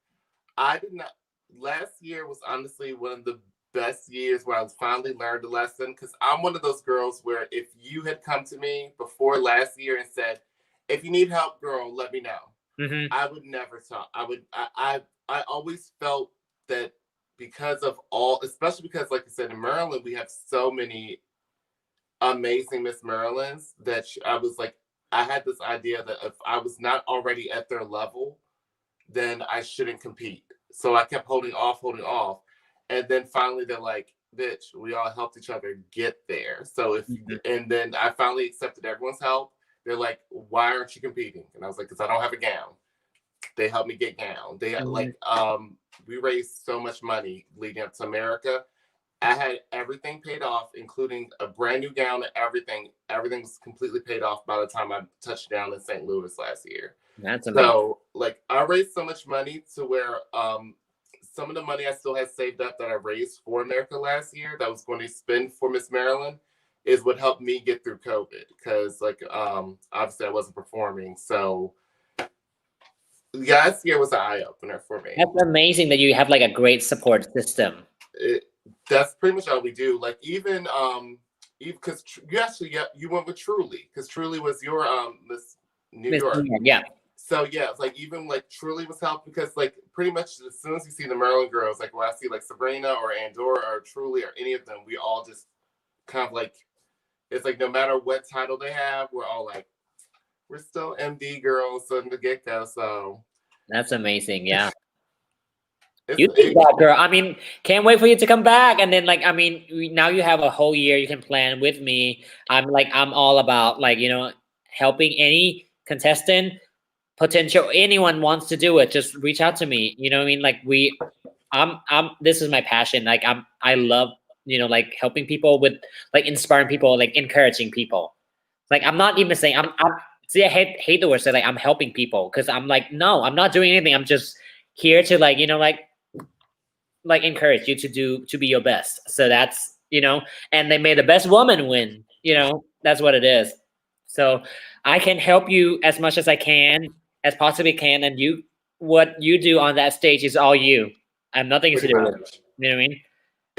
Last year was honestly one of the best years where I finally learned a lesson, because I'm one of those girls where if you had come to me before last year and said, if you need help, girl, let me know. I would never talk. I always felt that because of especially because, like I said, in Maryland, we have so many amazing Miss Marylands that I was like, I had this idea that if I was not already at their level, then I shouldn't compete. So I kept holding off. And then finally they're like, bitch, we all helped each other get there. So and then I finally accepted everyone's help. They're like, why aren't you competing? And I was like, because I don't have a gown. They helped me get gown. They we raised so much money leading up to America. I had everything paid off, including a brand new gown and everything. Everything was completely paid off by the time I touched down in St. Louis last year. That's amazing. So, like, I raised so much money to where some of the money I still had saved up that I raised for America last year that I was going to spend for Miss Maryland is what helped me get through COVID. Because, like, obviously I wasn't performing. So, last year was an eye-opener for me. That's amazing that you have like a great support system. That's pretty much all we do. Like, even because you went with Truly, because Truly was your Miss New York. Yeah. So yeah, it's like even like Truly was helping because like pretty much as soon as you see the Maryland girls, like when I see like Sabrina or Andorra or Truly or any of them, we all just kind of like, it's like no matter what title they have, we're all like, we're still MD girls from the get-go. So that's amazing. Yeah. You did that, girl. I mean, can't wait for you to come back. And then, like, I mean, now you have a whole year you can plan with me. I'm all about like, you know, helping any contestant, potential, anyone wants to do it. Just reach out to me. You know what I mean? Like this is my passion. Like I love, you know, like helping people with, like inspiring people, like encouraging people. Like I'm not even saying see, I hate the word say like I'm helping people because I'm like, no, I'm not doing anything. I'm just here to like, you know, like encourage you to be your best. So that's, you know, and they made the best woman win, you know, that's what it is. So I can help you as much as I can, as possibly can. And what you do on that stage is all you. I have nothing to do with it. You know what I mean?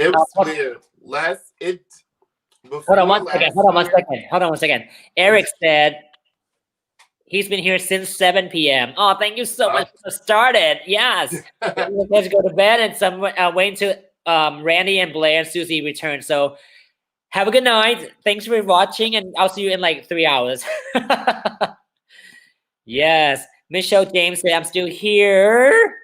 it was weird. Hold on one second. Eric said he's been here since 7 p.m. Oh, thank you so much for started. Yes. Let's go to bed and wait until Randy and Blair and Susie return. So have a good night. Thanks for watching, and I'll see you in like 3 hours. Yes. Michelle James said, I'm still here.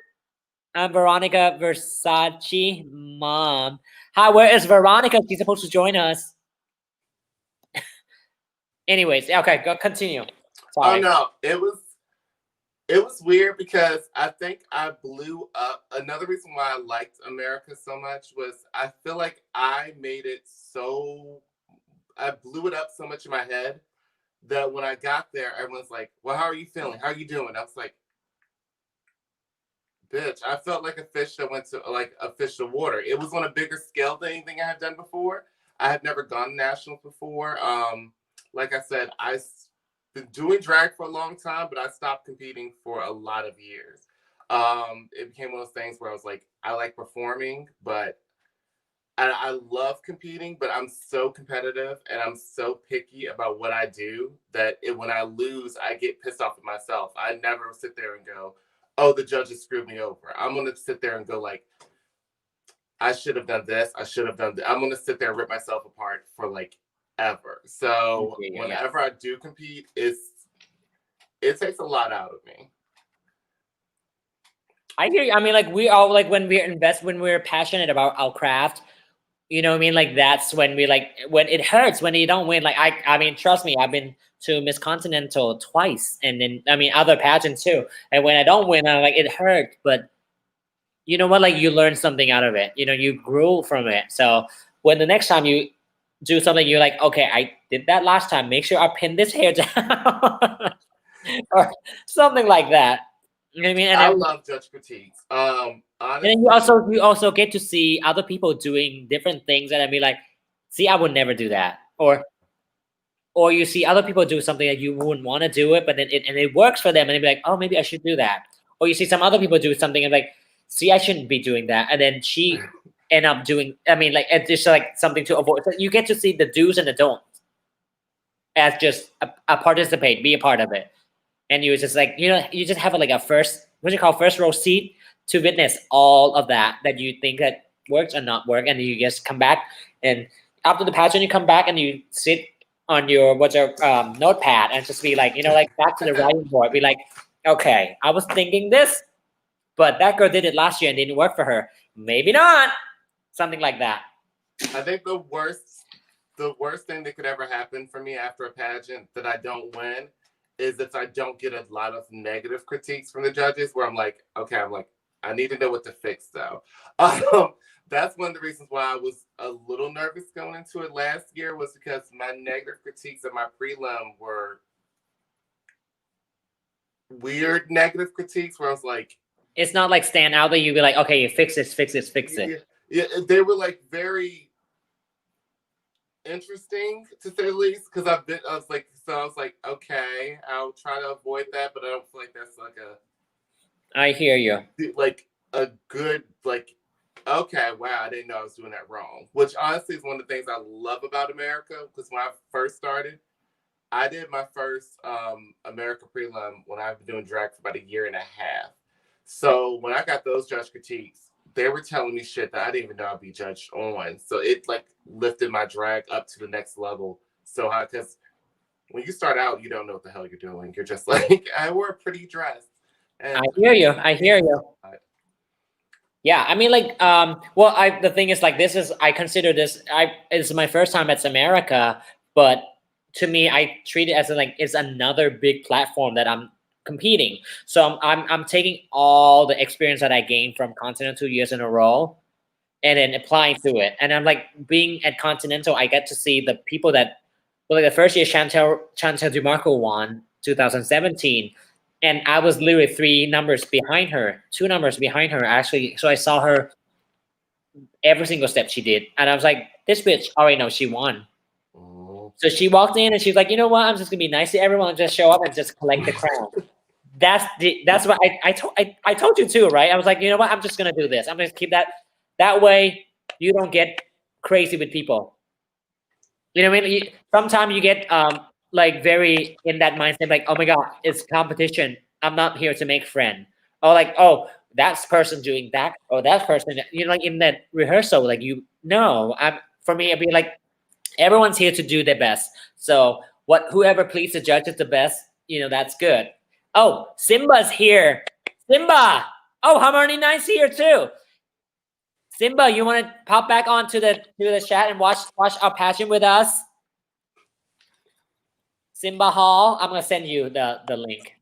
I'm Veronica Versace mom. Hi, where is Veronica? She's supposed to join us. Anyways, okay, go continue. Sorry. Oh no, it was weird because I think I blew up. Another reason why I liked America so much was I feel like I blew it up so much in my head that when I got there, everyone's like, well, how are you feeling? How are you doing? I was like, bitch, I felt like a fish that went to like a fish to water. It was on a bigger scale than anything I had done before. I had never gone to nationals before. Like I said, I've been doing drag for a long time, but I stopped competing for a lot of years. It became one of those things where I was like, I like performing, but I love competing, but I'm so competitive and I'm so picky about what I do that when I lose, I get pissed off at myself. I never sit there and go, oh, the judges screwed me over. I'm going to sit there and go like, I should have done this. I should have done that. I'm going to sit there and rip myself apart for like ever. So whenever I do compete, it takes a lot out of me. I hear you. I mean, like we all like when we're passionate about our craft, you know what I mean? Like that's when when it hurts when you don't win. Like I mean, trust me, I've been to Miss Continental twice, and then I mean other pageants too. And when I don't win, I'm like it hurt, but you know what? Like you learn something out of it. You know, you grew from it. So when the next time you do something, you're like, okay, I did that last time. Make sure I pin this hair down, or something like that. You know what I mean? And I love judge critiques. Honestly, and then you also get to see other people doing different things, and I mean, like, see, I would never do that, or you see other people do something that you wouldn't want to do it, but then it works for them, and they'd be like, oh, maybe I should do that. Or you see some other people do something and like, see, I shouldn't be doing that, and then she end up doing. I mean, like, it's just like something to avoid. So you get to see the do's and the don'ts as just a participate, be a part of it. And you just like, you know, you just have like a first row seat to witness all of that you think that works or not work. And you just come back, and after the pageant, you come back and you sit on your notepad and just be like, you know, like back to the writing board, be like, okay, I was thinking this, but that girl did it last year and didn't work for her. Maybe not. Something like that. I think the worst thing that could ever happen for me after a pageant that I don't win is if I don't get a lot of negative critiques from the judges where I'm like, okay, I need to know what to fix though. That's one of the reasons why I was a little nervous going into it last year, was because my negative critiques of my prelim were weird negative critiques where I was like, it's not like stand out that you'd be like, okay, you fix this, fix this, fix it. Yeah, they were like very interesting to say the least, because I was like, okay, I'll try to avoid that, but I don't feel like that's like I hear you. a good, like, okay, wow, I didn't know I was doing that wrong. Which honestly is one of the things I love about America, because when I first started, I did my first America prelim when I've been doing drag for about a year and a half. So when I got those judge critiques, they were telling me shit that I didn't even know I'd be judged on. So it like lifted my drag up to the next level. So because when you start out, you don't know what the hell you're doing. You're just like, I wore a pretty dress. And I hear you. I hear you. Yeah, I mean, like, well, the thing is, like, I consider this, it's my first time at America, but to me, I treat it as it's another big platform that I'm competing. So I'm taking all the experience that I gained from Continental 2 years in a row, and then applying to it. And I'm like, being at Continental, I get to see the people that, well, like the first year Chantel DeMarco won, 2017. And I was literally 2 numbers behind her, actually. So I saw her every single step she did. And I was like, this bitch already knows she won. So she walked in and she's like, you know what? I'm just gonna be nice to everyone and just show up and just collect the crown. That's what I told you too, right? I was like, you know what? I'm just gonna do this. I'm gonna keep that way you don't get crazy with people. You know what I mean? Sometimes you get like very in that mindset, like, oh my God, it's competition. I'm not here to make friend. Or like, oh, that's person doing that, or that person, you know, like in that rehearsal, like for me, I'd be like, everyone's here to do their best. So whoever pleases the judges the best, you know, that's good. Oh, Simba's here. Simba. Oh, Harmony Knight's here too. Simba, you want to pop back onto the chat and watch our pageant with us? Simba Hall, I'm gonna send you the link.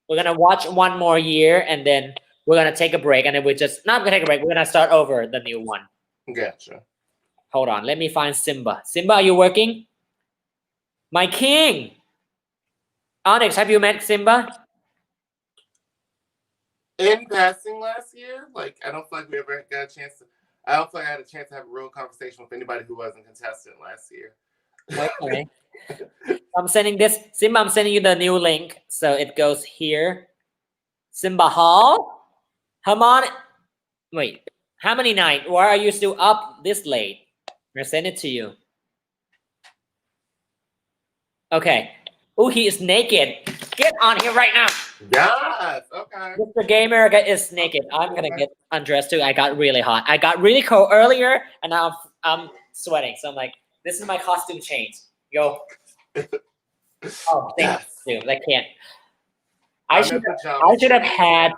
We're gonna watch one more year and then we're gonna take a break, and then we're not gonna take a break. We're gonna start over the new one. Gotcha. Hold on, let me find Simba. Simba, are you working? My king. Onyx, have you met Simba? In passing last year, like I don't feel like we ever got a chance to. I don't feel like I had a chance to have a real conversation with anybody who wasn't contestant last year. Okay. I'm sending this, Simba. I'm sending you the new link, so it goes here. Simba Hall. Come on. Wait. How many night? Why are you still up this late? I'm gonna send it to you. Okay. Oh, he is naked. Get on here right now. Yes. Okay. Mr. Gay America is naked. I'm gonna get undressed too. I got really hot. I got really cold earlier, and now I'm sweating. So I'm like, this is my costume change. Go. Oh, thank you. I can't. I should have had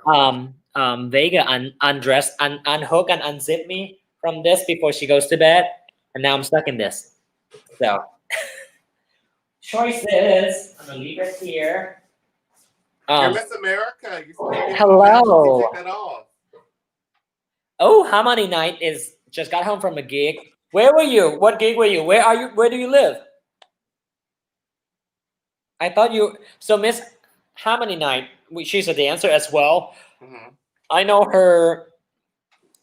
Vega undress, unhook and unzip me from this before she goes to bed, and now I'm stuck in this. So choices. I'm gonna leave it here. You're Miss America. Hello. You take that off. Oh, Harmony Night just got home from a gig. Where were you? What gig were you? Where are you? Where do you live? I thought you. So Miss Harmony Night, she's a dancer as well. Mm-hmm. I know her.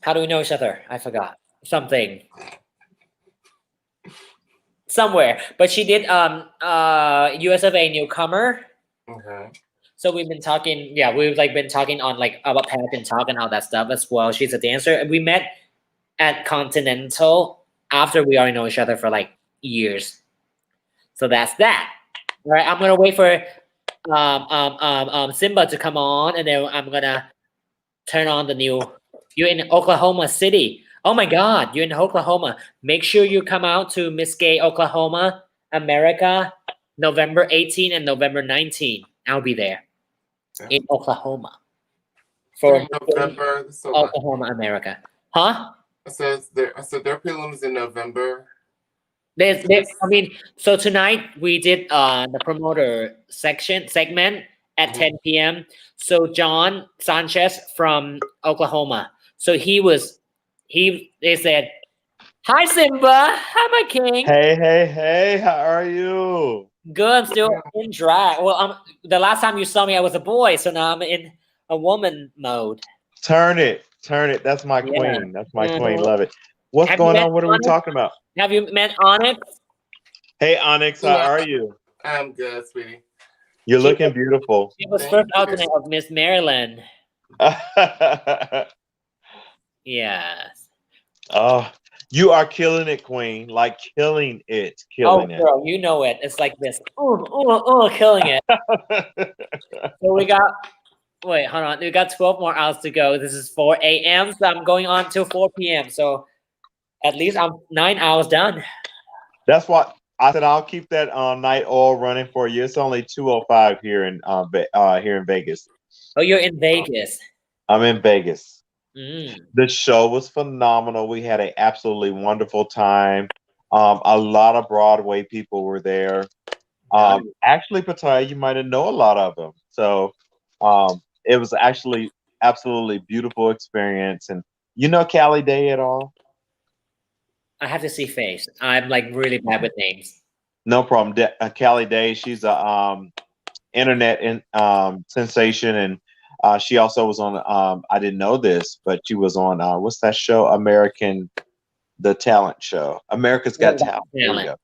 How do we know each other? I forgot something. Somewhere, but she did US of A newcomer. Okay. So we've been talking. Yeah, we've been talking on about pageant talk and all that stuff as well. She's a dancer, and we met at Continental after we already know each other for years. So that's that. All right, I'm gonna wait for Simba to come on, and then I'm gonna turn on the new. You're in Oklahoma City. Oh my God, you're in Oklahoma. Make sure you come out to Miss Gay Oklahoma, America, November 18 and November 19. I'll be there in Oklahoma for November. Oklahoma, America. Huh? I said their prelims in November. So tonight we did the promoter segment, at 10 p.m. So John Sanchez from Oklahoma. So they said, "Hi Simba, hi my king." Hey, how are you? Good, I'm still in drag. Well, the last time you saw me, I was a boy, so now I'm in a woman mode. Turn it. That's my Yeah. queen. That's my queen. Mhm. Love it. What's Have you going met on? What are we Onyx? talking about? Have you met Onyx? Hey, Onyx, how are you? I'm good, sweetie. You're She looking beautiful. She was Thank first you. alternate of Miss Maryland. Yes. Oh, you are killing it, queen. Like killing it. Oh, Killing it. girl, you know it. It's like this. Killing it. So we got, wait, hold on. We got 12 more hours to go. This is 4 a.m. So I'm going on till 4 p.m. So at least I'm 9 hours done. That's what I said. I'll keep that night oil running for you. It's only 2:05 here in Vegas. Oh, you're in Vegas. I'm in Vegas. Mm. The show was phenomenal. We had an absolutely wonderful time. A lot of Broadway people were there. Actually, Pattaya, you might have know a lot of them. So it was actually absolutely beautiful experience. And you know Callie Day at all? I have to see face. I'm like really bad with names. No problem. Callie Day, she's a internet sensation, and she also was on. I didn't know this, but she was on what's that show? The talent show, America's Got Talent. There we go.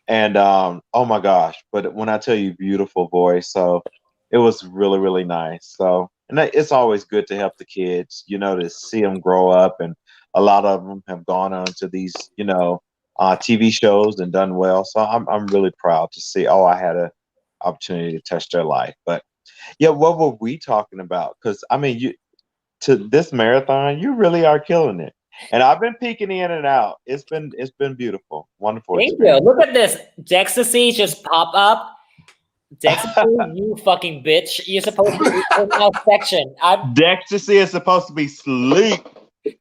And oh my gosh! But when I tell you, beautiful voice, so it was really really nice. So and it's always good to help the kids, to see them grow up, and a lot of them have gone on to these, TV shows and done well. So I'm really proud to see. Oh, I had a opportunity to touch their life. But yeah, what were we talking about? Because I mean, to this marathon, you really are killing it. And I've been peeking in and out. It's been beautiful, wonderful. Thank experience. you. Look at this. Dextasy just pop up. Dextasy, you fucking bitch. You're supposed to be in our section. Dextasy is supposed to be sleep.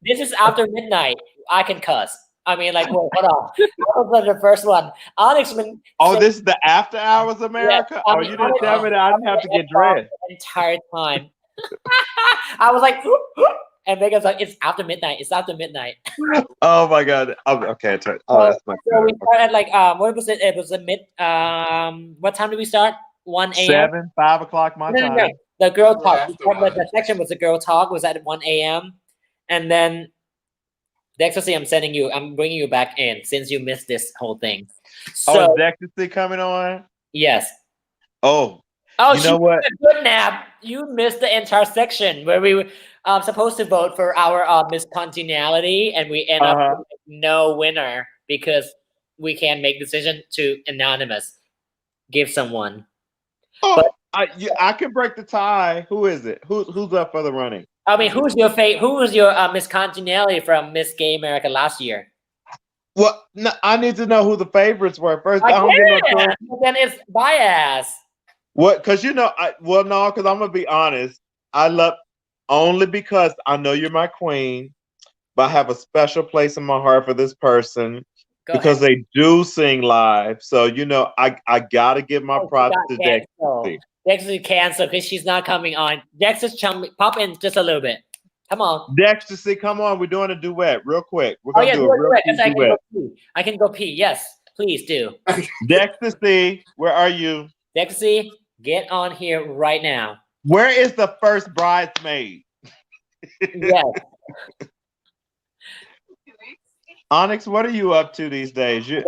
This is after midnight. I can cuss. I mean, like, wait, hold on. That was the first one. Onyx been. Oh, this is the after hours America? Yeah, Oh, you didn't tell me that I didn't have to get dressed. The entire time. I was like, and Megan's like, it's after midnight. It's after midnight. Oh my god. Oh, okay, that's my So we started like what was it? It was a what time did we start? 1 a.m. 5 o'clock my time. No. The girl talk. The section was the girl talk was at 1 a.m. And then the ecstasy I'm bringing you back in since you missed this whole thing. So is Ecstasy coming on? Yes. Oh, you know what? Good nap. You missed the entire section where we were supposed to vote for our miscongeniality, and we end up with no winner because we can't make decision to anonymous. Give someone. Oh, but I can break the tie. Who is it? Who's up for the running? I mean, who was your miscongeniality from Miss Gay America last year? Well, no, I need to know who the favorites were first. I don't get no then it's bias. What? Because no, because I'm gonna be honest. I love only because I know you're my queen, but I have a special place in my heart for this person because they do sing live. So I gotta give my props to Dexter. Dexter's canceled because she's not coming on. Dexter's pop in just a little bit. Come on. Dexter, come on. We're doing a duet real quick. We're gonna do a real quick duet. I can go pee. Yes, please do. Dexter, where are you? Dexter, get on here right now. Where is the first bridesmaid? Yes. Onyx, what are you up to these days? It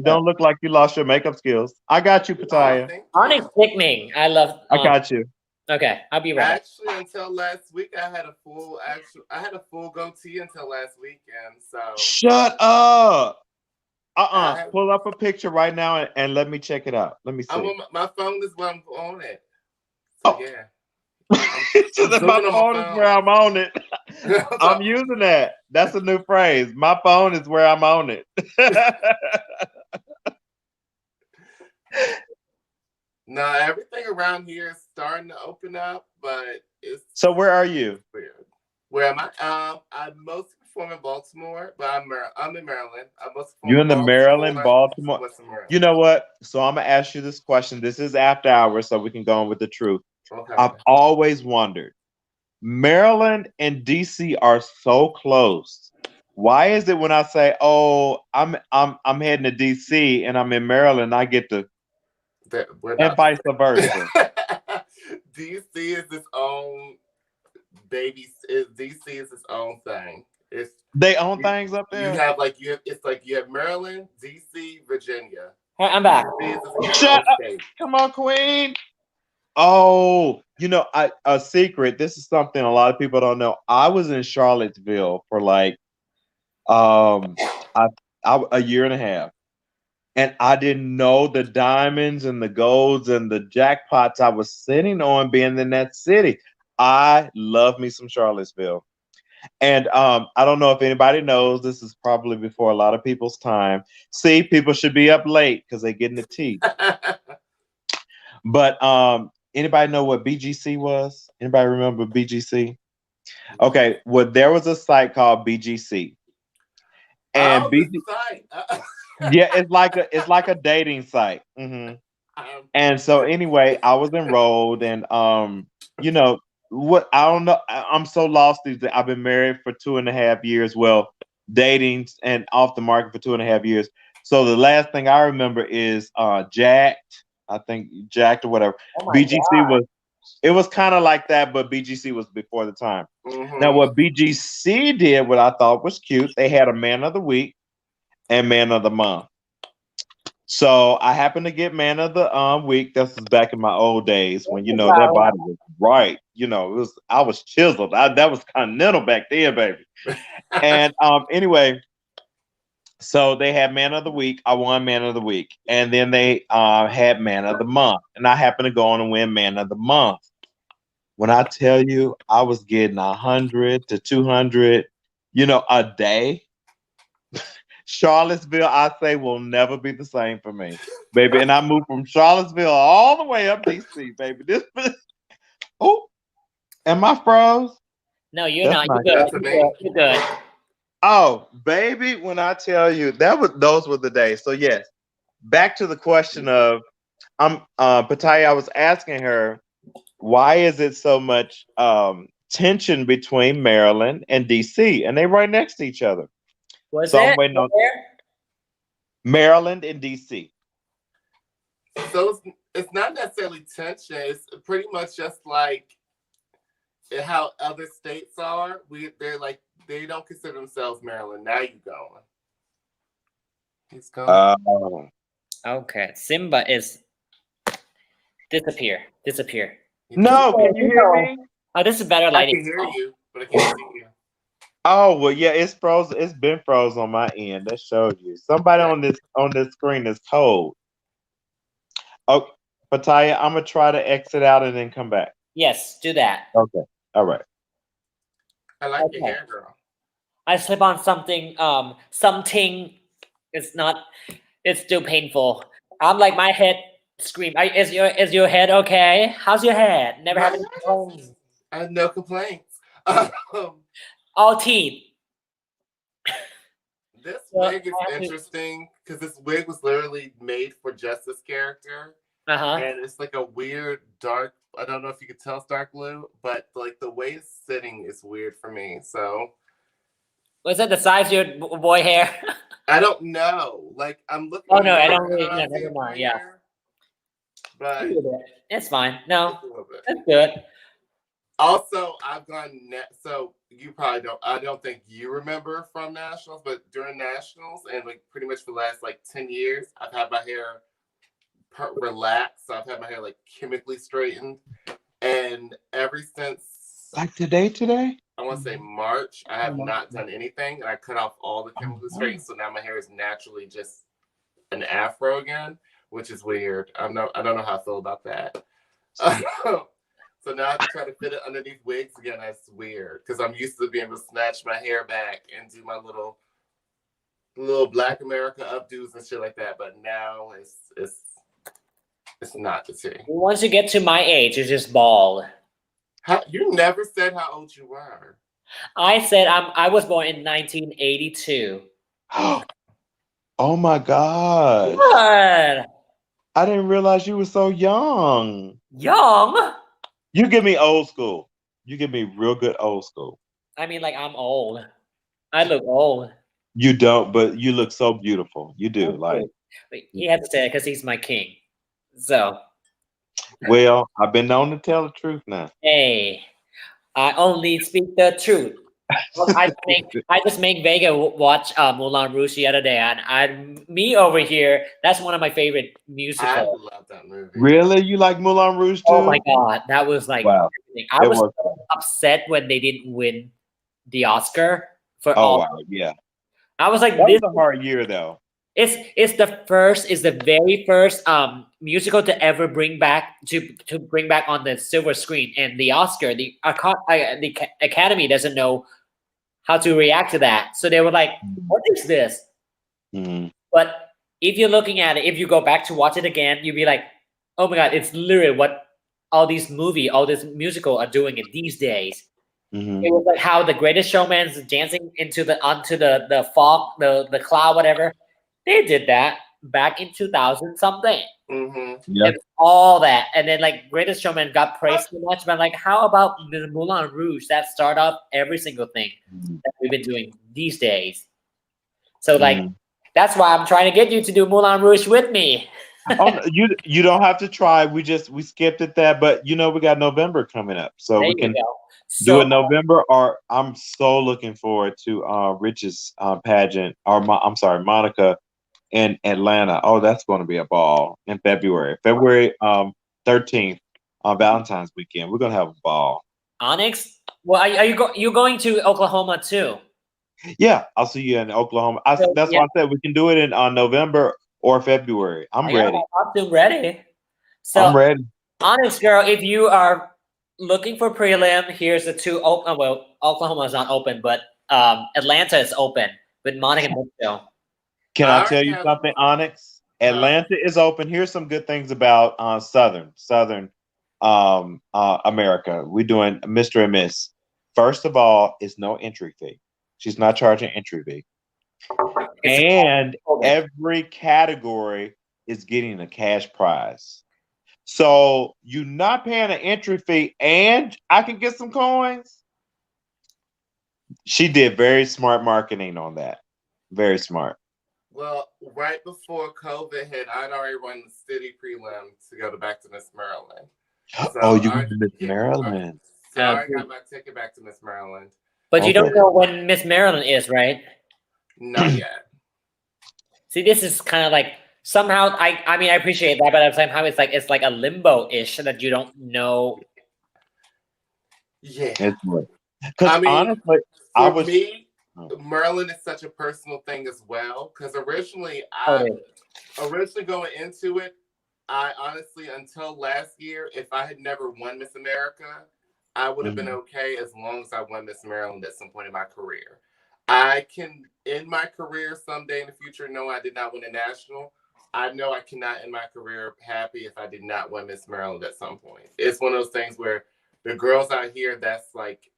don't look like you lost your makeup skills. I got you, Pattaya. Onyx sickening. I got you. Okay, I'll be right. Actually, until last week, I had a full goatee until last weekend. So shut up. Pull up a picture right now and let me check it out. Let me see. My phone is where I'm on it. So, yeah. My phone is where I'm on it. I'm using that. That's a new phrase. My phone is where I'm on it. No, everything around here is starting to open up, but it's so. Where are you? Weird. Where am I? I'm mostly perform in Baltimore, but I'm in Maryland. I must perform You in the Maryland, Baltimore. Baltimore? You know what? So I'm gonna ask you this question. This is after hours, so we can go on with the truth. Okay. I've always wondered. Maryland and DC are so close. Why is it when I say, "Oh, I'm heading to DC and I'm in Maryland," I get to, and vice versa? DC is its own baby. DC is its own thing. It's They own things up there. It's like you have Maryland, DC, Virginia. Hey, I'm back. Shut up! Come on, Queen. Oh, a secret. This is something a lot of people don't know. I was in Charlottesville for like a year and a half, and I didn't know the diamonds and the golds and the jackpots I was sitting on being in that city. I love me some Charlottesville. And I don't know if anybody knows, this is probably before a lot of people's time. See, people should be up late because they're getting the tea. But anybody know what BGC was? Anybody remember BGC? Okay, well, there was a site called BGC. And yeah, it's like a dating site. And so anyway, I was enrolled, and what I don't know. I'm so lost these days. I've been married for 2.5 years. Well, dating and off the market for 2.5 years. So the last thing I remember is Jacked. I think Jacked or whatever. BGC was kind of like that, but BGC was before the time. Now, what BGC did, what I thought was cute, they had a man of the week and man of the month. So I happened to get man of the week. This was back in my old days when that body was right. I was chiseled. That was continental back then, baby. And anyway, so they had man of the week. I won man of the week, and then they had man of the month, and I happened to go on and win man of the month. When I tell you, I was getting 100 to 200, a day. Charlottesville, I say, will never be the same for me, baby. And I moved from Charlottesville all the way up DC, baby. Oh, am I froze? No, you're not. You're good. You're good. Oh, baby, when I tell you those were the days. So yes, back to the question of Pataya, I was asking her, why is it so much tension between Maryland and DC? And they're right next to each other. Was So it? I'm waiting on Maryland and DC. So it's not necessarily tension. It's pretty much just like how other states are. They don't consider themselves Maryland. Now you going. He's gone. Oh. Okay. Simba is disappear. No, can you hear me? Oh, this is better lighting. I can hear you, but I can't see you. Oh well, yeah, it's froze. It's been froze on my end. That showed you. Somebody on this screen is cold. Oh, Pataya, I'm gonna try to exit out and then come back. Yes, do that. Okay. All right. I like your hair, girl. I slip on something. Something. It's still painful. I'm like my head scream. Is your head okay? How's your head? Never had any complaints. I have no complaints. All teeth. This wig is interesting because this wig was literally made for just this character. And it's like a weird dark, I don't know if you could tell it's dark blue, but like the way it's sitting is weird for me. So was that the size of your boy hair? I don't know. Like I'm looking. Oh no, I don't really. No, never mind. Yeah, but it's fine. No, that's good. Also, I've gone. So you probably don't. I don't think you remember from nationals, but during nationals and like pretty much for the last like 10 years, I've had my hair relaxed. So I've had my hair like chemically straightened, and ever since like today, I want to say March, I have not done anything, and I cut off all the chemically straight. So now my hair is naturally just an afro again, which is weird. I don't know how I feel about that. So now I have to try to fit it underneath wigs again. That's weird because I'm used to being able to snatch my hair back and do my little Black America updos and shit like that. But now it's not the same. Once you get to my age, you're just bald. You never said how old you were. I said I was born in 1982. Oh my gosh. What? I didn't realize you were so young. Young? You give me old school. You give me real good old school. I mean, like I'm old. I look old. You don't, but you look so beautiful. You do. Like, But he had to say it because he's my king. So, well, I've been known to tell the truth now. hey, I only speak the truth. Well, I just make Vega watch Moulin Rouge the other day, and me over here. That's one of my favorite I musicals. love that movie. Really? You like Moulin Rouge too? Oh my god, that was like Wow. everything. I It was was. so upset when they didn't win the Oscar for Oh all. wow, yeah. I was like, That this was a hard year though. it's the very first musical to ever bring back on the silver screen, and the Oscar, the Academy doesn't know how to react to that, so they were like, "What is this?" Mhm. But if you're looking at it, if you go back to watch it again, you'll be like, "Oh my god, it's literally what all this musical are doing in these days." Mhm. It was like how the Greatest Showman's dancing onto the fog, the cloud, whatever. They did that back in 2000 something. Yeah. It's all that, and then like Greatest Showman got praised so much, but like, how about the Moulin Rouge that start off every single thing that we've been doing these days? So like, that's why I'm trying to get you to do Moulin Rouge with me. Oh, no, you don't have to try. We skipped at that, but you know we got November coming up, so There we you can go. do So it November. Or I'm so looking forward to Rich's pageant, or I'm sorry, Monica in Atlanta. Oh, that's going to be a ball in February. February 13th on Valentine's weekend. We're gonna have a ball. Onyx, well, you going to Oklahoma too? Yeah, I'll see you in Oklahoma. So, That's yeah. why I said we can do it in November or February. I'm I got ready. my costume ready. So, I'm ready. Onyx girl, if you are looking for prelim, here's the two open. Well, Oklahoma is not open, but Atlanta is open with Monica Mitchell. Can I tell you something, Onyx? Atlanta is open. Here's some good things about Southern America. We're doing Mr. and Miss. First of all, it's no entry fee. She's not charging entry fee. And every category is getting a cash prize. So you're not paying an entry fee and I can get some coins. She did very smart marketing on that. Very smart. Well, right before COVID hit, I'd already run the city prelim to go back to Miss Maryland. So Oh, you went to Miss Maryland. So I got my ticket back to Miss Maryland. But you don't know when Miss Maryland is, right? Not yet. See, this is kind of like somehow I mean I appreciate that, but at the same time it's like a limbo-ish that you don't know. Yeah. Because I mean, honestly, for me, Maryland is such a personal thing as well. Because originally going into it, I honestly, until last year, if I had never won Miss America, I would have been okay as long as I won Miss Maryland at some point in my career. I can, in my career, someday in the future, know I did not win a national. I know I cannot end my career happy if I did not win Miss Maryland at some point. It's one of those things where the girls out here, that's like,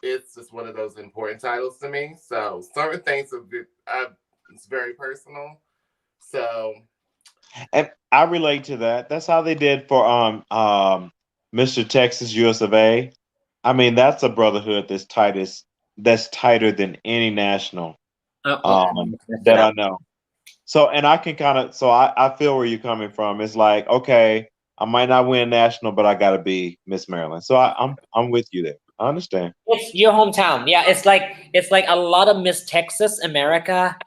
it's just one of those important titles to me. So certain things it's very personal. So, and I relate to that. That's how they did for Mr. Texas US of A. I mean, that's a brotherhood that's tighter than any national that I know. So, and I can I feel where you're coming from. It's like, okay, I might not win national, but I got to be Miss Maryland. So I'm with you there. I understand. It's your hometown. Yeah, it's like a lot of Miss Texas America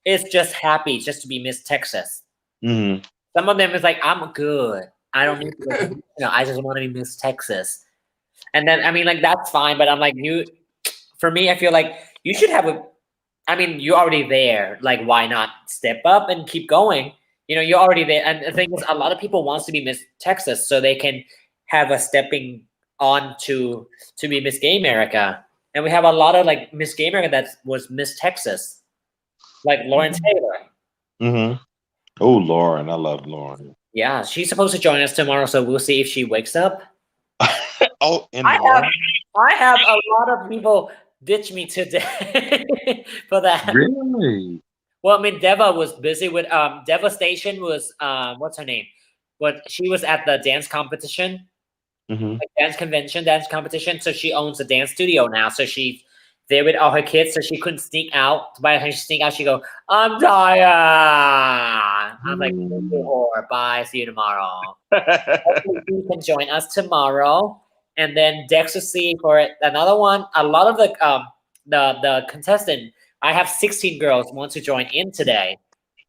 is just happy just to be Miss Texas. Mm-hmm. Some of them is like, I'm good. I don't need to, I just want to be Miss Texas. And then I mean, like, that's fine, but I'm like, for me, I feel like you should have you're already there. Like, why not step up and keep going? You're already there. And the thing is, a lot of people wants to be Miss Texas so they can have a stepping on to be Miss Gay America. And we have a lot of like Miss Gay America that was Miss Texas, like Lauren Taylor. Mm-hmm. Oh, Lauren. I love Lauren. Yeah, she's supposed to join us tomorrow, so we'll see if she wakes up. In the morning? I have a lot of people ditch me today for that. Really? Well, I mean, Deva was busy with Devastation was what's her name? But she was at the dance competition, Hmm. like dance competition. So she owns a dance studio now. So she's there with all her kids. So she couldn't sneak out. By the time she sneak out, she go, "I'm tired." I'm like, "You whore. Bye. See you tomorrow." Hopefully you can join us tomorrow, and then Dex will see for another one. A lot of the contestant. I have 16 girls want to join in today,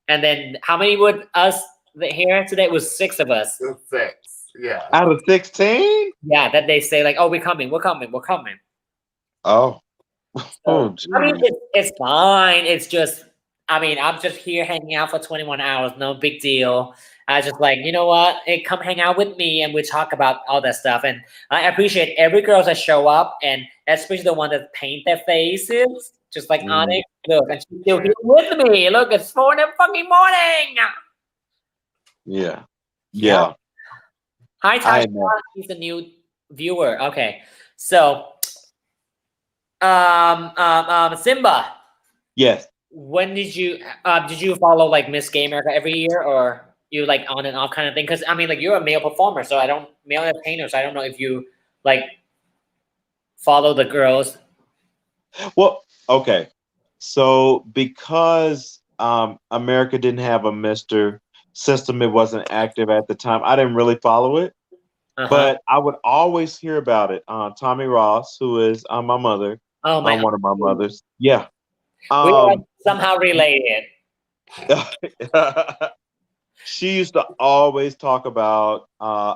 and then how many would us here today? It was 6 of us. 6. Yeah. Out of 16? Yeah, that they say like, "Oh, we're coming, we're coming, we're coming." Oh. So, Oh, I mean, geez. it's fine. It's just, I mean, I'm just here hanging out for 21 hours. No big deal. I just like, you know what? Hey, come hang out with me and we talk about all that stuff. And I appreciate every girl that show up, and especially the one that paint their faces, just like Onyx. Look, and she's still here with me. Look, it's 4 in the fucking morning. Yeah. Yeah. Hi, I Tasha. know. He's a new viewer. Okay, so Simba. Yes. When did you follow like Miss Gay America every year, or you like on and off kind of thing? Because I mean, like you're a male performer, so I don't male entertainer, so I don't know if you like follow the girls. Well, okay. So because America didn't have a Mr. system, it wasn't active at the time. I didn't really follow it, but I would always hear about it. Tommy Ross, who is my mother, Oh my, one of my mothers. Yeah. we are somehow related. She used to always talk about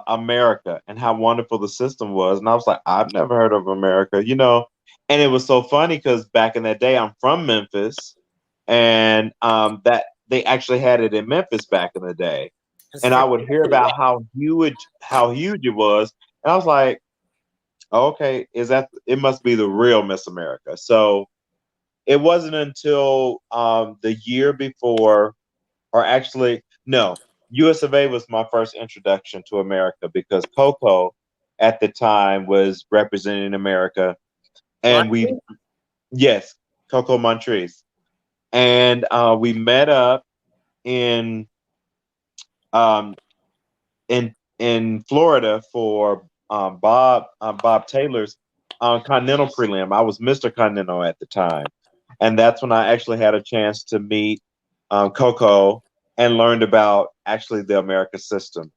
America and how wonderful the system was. And I was like, I've never heard of America, you know? And it was so funny because back in that day, I'm from Memphis, and that they actually had it in Memphis back in the day. And I would hear about how huge it was. And I was like, okay, it must be the real Miss America. So it wasn't until the year before, or actually, no, US of A was my first introduction to America because Coco at the time was representing America. And yes, Coco Montrese. And we met up in um, in Florida for Bob Taylor's Continental prelim. I was Mr. Continental at the time, and that's when I actually had a chance to meet Coco and learned about actually the America system.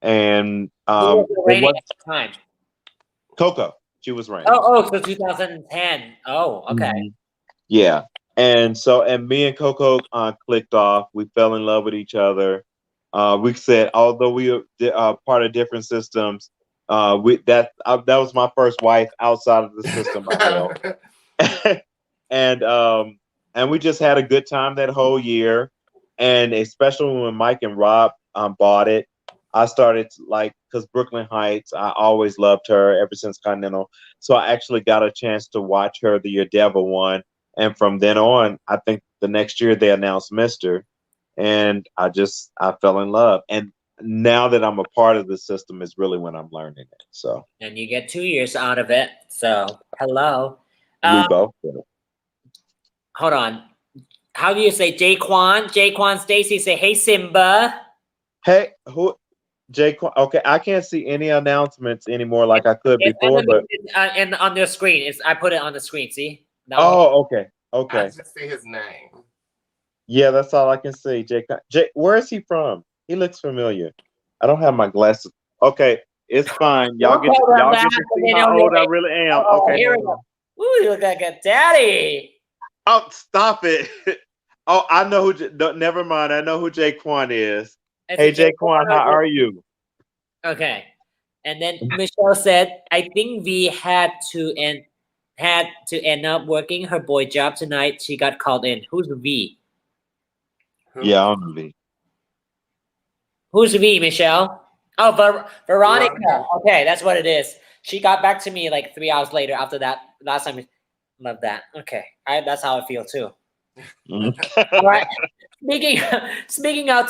And Who was reigning at the time? Coco, she was reigning. Oh, so 2010. Oh, okay. Mhm. Yeah. And me and Coco clicked off. We fell in love with each other. We said, although we are part of different systems, that was my first wife outside of the system I held. And we just had a good time that whole year. And especially when Mike and Rob bought it, I started because Brooklyn Heights, I always loved her ever since Continental. So I actually got a chance to watch her the year Deva won. And from then on, I think the next year they announced Mr. And I fell in love. And now that I'm a part of the system is really when I'm learning it. So And you get 2 years out of it. So hello. we both did it. Hold on. How do you say Jaquan? Jaquan Stacy say, "Hey Simba." Hey, who? Jake. Okay, I can't see any announcements anymore like I could before, but and on the screen, I put it on the screen. See? okay. I just see his name. Yeah, that's all I can see. Jake, where is he from? He looks familiar. I don't have my glasses. Okay, it's fine. Y'all get to see how old I really am. Okay, here we go. Ooh, you look like a daddy. Oh, stop it. Oh, I know who. Never mind. I know who Jaquan is. Hey, Jaquan, how are you? Okay. And then Michelle said, "I think V had to end up working her boy job tonight. She got called in." Who's V? Yeah, I'm V. Who's V, Michelle? Oh, Veronica. Okay, that's what it is. She got back to me like 3 hours later after that last time. Love that. Okay, that's how I feel too. All right. Speaking of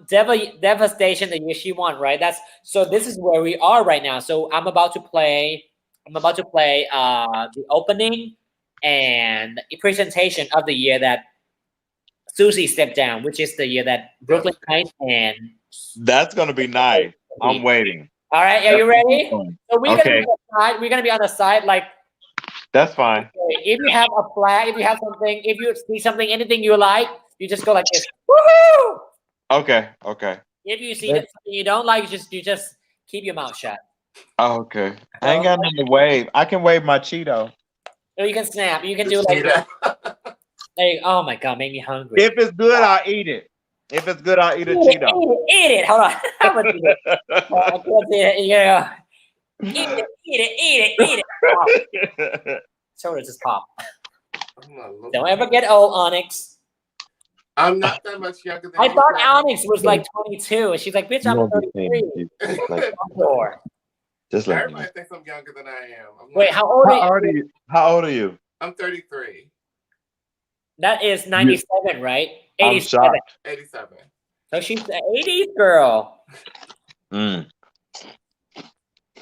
Devastation, the year she won, right? This is where we are right now. So I'm about to play I'm about to play the opening and the presentation of the year that Susie stepped down, which is the year that Brooklyn Heights and That's gonna be nice. I'm waiting. all right, are you ready? So we're gonna Okay, be on the side. We're gonna be on the side. Like, that's fine. if you have a flag, if you have something, if you see something, anything you like, you just go like this. Woohoo! Okay, okay, If you see that something you don't like, you just keep your mouth shut. okay. I ain't got nothing to wave. I can wave my Cheeto. Or you can snap. You can do like this. Like, oh my god, make me hungry. If it's good, I'll eat it. If it's good, I'll eat a Cheeto. Eat it. Hold on. I'm gonna do it. I can't see it. Yeah. Eat it. Soda just pop. Don't ever get old, Onyx. I'm not that much younger than I you. thought Onyx was like 22, and she's like, "Bitch, I'm 33." Just like Everybody thinks I'm younger than I am. Wait, how old are you? How old are you? I'm 33. That is 97, right? I'm 87. shocked. 87. So she's the 80s girl. Mm.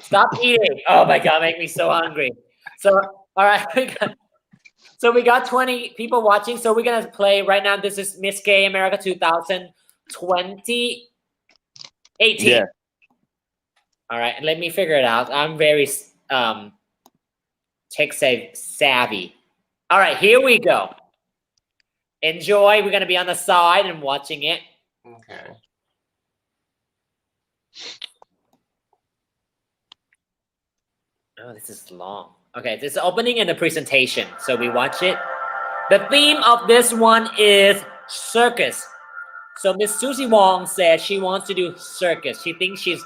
Stop eating. Oh my god, make me so hungry. So, all right, we got 20 people watching. So we're gonna play right now. This is Miss Gay America 2020. 18. Yeah. All right, let me figure it out. I'm very tech savvy. All right, here we go. Enjoy. We're gonna be on the side and watching it. Okay. Oh, this is long. Okay, this is the opening and the presentation. So we watch it. The theme of this one is circus. So Miss Susie Wong said she wants to do circus. She thinks she's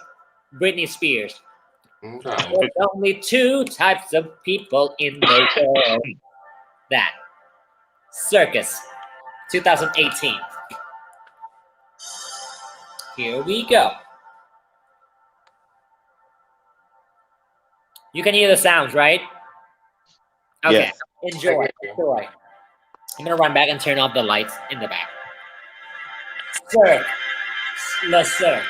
Britney Spears. Okay. There's only two types of people in the world. That. Circus. 2018. Here we go. You can hear the sounds, right? Okay. Yes. Enjoy. Enjoy. I'm gonna run back and turn off the lights in the back. Cirque. Le Cirque.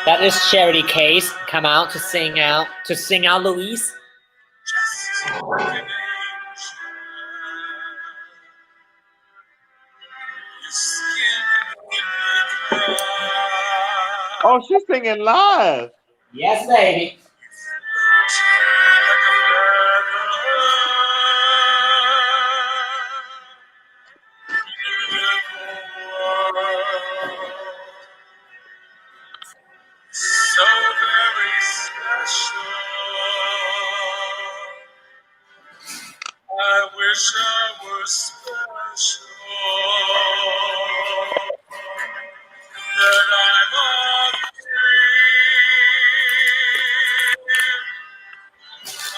That is Charity Case come out to sing out Louise. Oh, she's singing live. Yes, baby. So very special. I wish I were special. That I'm all free.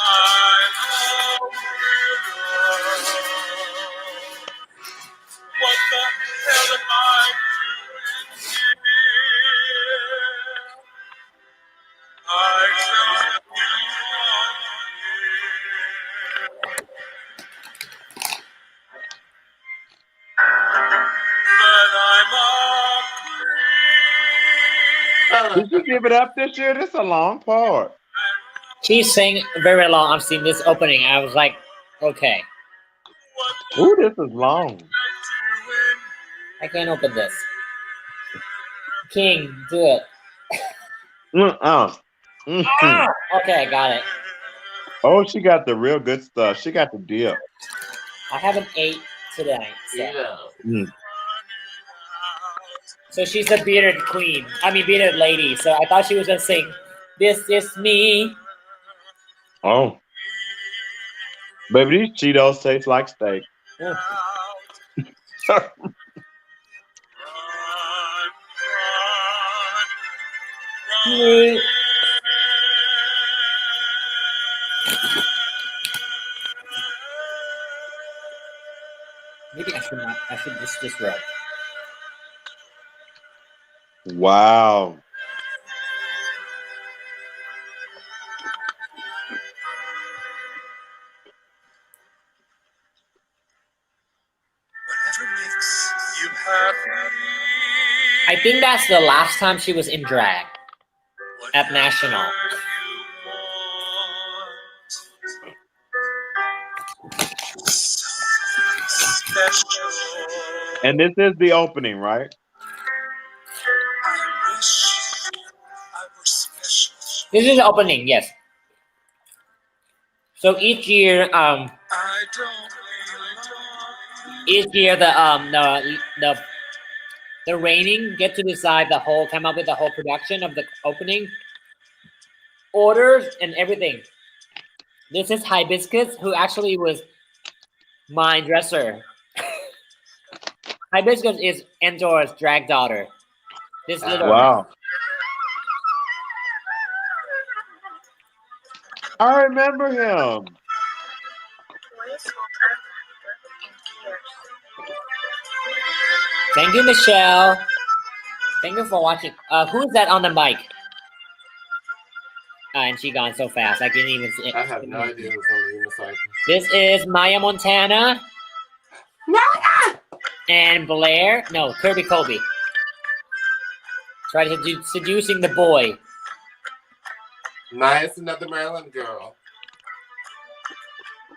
I'm all freedom. What the hell am I doing here? I just belong here. But I'm all free. Did you give it up this year? This is a long part. She sang very long. I've seen this opening. I was like, okay. Ooh, this is long. I can't open this. King, do it. Mhm. Okay, got it. Oh, she got the real good stuff. She got the deal. I haven't ate today. So. Mm. So she's a bearded queen. I mean, bearded lady. So I thought she was gonna sing, "This is me." Oh. Baby, these Cheetos taste like steak. Maybe I should just roll. Wow. I think that's the last time she was in drag at National. And this is the opening, right? This is the opening, yes. So each year, the reigning get to decide come up with the whole production of the opening, orders and everything. This is Hibiscus, who actually was my dresser. Hibiscus is Endor's drag daughter. This little Wow. I remember him. Thank you, Michelle. Thank you for watching. Who's that on the mic? And she gone so fast. I didn't even see it. I have no idea who's on the unicycle. This is Maya Montana. And Blair. No, Kirby Colby. Try to do seducing the boy. Maya's another Maryland girl.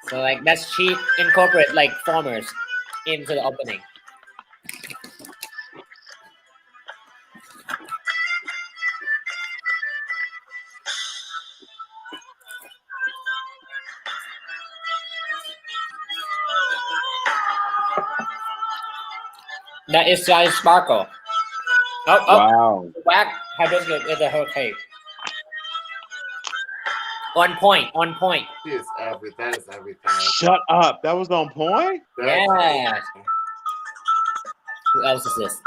So like that's she incorporate like farmers into the opening. That is Sally Sparkle. Oh, Wow. Whack Hibiscus is a hurricane. On point, on point. That is everything. Shut up. That was on point? Yeah. Who else is this?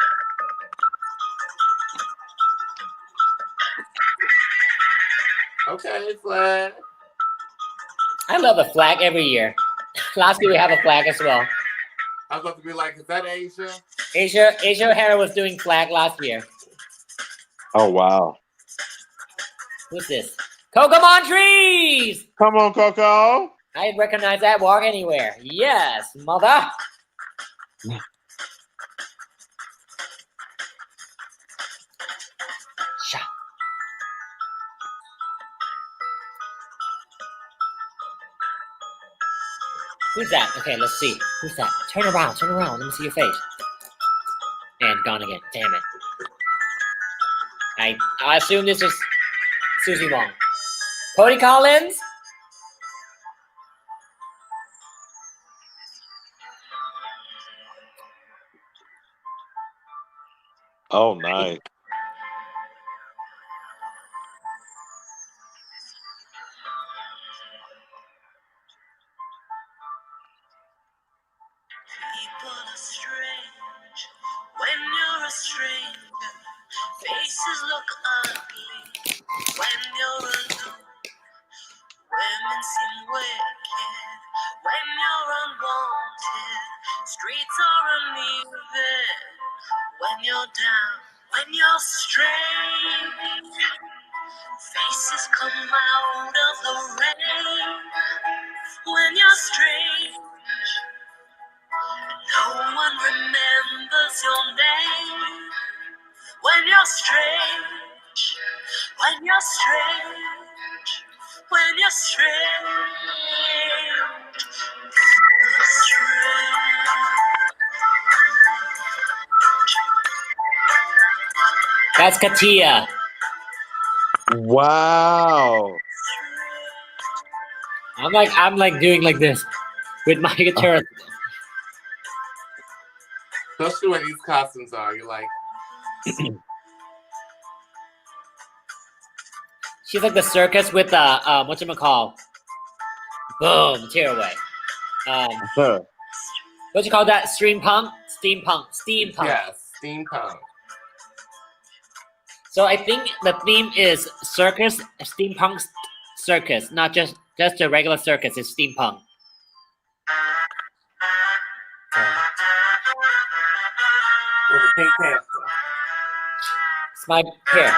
Okay, flag. I love a flag every year. Last year we have a flag as well. I was about to be like, is that Asia? Asia O'Hara was doing flag last year. Oh, wow. Who's this? Coco Montrese! Come on, Coco. I recognize that walk anywhere. Yes, mother. Sha. Who's that? Okay, let's see. Who's that? Turn around, turn around. Let me see your face. And gone again. Damn it. I assume this is Susie Wong. Cody Collins? Oh, nice. People are strange when you're a stranger. Faces look ugly when you're alone. Women seem wicked when you're unwanted. Streets are uneven when you're down, when you're strange. Faces come out of the rain when you're strange. No one remembers your name when you're strange. When you're strange. When you're strange. That's Katia. Wow. I'm like doing like this with my guitar. Especially when these costumes are, you're like. She's like the circus with the whatchamacall. Boom, tear away. What you call that? Steampunk? Steampunk. Yes, steampunk. So I think the theme is circus, steampunk circus, not just a regular circus. It's steampunk. With a pink panther. It's my hair.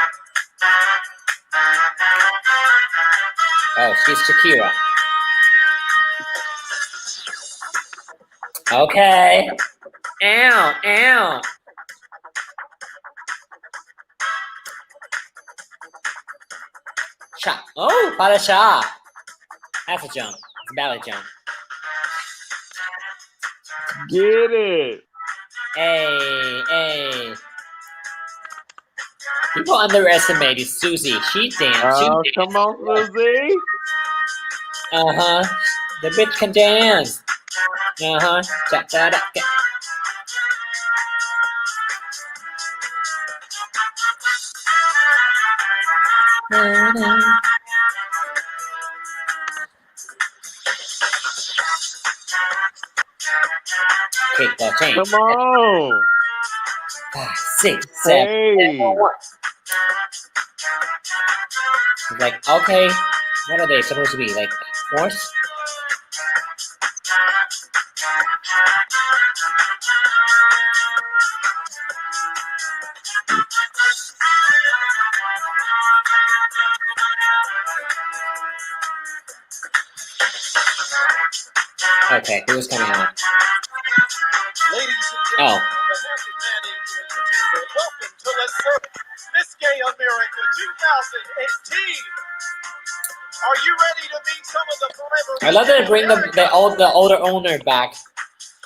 Oh, she's Shakira. Okay. Ow, ow. Shot. Oh, para shot. That's a jump. It's a ballet jump. Get it. Hey, hey. People underestimated Susie. She danced. Oh, come on, Susie. Uh-huh. The bitch can dance. Uh-huh. Cha cha da. Kick the chain. Come on. 5, 6, 7. Hey. It's like, okay, what are they supposed to be? Like horse? Okay, who was coming on? Ladies and Oh. gentlemen, on behalf of Manning Entertainment, welcome to Let's Serve Miss Gay America 2018. Are you ready to meet some of the forever? I love that they bring the older owner back.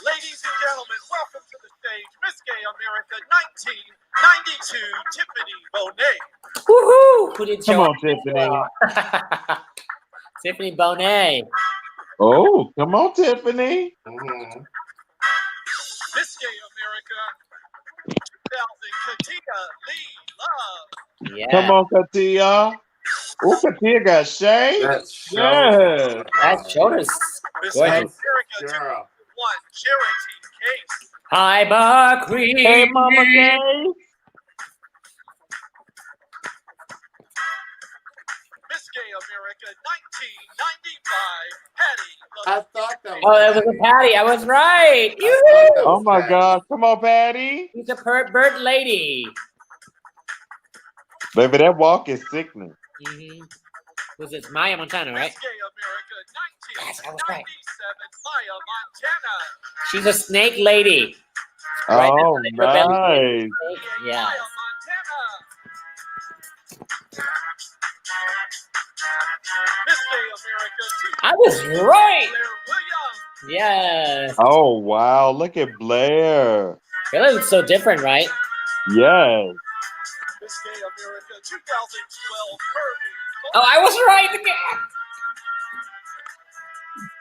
Ladies and gentlemen, welcome to the stage, Miss Gay America 1992, Tiffany Bonet. Woohoo! Who did Come show on, Tiffany. up? Tiffany Bonet. Oh, come on, Tiffany. Miss Gay America 2000, Katia Lee Love. Yeah. Come on, Katia. Oh, Katia got shade. Yeah. That shoulders Miss gorgeous. America 2001, Charity Case. Hi, Buckley. Hey, Mama Gay. Miss Gay America 1995, Patty. I thought that was. Oh, that was a Patty. I was right. Oh my God. Come on, Patty. She's a bird lady. Baby, that walk is sickening. Mm-hmm. Was it Maya Montana, right? Miss Gay America Yes, I was right. 1997, Maya Montana. She's a snake lady. Oh, Her belly nice. Yeah. Maya Montana. Miss Gay America 2000, I was right. Blair Williams. Yes. Oh, wow. Look at Blair. It looks so different, right? Yes. Miss Gay America 2012, Kirby. Oh, I was right again.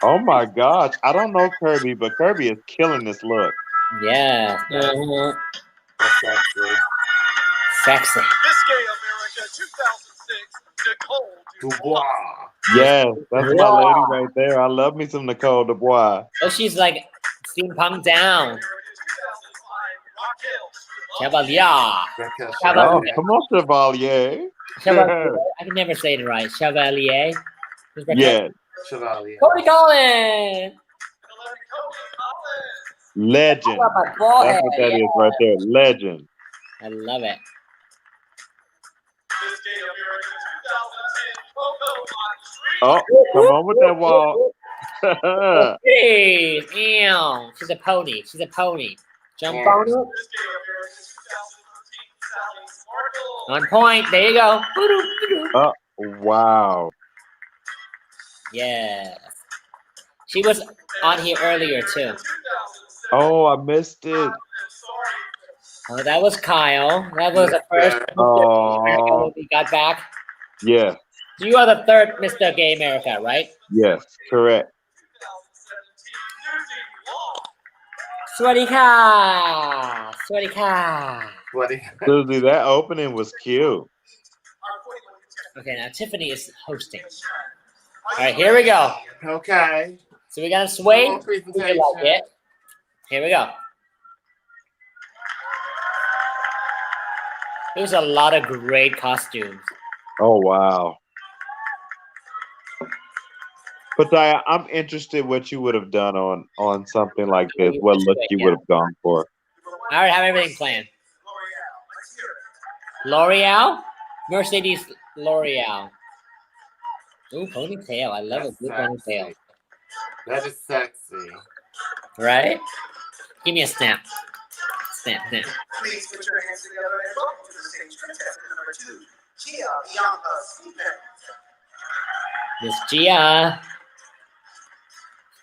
Oh my gosh. I don't know Kirby, but Kirby is killing this look. Yeah. Uh-huh. Sexy. Miss Gay America 2006, Nicole Dubois. Yes, that's my Wow. lady right there. I love me some Nicole Dubois. Oh, she's like steampunk down. Chevalier. Oh, Chevalier. come on, Chevalier. Chevalier. I can never say it right. Chevalier. Who's that? Yes, Chevalier. Cody Collins. legend. Oh, my That's boy. what that is right there. Legend. I love it. Miss Gay America 2010, Coco on Street. Oh, come on with that walk. Hey, ew. She's a pony. She's a pony. Jump Yeah. on it. Miss Gay America 2013, Sally Sparkle. On point. There you go. Oh, wow. Yeah. She was on here earlier too. Oh, I missed it. Oh, that was Kyle. That was the first Oh, we got back. yes, You are the third Mr. Gay America, right? yes, correct. Swadika! Swadika! Susie, that opening was cute. Okay, now Tiffany is hosting. All right, here we go. Okay. So we got to sway. Little We presentation. like it. Here we go. There's a lot of great costumes. Oh, wow. But Diane, I'm interested what you would have done on something like this. What look you would have gone for? I already have everything planned. L'Oreal? Mercedes L'Oreal. Ooh, ponytail. I love a good ponytail. That is sexy. Right? Give me a snap. Snap, snap. Please put your hands together and welcome to the stage contestant number 2, Gia Bianca Stevens. Miss Gia.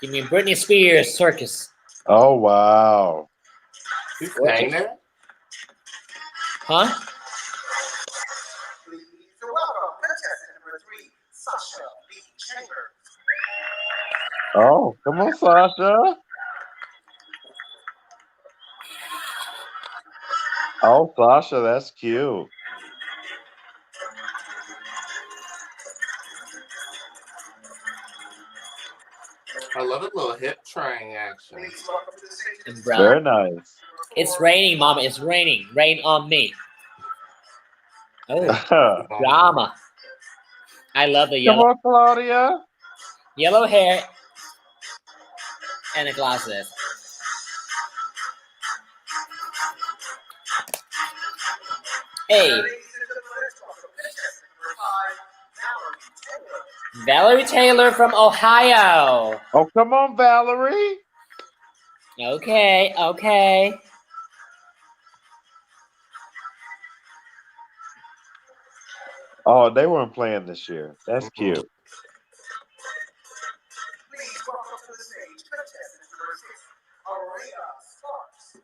Give me Britney Spears Circus. Oh wow. Who's saying that? Huh? Please welcome contestant number 3, Sasha B. Chambers. Oh, come on, Sasha. Oh, Sasha, that's cute. I love a little hip train action. Umbrella. Very nice. It's raining, Mama. It's raining. Rain on me. Oh, drama. I love the Come yellow. on, Claudia. Yellow hair and the glasses. Hey. Valerie Taylor from Ohio. Oh, come on, Valerie. Okay, okay. Oh, they weren't playing this year. That's cute. Please welcome to the stage contestant number 6, Araya Sparks.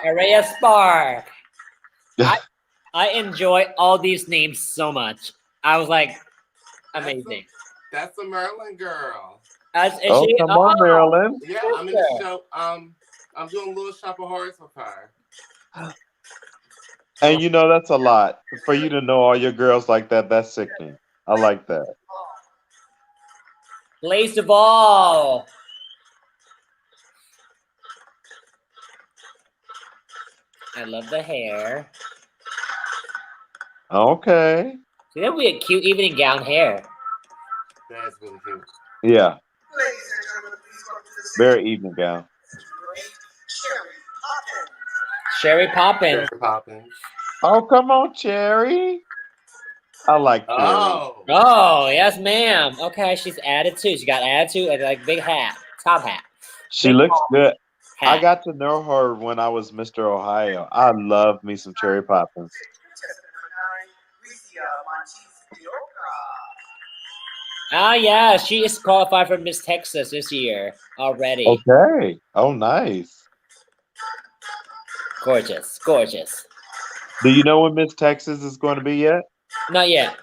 Araya Spark. I enjoy all these names so much. I was like, amazing. That's a Maryland girl. Is Oh, she? come on, Maryland. Yeah, I'm in the show. I'm doing a little shop of horrors with her. And you know that's a lot for you to know all your girls like that. That's sickening. I like that. Blaze Duvall. I love the hair. Okay. See, that would be a cute evening gown hair. That's really cute. Yeah. Ladies and gentlemen, please welcome to the stage Very evening gown. Cherry Poppins. Sherry Poppins. Oh, come on, Cherry. I like Cherry. Oh. Oh, yes, ma'am. Okay, she's attitude. She got attitude and like big hat, top hat. She Big looks good. hat. I got to know her when I was Mr. Ohio. I love me some Cherry Poppins. Ah, yeah, she is qualified for Miss Texas this year already. Okay. Oh, nice. Gorgeous, gorgeous. Do you know when Miss Texas is going to be yet? Not yet.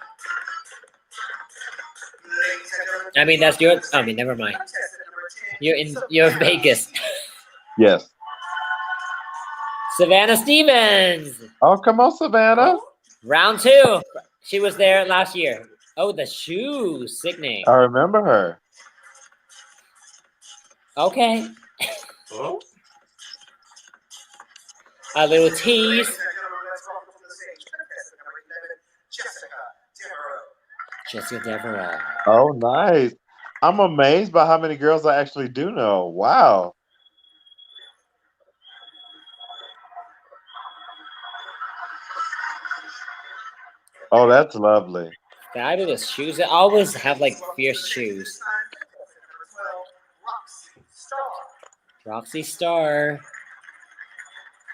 I mean, that's your. I mean, never mind. You're in Vegas. Yes. Savannah Stevens. Oh, come on, Savannah. Round 2. She was there last year. Oh, the shoes. Sickening. I remember her. Okay. Oh. A little tease. Jessica Devereaux. Oh, nice. I'm amazed by how many girls I actually do know. Wow. Oh, that's lovely. Fabulous shoes. They always have like fierce shoes. Roxy Star.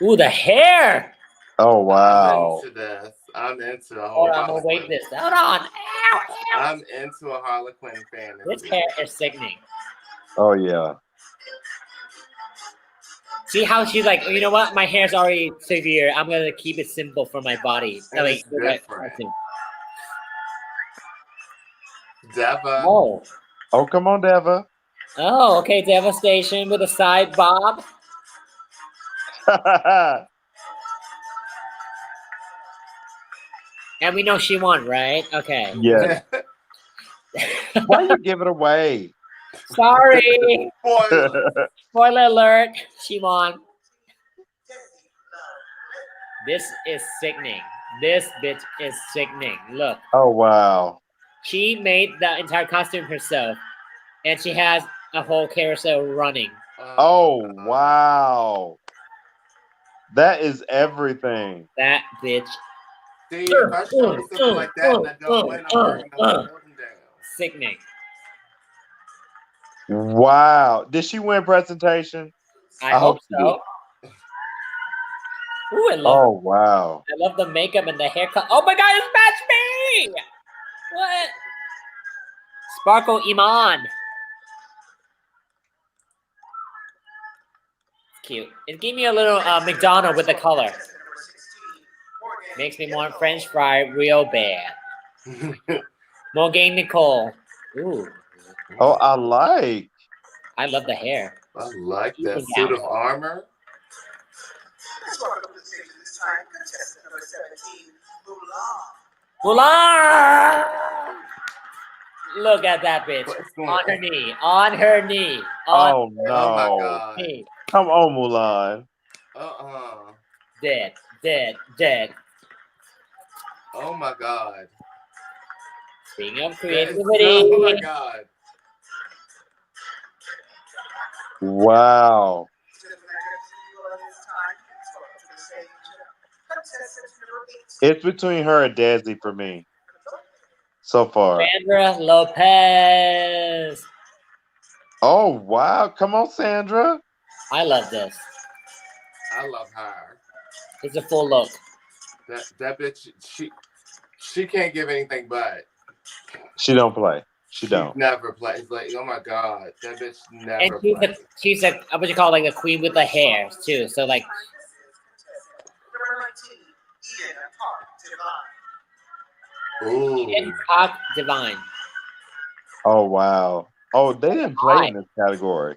Ooh, the hair. Oh, wow. I'm into this. I'm into a Hold whole. on, I'm gonna wait this. Hold on. Ow, ow. I'm into a Harlequin fan. This hair is sickening. Oh, yeah. See how she's like, you know what? My hair's already severe. I'm gonna keep it simple for my body. And Like, it's different. like, Deva. oh. Oh, come on, Deva. Oh, okay, Devastation with a side bob. And we know she won, right? Okay. Yeah. Why you give it away? Sorry. Spoiler. Spoiler alert. She won. This is sickening. This bitch is sickening. Look. Oh, wow. She made the entire costume herself. And she has a whole carousel running. Oh, wow. That is everything. That bitch. See, if I show you something like that and I go in, I'm working my way up and down. Sickening. Wow. Did she win presentation? I hope she so. did. Ooh, I Oh wow. love the makeup and the haircut. Oh my god, it's match me! What? Sparkle Iman. It's cute. It gave me a little McDonald with the color. Makes me want French fry real bad. Morgan Nicole. Ooh. Oh, I like. I love the hair. I like that Even suit now. of armor. Let's welcome to the stage at this time, contestant number 17, Mulan! Look at that bitch. On her knee. On her knee. On Oh her Oh my no. god. knee. Come on, Mulan. Dead. Dead. Dead. Oh my god. Speaking of That is- creativity. oh my god. Wow. It's between her and Desi for me. So far. Sandra Lopez. Oh wow. Come on, Sandra. I love this. I love her. It's a full look. That bitch, she can't give anything but. She don't play. She She don't. never plays. Like, oh my god, that bitch And never she's plays. she's a what you call like a queen with the hair too. So like Ooh. Cock Divine. Oh wow. Oh, they didn't play in this category.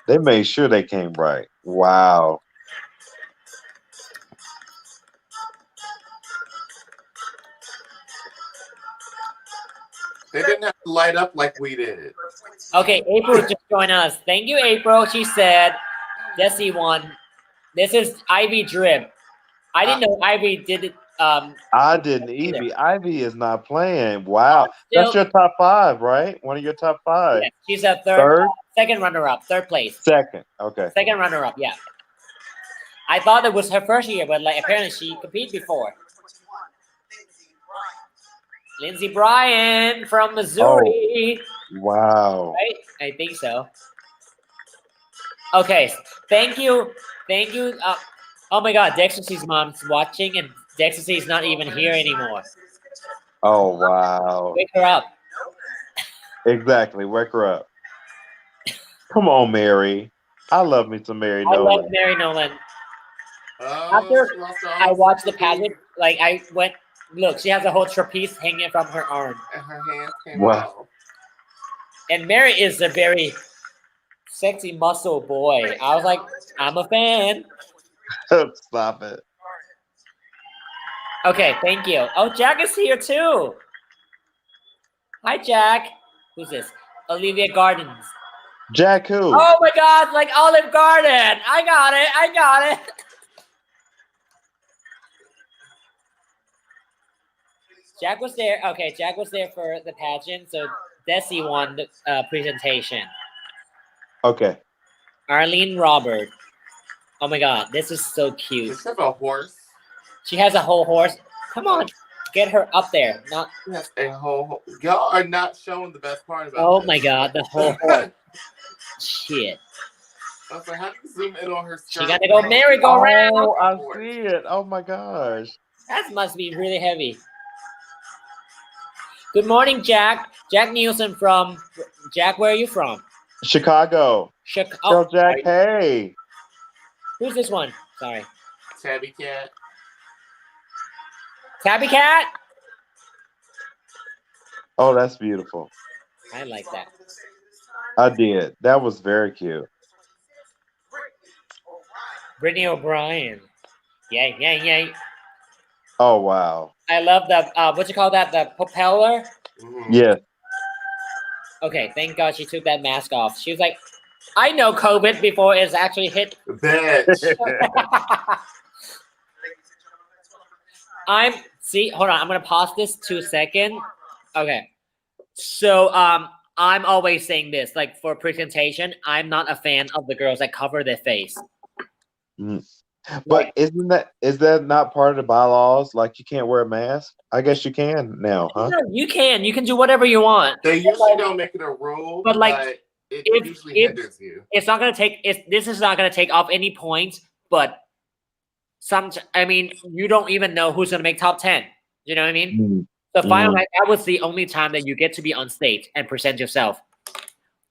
They made sure they came right. Wow. They didn't have to light up like we did. Okay, April just joined us. Thank you, April. She said Desi won. This is Ivy Drip. I didn't know Ivy did it. I didn't either. Ivy is not playing. Wow. That's Still- your top 5, right? One of your top 5. Yeah, she's a Third? second runner-up, third place. Second. Okay. Second runner-up, yeah. I thought it was her first year, but like apparently she competed before. Lindsey Bryan from Missouri. Wow. Right? I think so. Okay, thank you. Thank you. Oh my god, Dexter's mom's watching and Dexter's not even here anymore. Oh wow. Wake her up. Exactly. Wake her up. Come on, Mary. I love me some Mary I love Nolan. Mary Nolan. Oh, After she lost her I arms. watched the pageant, like I went, look, she has a whole trapeze hanging from her arm. And her hands came Wow. off. And Mary is a very sexy muscle boy. I was like, I'm a fan. Stop it. Okay, thank you. Oh, Jack is here too. Hi, Jack. Who's this? Olivia Gardens. Jack who? Oh my God, like Olive Garden. I got it. I got it. Jack was there. Okay, Jack was there for the pageant. So Desi won the presentation. Okay. Arlene Robert. Oh my God, this is so cute. Does she have a horse? She has a whole horse. Come on, get her up there. Not. She has a whole. Y'all are not showing the best part about Oh this. my God, the whole horse. Shit. I was like, how do you zoom in on her skirt? She got to go merry-go-round. Oh, I see it. Oh my gosh. That must be really heavy. Good morning, Jack. Jack Nielsen from. Jack, where are you from? Chicago. Chicago. Tell Jack, hey. Who's this one? Sorry. Tabby Cat. Tabby Cat? Oh, that's beautiful. I like that. I did. That was very cute. Brittany O'Brien. Yay, yay, yay. Oh wow. I love the, what you call that? The propeller? Yes. Okay, thank God she took that mask off. She was like, I know COVID before it's actually hit. Bitch. Hold on, I'm gonna pause this 2 seconds. Okay. So I'm always saying this, like for presentation, I'm not a fan of the girls that cover their face. But is that not part of the bylaws? Like you can't wear a mask? I guess you can now, huh? No, you can do whatever you want. They usually don't make it a rule, But like It if usually hinders you. it's not gonna take this is not gonna take off any points, but I mean, you don't even know who's gonna make top 10. You know what I mean? The final night, that was the only time that you get to be on stage and present yourself.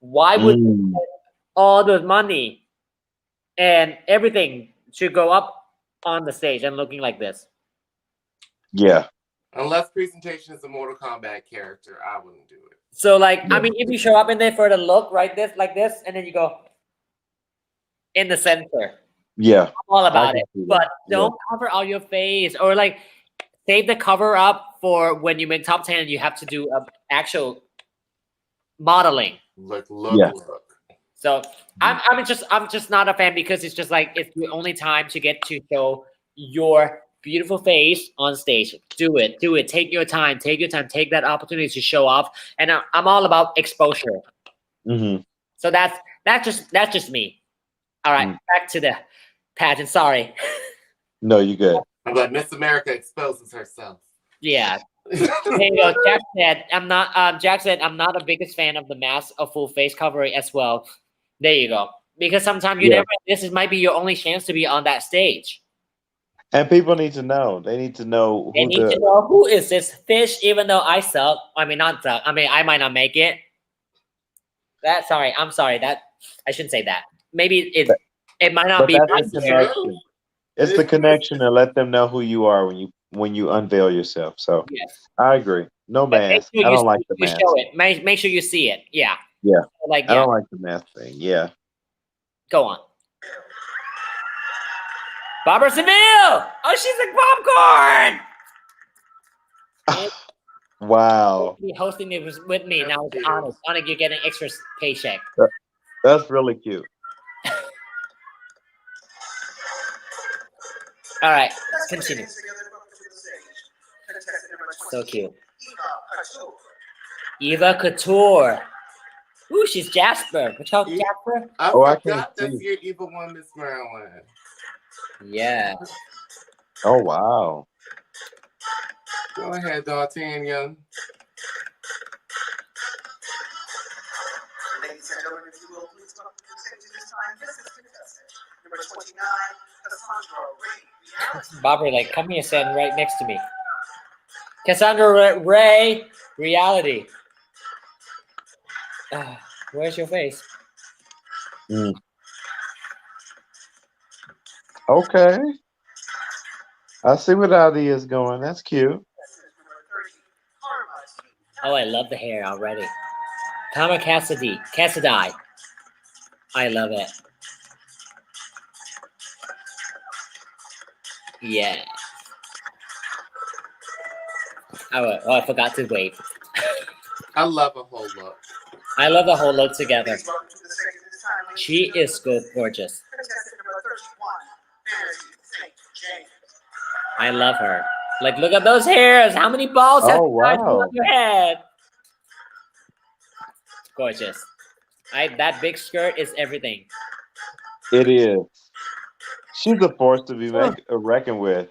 Why would you spend all the money and everything to go up on the stage and looking like this? Yeah. Unless presentation is a Mortal Kombat character, I wouldn't do it. So like, I mean, if you show up in there for the look, right, like this, and then you go in the center. Yeah. I'm all about I it, can see but that. don't cover all your face, or like save the cover up for when you make top 10 and you have to do actual modeling. Look. So I'm just not a fan, because it's just like, it's the only time to get to show your beautiful face on stage. Do it. Take your time. Take that opportunity to show off. And I'm all about exposure. Mm-hmm. So that's just me. All right, back to the pageant. Sorry. No, you good. I'm like, Miss America exposes herself. Yeah. Hey, Jack said I'm not. Jack said I'm not the biggest fan of the mask of full face coverage as well. There you go. Because sometimes you never. This might be your only chance to be on that stage. And people need to know. They need to know They need to know who is this fish. Even though I suck. I mean, not suck. I mean, I might not make it. I'm sorry. That I shouldn't say that. Maybe it might not be. That's the connection. It's the connection to let them know who you are when you unveil yourself. So I agree. No mask. I don't like the mask. Show it. Make sure you see it. Yeah. Yeah. Like, I don't like the mask thing. Yeah. Go on. Barbara Seville. Oh, she's like popcorn. Wow. Hosting it was with me. Now it's honest. Honest, you're getting extra paycheck. That's really cute. All right, continue. So cute. Eva Couture. Ooh, she's Jasper. What's called Jasper? I forgot that's your evil one, Miss Maryland. Yeah. Oh wow. Go ahead, D'Artagnan. Ladies and gentlemen, if you will, please welcome to the stage this time. This is contestant number 29, Cassandra Ray. Barbara, like, come here, stand right next to me. Cassandra Ray, reality. Where's your face? Okay. I see where the idea is going. That's cute. Oh, I love the hair already. Karma Cassidy. I love it. Yeah. Oh, I forgot to wait. I love a whole look. I love the whole look together. She is good, gorgeous. I love her. Like, look at those hairs. How many balls have you guys on your head? Gorgeous. That big skirt is everything. It is. She's a force to be reckoned with.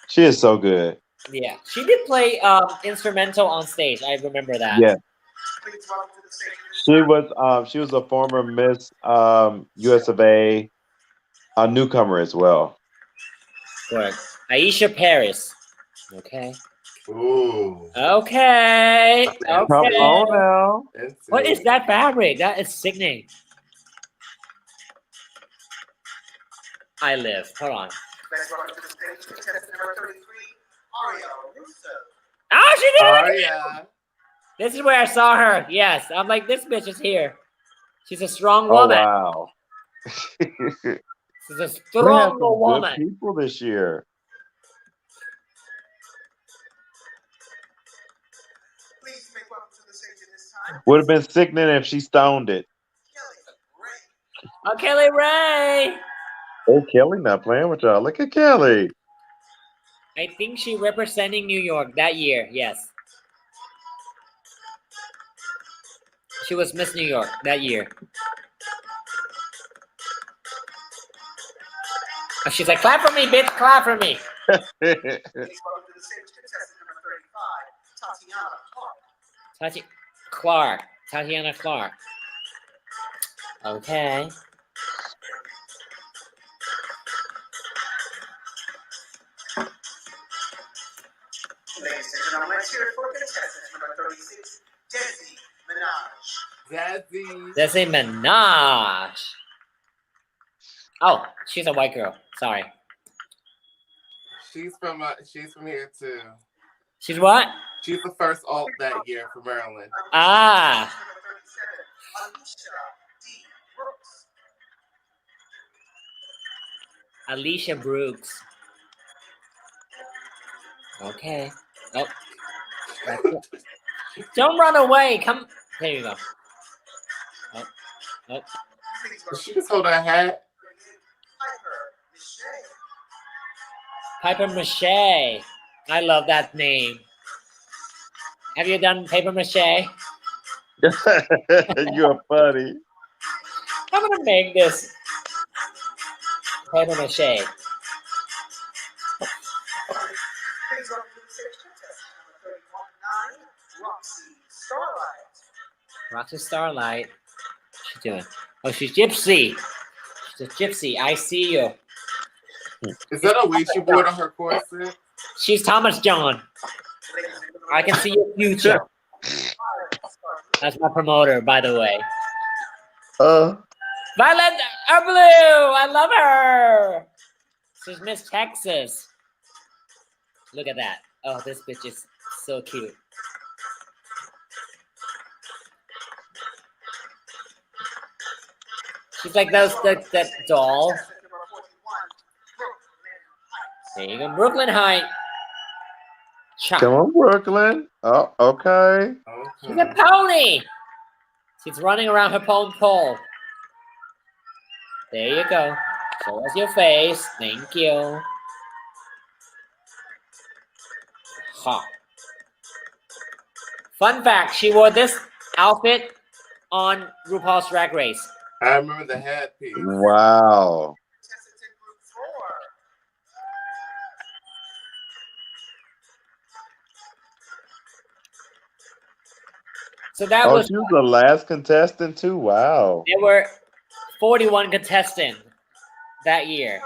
She is so good. Yeah, she did play instrumental on stage. I remember that. Yeah. She was a former Miss US of A, a newcomer as well. Good. Aisha Paris. Okay. Ooh. Okay. Come on now. What is that fabric? That is sickening. I live. Hold on. Oh, she did it! Aria. This is where I saw her. Yes. I'm like, this bitch is here. She's a strong woman. Oh, wow. She's a strong woman. Good people this year. Would have been sickening if she stoned it. Oh, Kelly Ray. Oh, Kelly not playing with y'all. Look at Kelly. I think she representing New York that year. Yes. She was Miss New York that year. And she's like, clap for me, bitch, clap for me. Tatiana Clark. Okay. Ladies and gentlemen, let's hear it for contestant number 36, Desi Minaj. Desi Minaj. Oh, she's a white girl. Sorry. She's from here too. She's what? She's the first alt that year for Maryland. Ah. Alicia Brooks. Okay. Oh. Don't run away. Come. There you go. Oh. Oh. She just hold her hat. Piper Mache. I love that name. Have you done paper mache? You're funny. I'm gonna make this paper mache. Roxy Starlight. What's she doing? Oh, she's Gypsy. She's a Gypsy. I see you. Is that a wig she wore on her corset? She's Thomas John. I can see your future. That's my promoter, by the way. Violet Blue. I love her. She's Miss Texas. Look at that. Oh, this bitch is so cute. She's like that doll. There you go, Brooklyn Heights. Come on, Brooklyn. Oh, okay. She's a pony. She's running around her pole. There you go. Show us your face. Thank you. Ha. Fun fact, she wore this outfit on RuPaul's Drag Race. I remember the hat piece. Wow. So that was. She was the last contestant too. Wow. There were 41 contestants that year.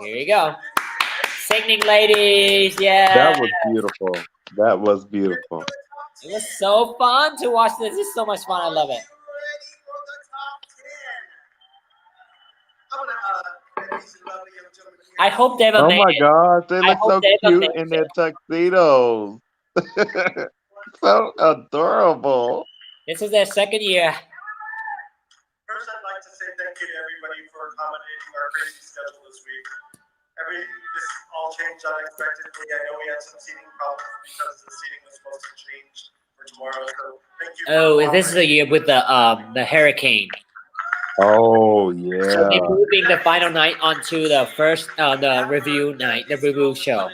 Here you go. Singing ladies, yeah. That was beautiful. That was beautiful. It was so fun to watch this. This is so much fun. I love it. I hope David Oh made my it. gosh, they I look hope so David cute made in their tuxedos. So adorable. This is their second year. First, I'd like to say thank you to everybody for accommodating our crazy schedule this week. This all changed unexpectedly. I know we had some seating problems because the seating was supposed to change for tomorrow. So thank you. Oh, this is the year with the hurricane. Oh So yeah. they're moving the final night onto the first the review night, the review show.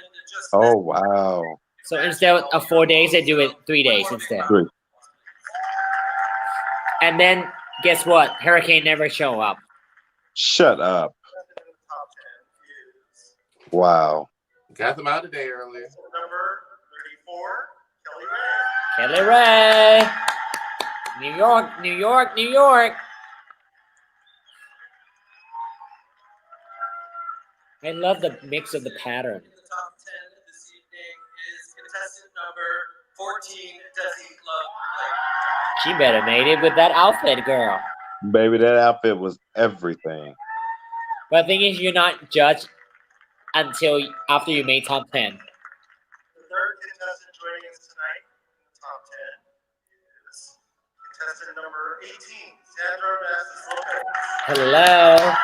Oh wow. So instead of 4 days, they do it 3 days instead. Good. And then guess what? Hurricane never show up. Shut up. Wow. Got them out a day earlier. Number 34, Kelly Ray. New York, New York, New York. I love the mix of the pattern. The top 10 this evening is contestant number 14, Desi Love. She better made it with that outfit, girl. Baby, that outfit was everything. But the thing is, you're not judged until after you made top 10. The third contestant joining us tonight in the top 10 is contestant number 18, Sandra Masses Lopez. Hello.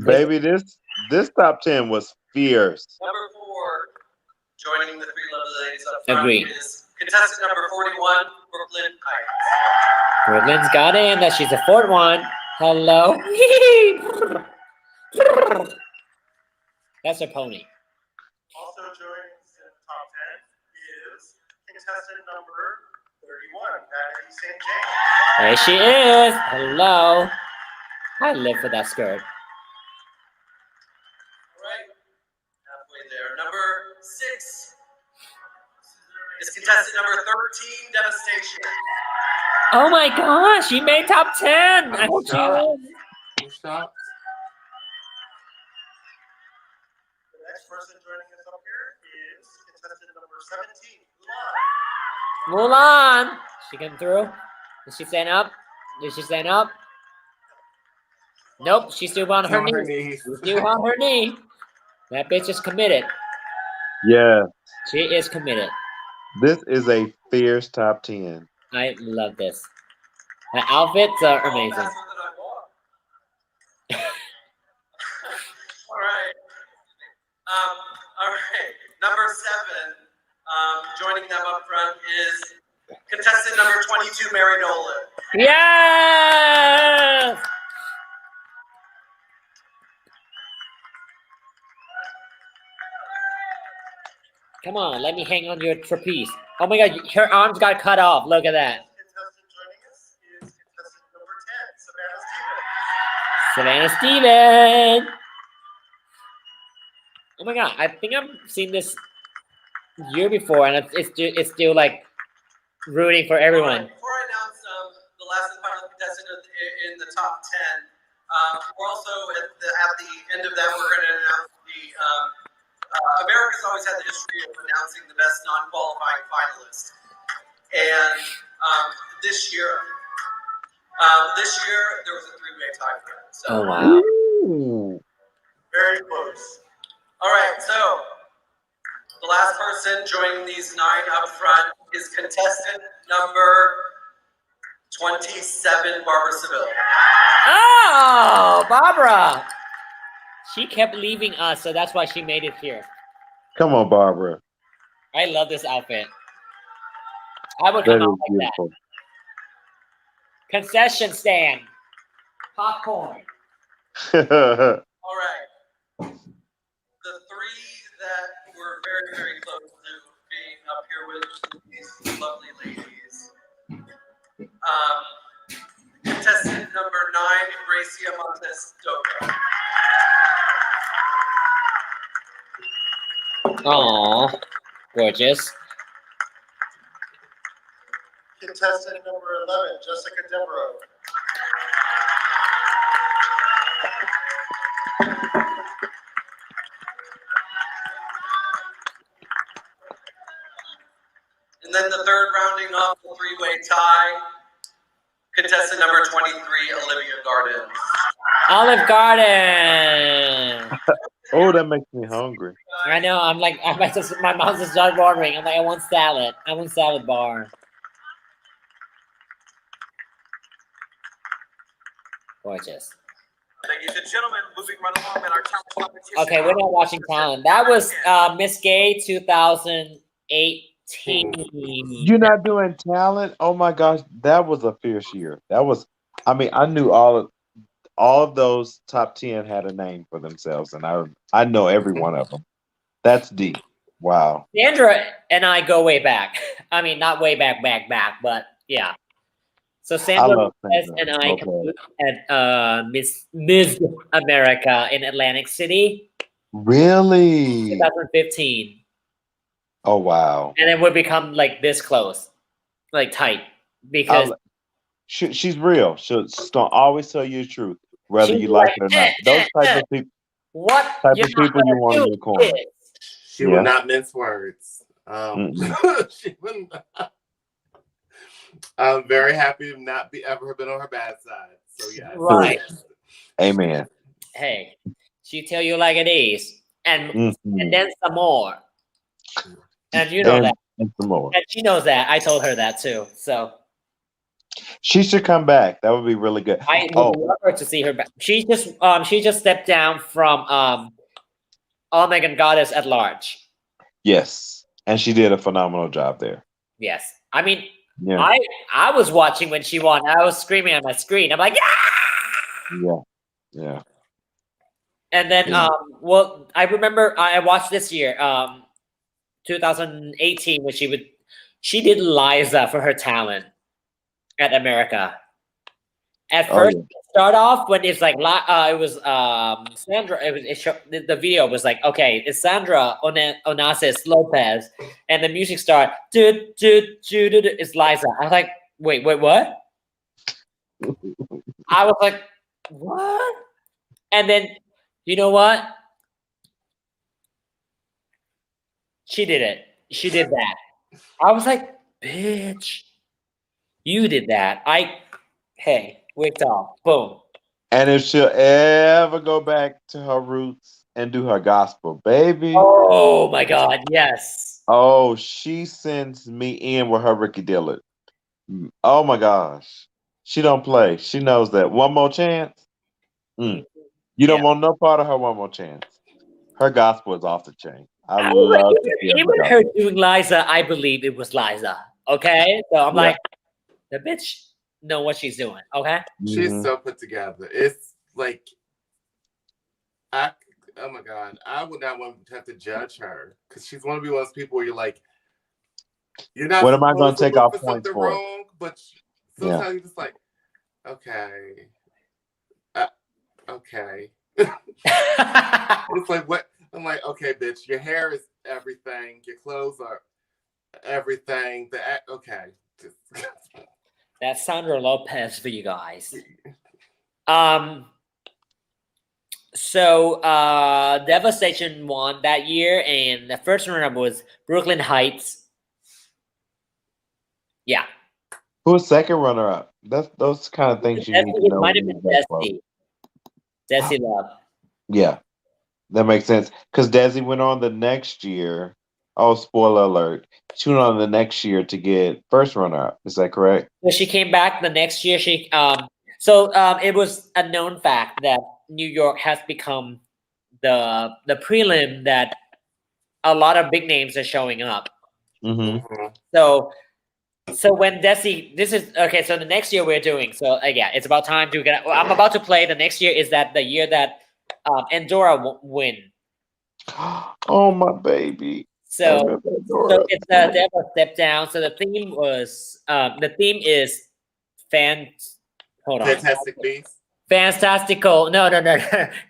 Baby, this top 10 was fierce. Number 4, joining the three lovely ladies up front Agreed. is contestant number 41, Brooklyn Heights. Brooklyn's got in that she's the fourth one. Hello. That's her pony. Also joining us in the top 10 is contestant number 31, Patty St. James. There she is. Hello. I live for that skirt. Halfway there. Number 6 is Contestant number 13, Devastation. Oh my gosh, she made top 10. I hope she wins. Stop. The next person joining us up here is contestant number 17, Mulan. She came through. Did she stand up? Did she stand up? Nope, she's still on her knee. She's still on her knee. That bitch is committed. Yeah. She is committed. This is a fierce top 10. I love this. The outfits are amazing. All right. All right. Number 7, joining them up front is contestant number 22, Mary Nolan. Yes! Come on, let me hang on your trapeze. Oh my god, her arms got cut off. Look at that. Contestant joining us is contestant number 10, Savannah Stevens. Savannah Steven. Oh my god, I think I've seen this year before, and it's still like rooting for everyone. Before I announce the last and final contestant in the top 10, we're also at the end of that, we're going to announce the America's always had the history of announcing the best non-qualifying finalists, and this year there was a 3-way tie for it. So Oh wow! very close. All right, so the last person joining these 9 up front is contestant number 27, Barbara Seville. Oh, Barbara! She kept leaving us, so that's why she made it here. Come on, Barbara. I love this outfit. I would That come is out like beautiful. that. Concession stand. Popcorn. All right. The 3 that were very, very close to being up here with these lovely ladies. Contestant number 9, Gracia Montes Dogo. Aw, gorgeous. Contestant number 11, Jessica Devereaux. And then the third rounding off the 3-way tie, contestant number 23, Olivia Garden. Olive Garden. Oh, that makes me hungry. I know. I'm like, my mouth just started watering. I'm like, I want salad. I want salad bar. Gorgeous. Ladies and gentlemen, moving right along in our talent competition. Okay, we're not watching talent. That was Miss Gay 2018. You're not doing talent? Oh my gosh, that was a fierce year. That was, I mean, I knew all of those top 10 had a name for themselves, and I know every one of them. That's deep. Wow. Sandra and I go way back. I mean, not way back, but yeah. So Sandra love Lopez Sandra. and I competed at Miss America in Atlantic City, Really? 2015. Oh wow. And then we become like this close, like tight, because She's real. She's gonna always tell you the truth, whether she's you like like, it or not. Those type of people. What Type you're of not people you gonna want do in your corner. is- She will not mince words. She will not. I'm very happy to not be ever been on her bad side. So yeah. Right. Amen. Hey, she tell you like it is, and Mhm. and then some more, and you know that, And some more. and she knows that. I told her that too. So She should come back. That would be really good. I would love her to see her back. She just stepped down from Omega Goddess at Large. Yes, and she did a phenomenal job there. Yes, I mean, Yeah. I was watching when she won. I was screaming on my screen. I'm like, yeah! Yeah. Yeah. And then, Yeah. well, I remember I watched this year, 2018, when she did Liza for her talent at America. At Oh first, yeah. start off when it's like it was Sandra. The video was like, okay, it's Sandra Onassis Lopez, and the music start. It's Liza. I was like, wait, what? I was like, what? And then, you know what? She did it. She did that. I was like, bitch, you did that. Hey, wicked off. Boom. And if she'll ever go back to her roots and do her gospel, baby, Oh my God, yes. oh, she sends me in with her Ricky Dillard. Oh my gosh. She don't play. She knows that. One more chance. Mm. You don't Yeah. want no part of her one more chance. Her gospel is off the chain. I I was like, love to hear her even gospel. her doing Liza, I believe it was Liza. Okay? So I'm Yeah. like, the bitch know what she's doing. Okay? She's Mhm. so put together. It's like, oh my God, I would not want to have to judge her because she's one of those people where you're like, you're not What am I going supposed to to take look off for points something for? wrong, but Yeah. sometimes you're just like, okay, okay. It's like what? I'm like, okay, bitch, your hair is everything, your clothes are everything. Okay. That's Sandra Lopez for you guys. So Devastation won that year, and the first runner-up was Brooklyn Heights. Yeah. Who's second runner up? That's those kind of things you need to It know. might when have you been get close. Desi Love. Yeah, that makes sense. Because Desi went on the next year. Oh, spoiler alert. She went on the next year to get first runner up. Is that correct? So she came back the next year. It was a known fact that New York has become the prelim that a lot of big names are showing up. Mm-hmm. So when Desi, this is okay. So the next year we're doing. So yeah, it's about time to get. I'm about to play. The next year is that the year that Endora win. Oh my baby. So it's Deborah Step Down. So the theme was the theme is hold on. Fantastic Beasts. Fantastical. No.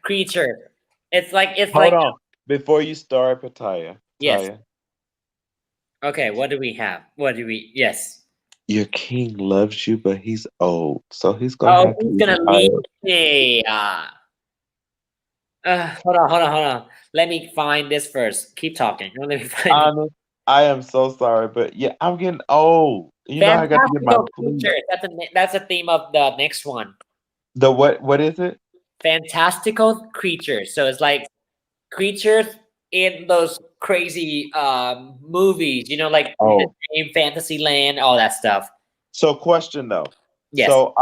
Creature. Hold on. Before you start, Pataya. Yes. Taya, Okay, what do we have? Yes. your king loves you, but he's old. So he's gonna have to He's be gonna leave retired. me. Hold on. Let me find this first. Keep talking. Let me find Honest, I am so sorry, but yeah, I'm getting old. You know, I got to get my Fantastical sleep. Creature. That's the theme of the next one. The what is it? Fantastical creatures. So it's like creatures in those crazy movies, like Oh. in Fantasyland, all that stuff. So question though. Yes. So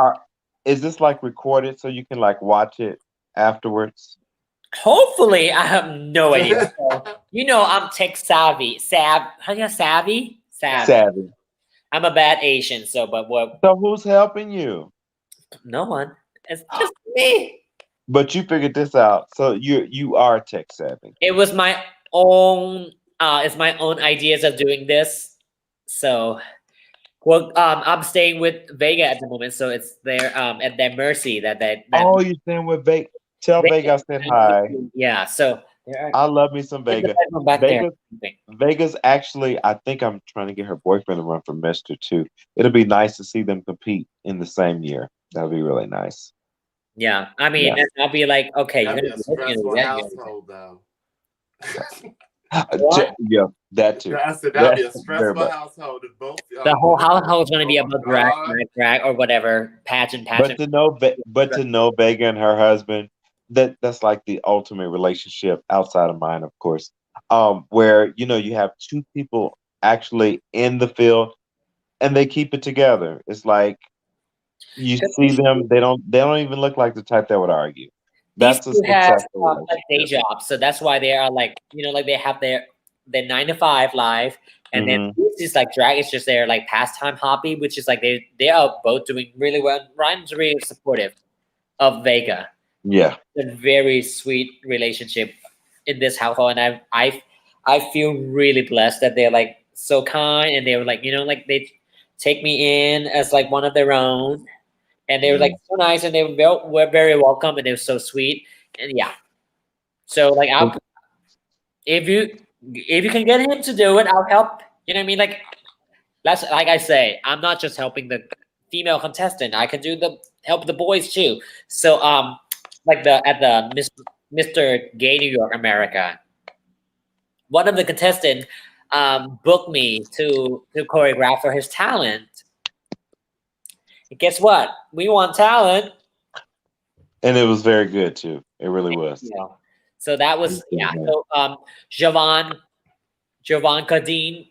is this like recorded so you can like watch it afterwards? Hopefully, I have no idea. So, I'm tech savvy. How do you savvy? Savvy. I'm a bad Asian, so what? So who's helping you? No one. It's just me. But you figured this out. So you are tech savvy. It was my own. It's my own ideas of doing this. So, I'm staying with Vega at the moment, so it's their at their mercy that. Oh, you're staying with Vega. Tell Vega I said hi. Yeah. So I love me some Vega. Vega's actually, I think I'm trying to get her boyfriend to run for Mister too. It'll be nice to see them compete in the same year. That'll be really nice. Yeah, I mean, I'll be like, okay, That'd be a stressful household, though. Yeah, that too. I said that'd be a stressful household if both. The whole household's going to be about drag or whatever pageant. But to know Vega and her husband, that's like the ultimate relationship outside of mine, of course. Where you have two people actually in the field, and they keep it together. It's like you see them; they don't even look like the type that would argue. That's a successful a day job, so that's why they are like they have their 9 to 5 life, and then this is like drag is just their like pastime hobby, which is like they are both doing really well. Ryan's really supportive of Vega. Yeah, it's a very sweet relationship in this household, and I feel really blessed that they're like so kind, and they were like they take me in as like one of their own. and they were like so nice, and they were very welcome, and they were so sweet, and yeah. So like, if you can get him to do it, I'll help. You know what I mean? Like like I say, I'm not just helping the female contestant. I can help the boys too. So like at the Mr. Gay New York America, one of the contestants booked me to choreograph for his talent. And guess what? We won talent. And it was very good too. It really was. Yeah. So that was So Javon Cadine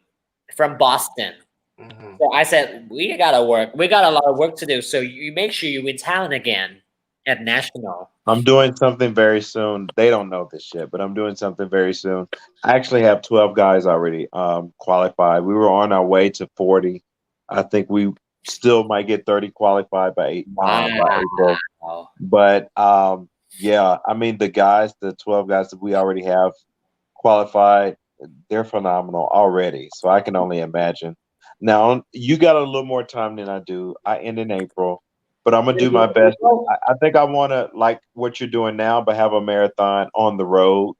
from Boston. So I said, we got to work. We got a lot of work to do. So you make sure you win talent again at national. I'm doing something very soon. They don't know this yet, but I'm doing something very soon. I actually have 12 guys already qualified. We were on our way to 40. I think we still might get 30 qualified by April. But yeah, I mean, the 12 guys that we already have qualified, they're phenomenal already. So I can only imagine. Now, you got a little more time than I do. I end in April. But I'm gonna do my best. I think I want to like what you're doing now, but have a marathon on the road.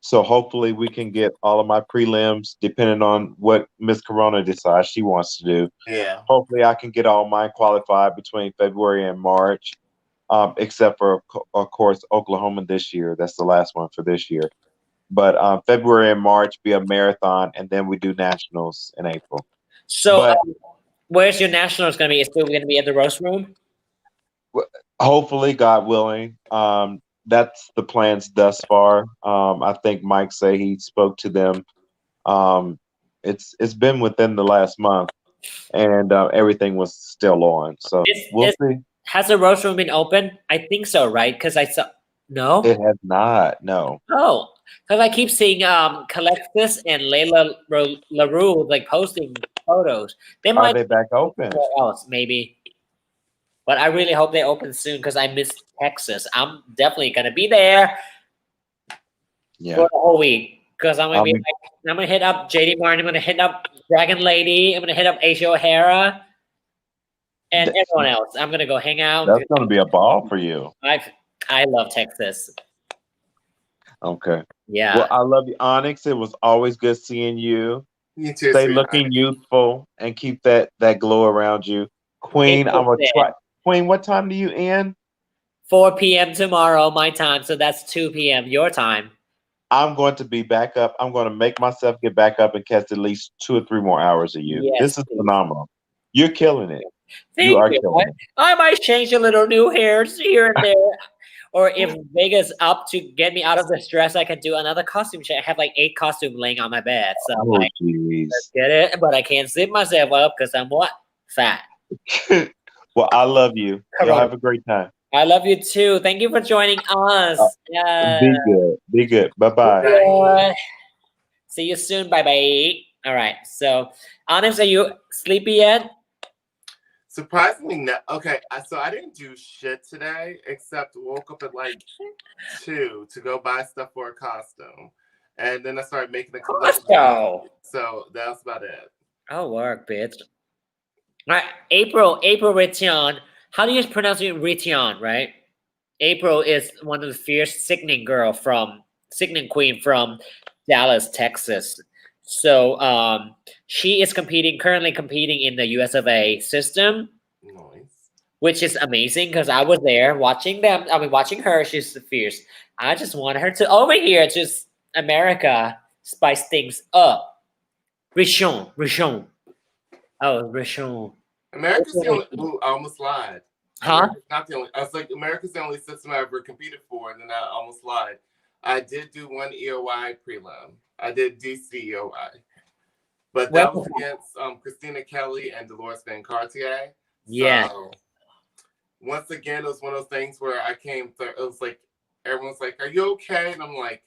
So hopefully we can get all of my prelims, depending on what Miss Corona decides she wants to do. Yeah. Hopefully I can get all mine qualified between February and March, except for of course Oklahoma this year. That's the last one for this year. But February and March be a marathon, and then we do nationals in April. So where's your nationals gonna be? It's still gonna be at the roast room? Hopefully, God willing. That's the plans thus far. I think Mike say he spoke to them. It's been within the last month, and everything was still on. So we'll see. Has the roast room been open? I think so, right? Because I saw no. It has not. No. Oh, because I keep seeing Calexis and Layla LaRue like posting photos. Are they back open? Somewhere else, maybe. But I really hope they open soon because I miss Texas. I'm definitely gonna be there for the whole week because I'm gonna hit up JD Martin. I'm gonna hit up Dragon Lady. I'm gonna hit up Asia O'Hara and everyone else. I'm gonna go hang out. That's gonna be a ball for you. I love Texas. Okay. Yeah. Well, I love you, Onyx. It was always good seeing you. You too. Stay looking youthful and keep that glow around you. Queen, I'm gonna try. Queen, what time do you end? 4 p.m. tomorrow, my time. So that's 2 p.m. your time. I'm going to be back up. I'm going to make myself get back up and catch at least 2 or 3 more hours of you. Yes, this is phenomenal. You're killing it. Thank you are killing it. I might change a little new hairs here and there. Or if Vega's up to get me out of the stress, I can do another costume change. I have like 8 costumes laying on my bed. So I'm like, let's get it. But I can't zip myself up because I'm what? Fat. Well, I love you. Y'all have a great time. I love you too. Thank you for joining us. Be good. Be good. Bye-bye. See you soon. Bye-bye. All right. So, Onyx, are you sleepy yet? Surprisingly, no. Okay, so I didn't do shit today except woke up at like 2 to go buy stuff for a costume. And then I started making a collection. So that's about it. Oh, work, bitch. All right, April Rition. How do you pronounce it? Rition, right? April is one of the fierce sickening queen from Dallas, Texas. So she is currently competing in the US of A system, which is amazing because I was there watching them. I mean, watching her. She's fierce. I just want her to over here, just America, spice things up. Richen. Oh, Richen. America's the only. Ooh, I almost lied. Huh? Not the only. I was like, America's the only system I ever competed for, and then I almost lied. I did do one EOI prelim. I did DC EOI, but that was against Christina Kelly and Dolores Van Cartier. Yeah. So, once again, it was one of those things where I came. It was like everyone's like, "Are you okay?" And I'm like,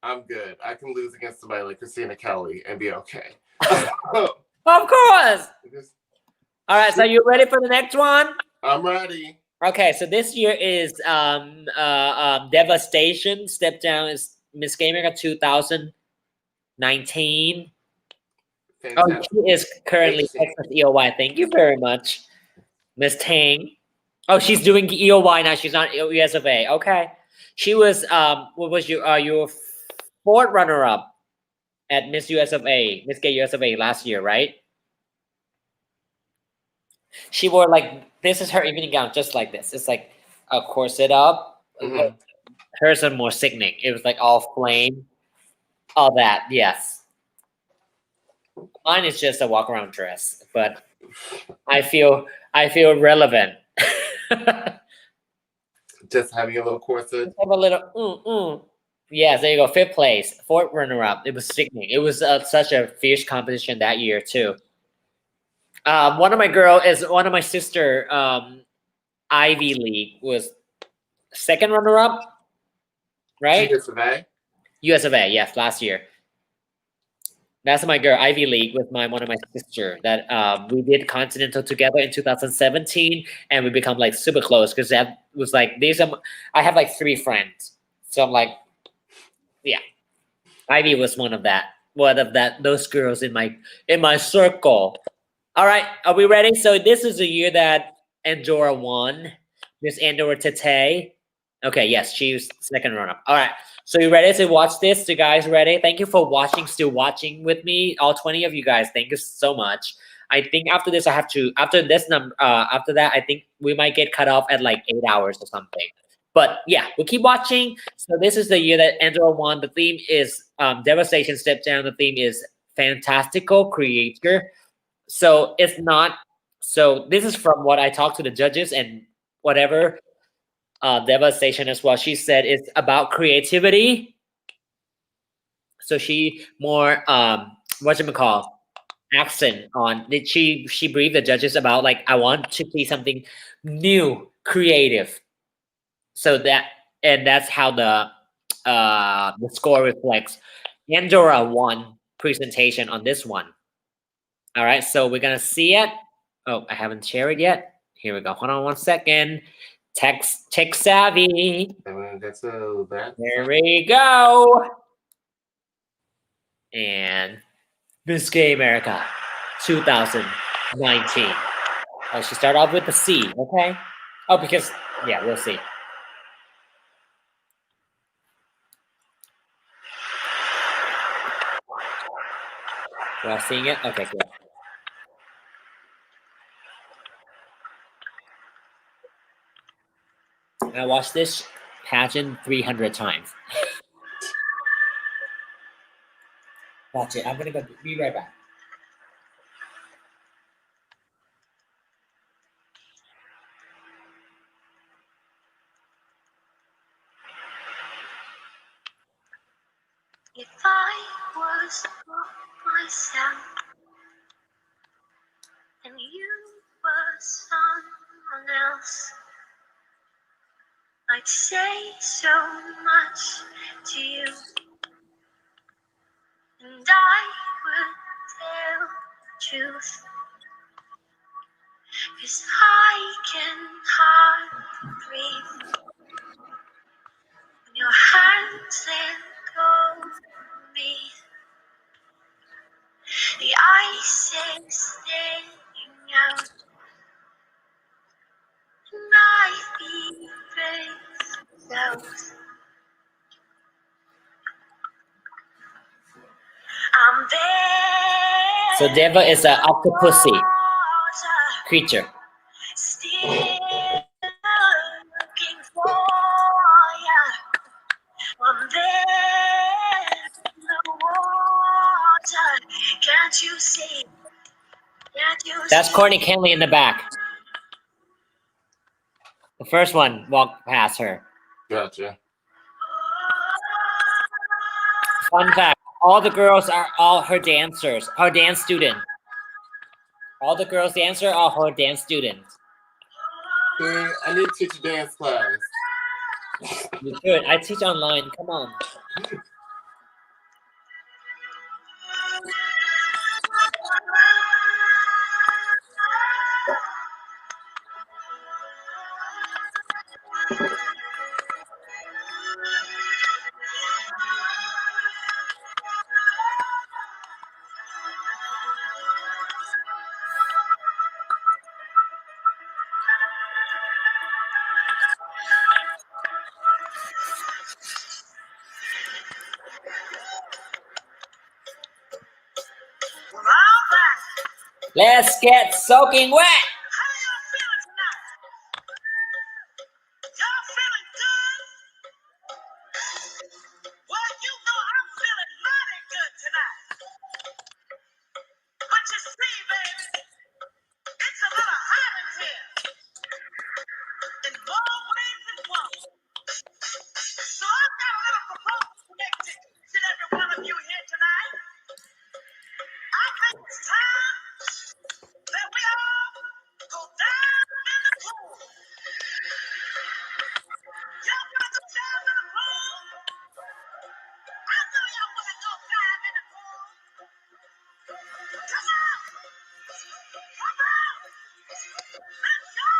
"I'm good. I can lose against somebody like Christina Kelly and be okay." Of course. All right, so you ready for the next one? I'm ready. Okay, so this year is Devastation. Step down is Miss Gay America 2019. Fantastic. Oh, she is currently Texas EOY. Thank you very much. Miss Tang. Oh, she's doing EOY now. She's not US of A. Okay. She was what was your fourth runner up at Miss US of A, Miss Gay US of A last year, right? She wore like this is her evening gown, just like this. It's like a corset up. Mhm. Hers are more sickening. It was like all flame, all that. Yes. Mine is just a walk around dress, but I feel relevant. Just having a little corset. Have a little. Yes, there you go. Fifth place, fourth runner up. It was sickening. It was such a fierce competition that year too. One of my sister. Ivy League was second runner up, right? US of A. US of A, yes, last year. That's my girl. Ivy League with one of my sister that we did Continental together in 2017, and we become like super close because that was like I have like 3 friends, so I'm like, yeah, Ivy was one of those girls in my circle. All right, are we ready? So this is the year that Andorra won. Miss Andorra Tete. Okay, yes, she was second runner-up. All right, so you ready to watch this? You guys ready? Thank you for still watching with me, all 20 of you guys. Thank you so much. I think after this, after that, I think we might get cut off at like 8 hours or something. But yeah, we'll keep watching. So this is the year that Andorra won. The theme is Devastation Step Down. The theme is Fantastical Creator. So it's not. So this is from what I talked to the judges and whatever. Devastation as well. She said it's about creativity. So she more whatchamacall accent on did she briefed the judges about like I want to see something new, creative. So that's how the score reflects. Andorra won presentation on this one. All right, so we're gonna see it. Oh, I haven't shared it yet. Here we go. Hold on one second. Tech savvy. There we go. And Miss Gay America 2019. Oh, she started off with the C, okay? Oh, because yeah, we'll see. You all seeing it? Okay, cool. I watched this pageant 300 times. That's it. I'm gonna be right back. If I was myself and you were someone else, I'd say so much to you, and I would tell the truth, 'cause I can hardly breathe when your hands let go of me. The ice is thinning out, and my feet race south. I'm there. So Deva is an octopusy creature. Still looking for ya. I'm there in the water. Can't you see? Can't you That's see? Courtney Kenley in the back. The first one walked past her. Gotcha. Fun fact, all the girls are all her dancers, her dance students. All the girls dancer are her dance students. I need to teach a dance class. You should. I teach online. Come on. Let's get soaking wet. Y'all feeling good? Well, you know I'm feeling mighty good tonight. But you see, baby, it's a little hot in here. In more ways than one. So I've got a little proposal to make to each and every one of you here tonight. I think it's time that we all go down in the pool. Y'all wanna go down in the pool? I know y'all wanna go dive in the pool. Come on! Come on! Let's go!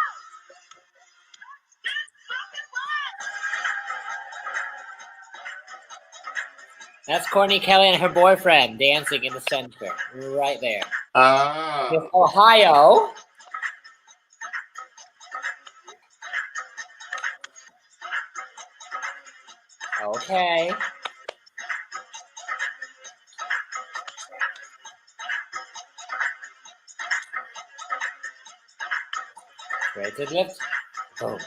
Get fucking wet! That's Courtney Kelly and her boyfriend dancing in the center, right there. Miss Ohio. Okay. Straight to the lift. Boom.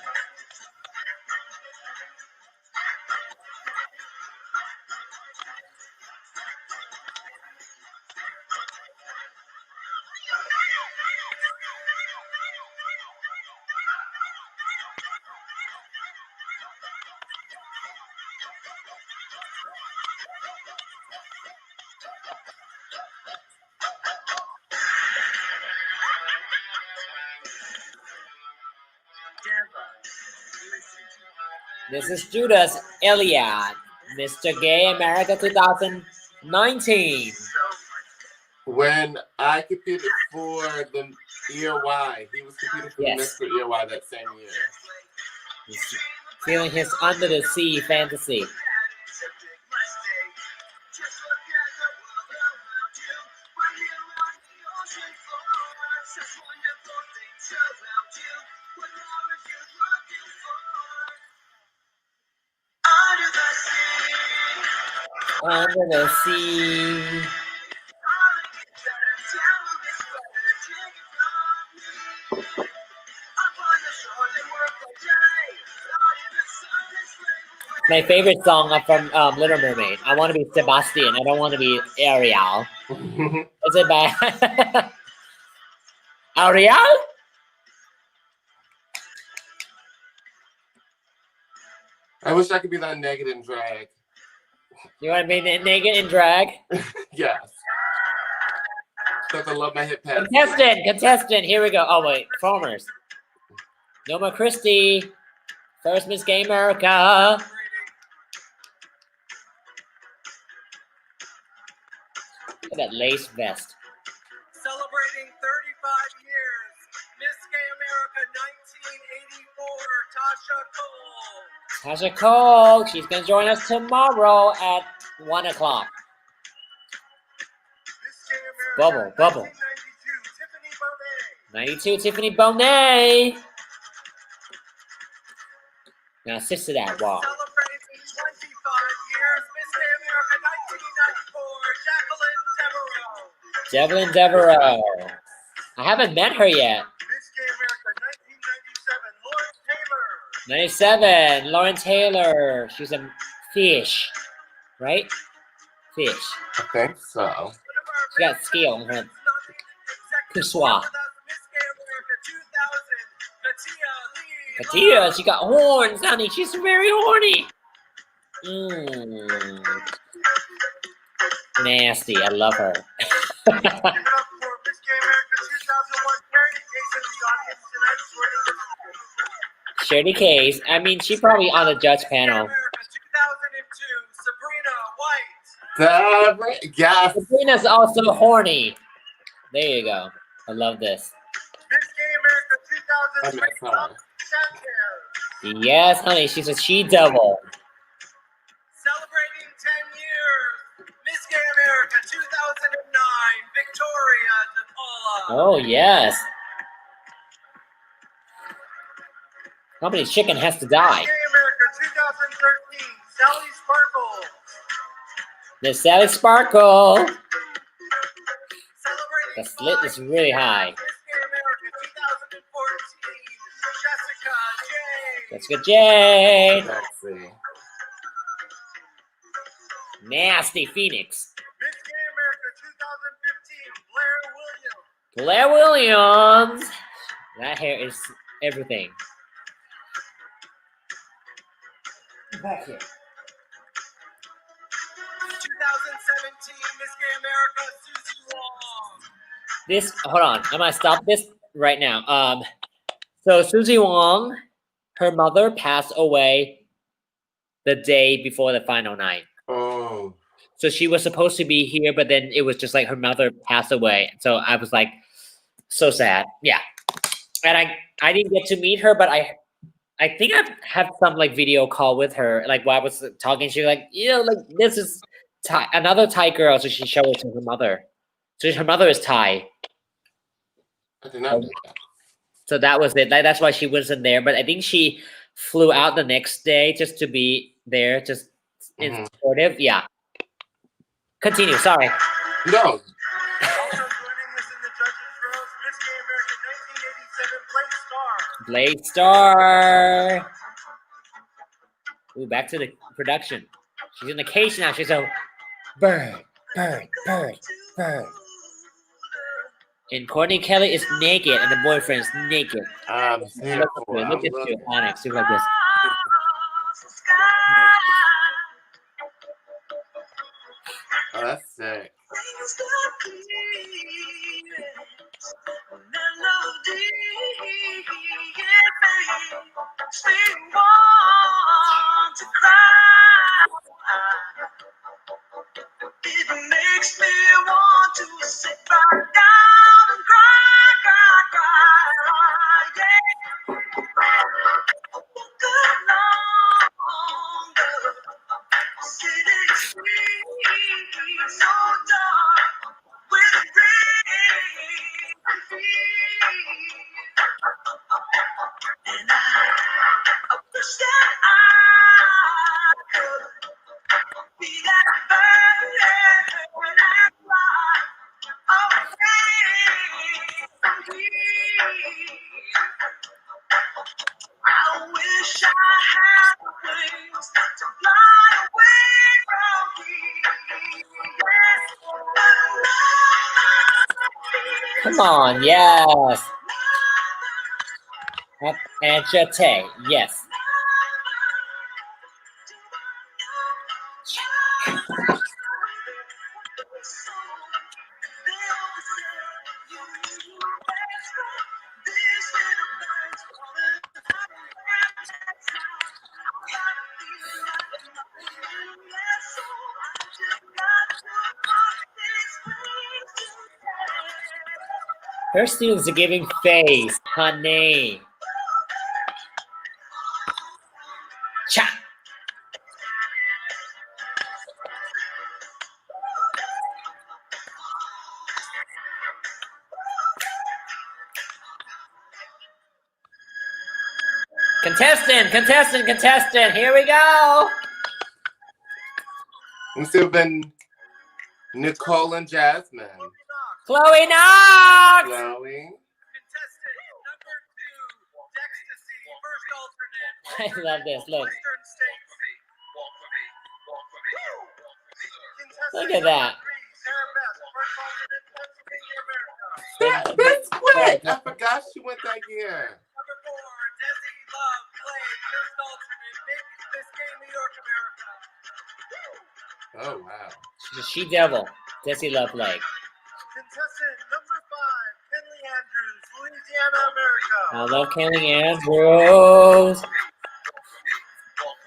This is Judas Elliott, Mr. Gay America 2019. When I competed for the EOY, he was competing for the Mr. EOY that same year. He's feeling his under the sea fantasy. Under the sea. My favorite song from Little Mermaid. I want to be Sebastian. I don't want to be Ariel. Is it bad? Ariel? I wish I could be that naked in drag. You want to be naked in drag? Yes. Because I love my hip pads. Contestant. Here we go. Oh wait, performers. Noma Christie, first Miss Gay America. Look at that lace vest. Celebrating 35 years, Miss Gay America 1984, Tasha Cole. Tasha Cole. She's going to join us tomorrow at 1 o'clock. Bubble. 92, Tiffany Bonet. Now, sister that wall. Celebrating 25 years, Miss Gay America 1994, Jacqueline Devereaux. I haven't met her yet. Miss Gay America 1997, 97, Lauren Taylor. She's a fish, right? Fish. I think so. She got scale on her pissoir. Katia, she got horns, honey. She's very horny. Nasty. I love her. Shirley Case. I mean, she probably on the judge panel. 2002, Sabrina White. Yes. Sabrina's also horny. There you go. I love this. Miss Gay America 2003, Yes, honey. She's a she-devil. celebrating 10 years, Miss Gay America 2009, Victoria DePaula. Oh, yes. How many chicken has to die? Miss Gay America 2013, Sally Sparkle. Miss Sally Sparkle. The slit is really high. Jessica Jade. Sexy. Nasty Phoenix. Miss Gay America 2015, Blair Williams. Blair Williams. That hair is everything. Back here. 2017, Miss Gay America, Susie Wong. This, hold on. I'm gonna stop this right now. So Susie Wong, her mother passed away the day before the final night. Oh. So she was supposed to be here, but then it was just like her mother passed away. So I was like, so sad. Yeah. And I didn't get to meet her, but I think I've had some like video call with her. Like while I was talking, she was like, like this is Thai, another Thai girl. So she showed it to her mother. So her mother is Thai. I did not know that. So that was it. That's why she wasn't there. But I think she flew out the next day just to be there, just in supportive. Yeah. Continue. Sorry. No. Blade Star. Ooh, back to the production. She's in the cage now. She's a bird. And Courtney Kelly is naked, and the boyfriend is naked. Look at you, Onyx. Do like this. Oh, that's sick. It makes me want to sit back down and cry, yeah. Good longer. City streets so dark with rain. And I wish that I could be that bird and fly away. I wish I had the wings to fly away from here. Come on, yes. And Jate, yes. Her students are giving face, honey. Cha. Contestant, here we go. This would have been Nicole and Jasmine. Chloe Knox. Chloe. I love this. Look. Look at that. That's quick. I forgot she went that year. Oh wow. She's a she devil. Desi Love Lake. Contestant number 5, Kenley Andrews, Louisiana, America. I love Kenley Andrews.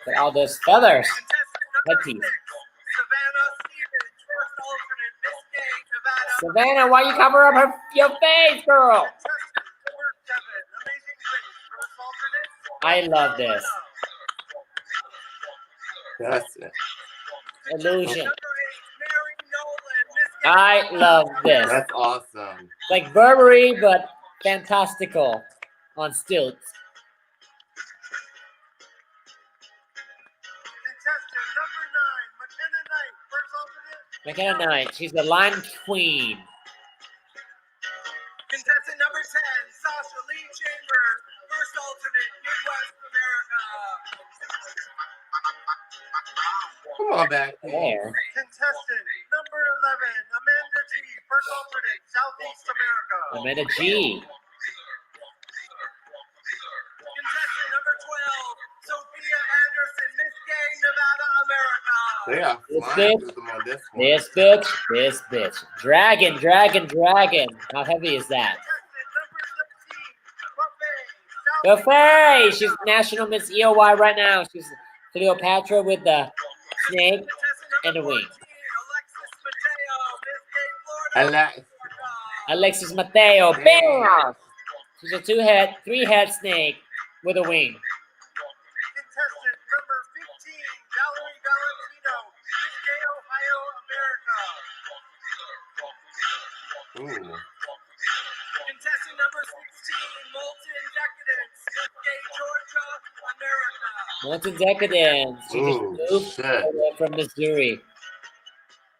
Look at all those feathers. Headpiece. Savannah, why you cover up your face, girl? I love this. That's it. Illusion. I love this. That's awesome. Like Burberry, but fantastical on stilts. McKenna Knight, she's the Lion Queen. Come on back. There. Contestant number 11, Amanda G, first alternate, Southeast America. Amanda G. Contestant number 12, Sophia Anderson, Miss Gay, Nevada, America. They are This flying bitch. through them on this one. This bitch. This bitch. Dragon, dragon, dragon. How heavy is that? Buffet. She's National Miss EOY right now. She's Cleopatra with the snake and the wing. Alexis Mateo. Bam! She's a three-head snake with a wing. Contestant number 15, Valerie Valentino, Miss Gay, Ohio, America. Ooh. Contestant number 16, Molten Decadence, Miss Gay, Georgia, America. Molten Decadence. She just Ooh, moved shit. from Missouri.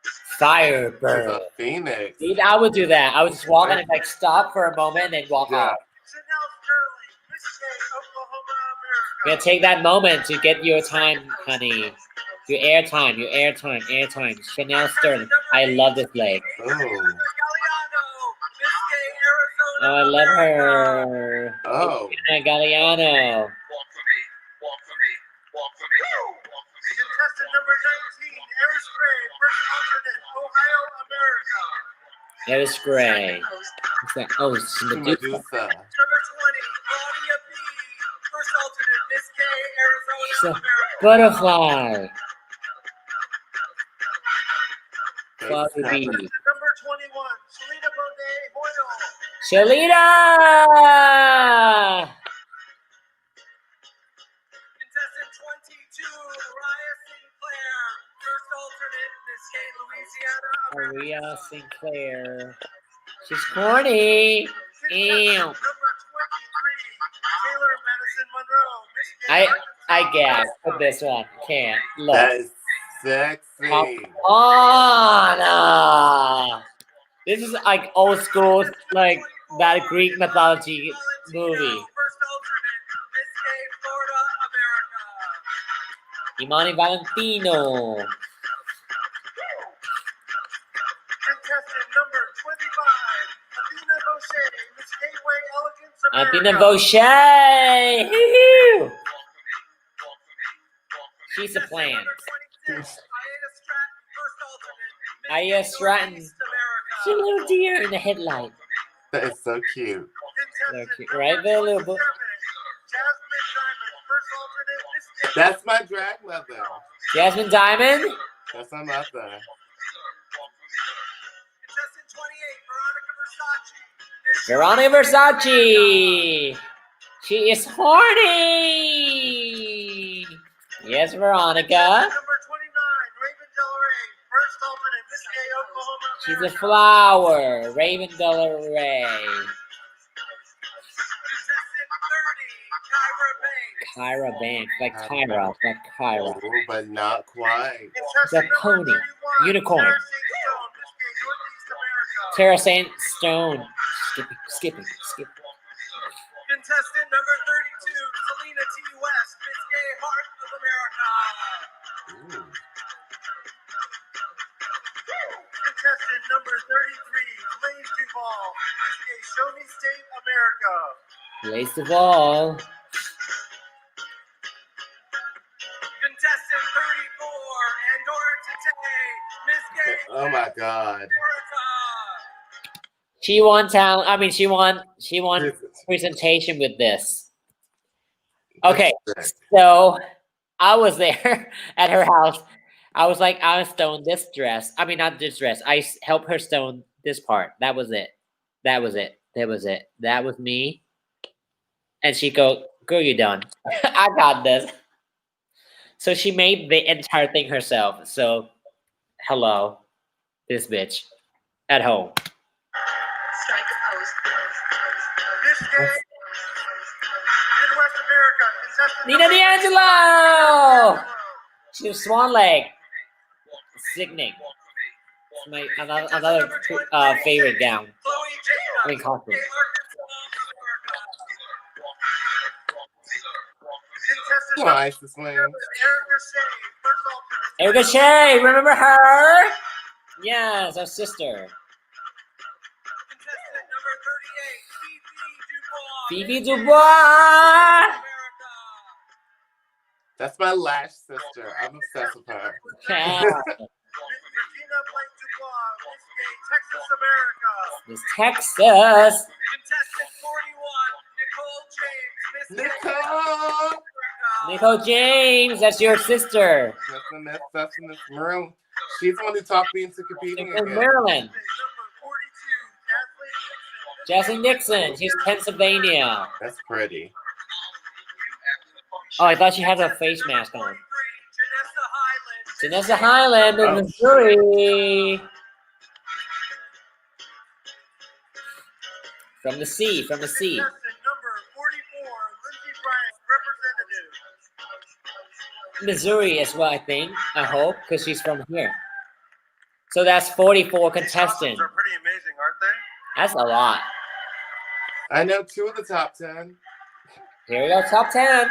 There's Firebird. a phoenix. See, I would do that. I would just walk in and like stop for a moment and then walk Yeah. off. Chanel Sterling, Miss Gay, Oklahoma, America. You gotta take that moment to get your time, honey. Your airtime, your airtime, airtime. Chanel Sterling. I love this leg. Ooh. Miss Gay, Arizona, Oh, I love her. Oh. Christina Galliano. Contestant number 19, Eris Gray, first alternate, Ohio, America. There's Gray. What's that? Oh, it's Medusa. Medusa. Number 20, Claudia B, first alternate, Miss Gay, Arizona, She's a America. butterfly. Claudia B. Number 21, Shalita Bonet Hoyle. Shalita! Contestant 22, Raya Sinclair, first alternate, Miss Gay, Louisiana, America. Maria Sinclair. She's corny. Ew. Number 23, Taylor Madison Monroe, Miss Gay, I guess for this one. Can't. Look. That is sexy. Come on. This is like old school, like that Greek mythology movie. first alternate, Miss Gay, Florida, America. Imani Valentino. Contestant number 25, Athena Boucher, Miss Gateway Elegance, America. Athena Boucher. Hoo-hoo. She's a plant. Aya Stratton. She's a little deer in the headlight. That is so cute. So cute. Right there, little book. That's my drag mother. Jasmine Diamond. That's my mother. Contestant 28, Veronica Versace. She is horny. Yes, Veronica. Number 29, Raven Del Rey, first alternate, Miss Gay, Oklahoma, She's a America. flower. Raven Del Rey. Contestant 30, Kyra Banks. Kyra Banks. Like Kyra. Like Kyra. Oh, but not quite. It's a pony. Unicorn. Tara Saint Stone. Skipping. Contestant number 32, Selena T. West, Miss Gay, Heart of America. Contestant number 33, Blaze Duval, Miss Gay, Show Me State, America. Lace the ball. Contestant 34, Andorra Tate, Miss Gay, Oh my God. She won talent. I mean, she won presentation with this. Okay, so I was there at her house. I was like, I stone this dress. I mean, not this dress. I helped her stone this part. That was it. That was me. And she go, girl, you done. I got this. So she made the entire thing herself. So, hello, this bitch at home. Strike a pose. Miss Gay, Midwest America, contestant Nina D'Angelo! She's Swan Lake. Sickening. It's my another favorite gown. I mean costume. Come on, Isis Wings. Erica Erica Shea, remember her? Yes, our sister. Phoebe Dubois. That's my lash sister. I'm obsessed with her. Yeah. Miss Texas. Contestant 41, Nicole. Nicole James, that's your sister. That's Miss Maroon. She's the one who talked me into competing From again. Maryland. Jessie Nixon, she's Pennsylvania. That's pretty. Oh, I thought she had a face mask on. Janessa Highland in Missouri. From the sea, from the sea. Missouri as well, I think. I hope, because she's from here. So that's 44 contestants. Are pretty amazing, aren't they? That's a lot. I know 2 of the top 10. Here we go, top 10.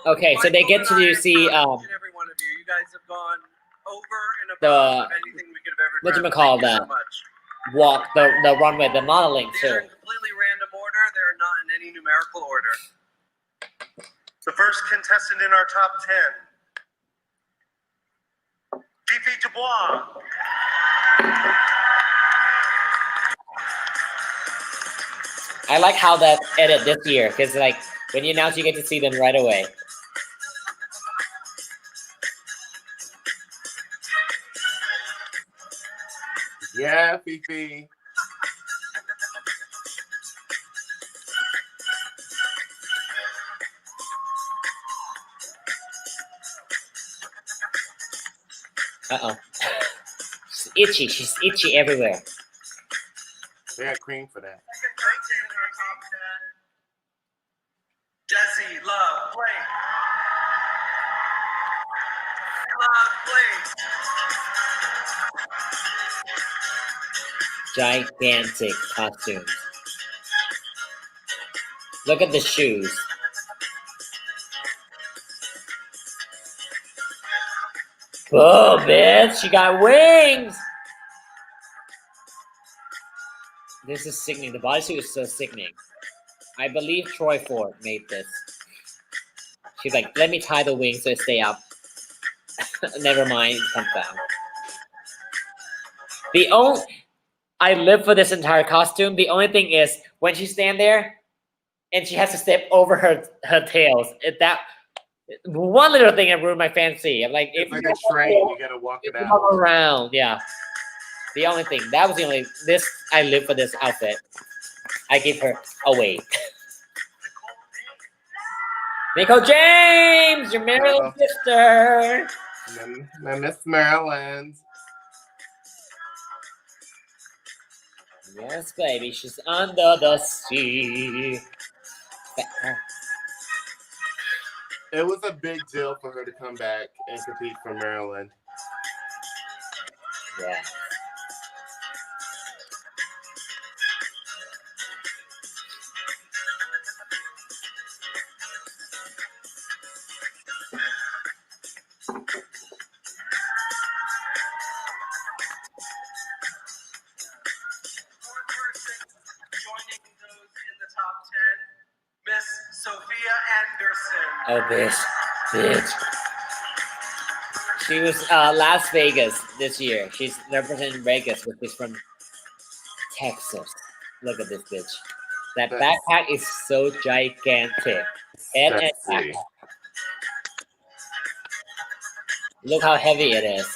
Okay, so they get to see every one of you. You guys have gone over and the above anything we could have ever done. whatchamacallit, Thank you the so much. walk, the runway, the modeling These are too. in completely random order. They're not in any numerical order. The first contestant in our top 10, Fifi Dubois. I like how that edit this year, because like when you announce, you get to see them right away. Yeah, Fifi. Uh-oh. She's itchy. She's itchy everywhere. They got cream for that. Desi Love Blake. Love Blake. Gigantic costumes. Look at the shoes. Oh, bitch, she got wings. This is sickening. The bodysuit is so sickening. I believe Troy Ford made this. She's like, let me tie the wings so it stay up. Never mind, it comes down. I live for this entire costume. The only thing is when she stand there and she has to step over her tails. That one little thing that ruined my fancy. I'm like, it's like a train, you gotta walk it out. Around, yeah. The only thing that was the only this I live for this outfit. I give her away. Nicole James, your Maryland sister. My Miss Maryland. Yes, baby, she's under the sea. It was a big deal for her to come back and compete for Maryland. Yeah. Miss Sophia Anderson. Oh, bitch. She was Las Vegas this year. She's representing Vegas, which is from Texas. Look at this bitch. That backpack is so gigantic. Head and back. Look how heavy it is.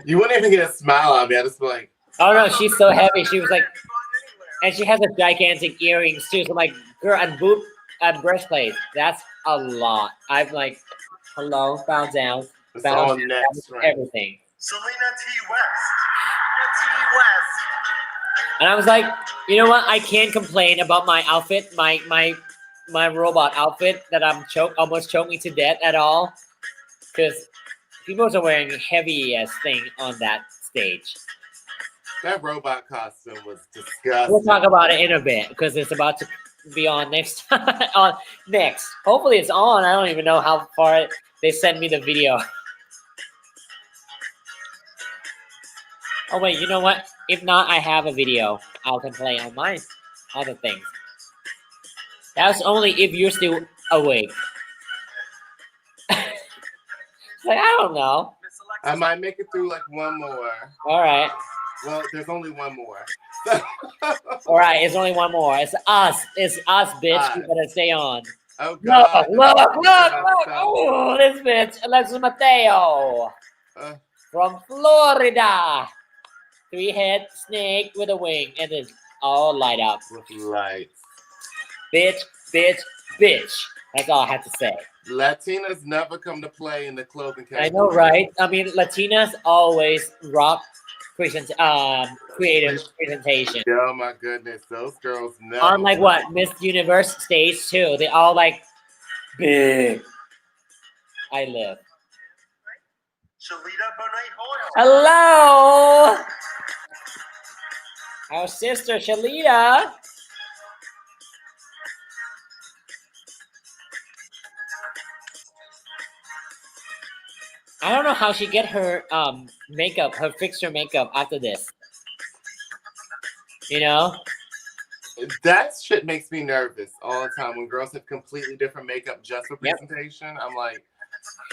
You wouldn't even get a smile on me. I just be like, oh no, she's so heavy. She was like, and she has a gigantic earrings too. So I'm like, girl, and boot and breastplate. That's a lot. I'm like, hello, bow down, bow down, everything. Selena T. West. And I was like, you know what? I can't complain about my outfit, my robot outfit that almost choked me to death at all, because people are wearing heavy ass thing on that stage. That robot costume was disgusting. We'll talk about it in a bit because it's about to be on next on next. Hopefully it's on. I don't even know how far they sent me the video. Oh wait, you know what? If not, I have a video I can play on my other things. That's only if you're still awake. Like, I don't know. I might make it through like one more. All right. Well, there's only one more. All right, it's only one more. It's us. It's us, bitch. You better stay on. Oh God! Look! Oh, this bitch, Alexis Mateo from Florida. 3-head snake with a wing, and it's all light up. With lights. Bitch, bitch, bitch. That's all I have to say. Latinas never come to play in the clothing category. I know, right? I mean, Latinas always rock creative presentation. Oh my goodness, those girls never. On like what? Miss Universe stage too. They all like big. I live. Hello. Our sister Shalita. I don't know how she get her makeup, her fixture makeup after this. You know? That shit makes me nervous all the time when girls have completely different makeup just for presentation. I'm like,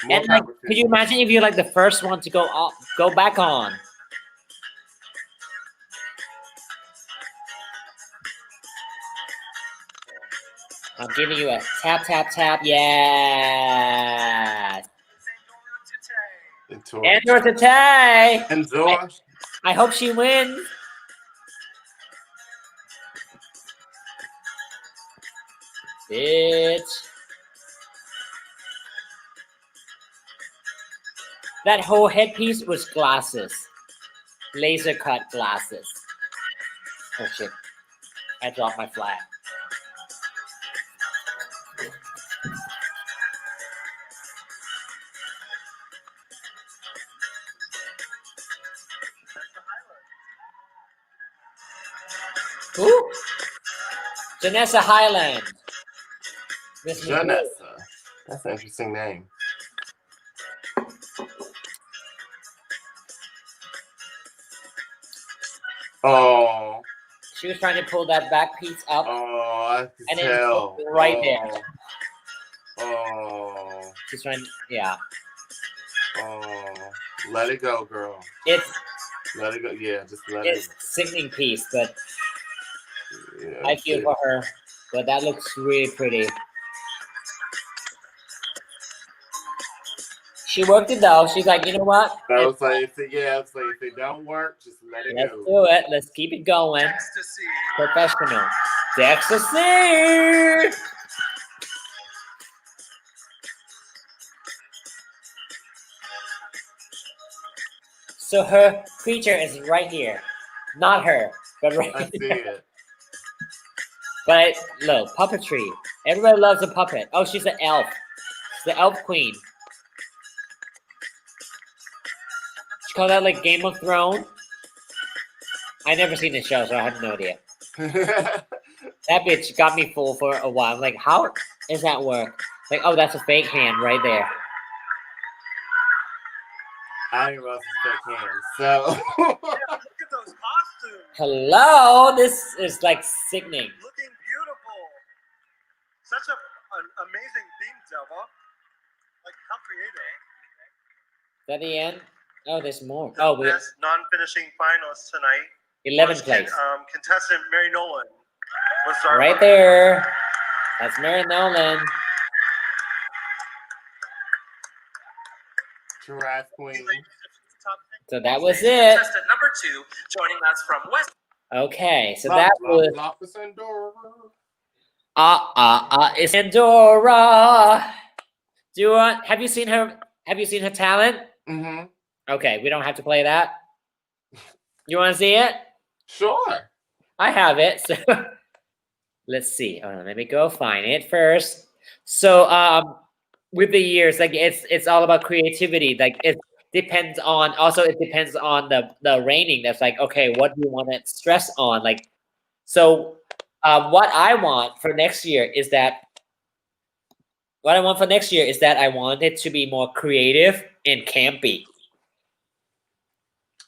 and like, could you imagine if you're like the first one to go back on? I'm giving you a tap, tap, tap. Yes. Endor Tate. I hope she wins. Bitch. That whole headpiece was glasses. Laser cut glasses. Oh shit. I dropped my flag. Who? Janessa Highland. Janessa. That's an interesting name. Oh. She was trying to pull that back piece up. Oh, I can and tell. Then right there. Oh. She's trying, yeah. Oh. Let it go, girl. Let it go. Yeah, just let it go. It's a sickening piece, but yeah, I feel for her. But that looks really pretty. She worked it though. She's like, you know what? I was like, if it don't work, just let it Let's go. do it. Let's keep it going. Ecstasy. Professional. Ecstasy. So her creature is right here. Not her, but right I see it. But look, puppetry. Everybody loves a puppet. Oh, she's an elf. She's the elf queen. She called that like Game of Thrones. I never seen the show, so I have no idea. That bitch got me fooled for a while. I'm like, how does that work? Like, oh, that's a fake hand right there. I didn't realize it's fake hands. So Look at those costumes. Hello, this is like sickening. Looking beautiful. Such an amazing theme, Zelda. Like, how creative. Is that the end? Oh, there's more. Oh, we Best non-finishing finalists tonight. 11th place. Contestant Mary Nolan was our Right there. That's Mary Nolan. Giraffe Queen. So that was it. Contestant number 2, joining us from West. Okay, so that was Pandora. It's Pandora. Have you seen her? Have you seen her talent? Mm-hmm. Okay, we don't have to play that. You want to see it? Sure. I have it. So let's see. Hold on, let me go find it first. So with the years, like it's all about creativity. Like it depends on the rating. That's like, okay, what do you want to stress on? Like, so What I want for next year is that I want it to be more creative and campy.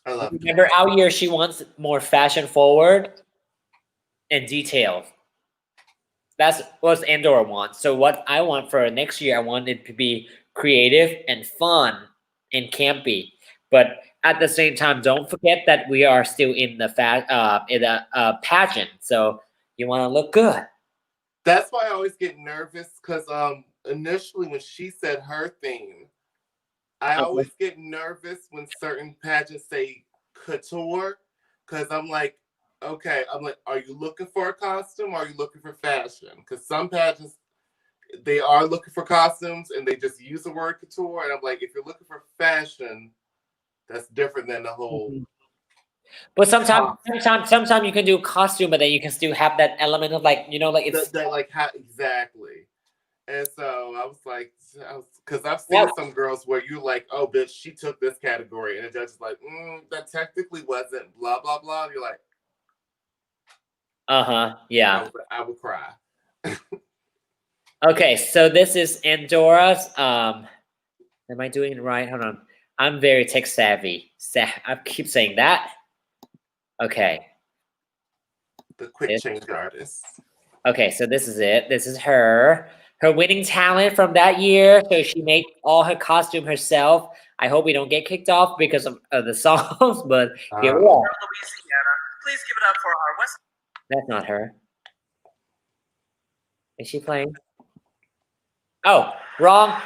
I love Remember, our year she wants more fashion forward and detailed. That's what Andorra wants. So what I want for next year, I want it to be creative and fun and campy. But at the same time, don't forget that we are still in the pageant. So you want to look good. That's why I always get nervous because initially when she said her theme, I always get nervous when certain pageants say couture because I'm like, okay, are you looking for a costume or are you looking for fashion? Because some pageants, they are looking for costumes and they just use the word couture. And I'm like, if you're looking for fashion, that's different than the whole. But sometimes you can do costume, but then you can still have that element of like it's Exactly. And so I was like, because I've seen some girls where you're like, oh, bitch, she took this category, and the judge is like, that technically wasn't blah blah blah. And you're like, yeah. I would cry. Okay, so this is Andorra's. Am I doing it right? Hold on. I'm very tech savvy. I keep saying that. Okay. The quick change artist. Okay, so this is it. This is her winning talent from that year. So she made all her costume herself. I hope we don't get kicked off because of the songs, but here we are. Louisiana. Please give it up for our West. That's not her. Is she playing? Oh, wrong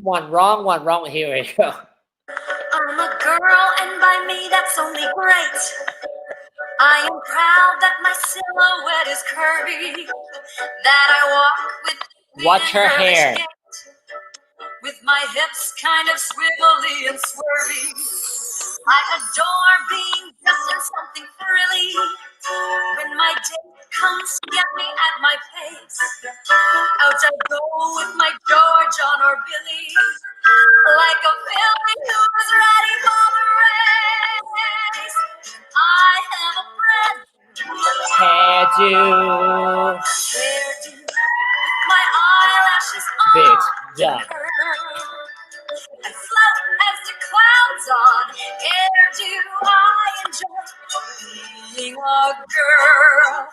one. Here we go. I'm a girl, and by me that's only great. I am proud that my silhouette is curvy, that I walk with Watch her hair. With my hips kind of swivelly and swervy. I adore being dressed in something frilly. When my date comes to get me at my pace, out I go with my George on or Billy, like a filly who's ready for the race. I have a brand hairdo. With my eyelashes on. Bitch, done. I float as the clouds on air. Do I enjoy being a girl?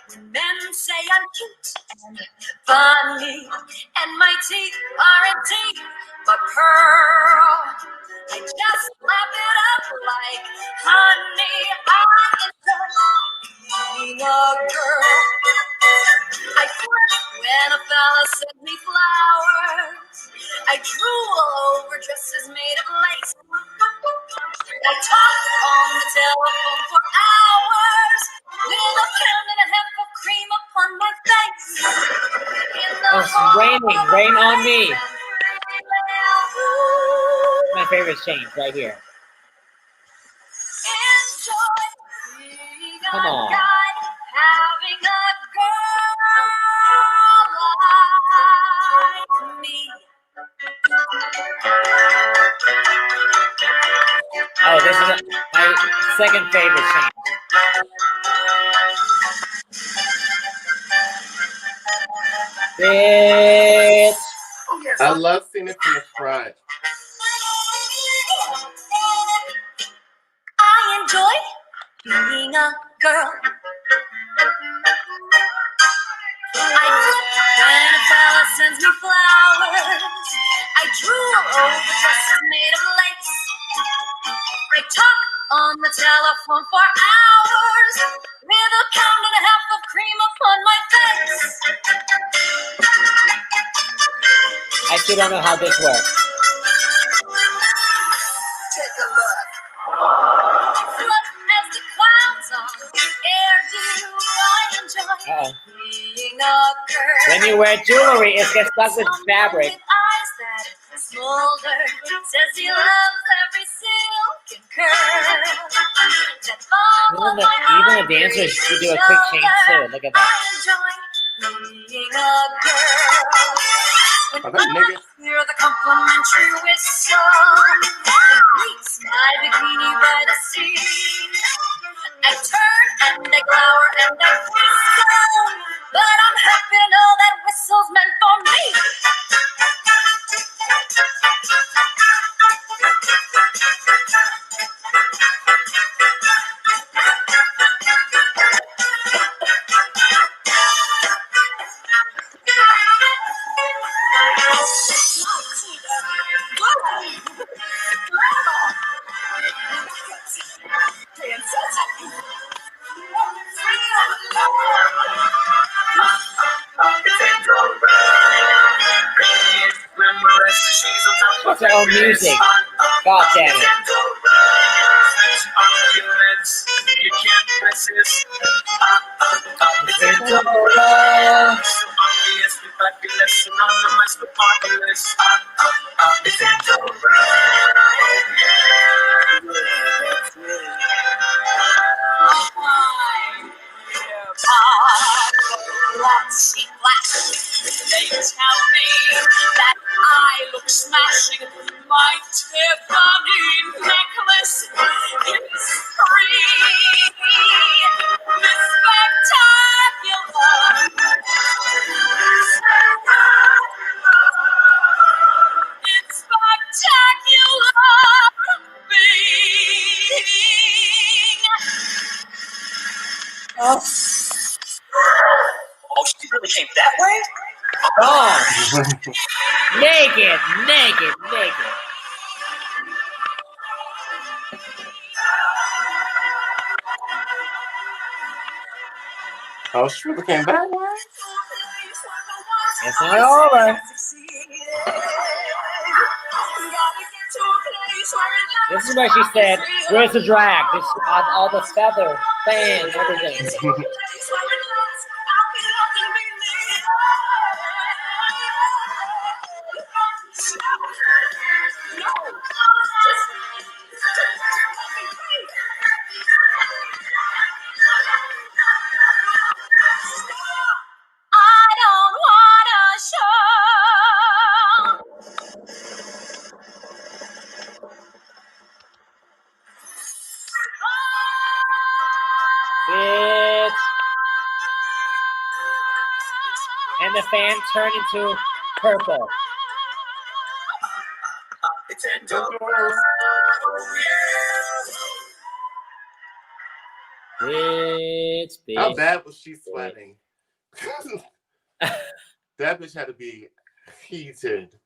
When men say I'm cute and funny, and my teeth aren't deep but pearl, I just lap it up like honey. I enjoy being a girl. I flirt when a fella sends me flowers. I drool over dresses made of lace. I talk on the telephone for hours with a pound and a half of cream upon my face. It's raining. Rain on me. My favorite change right here. Come on. Having a girl like me. Oh, this is my second favorite change. Bitch. I love seeing it from the front. I enjoy being a girl. I flip when a fella sends me flowers. I drool over dresses made of lace. I talk on the telephone for hours with a pound and a half of cream upon my face. I still don't know how this works. Take a look. Look as the clouds on air. Do I enjoy being a girl? When you wear jewelry, it gets stuck with fabric. Eyes that smolder, says he loves every silk and curl. Even the dancers should do a quick change too. Look at that. I enjoy being a girl. When I hear the complimentary whistle, it meets my bikini by the sea. and turn and they glower and they whistle. But I'm happy to know that whistle's meant for me. What's her own music? God damn it. They tell me that I look smashing. My Tiffany necklace is free. Miss Spectacular. It's spectacular being. Oh, Oh, she really came that way? oh. Naked, naked, naked. Oh, she really came that way? It's not over. This is where she said, "Where's the drag?" Just all the feather, fans, everything. I don't wanna show. Bitch. And the fan turned into purple. Bitch, How bitch. bad was she sweating? That bitch had to be heated.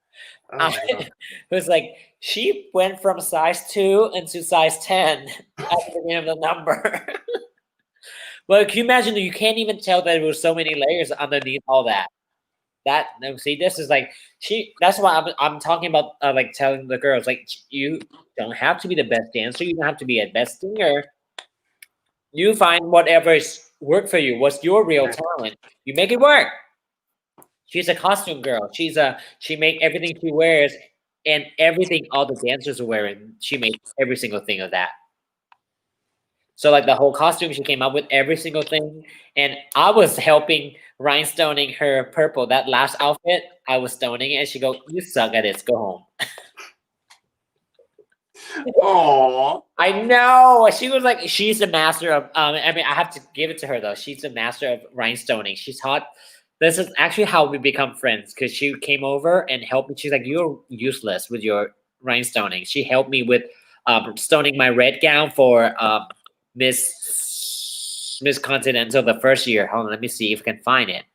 Oh, my God. It was like she went from size 2 into size 10 at the beginning of the number. Well, can you imagine that you can't even tell that there were so many layers underneath all that? See, this is like that's why I'm talking about like telling the girls like you don't have to be the best dancer, you don't have to be a best singer. You find whatever is work for you. What's your real talent? You make it work. She's a costume girl. She make everything she wears and everything all the dancers are wearing. She makes every single thing of that. So like the whole costume, she came up with every single thing, and I was helping rhinestoning her purple. That last outfit, I was stoning it, and she go, "You suck at this. Go home." Aww. I know. She was like, she's a master of. I mean, I have to give it to her though. She's a master of rhinestoning. She's taught. This is actually how we become friends because she came over and helped me. She's like, "You're useless with your rhinestoning." She helped me with stoning my red gown for Miss Continental the first year. Hold on, let me see if I can find it.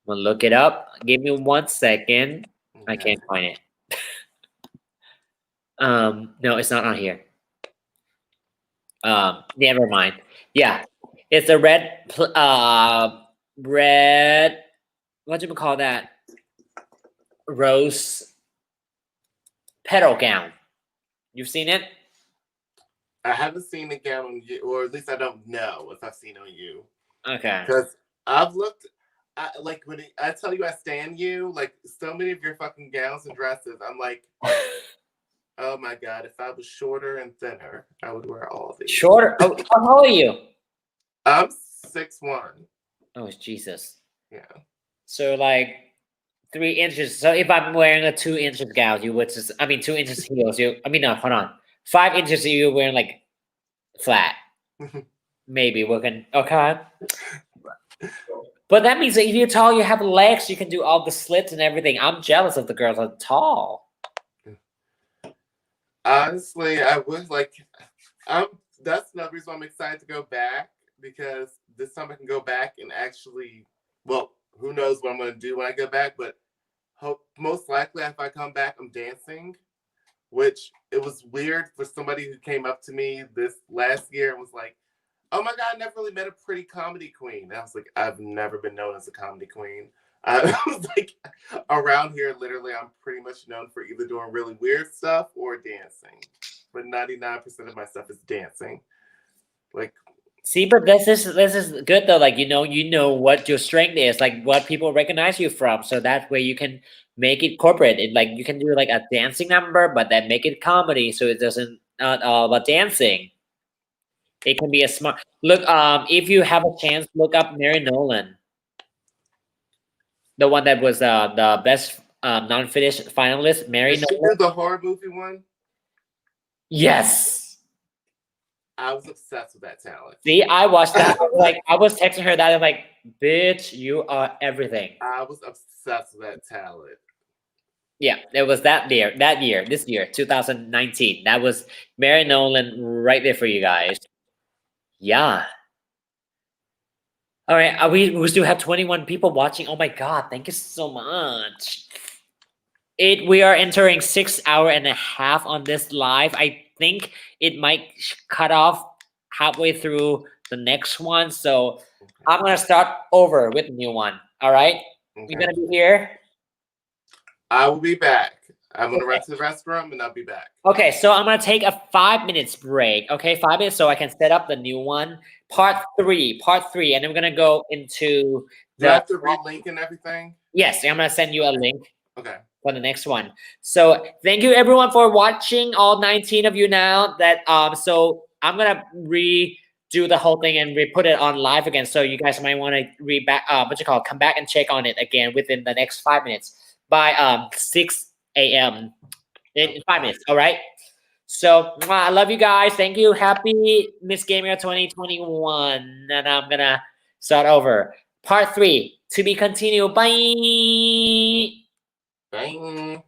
I'm gonna look it up. Give me 1 second. I can't find it. No, it's not on here. Never mind. Yeah, it's a red. What do you call that? Rose petal gown. You've seen it? I haven't seen it gown on you, or at least I don't know if I've seen it on you. Okay. Because I've looked, like when I tell you I stand you, like so many of your fucking gowns and dresses, I'm like, oh my God, if I was shorter and thinner, I would wear all these. Shorter? Oh, how tall are you? I'm 6'1". Oh, Jesus. Yeah. So like 3 inches. So if I'm wearing a 2 inches gown, you would just, 2 inches heels. No, hold on. 5 inches, you're wearing like flat. Maybe we can. Okay. But that means that if you're tall, you have legs, you can do all the slits and everything. I'm jealous of the girls that are tall. Honestly, I would like. That's another reason I'm excited to go back, because this time I can go back and actually. Well, who knows what I'm going to do when I go back, but most likely if I come back, I'm dancing. Which it was weird for somebody who came up to me this last year and was like, "Oh my God, I never really met a pretty comedy queen." And I was like, "I've never been known as a comedy queen." I was like, around here, literally, I'm pretty much known for either doing really weird stuff or dancing. But 99% of my stuff is dancing. Like, see, but this is good though. Like you know what your strength is, like what people recognize you from. So that way you can make it corporate. It like you can do like a dancing number, but then make it comedy, so it doesn't not all about dancing. It can be a smart look. If you have a chance, look up Mary Nolan, the one that was the best non-finished finalist. Mary did she Nolan. do the horror movie one? Yes. I was obsessed with that talent. See, I watched that. Like I was texting her that. I'm like, bitch, you are everything. I was obsessed with that talent. Yeah, it was this year, 2019. That was Mary Nolan right there for you guys. Yeah. All right. We still have 21 people watching. Oh my God. Thank you so much. We are entering 6 hours and a half on this live. I think it might cut off halfway through the next one. So I'm going to start over with a new one. All right. Okay. You're going to be here? I will be back. I'm going to run to the restroom and I'll be back. Okay, so I'm going to take a 5 minutes break. Okay, 5 minutes so I can set up the new one. Part three. And then we're going to go into Do I have to relink and everything? Yes, I'm going to send you a link. Okay. For the next one. So thank you everyone for watching, all 19 of you now. So I'm going to redo the whole thing and put it on live again. So you guys might want to come back and check on it again within the next 5 minutes by 6 a.m. in 5 minutes. All right. So I love you guys. Thank you. Happy Miss Gamer 2021. And I'm gonna start over. Part 3 to be continued. Bye. Bye.